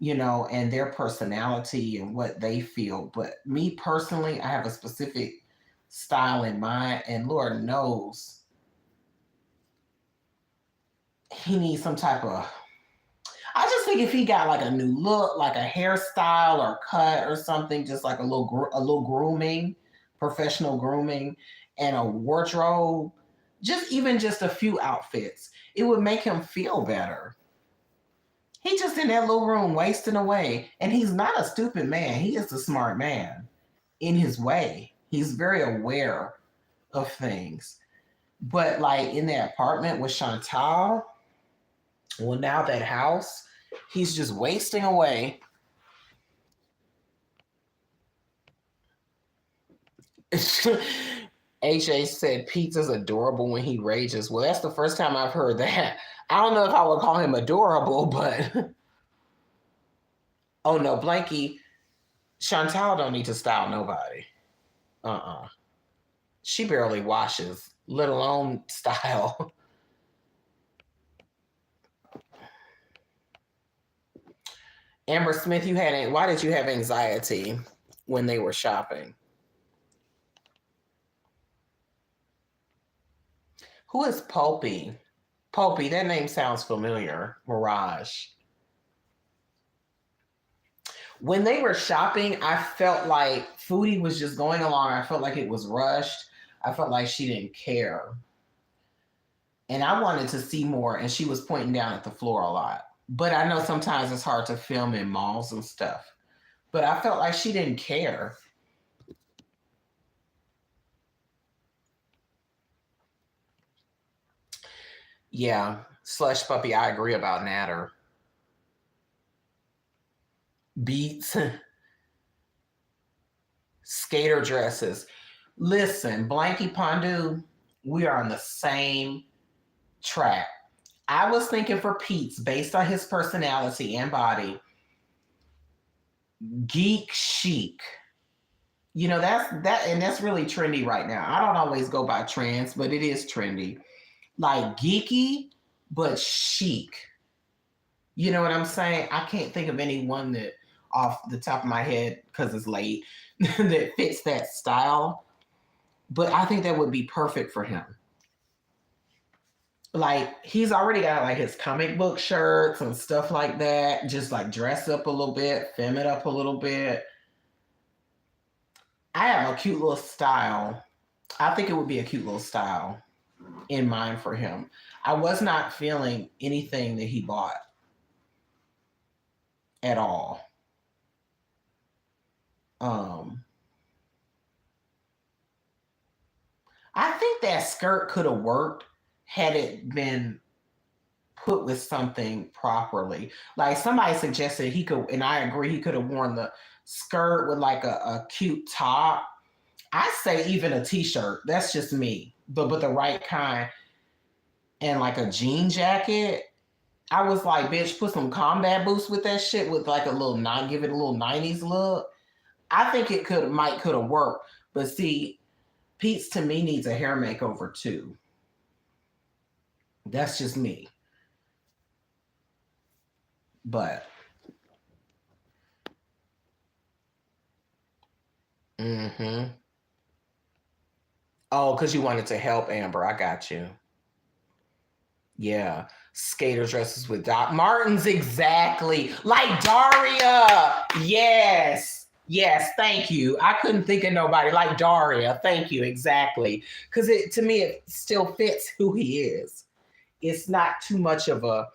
and their personality and what they feel. But me personally, I have a specific style in mind, and Lord knows he needs some type of. I just think if he got like a new look, like a hairstyle or cut or something, just like a little grooming, professional grooming, and a wardrobe, just a few outfits, it would make him feel better. He just in that little room wasting away, and he's not a stupid man. He is a smart man in his way. He's very aware of things. But like in that apartment with Chantal, well, now that house, he's just wasting away. AJ said Pizza's adorable when he rages. Well, that's the first time I've heard that. I don't know if I would call him adorable, but oh no, Blanky, Chantal don't need to style nobody. Uh-uh. She barely washes, let alone style. Amber Smith, why did you have anxiety when they were shopping? Who is Pulpy? Pulpy, that name sounds familiar. Mirage. When they were shopping, I felt like Foodie was just going along. I felt like it was rushed. I felt like she didn't care. And I wanted to see more, and she was pointing down at the floor a lot. But I know sometimes it's hard to film in malls and stuff. But I felt like she didn't care. Yeah, Slush Puppy, I agree about Natter. Beats, skater dresses. Listen, Blanky Pondu, we are on the same track. I was thinking for Pete's, based on his personality and body, geek chic. that's really trendy right now. I don't always go by trends, but it is trendy. Like geeky, but chic. You know what I'm saying? I can't think of anyone that off the top of my head because it's late that fits that style. But I think that would be perfect for him. Like he's already got like his comic book shirts and stuff like that. Just like dress up a little bit, fem it up a little bit. I have a cute little style. I think it would be a cute little style in mind for him. I was not feeling anything that he bought at all. Um, I think that skirt could have worked had it been put with something properly. Like somebody suggested he could, and I agree, he could have worn the skirt with like a cute top. I say even a t-shirt. That's just me, but the right kind, and like a jean jacket. I was like, bitch, put some combat boots with that shit with like a little give it a little 90s look. I think it could have worked. But see, Pete's to me needs a hair makeover too. That's just me. But mm-hmm. Oh, because you wanted to help Amber. I got you. Yeah. Skater dresses with Doc Martens, exactly. Like Daria. Yes. Yes, thank you. I couldn't think of nobody like Daria. Thank you, exactly. Because to me, it still fits who he is. It's not too much of a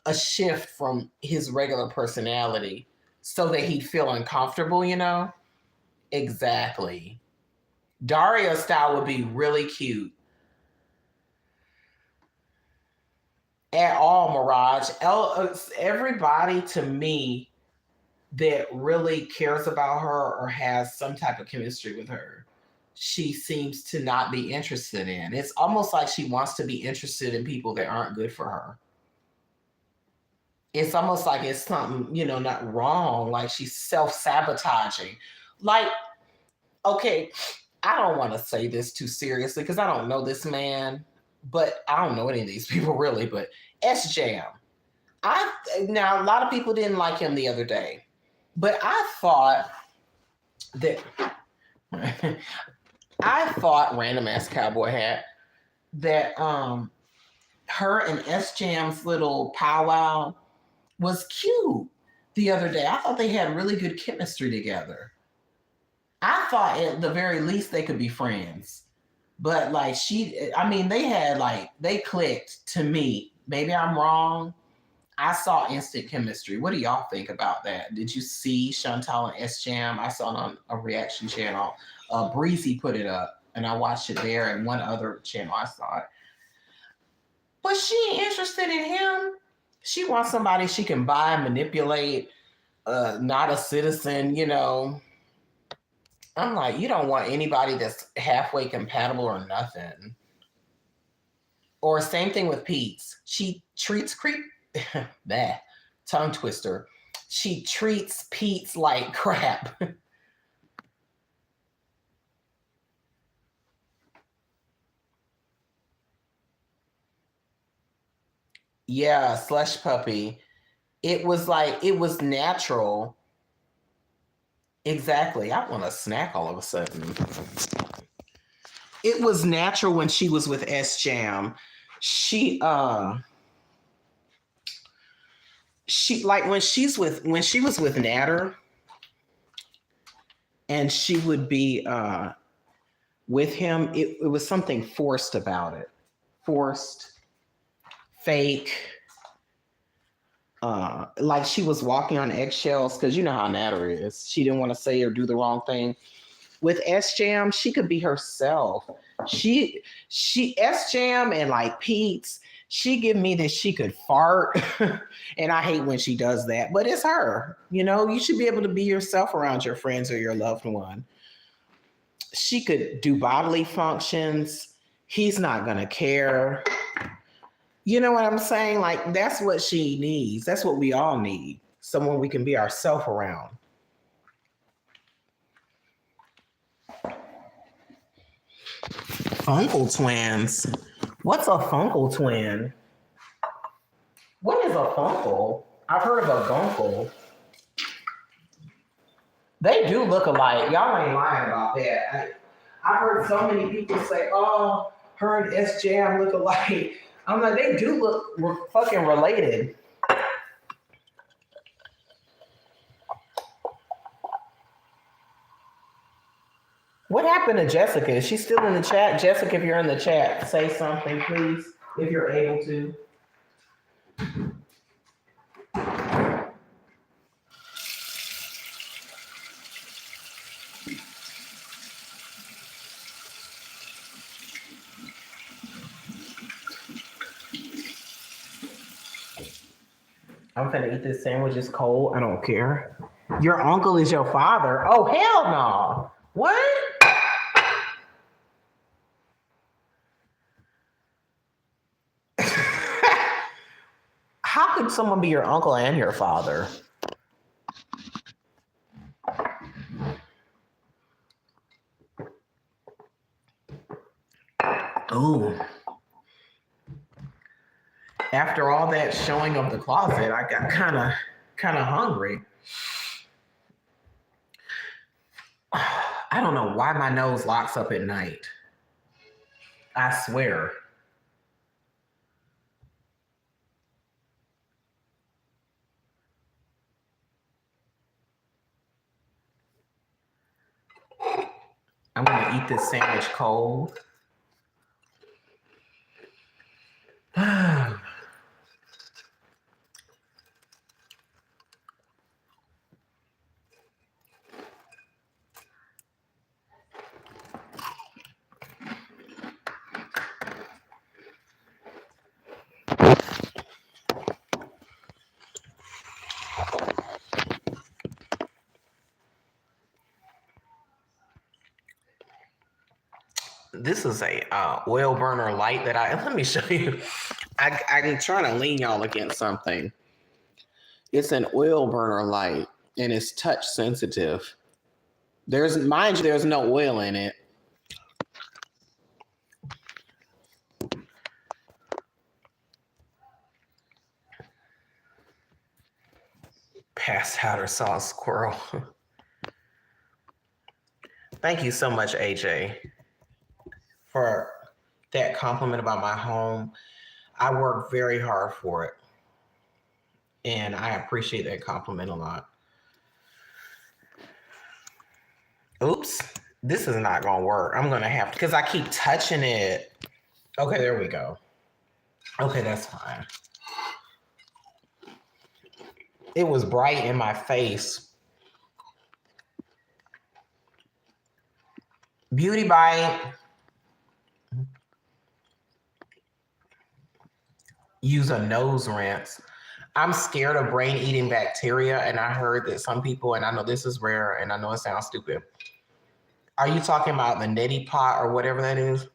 a shift from his regular personality so that he'd feel uncomfortable, you know? Exactly. Daria style would be really cute. At all, Mirage. Everybody to me that really cares about her or has some type of chemistry with her, she seems to not be interested in. It's almost like she wants to be interested in people that aren't good for her. It's almost like it's something, you know, not wrong. Like she's self-sabotaging. Like, okay, I don't want to say this too seriously because I don't know this man, but I don't know any of these people really, but S Jam. Now a lot of people didn't like him the other day, but I thought that I thought random ass cowboy hat that her and S Jam's little powwow was cute the other day. I thought they had really good chemistry together. I thought at the very least they could be friends. But like I mean, they clicked to me. Maybe I'm wrong. I saw instant chemistry. What do y'all think about that? Did you see Chantal and S Jam? I saw it on a reaction channel. Breezy put it up, and I watched it there, and one other channel I saw it. But she ain't interested in him. She wants somebody she can buy, manipulate, not a citizen, you know. I'm like, you don't want anybody that's halfway compatible or nothing. Or same thing with Pete's. She treats that tongue twister. She treats Pete's like crap. Yeah, slush puppy. It was natural. Exactly. I want a snack all of a sudden. It was natural when she was with S Jam. She like when she was with Natter and she would be with him, it was something forced about it. Forced, fake. Like she was walking on eggshells because you know how Natter is. She didn't want to say or do the wrong thing. With S Jam, she could be herself. She S Jam and like Pete's, she give me that she could fart. And I hate when she does that, but it's her. You know, you should be able to be yourself around your friends or your loved one. She could do bodily functions. He's not gonna care. You know what I'm saying? Like that's what she needs. That's what we all need. Someone we can be ourselves around. Funkle twins. What's a funkle twin? What is a funkle? I've heard of a gunkle. They do look alike. Y'all ain't lying about that. I've heard so many people say, "Oh, her and S Jam look alike." I'm like, they do look fucking related. What happened to Jessica? Is she still in the chat? Jessica, if you're in the chat, say something, please, if you're able to. I'm gonna eat this sandwich. It's cold. I don't care. Your uncle is your father. Oh, hell no. What? How could someone be your uncle and your father? Ooh. After all that showing of the closet, I got kind of hungry. I don't know why my nose locks up at night. I swear. I'm gonna eat this sandwich cold. This is a oil burner light that let me show you. I'm trying to lean y'all against something. It's an oil burner light and it's touch sensitive. Mind you, there's no oil in it. Passed out or saw a squirrel. Thank you so much, AJ, for that compliment about my home. I work very hard for it. And I appreciate that compliment a lot. Oops, this is not going to work. I'm going to have to, because I keep touching it. Okay, there we go. Okay, that's fine. It was bright in my face. Beauty Bite. Use a nose rinse. I'm scared of brain-eating bacteria, and I heard that some people, and I know this is rare, and I know it sounds stupid. Are you talking about the neti pot or whatever that is?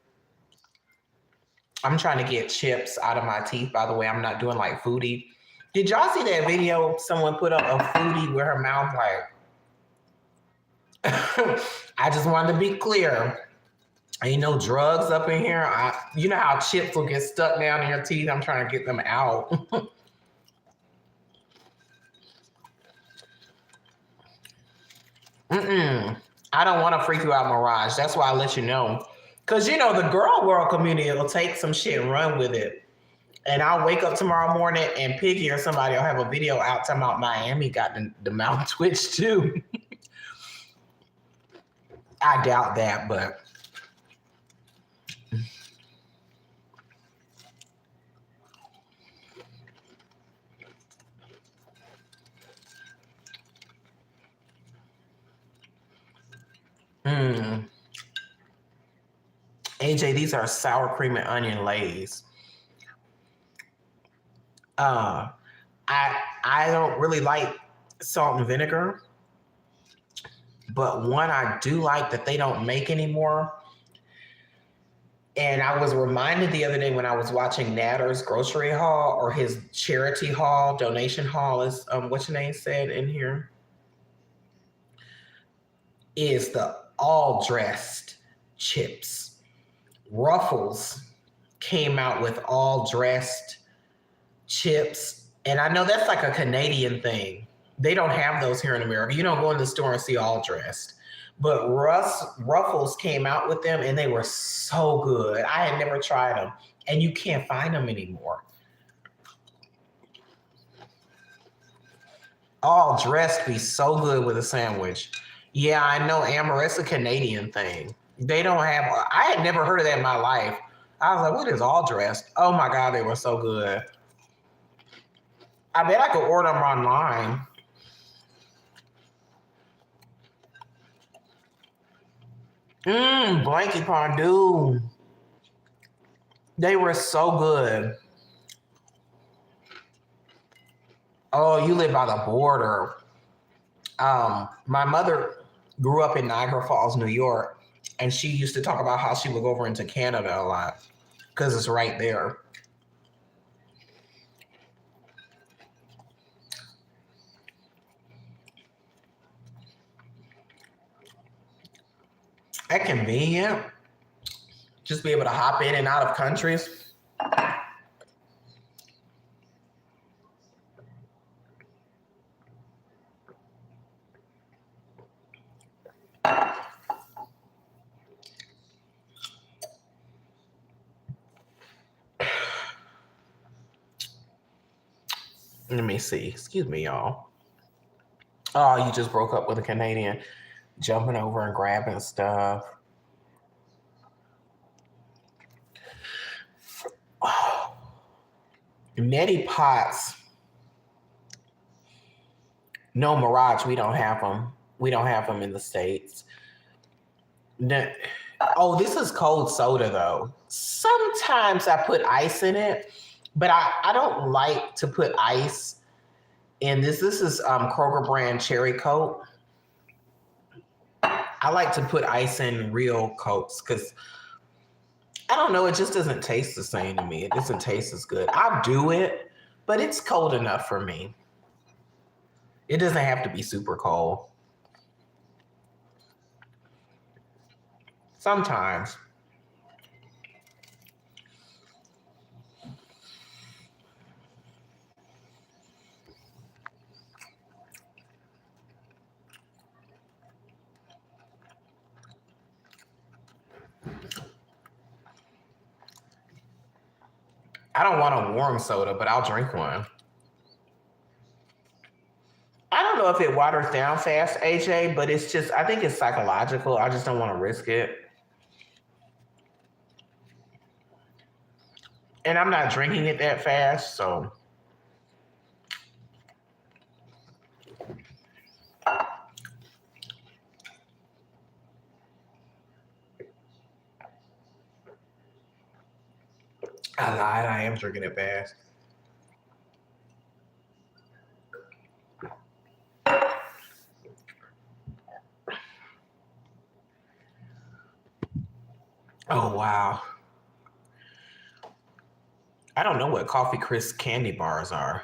I'm trying to get chips out of my teeth, by the way. I'm not doing like foodie. Did y'all see that video someone put up of foodie where her mouth like... I just wanted to be clear. Ain't no drugs up in here. You know how chips will get stuck down in your teeth? I'm trying to get them out. I don't want to freak you out, Mirage. That's why I let you know. Because, you know, the girl world community will take some shit and run with it. And I'll wake up tomorrow morning and Piggy or somebody will have a video out talking about Miami got the mouth twitch too. I doubt that, but... AJ, these are sour cream and onion Lay's. I don't really like salt and vinegar, but one I do like that they don't make anymore. And I was reminded the other day when I was watching Natter's grocery haul or his charity haul, donation haul is what's your name said in here, is the all dressed chips. Ruffles came out with all dressed chips. And I know that's like a Canadian thing. They don't have those here in America. You don't go in the store and see all dressed. But Ruffles came out with them and they were so good. I had never tried them and you can't find them anymore. All dressed be so good with a sandwich. Yeah, I know, Amber, it's a Canadian thing. They don't have, I had never heard of that in my life. I was like, what is all dressed? Oh my God, they were so good. I bet I could order them online. Blanky Pondue. They were so good. Oh, you live by the border. My mother grew up in Niagara Falls, New York, and she used to talk about how she would go over into Canada a lot because it's right there. That convenient. Just be able to hop in and out of countries. Let me see. Excuse me, y'all. Oh, you just broke up with a Canadian. Jumping over and grabbing stuff. Oh. Neti pots. No, Mirage, we don't have them. We don't have them in the States. Oh, this is cold soda, though. Sometimes I put ice in it, but I don't like to put ice in this. This is Kroger brand Cherry Coke. I like to put ice in real Cokes because I don't know. It just doesn't taste the same to me. It doesn't taste as good. I'll do it, but it's cold enough for me. It doesn't have to be super cold. Sometimes. I don't want a warm soda, but I'll drink one. I don't know if it waters down fast, AJ, but it's just, I think it's psychological. I just don't want to risk it. And I'm not drinking it that fast, so. I lied. I am drinking it fast. Oh, wow. I don't know what Coffee Crisp candy bars are.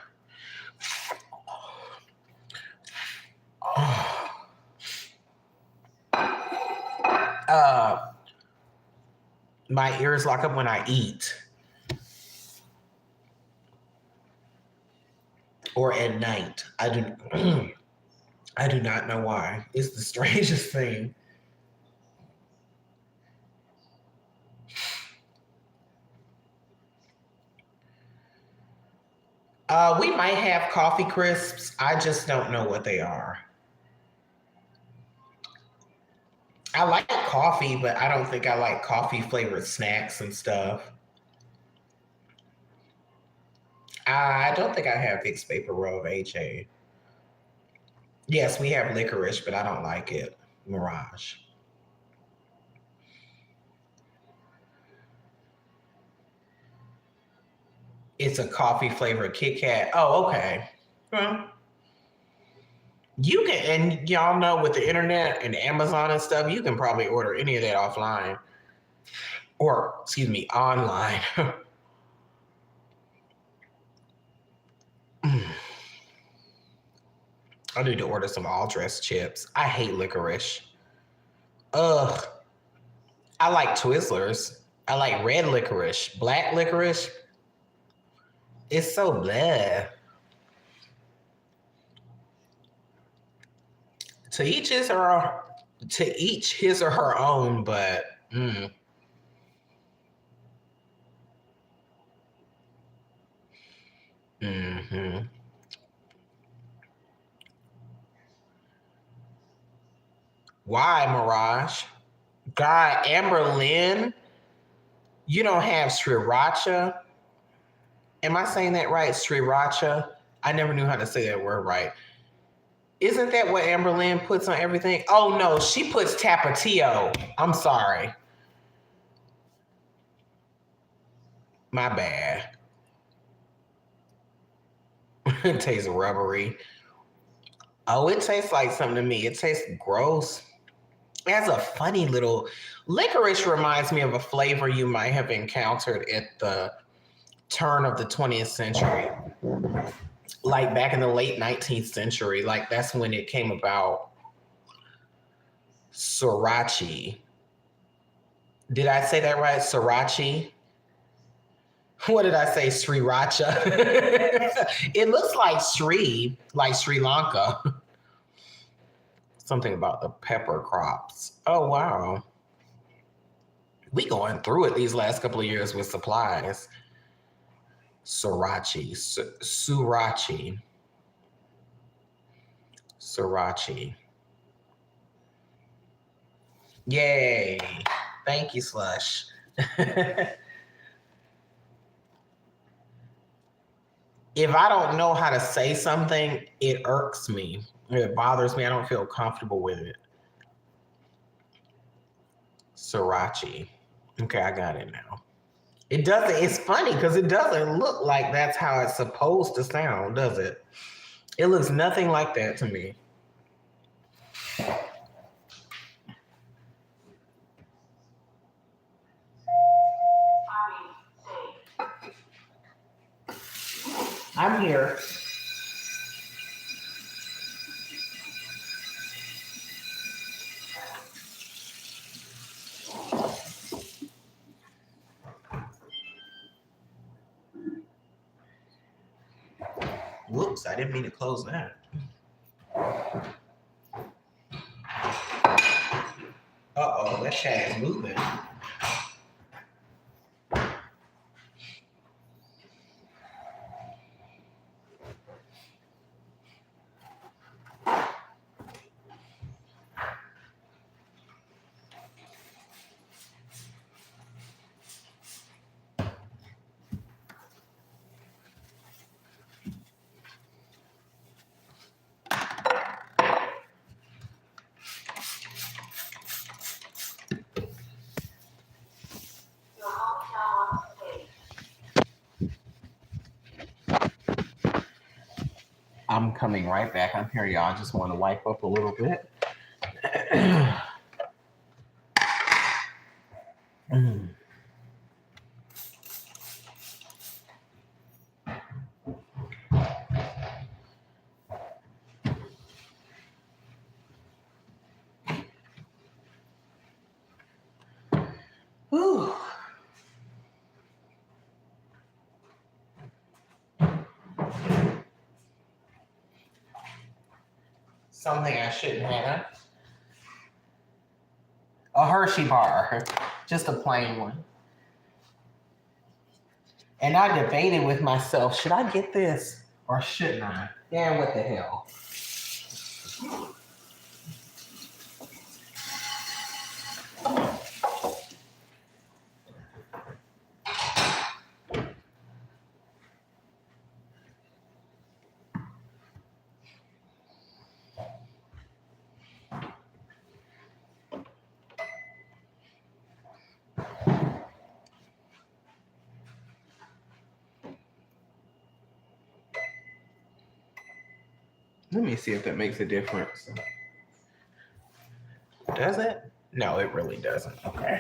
My ears lock up when I eat. Or at night. I do not know why. It's the strangest thing. We might have coffee crisps. I just don't know what they are. I like coffee, but I don't think I like coffee flavored snacks and stuff. I don't think I have Vicks Vapor Rub, HA. Yes, we have licorice, but I don't like it. Mirage. It's a coffee flavored Kit Kat. Oh, okay. Well, you can, and y'all know with the internet and Amazon and stuff, you can probably order any of that offline. Or, excuse me, online. I need to order some all-dressed chips. I hate licorice. Ugh. I like Twizzlers. I like red licorice. Black licorice. It's so blah. To each his or her own, but mm-hmm. Why, Mirage? God, Amber Lynn, you don't have sriracha. Am I saying that right? Sriracha? I never knew how to say that word right. Isn't that what Amber Lynn puts on everything? Oh no, she puts Tapatio. I'm sorry. My bad. It tastes rubbery. Oh, it tastes like something to me. It tastes gross. It has a funny little licorice. Reminds me of a flavor you might have encountered at the turn of the 20th century. Like back in the late 19th century. Like that's when it came about. Sriracha. Did I say that right? Sriracha? What did I say? Sriracha? It looks like Sri Lanka. Something about the pepper crops. Oh, wow. We going through it these last couple of years with supplies. Sriracha. Sriracha. Yay. Thank you, Slush. If I don't know how to say something, it irks me. It bothers me. I don't feel comfortable with it. Sriracha. Okay, I got it now. It doesn't, it's funny because it doesn't look like that's how it's supposed to sound, does it? It looks nothing like that to me. I'm here. Whoops, I didn't mean to close that. Uh-oh, that chat is moving. I'm coming right back. I'm here, y'all. I just want to wipe up a little bit. Whew. Something I shouldn't have. A Hershey bar, just a plain one. And I debated with myself, should I get this or shouldn't I? Yeah, what the hell? Let me see if that makes a difference. Does it? No, it really doesn't. Okay.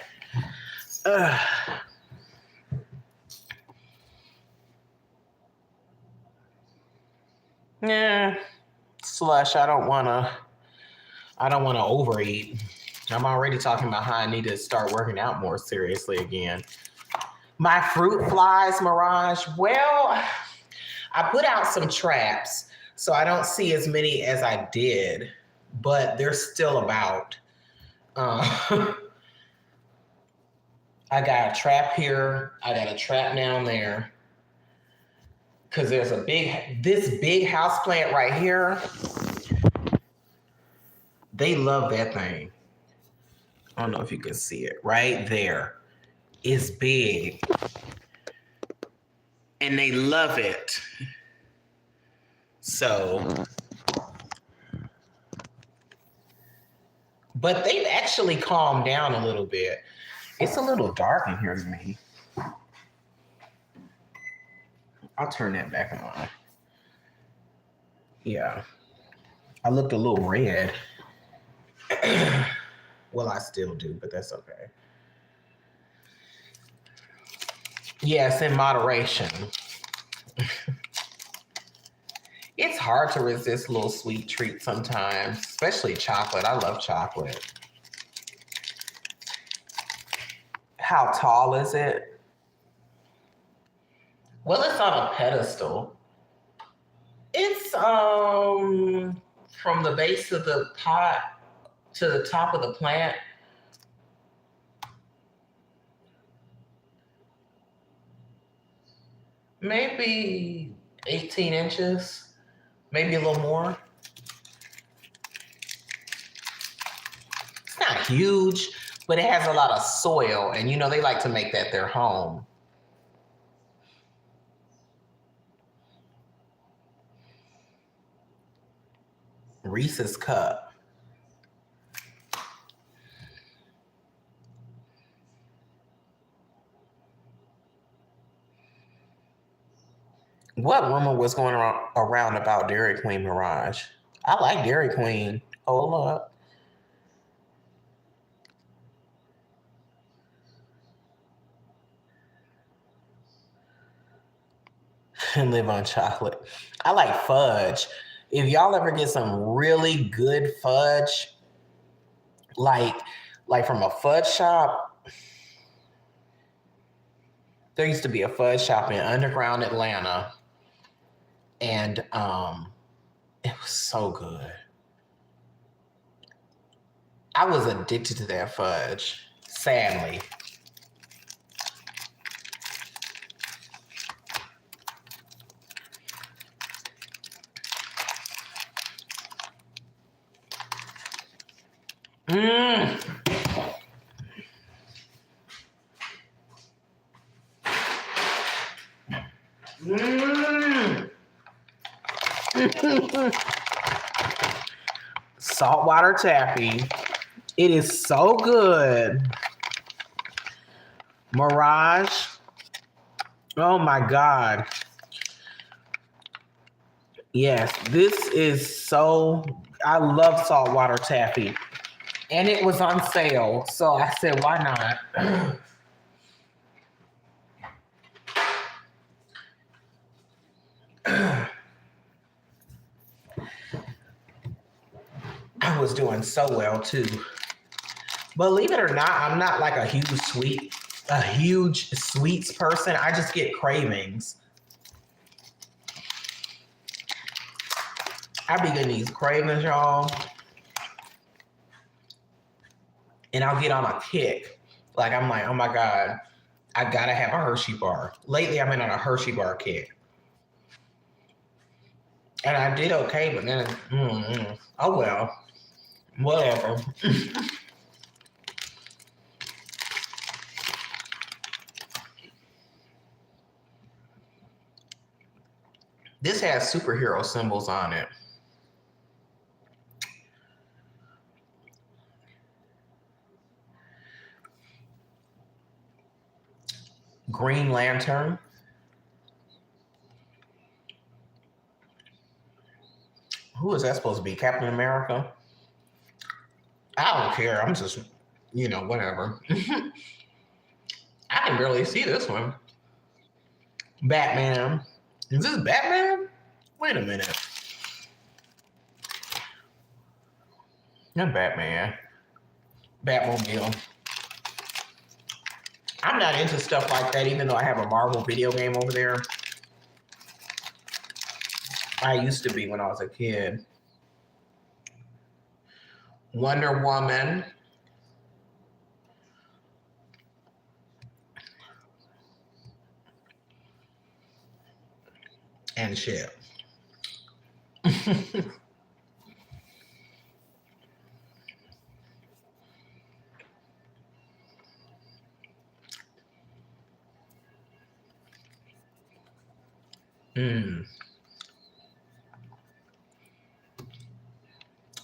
Yeah. Slush, I don't wanna overeat. I'm already talking about how I need to start working out more seriously again. My fruit flies, Mirage. Well, I put out some traps, so I don't see as many as I did, but they're still about. I got a trap here. I got a trap down there. Because there's this big house plant right here. They love that thing. I don't know if you can see it right there. It's big. And they love it. So, but they've actually calmed down a little bit. It's a little dark in here to me. I'll turn that back on. Yeah. I looked a little red. Well, I still do, but that's okay. Yes, in moderation. It's hard to resist little sweet treats sometimes, especially chocolate. I love chocolate. How tall is it? Well, it's on a pedestal. It's from the base of the pot to the top of the plant. Maybe 18 inches, maybe a little more. It's not huge, but it has a lot of soil, and they like to make that their home. Reese's cup. What rumor was going around about Dairy Queen, Mirage? I like Dairy Queen. Hold up. and live on chocolate. I like fudge. If y'all ever get some really good fudge, like from a fudge shop, there used to be a fudge shop in underground Atlanta, and it was so good. I was addicted to that fudge, sadly. Mmm. Mmm. Saltwater taffy. It is so good. Mirage. Oh my God. Yes, this is so, I love saltwater taffy. And it was on sale. So I said, why not? I was doing so well too. Believe it or not, I'm not like a huge sweets person. I just get cravings. I be getting these cravings, y'all. And I'll get on a kick. Like, I'm like, oh my God, I gotta have a Hershey bar. Lately, I've been on a Hershey bar kick. And I did okay, but then, oh well, whatever. This has superhero symbols on it. Green Lantern. Who is that supposed to be? Captain America? I don't care. I'm just, whatever. I can barely see this one. Batman. Is this Batman? Wait a minute. Not Batman. Batmobile. I'm not into stuff like that, even though I have a Marvel video game over there. I used to be when I was a kid. Wonder Woman. And shit.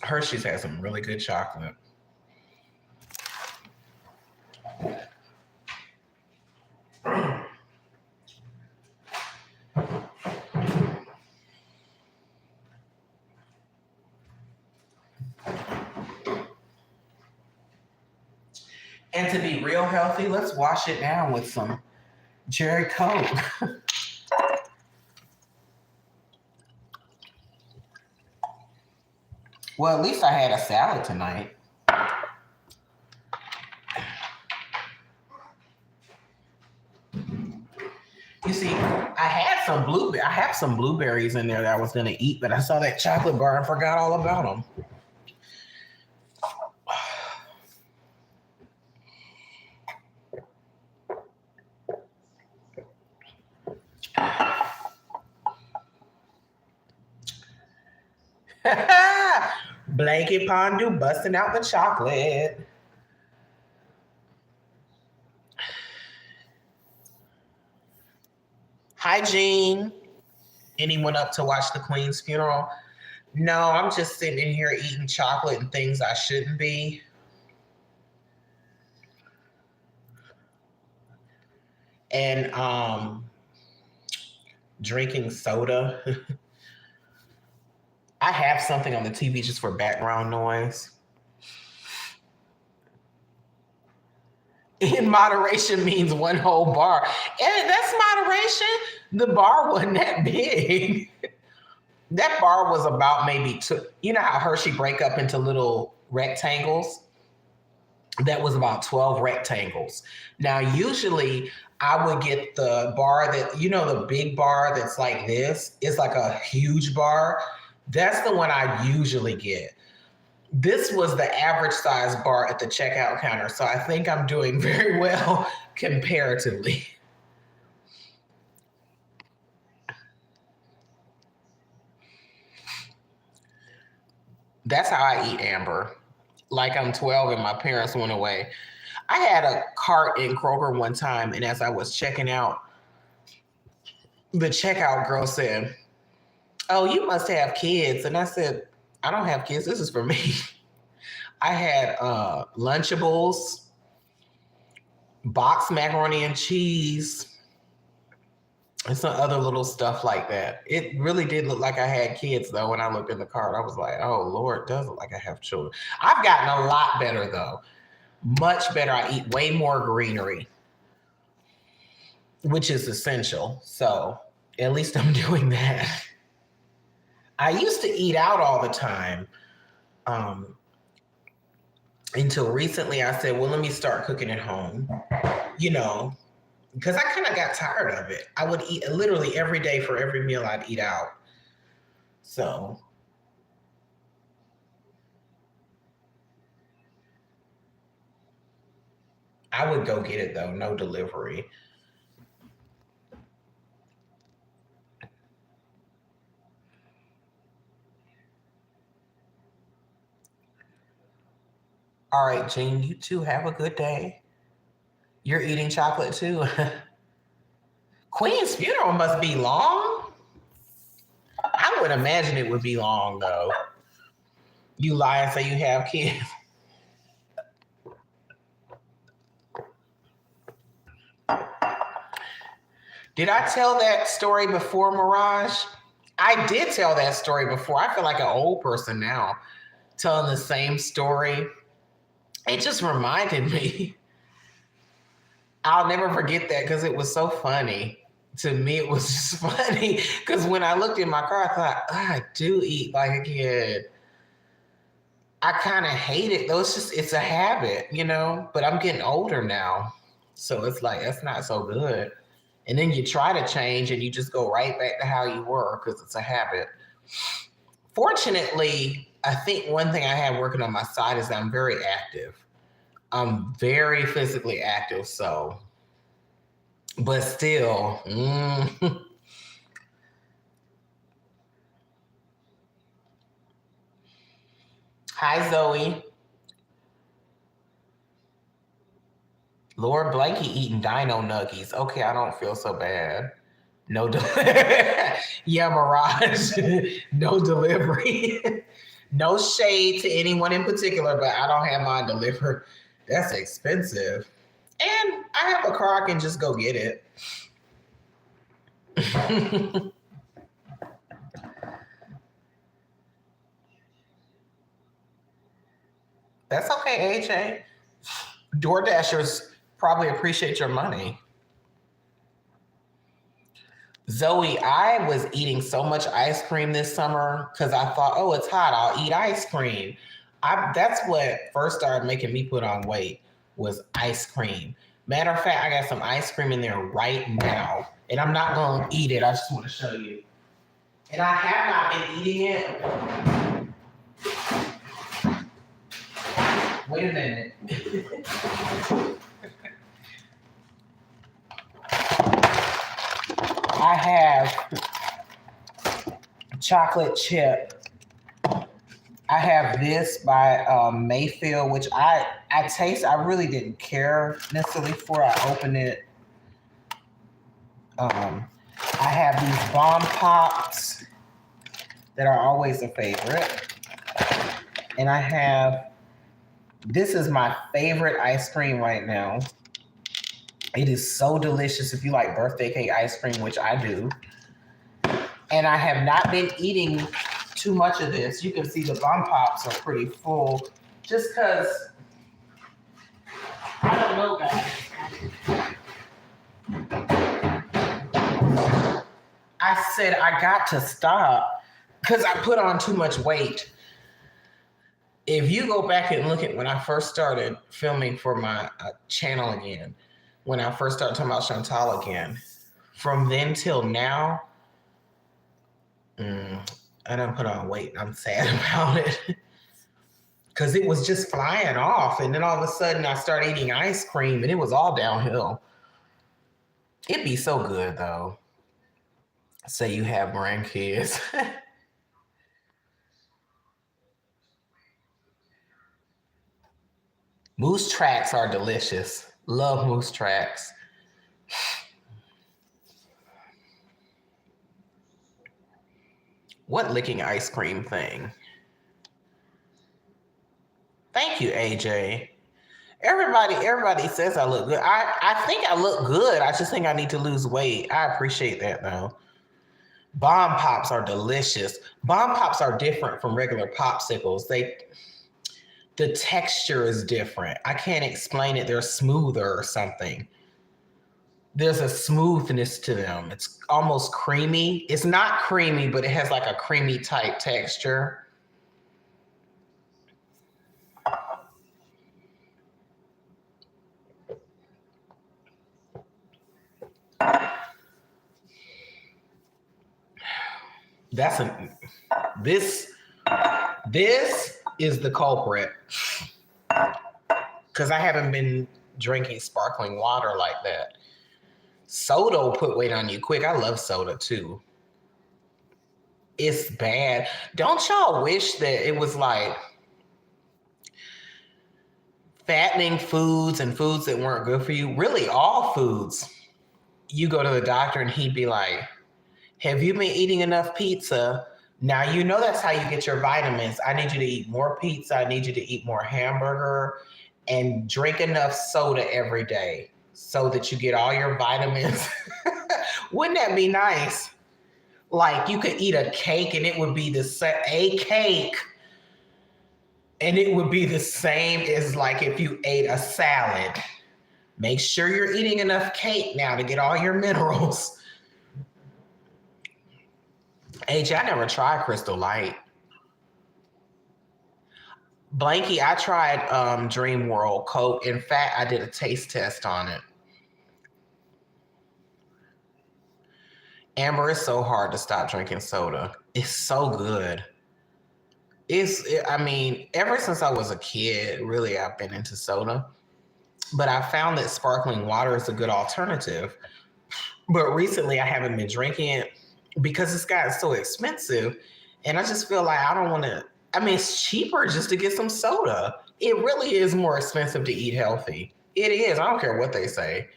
Hershey's has some really good chocolate. And to be real healthy, let's wash it down with some Jerry Coke. Well, at least I had a salad tonight. You see, I have some blueberries in there that I was gonna eat, but I saw that chocolate bar and forgot all about them. Blanket Pondu busting out the chocolate. Hi, Jean. Anyone up to watch the Queen's funeral? No, I'm just sitting in here eating chocolate and things I shouldn't be. And drinking soda. I have something on the TV just for background noise. In moderation means one whole bar. And that's moderation. The bar wasn't that big. That bar was about maybe two. You know how Hershey break up into little rectangles? That was about 12 rectangles. Now, usually I would get the bar that, the big bar that's like this. It's like a huge bar. That's the one I usually get. This was the average size bar at the checkout counter. So I think I'm doing very well comparatively. That's how I eat, Amber. Like I'm 12 and my parents went away. I had a cart in Kroger one time, and as I was checking out, the checkout girl said, "Oh, you must have kids." And I said, "I don't have kids. This is for me." I had Lunchables, boxed macaroni and cheese, and some other little stuff like that. It really did look like I had kids, though, when I looked in the cart. I was like, oh, Lord, it does look like I have children. I've gotten a lot better, though. Much better. I eat way more greenery, which is essential. So at least I'm doing that. I used to eat out all the time. Until recently, I said, well, let me start cooking at home, because I kind of got tired of it. I would eat literally every day for every meal I'd eat out. So I would go get it, though. No delivery. All right, Jean, you too. Have a good day. You're eating chocolate too. Queen's funeral must be long. I would imagine it would be long, though. You lie and say you have kids. Did I tell that story before, Mirage? I did tell that story before. I feel like an old person now telling the same story. It just reminded me. I'll never forget that because it was so funny. To me, it was just funny because when I looked in my car, I thought, I do eat like a kid. I kind of hate it though. It's a habit, but I'm getting older now. So it's like, that's not so good. And then you try to change and you just go right back to how you were because it's a habit. Fortunately, I think one thing I have working on my side is that I'm very active. I'm very physically active, so, but still. Hi, Zoe. Lord Blanky eating dino nuggies. Okay, I don't feel so bad. No, yeah, Mirage. No delivery. No shade to anyone in particular, but I don't have mine delivered. That's expensive. And I have a car, I can just go get it. That's okay, AJ. DoorDashers probably appreciate your money. Zoe, I was eating so much ice cream this summer because I thought, oh, it's hot, I'll eat ice cream. That's what first started making me put on weight was ice cream. Matter of fact, I got some ice cream in there right now, and I'm not going to eat it. I just want to show you. And I have not been eating it. Wait a minute. I have chocolate chip. I have this by Mayfield, which I taste. I really didn't care necessarily for. I opened it. I have these bomb pops that are always a favorite. And I have, this is my favorite ice cream right now. It is so delicious if you like birthday cake ice cream, which I do. And I have not been eating too much of this. You can see the bomb pops are pretty full just because I don't know, guys. I said I got to stop because I put on too much weight. If you go back and look at when I first started filming for my channel again, when I first started talking about Chantal again, from then till now, I done put on weight. I'm sad about it. Because it was just flying off. And then all of a sudden I started eating ice cream and it was all downhill. It'd be so good though. Say you have grandkids. Moose tracks are delicious. Love moose tracks. What licking ice cream thing? Thank you, AJ. Everybody says I look good. I think I look good. I just think I need to lose weight. I appreciate that though. Bomb pops are delicious. Bomb pops are different from regular popsicles. The texture is different. I can't explain it. They're smoother or something. There's a smoothness to them. It's almost creamy. It's not creamy, but it has like a creamy type texture. This is the culprit. Because I haven't been drinking sparkling water like that. Soda will put weight on you quick. I love soda too. It's bad. Don't y'all wish that it was like fattening foods and foods that weren't good for you? Really, all foods. You go to the doctor and he'd be like, have you been eating enough pizza? Now you know that's how you get your vitamins. I need you to eat more pizza. I need you to eat more hamburger and drink enough soda every day so that you get all your vitamins. Wouldn't that be nice? Like you could eat a cake and it would be a cake and it would be the same as like if you ate a salad. Make sure you're eating enough cake now to get all your minerals. AJ, I never tried Crystal Light. Blanky, I tried Dream World Coke. In fact, I did a taste test on it. Amber, it's so hard to stop drinking soda. It's so good. I mean, ever since I was a kid, really, I've been into soda. But I found that sparkling water is a good alternative. But recently, I haven't been drinking it because it's gotten so expensive. And I just feel like I don't want to. I mean, it's cheaper just to get some soda. It really is more expensive to eat healthy. It is. I don't care what they say.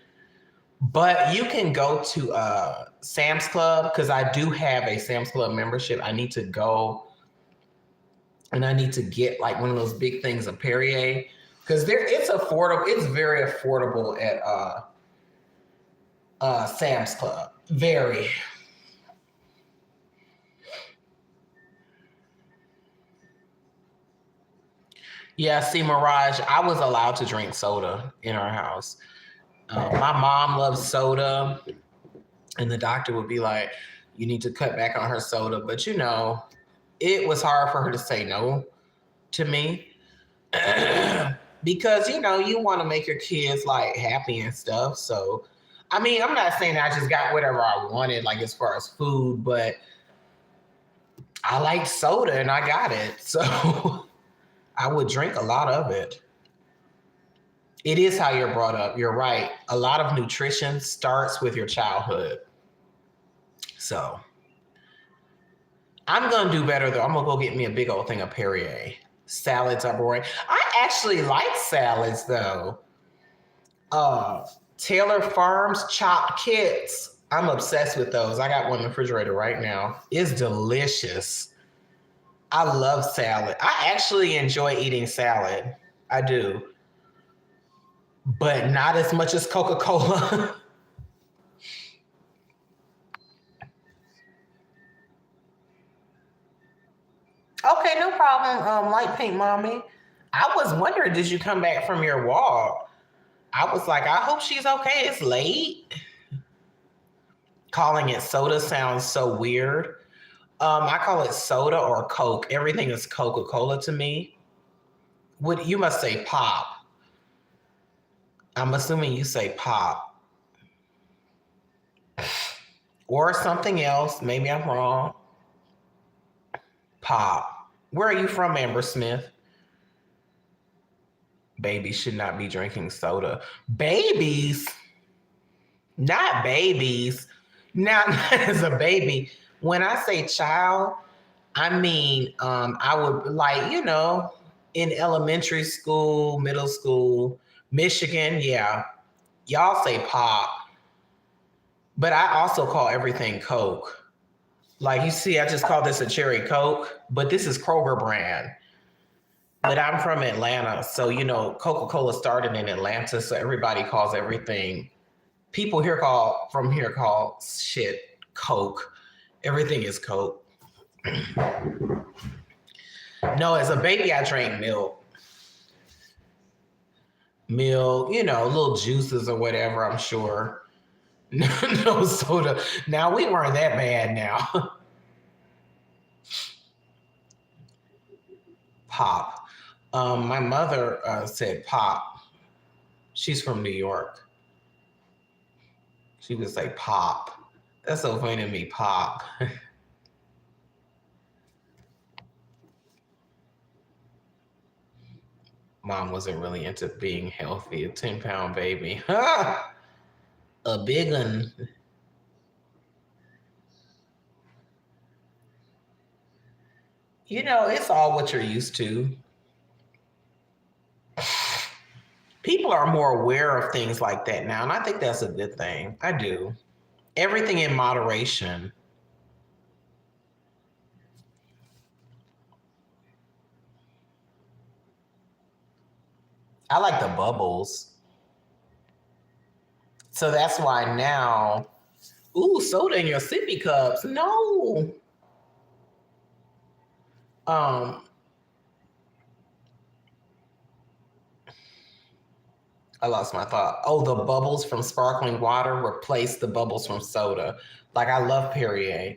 But you can go to Sam's Club because I do have a Sam's Club membership. I need to go and I need to get like one of those big things of Perrier because it's affordable. It's very affordable at Sam's Club. Very. Yeah, see, Mirage, I was allowed to drink soda in our house. My mom loves soda, and the doctor would be like, you need to cut back on her soda. But, you know, it was hard for her to say no to me because, you know, you want to make your kids, like, happy and stuff. So, I mean, I'm not saying I just got whatever I wanted, like, as far as food, but I liked soda, and I got it. So I would drink a lot of it. It is how you're brought up. You're right. A lot of nutrition starts with your childhood. So I'm going to do better, though. I'm going to go get me a big old thing of Perrier. Salads are boring. I actually like salads, though. Taylor Farms chopped kits. I'm obsessed with those. I got one in the refrigerator right now. It's delicious. I love salad. I actually enjoy eating salad. I do. But not as much as Coca-Cola. Okay, no problem, Light Pink Mommy. I was wondering, did you come back from your walk? I was like, I hope she's okay. It's late. Calling it soda sounds so weird. I call it soda or Coke. Everything is Coca-Cola to me. What you must say pop. I'm assuming you say pop. Or something else. Maybe I'm wrong. Pop. Where are you from, Amber Smith? Babies should not be drinking soda. Babies? Not babies. Not as a baby. When I say child, I mean, I would like, in elementary school, middle school, Michigan, yeah. Y'all say pop. But I also call everything Coke. Like you see, I just call this a cherry Coke, but this is Kroger brand. But I'm from Atlanta, so Coca-Cola started in Atlanta, so everybody calls everything. People from here call shit Coke. Everything is Coke. No, as a baby, I drank milk. Milk, little juices or whatever, I'm sure. No soda. Now, we weren't that bad now. Pop. My mother said pop. She's from New York. She would say pop. That's so funny to me, pop. Mom wasn't really into being healthy. A 10-pound baby. A big one. It's all what you're used to. People are more aware of things like that now, and I think that's a good thing. I do. Everything in moderation. I like the bubbles. So that's why now, soda in your sippy cups. No. I lost my thought. Oh, the bubbles from sparkling water replace the bubbles from soda. Like, I love Perrier.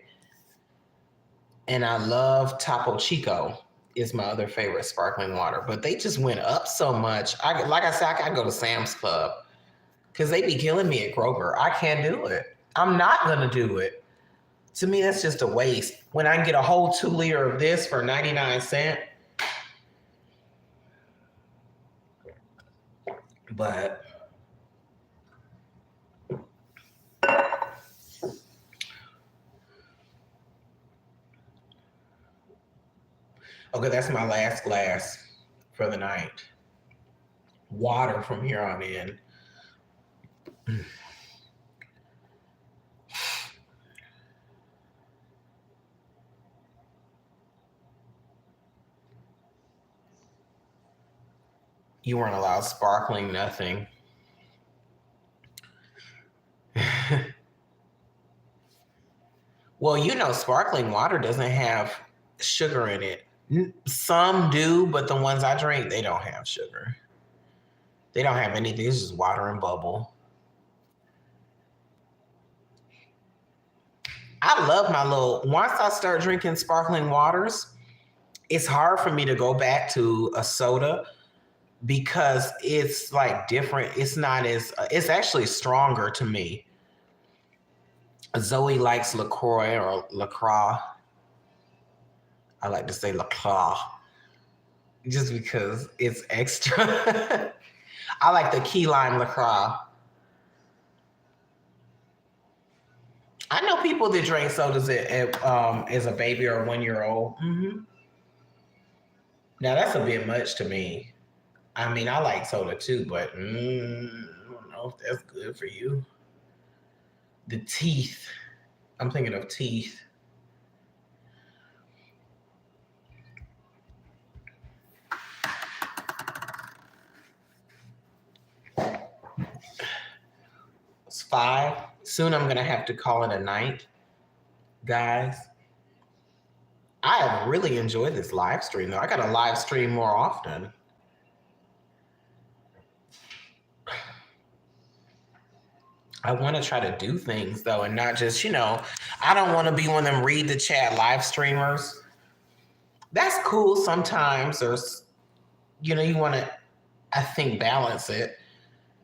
And I love Topo Chico is my other favorite sparkling water. But they just went up so much. Like I said, I gotta go to Sam's Club because they be killing me at Kroger. I can't do it. I'm not gonna do it. To me, that's just a waste. When I can get a whole 2-liter of this for 99 cents. But okay, that's my last glass for the night. Water from here on in. You weren't allowed sparkling nothing. Well, sparkling water doesn't have sugar in it. Some do, but the ones I drink, they don't have sugar. They don't have anything. It's just water and bubble. I love once I start drinking sparkling waters, it's hard for me to go back to a soda because it's like different. It's not it's actually stronger to me. Zoe likes LaCroix or LaCroix. I like to say LaCroix just because it's extra. I like the key lime LaCroix. I know people that drink sodas as a baby or 1-year-old. Mm-hmm. Now, that's a bit much to me. I mean, I like soda too, but I don't know if that's good for you. The teeth. I'm thinking of teeth. It's 5. Soon I'm going to have to call it a night. Guys, I have really enjoyed this live stream, though. I got to live stream more often. I want to try to do things though, and not just, I don't want to be one of them read the chat live streamers. That's cool sometimes, or, you want to, I think, balance it.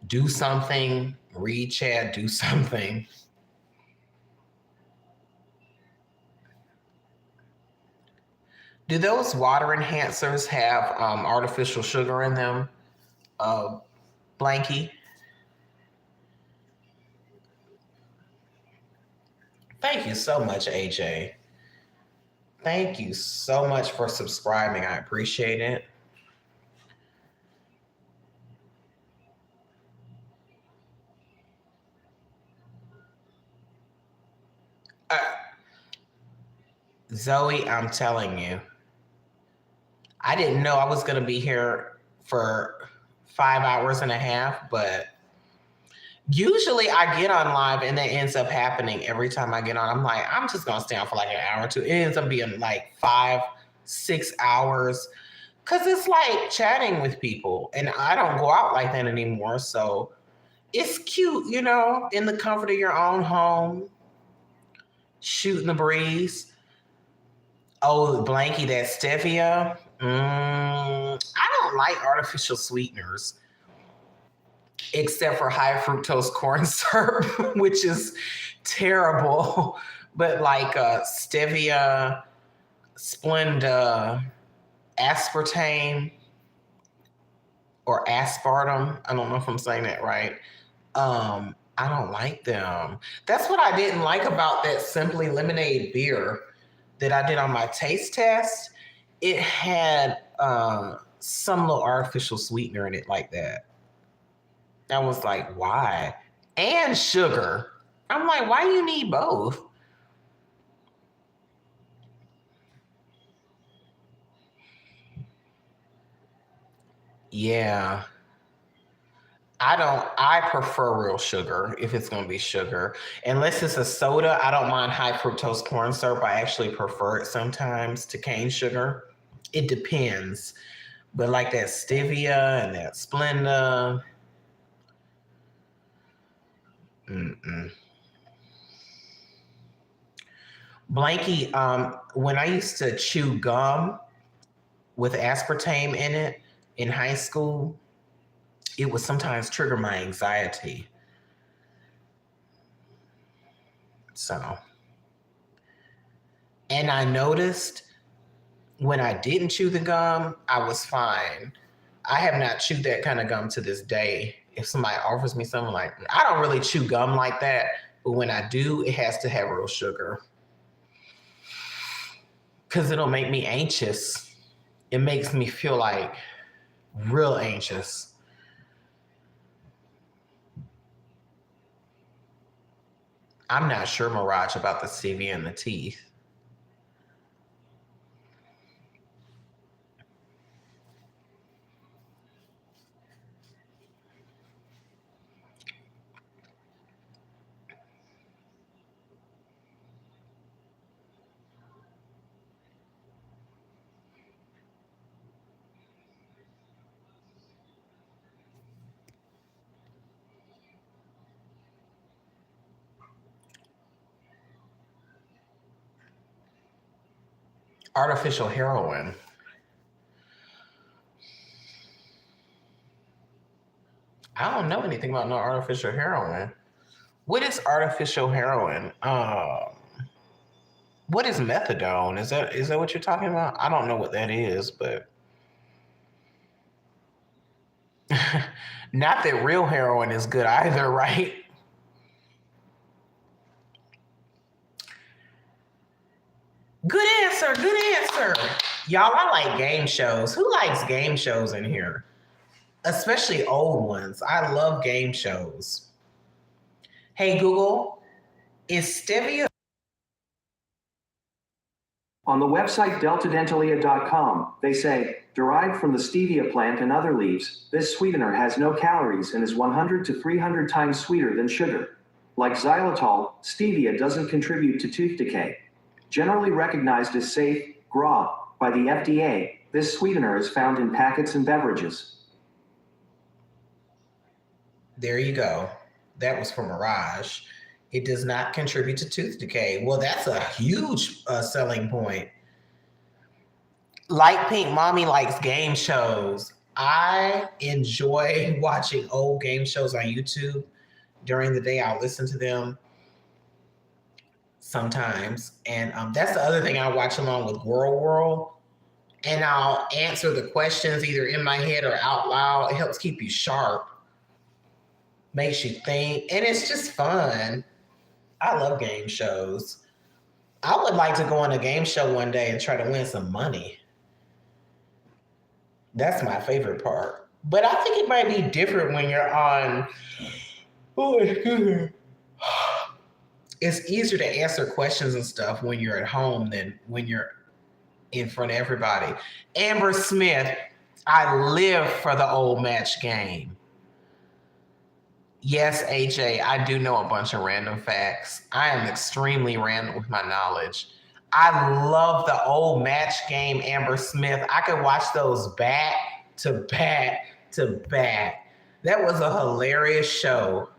Do something, read chat, do something. Do those water enhancers have artificial sugar in them, Blanky? Thank you so much, AJ. Thank you so much for subscribing. I appreciate it. Zoe, I'm telling you, I didn't know I was going to be here for 5 hours and a half, but usually I get on live and that ends up happening every time I get on. I'm like, I'm just going to stay on for like an hour or two. It ends up being like 5-6 hours because it's like chatting with people, and I don't go out like that anymore. So it's cute, in the comfort of your own home, shooting the breeze. Oh, Blanky, that stevia. I don't like artificial sweeteners, except for high fructose corn syrup, which is terrible. But like stevia, Splenda, aspartame, or aspartame. I don't know if I'm saying that right. I don't like them. That's what I didn't like about that Simply Lemonade beer that I did on my taste test. It had some little artificial sweetener in it like that. I was like, why? And sugar. I'm like, why do you need both? Yeah. I prefer real sugar if it's going to be sugar. Unless it's a soda, I don't mind high fructose corn syrup. I actually prefer it sometimes to cane sugar. It depends. But like that stevia and that Splenda. Blanky, when I used to chew gum with aspartame in it in high school, it would sometimes trigger my anxiety. So, and I noticed when I didn't chew the gum, I was fine. I have not chewed that kind of gum to this day. If somebody offers me something like, I don't really chew gum like that, but when I do, it has to have real sugar. Because it'll make me anxious. It makes me feel like real anxious. I'm not sure, Mirage, about the stevia in the teeth. Artificial heroin. I don't know anything about no artificial heroin. What is artificial heroin? What is methadone? Is that what you're talking about? I don't know what that is, but not that real heroin is good either, right? Good answer. Good answer. Y'all, I like game shows. Who likes game shows in here? Especially old ones. I love game shows. Hey, Google, is stevia? On the website deltadentalia.com, they say, derived from the stevia plant and other leaves, this sweetener has no calories and is 100 to 300 times sweeter than sugar. Like xylitol, stevia doesn't contribute to tooth decay. Generally recognized as safe, GRA, by the FDA, this sweetener is found in packets and beverages. There you go. That was for Mirage. It does not contribute to tooth decay. Well, that's a huge selling point. Light Pink Mommy likes game shows. I enjoy watching old game shows on YouTube. During the day, I'll listen to them sometimes. And that's the other thing I watch along with World. And I'll answer the questions either in my head or out loud. It helps keep you sharp, makes you think, and it's just fun. I love game shows. I would like to go on a game show one day and try to win some money. That's my favorite part. But I think it might be different when you're on. Oh, excuse me. It's easier to answer questions and stuff when you're at home than when you're in front of everybody. Amber Smith, I live for the old match game. Yes, AJ, I do know a bunch of random facts. I am extremely random with my knowledge. I love the old match game, Amber Smith. I could watch those back to back to back. That was a hilarious show.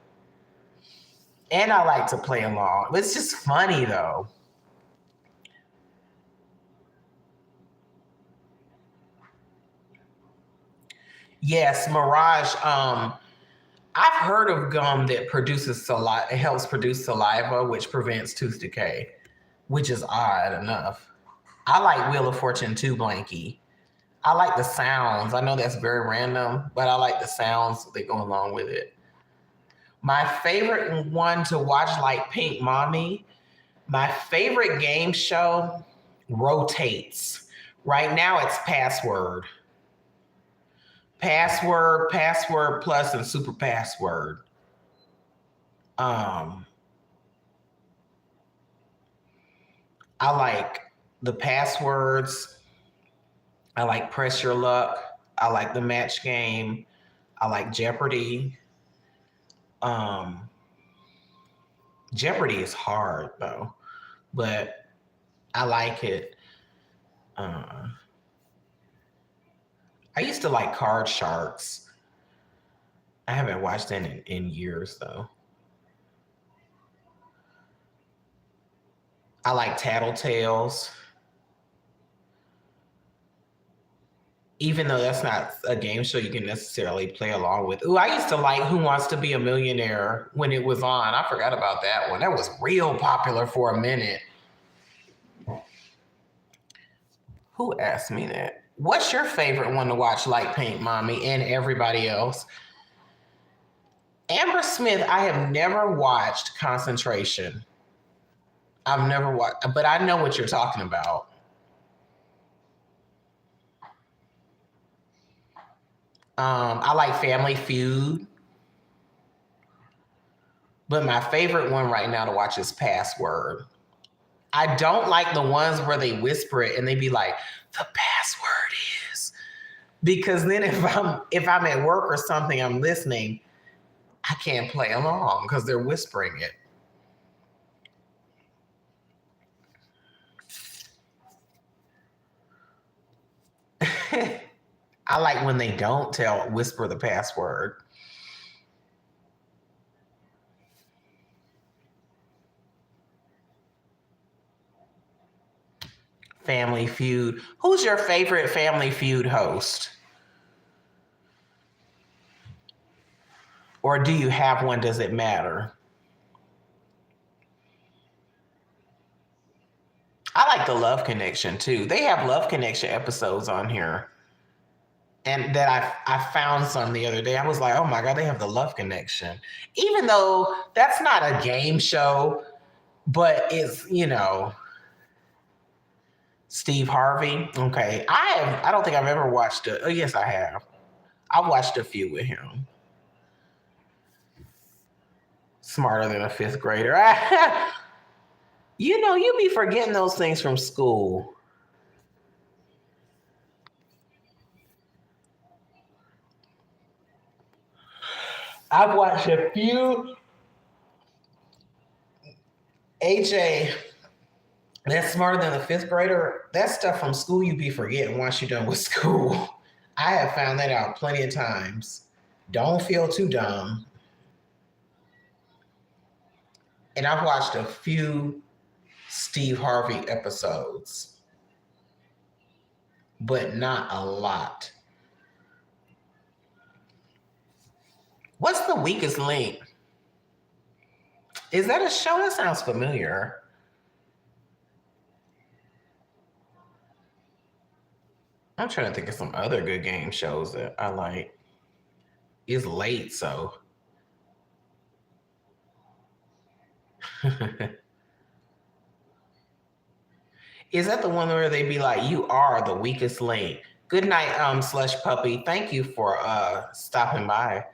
And I like to play along. It's just funny, though. Yes, Mirage. I've heard of gum that produces saliva. It helps produce saliva, which prevents tooth decay, which is odd enough. I like Wheel of Fortune too, Blanky. I like the sounds. I know that's very random, but I like the sounds that go along with it. My favorite one to watch, like Pink Mommy, my favorite game show rotates. Right now it's Password. Password Plus, and Super Password. I like the passwords. I like Press Your Luck. I like the match game. I like Jeopardy. Jeopardy is hard though, but I like it. I used to like Card Sharks. I haven't watched that in years, though. I like Tattletales. Even though that's not a game show you can necessarily play along with. Ooh, I used to like Who Wants to Be a Millionaire when it was on. I forgot about that one. That was real popular for a minute. Who asked me that? What's your favorite one to watch, like Pink Mommy and everybody else? Amber Smith, I have never watched Concentration. I've never watched, but I know what you're talking about. I like Family Feud. But my favorite one right now to watch is Password. I don't like the ones where they whisper it and they be like, the password is. Because then if I'm at work or something, I'm listening, I can't play along because they're whispering it. I like when they don't whisper the password. Family Feud. Who's your favorite Family Feud host? Or do you have one? Does it matter? I like the Love Connection too. They have Love Connection episodes on here. And that I found some the other day. I was like, oh my God, they have the Love Connection. Even though that's not a game show, but it's, Steve Harvey. Okay. I don't think I've ever watched it. Oh, yes, I have. I watched a few with him. Smarter than a fifth grader. You be forgetting those things from school. I've watched a few. AJ, that's Smarter Than a Fifth Grader. That stuff from school you be forgetting once you're done with school. I have found that out plenty of times. Don't feel too dumb. And I've watched a few Steve Harvey episodes, but not a lot. What's the weakest link? Is that a show? That sounds familiar. I'm trying to think of some other good game shows that I like. It's late, so. Is that the one where they be like, you are the weakest link? Good night, Slush Puppy. Thank you for stopping by.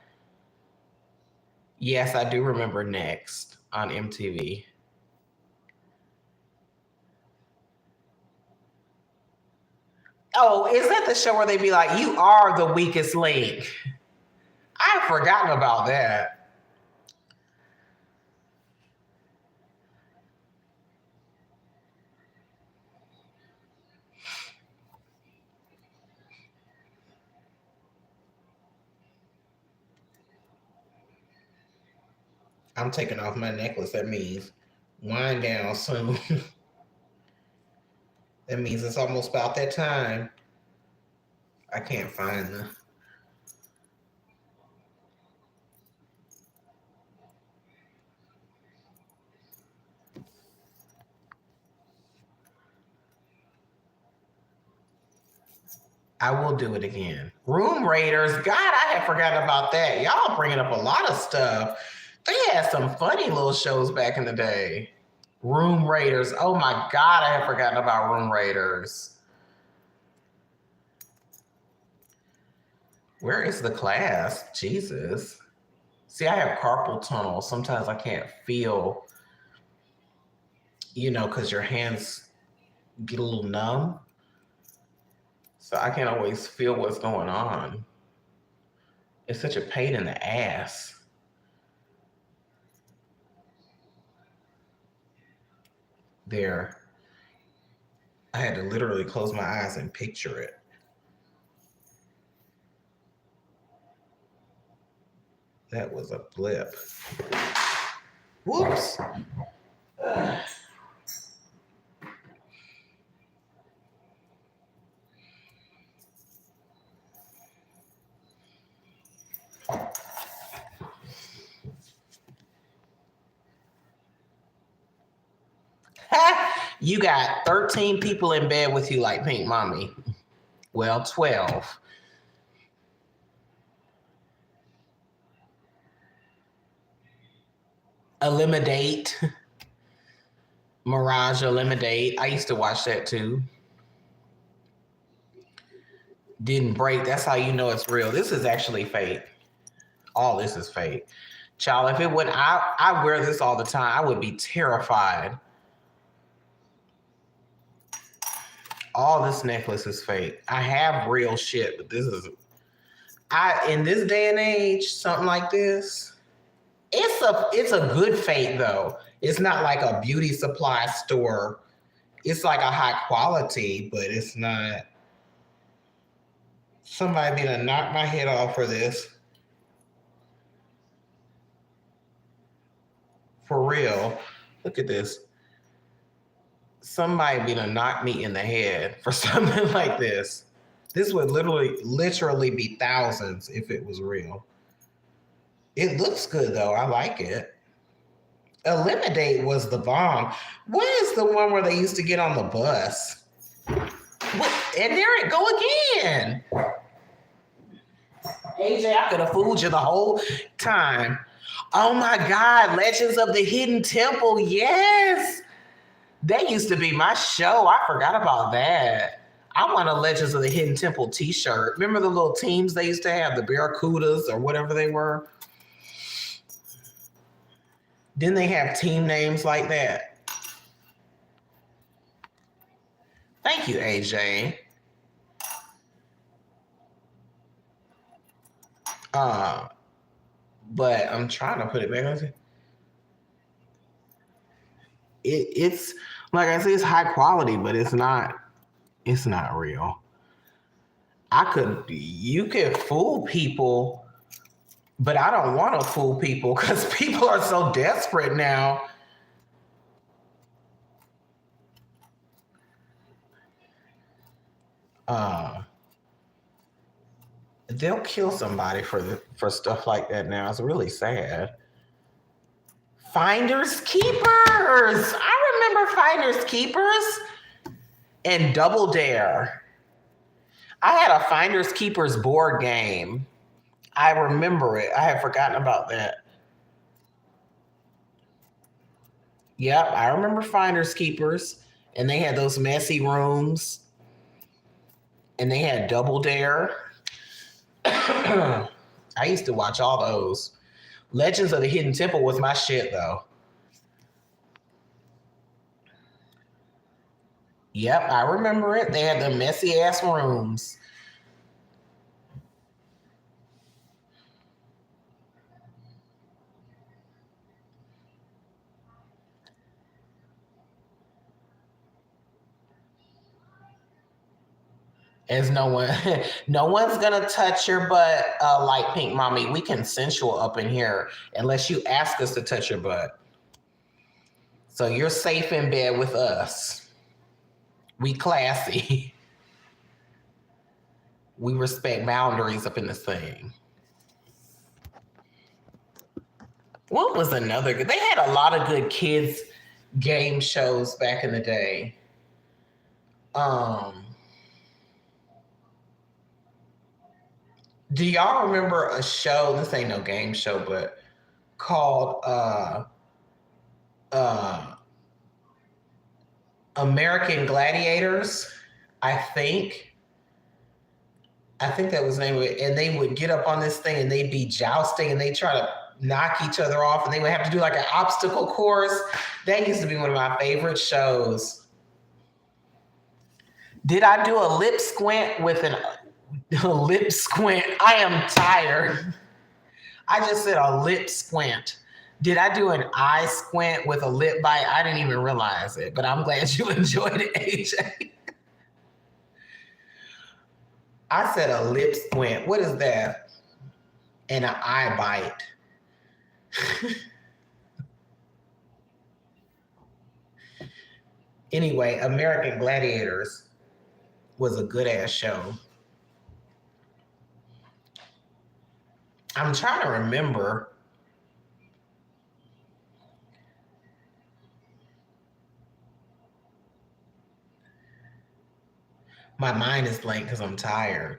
Yes, I do remember Next on MTV. Oh, is that the show where they be like, you are the weakest link? I've forgotten about that. I'm taking off my necklace. That means wind down soon. That means it's almost about that time. I can't find the... I will do it again. Room Raiders. God, I had forgotten about that. Y'all bringing up a lot of stuff. They had some funny little shows back in the day. Room Raiders. Oh my God, I had forgotten about Room Raiders. Where is the class? Jesus. See, I have carpal tunnel. Sometimes I can't feel, because your hands get a little numb. So I can't always feel what's going on. It's such a pain in the ass. There. I had to literally close my eyes and picture it. That was a blip. Whoops. You got 13 people in bed with you like Pink Mommy. Well, 12. Eliminate. Mirage Eliminate. I used to watch that too. Didn't break. That's how you know it's real. This is actually fake. All this is fake. Child, if it would, I wear this all the time. I would be terrified. All this necklace is fake. I have real shit, but this is, in this day and age, something like this, it's a good fake though. It's not like a beauty supply store. It's like a high quality, but it's not. Somebody be to knock my head off for this. For real. Look at this. Somebody be to knock me in the head for something like this. This would literally be thousands if it was real. It looks good though. I like it. Eliminate was the bomb. What is the one where they used to get on the bus? What? And there it go again. AJ, I could have fooled you the whole time. Oh my God, Legends of the Hidden Temple. Yes. That used to be my show. I forgot about that. I want a Legends of the Hidden Temple t-shirt. Remember the little teams they used to have, the Barracudas or whatever they were? Didn't they have team names like that? Thank you, AJ. But I'm trying to put it back on. It's like I said, it's high quality, but it's not real. You could fool people, but I don't want to fool people because people are so desperate now. Uh, they'll kill somebody for stuff like that now. It's really sad. Finders Keepers. I remember Finders Keepers and Double Dare. I had a Finders Keepers board game. I remember it. I had forgotten about that. Yep, I remember Finders Keepers. And they had those messy rooms. And they had Double Dare. I used to watch all those. Legends of the Hidden Temple was my shit, though. Yep, I remember it. They had the messy ass rooms. As no one's gonna touch your butt, like Pink Mommy. We consensual up in here unless you ask us to touch your butt. So you're safe in bed with us. We classy. We respect boundaries up in this thing. What was another good? They had a lot of good kids game shows back in the day. Do y'all remember a show? This ain't no game show, but called American Gladiators, I think. I think that was the name of it. And they would get up on this thing and they'd be jousting and they try to knock each other off and they would have to do like an obstacle course. That used to be one of my favorite shows. Did I do a lip squint with a lip squint? I am tired. I just said a lip squint. Did I do an eye squint with a lip bite? I didn't even realize it, but I'm glad you enjoyed it, AJ. I said a lip squint. What is that? And an eye bite. Anyway, American Gladiators was a good ass show. I'm trying to remember. My mind is blank because I'm tired.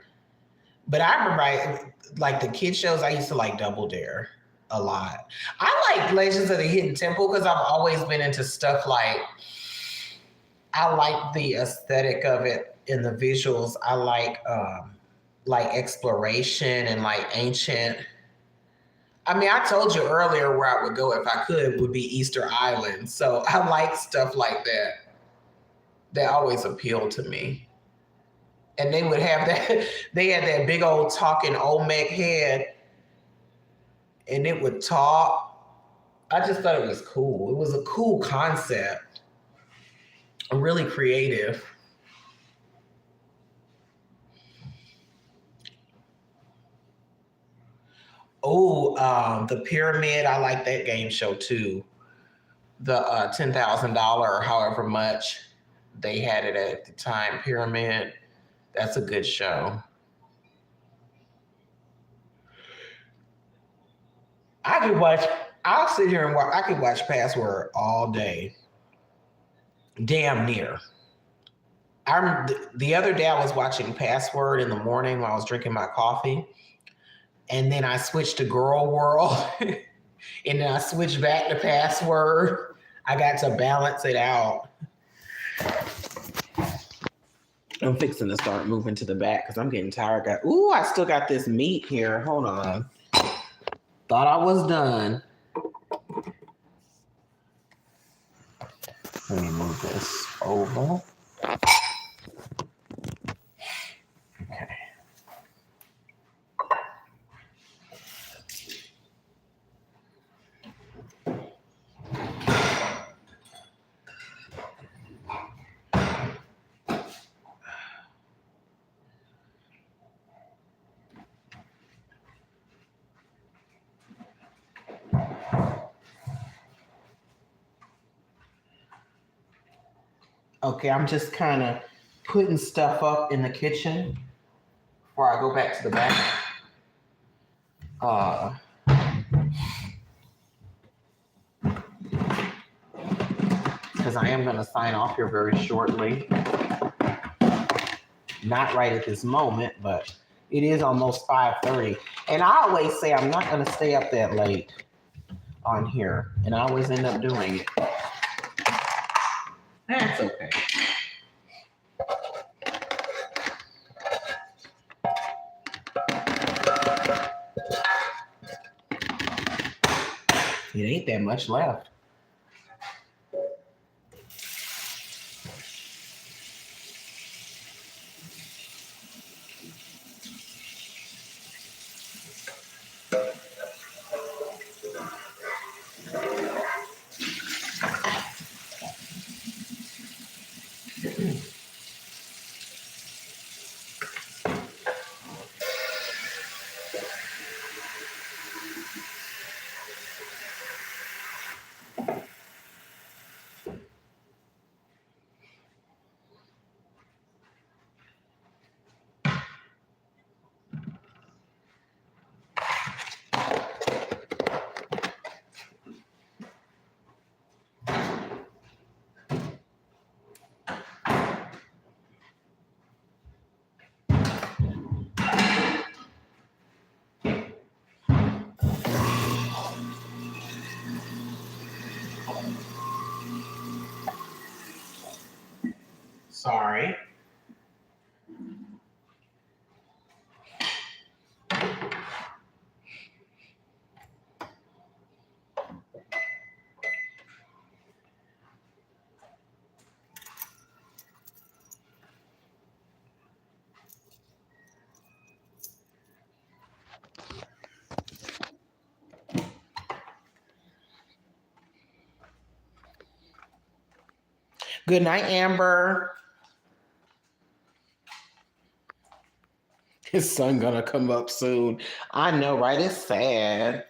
But I remember, like the kid shows, I used to like Double Dare a lot. I like Legends of the Hidden Temple because I've always been into stuff like, I like the aesthetic of it and the visuals. I like exploration and like ancient. I mean, I told you earlier where I would go if I could would be Easter Island. So I like stuff like that. That always appealed to me. And they would have that, they had that big old talking Olmec head and it would talk. I just thought it was cool. It was a cool concept. Really creative. Oh, the Pyramid. I like that game show too. The $10,000 or however much they had it at the time. Pyramid. That's a good show. I'll sit here and watch, I could watch Password all day. Damn near. The other day I was watching Password in the morning while I was drinking my coffee. And then I switched to Girl World. And then I switched back to Password. I got to balance it out. I'm fixing to start moving to the back because I'm getting tired. I still got this meat here. Hold on. Thought I was done. Let me move this over. Okay. Okay, I'm just kind of putting stuff up in the kitchen before I go back to the back. Because I am going to sign off here very shortly. Not right at this moment, but it is almost 5:30. And I always say I'm not going to stay up that late on here. And I always end up doing it. That's okay. It ain't that much left. Sorry. Good night, Amber. His son gonna come up soon. I know, right? It's sad.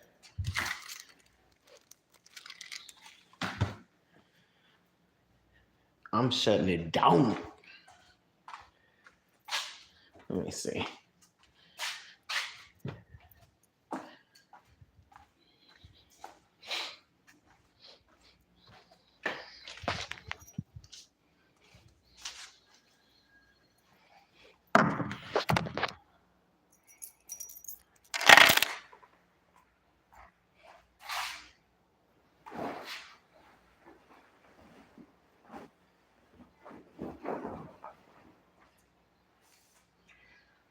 I'm shutting it down. Let me see.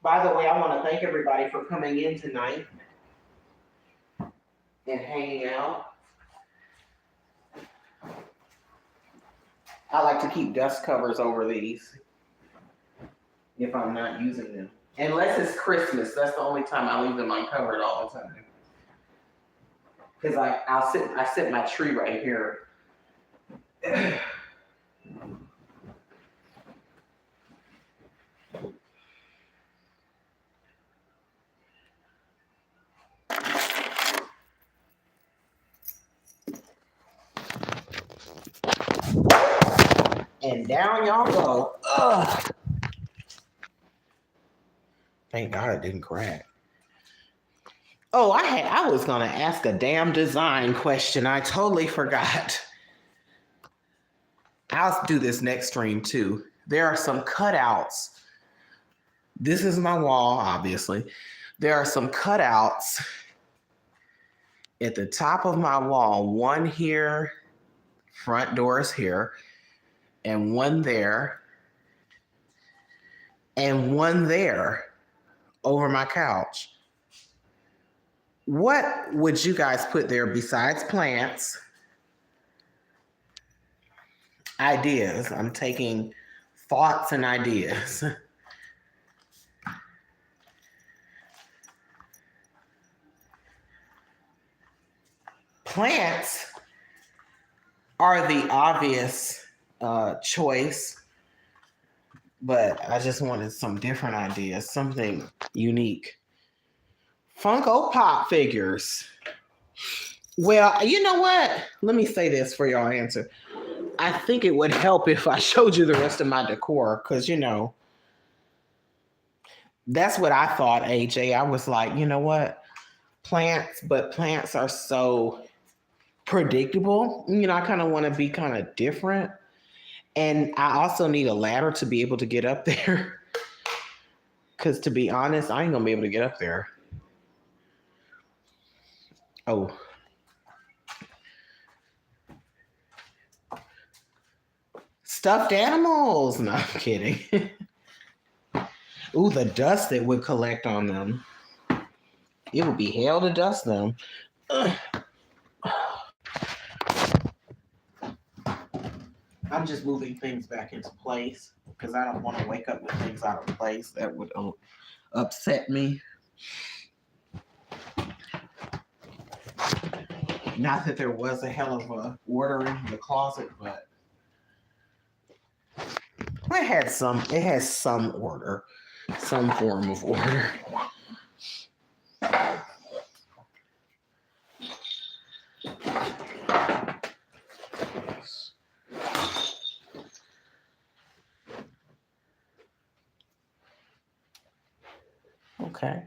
By the way, I want to thank everybody for coming in tonight and hanging out. I like to keep dust covers over these if I'm not using them. Unless it's Christmas, that's the only time I leave them uncovered all the time. Because I sit my tree right here. And down y'all go. Ugh. Thank God it didn't crack. Oh, I was gonna ask a damn design question. I totally forgot. I'll do this next stream too. There are some cutouts. This is my wall, obviously. There are some cutouts at the top of my wall. One here, front door is here, and one there, and one there over my couch. What would you guys put there besides plants? Ideas. I'm taking thoughts and ideas. Plants are the obvious choice, but I just wanted some different ideas, something unique. Funko Pop figures. Well, you know what? Let me say this for y'all answer. I think it would help if I showed you the rest of my decor because, that's what I thought, AJ. I was like, you know what? Plants are so predictable. I kind of want to be kind of different. And I also need a ladder to be able to get up there. Because to be honest, I ain't going to be able to get up there. Oh. Stuffed animals. No, I'm kidding. Ooh, the dust that would collect on them. It would be hell to dust them. Ugh. I'm just moving things back into place because I don't want to wake up with things out of place. That would upset me. Not that there was a hell of a order in the closet, but it has some order, some form of order. Okay.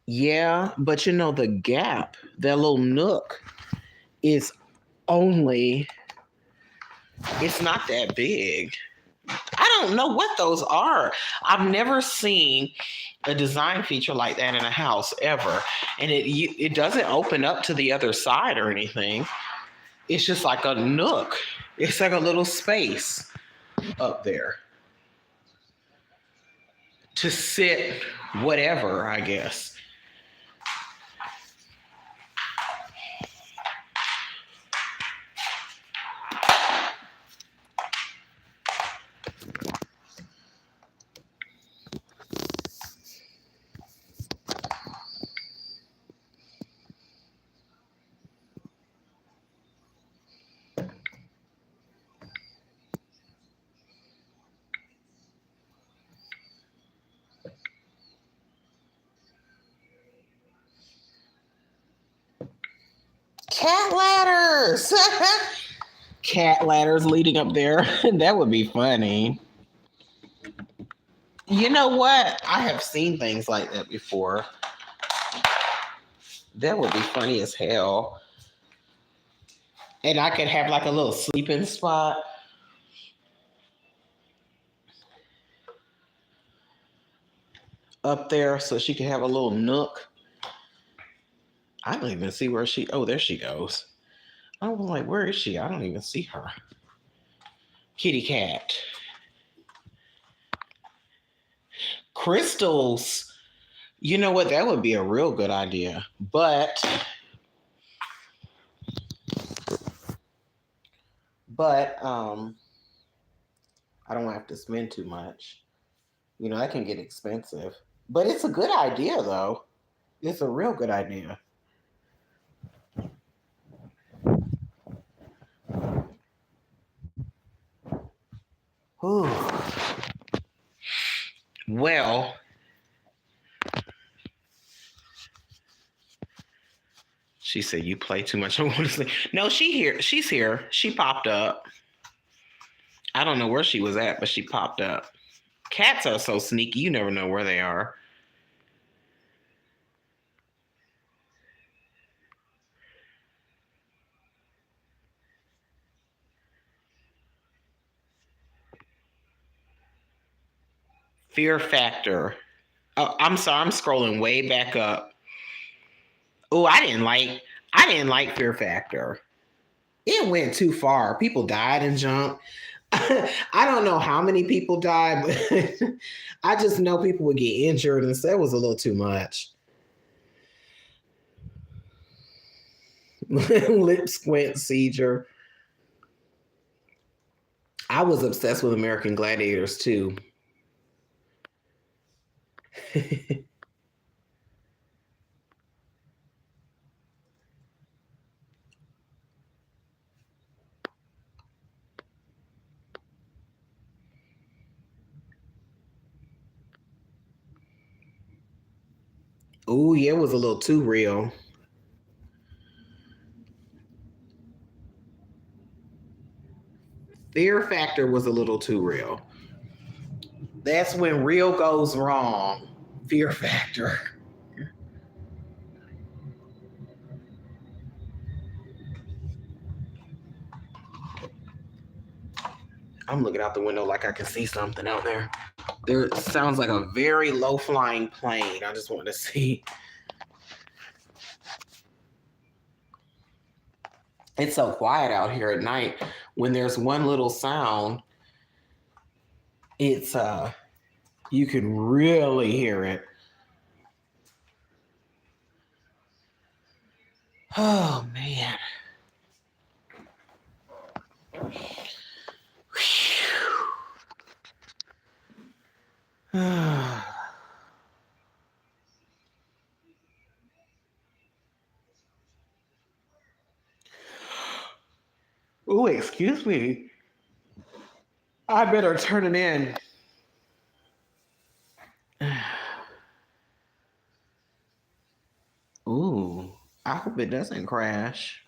Yeah, but the gap, that little nook is it's not that big. I don't know what those are. I've never seen a design feature like that in a house ever. And it doesn't open up to the other side or anything. It's just like a nook. It's like a little space up there to sit whatever, I guess. Cat ladders. Cat ladders leading up there. That would be funny. You know what? I have seen things like that before. That would be funny as hell. And I could have like a little sleeping spot. Up there so she could have a little nook. I don't even see where there she goes. I was like, where is she? I don't even see her. Kitty cat. Crystals. You know what? That would be a real good idea. But I don't have to spend too much. That can get expensive. But it's a good idea though. It's a real good idea. Ooh. Well, she said you play too much. I want to sleep. No, she's here. She popped up. I don't know where she was at, but she popped up. Cats are so sneaky, you never know where they are. Fear factor. Oh, I'm sorry, I'm scrolling way back up. Oh, I didn't like Fear Factor. It went too far. People died and jumped. I don't know how many people died, but I just know people would get injured, and so it was a little too much. Lip squint seizure. I was obsessed with American Gladiators too. Oh, yeah, it was a little too real. Fear factor was a little too real. That's when real goes wrong. Fear factor. I'm looking out the window like I can see something out there. There sounds like a very low flying plane. I just wanted to see. It's so quiet out here at night. When there's one little sound, it's you can really hear it. Oh man. Oh, excuse me. I better turn it in. Ooh, I hope it doesn't crash.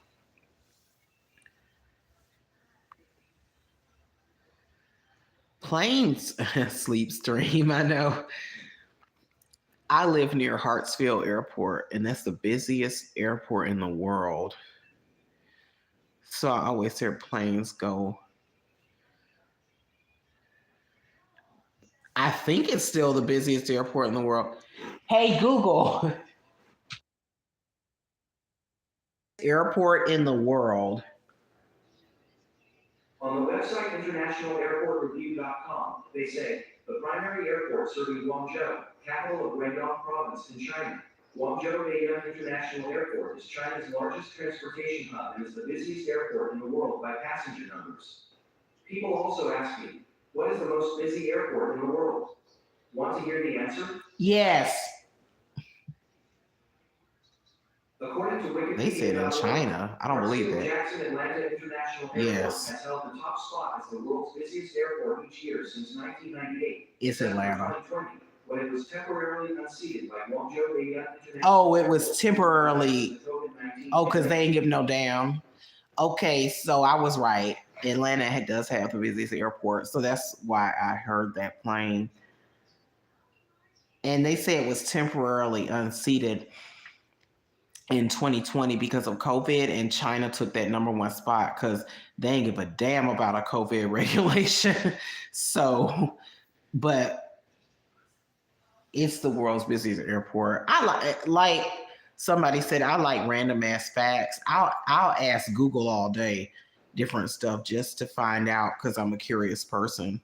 Planes sleep stream, I know. I live near Hartsfield Airport, and that's the busiest airport in the world. So I always hear planes go. I think it's still the busiest airport in the world. Hey, Google. Airport in the world. On the website internationalairportreview.com, they say the primary airport serving Guangzhou, capital of Guangdong Province in China. Guangzhou Baiyun International Airport is China's largest transportation hub and is the busiest airport in the world by passenger numbers. People also ask me, what is the most busy airport in the world? Want to hear the answer? Yes. According to Wikipedia, They said in China. I don't believe it. Jackson Atlanta International Airport Yes. has held the top spot as the world's busiest airport each year since 1998. It's Atlanta. 2020, when it was temporarily unseated by Guangzhou Baiyun International. Oh, it was temporarily. Oh, because they ain't give no damn. Okay, so I was right. Atlanta does have the busiest airport, so that's why I heard that plane. And they say it was temporarily unseated in 2020 because of COVID, and China took that number one spot because they ain't give a damn about a COVID regulation. So, but it's the world's busiest airport. I like somebody said, I like random ass facts. I'll ask Google all day different stuff just to find out because I'm a curious person.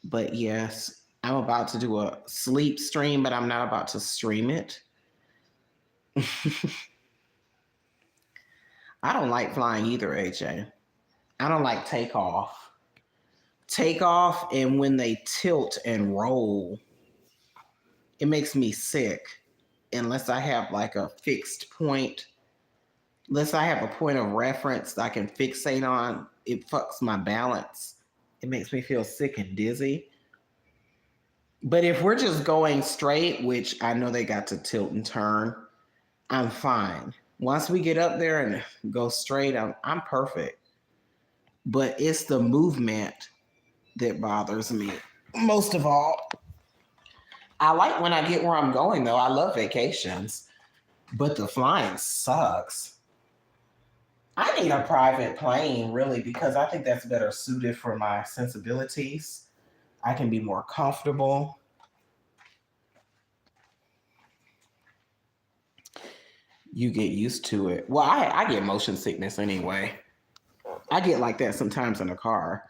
But yes, I'm about to do a sleep stream, but I'm not about to stream it. I don't like flying either, AJ. I don't like takeoff. Takeoff and when they tilt and roll, it makes me sick unless I have like a fixed point. Unless I have a point of reference that I can fixate on, it fucks my balance. It makes me feel sick and dizzy. But if we're just going straight, which I know they got to tilt and turn, I'm fine. Once we get up there and go straight, I'm perfect. But it's the movement that bothers me most of all. I like when I get where I'm going, though. I love vacations, but the flying sucks. I need a private plane, really, because I think that's better suited for my sensibilities. I can be more comfortable. You get used to it. Well, I get motion sickness anyway. I get like that sometimes in a car.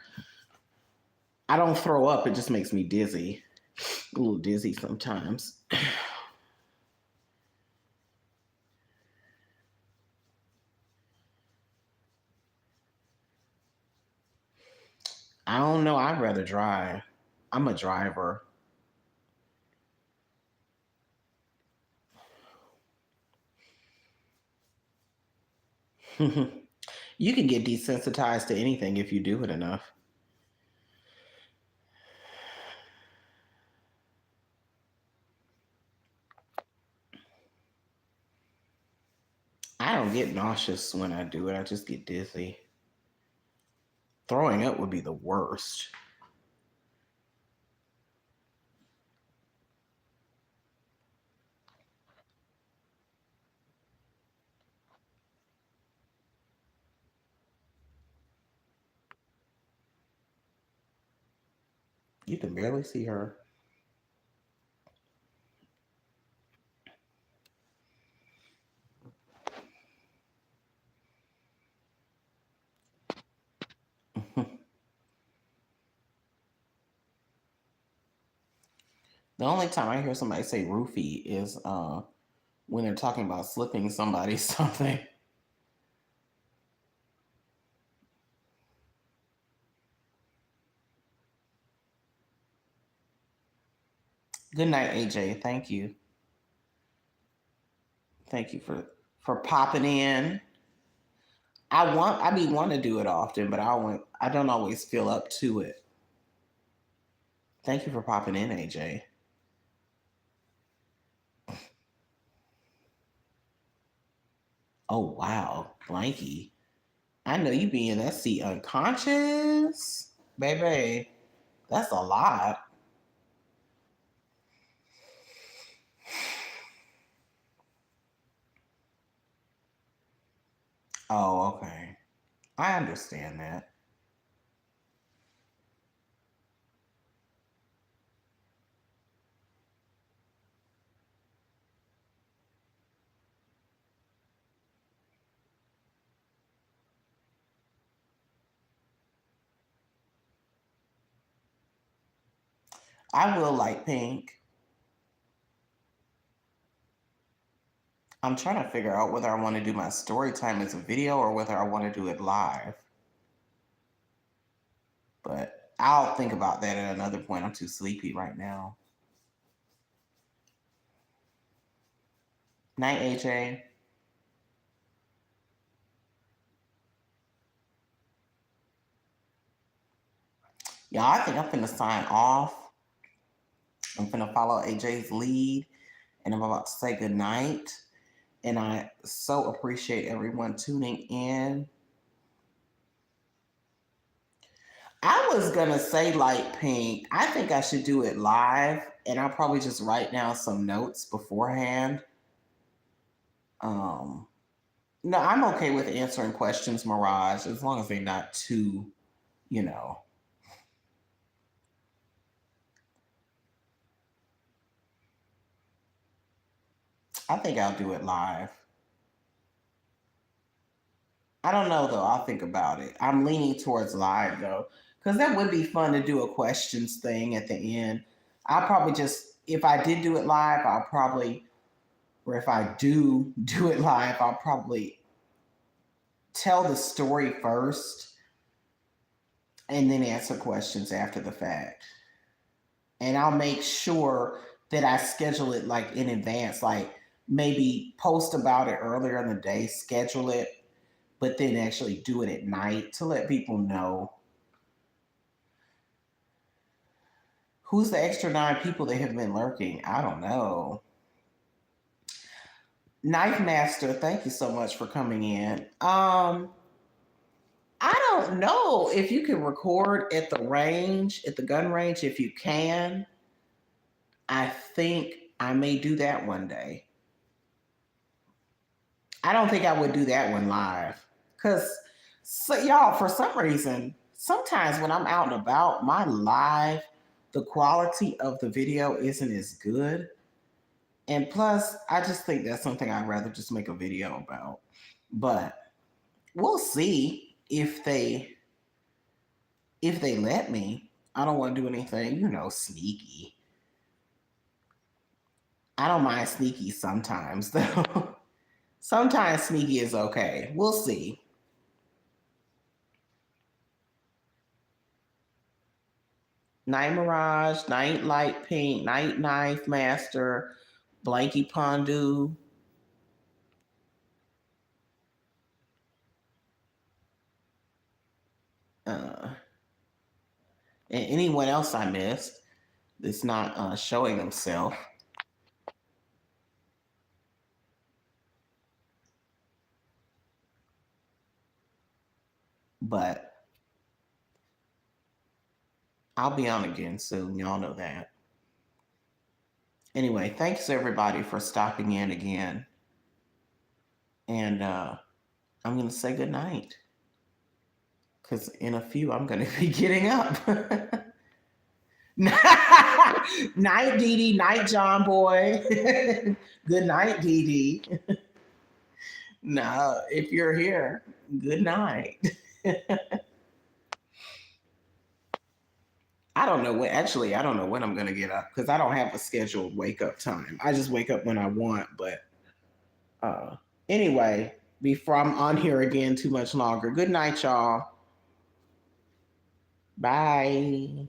I don't throw up. It just makes me dizzy. A little dizzy sometimes. I don't know. I'd rather drive. I'm a driver. You can get desensitized to anything if you do it enough. I don't get nauseous when I do it. I just get dizzy. Throwing up would be the worst. You can barely see her. The only time I hear somebody say roofie is when they're talking about slipping somebody something. Good night, AJ. Thank you. Thank you for popping in. I mean want to do it often, but I don't always feel up to it. Thank you for popping in, AJ. Oh wow, Blanky. I know you be in that seat unconscious. Baby, that's a lot. Oh, okay. I understand that. I will like pink. I'm trying to figure out whether I want to do my story time as a video or whether I want to do it live. But I'll think about that at another point. I'm too sleepy right now. Night, AJ. Y'all, I think I'm finna sign off. I'm finna follow AJ's lead and I'm about to say good night. And I so appreciate everyone tuning in. I was gonna say light pink. I think I should do it live, and I'll probably just write down some notes beforehand. Um, no, I'm okay with answering questions, Mirage, as long as they're not too, you know. I think I'll do it live. I don't know though. I'll think about it. I'm leaning towards live though, because that would be fun to do a questions thing at the end. I'll probably just, if I did do it live, I'll probably, or if I do do it live, I'll probably tell the story first and then answer questions after the fact. And I'll make sure that I schedule it like in advance, like maybe post about it earlier in the day, schedule it, but then actually do it at night to let people know. Who's the extra 9 people that have been lurking? I don't know. Knife Master, thank you so much for coming in. I don't know if you can record at the range, at the gun range. If you can, I think I may do that one day. I don't think I would do that one live. Because, so, y'all, for some reason, sometimes when I'm out and about, my live, the quality of the video isn't as good. And plus, I just think that's something I'd rather just make a video about. But we'll see if they let me. I don't want to do anything, sneaky. I don't mind sneaky sometimes, though. Sometimes sneaky is okay. We'll see. Night Mirage, Night Light Pink, Night Knife Master, Blanky Pondu. And anyone else I missed that's not showing themselves. But I'll be on again soon. Y'all know that. Anyway, thanks everybody for stopping in again. And I'm going to say good night. Because in a few, I'm going to be getting up. Night, Dee Dee. Night, John Boy. Good night, Dee Dee. No, if you're here, good night. I don't know when. Actually, I don't know when I'm going to get up because I don't have a scheduled wake up time. I just wake up when I want. But anyway, before I'm on here again too much longer, good night, y'all. Bye.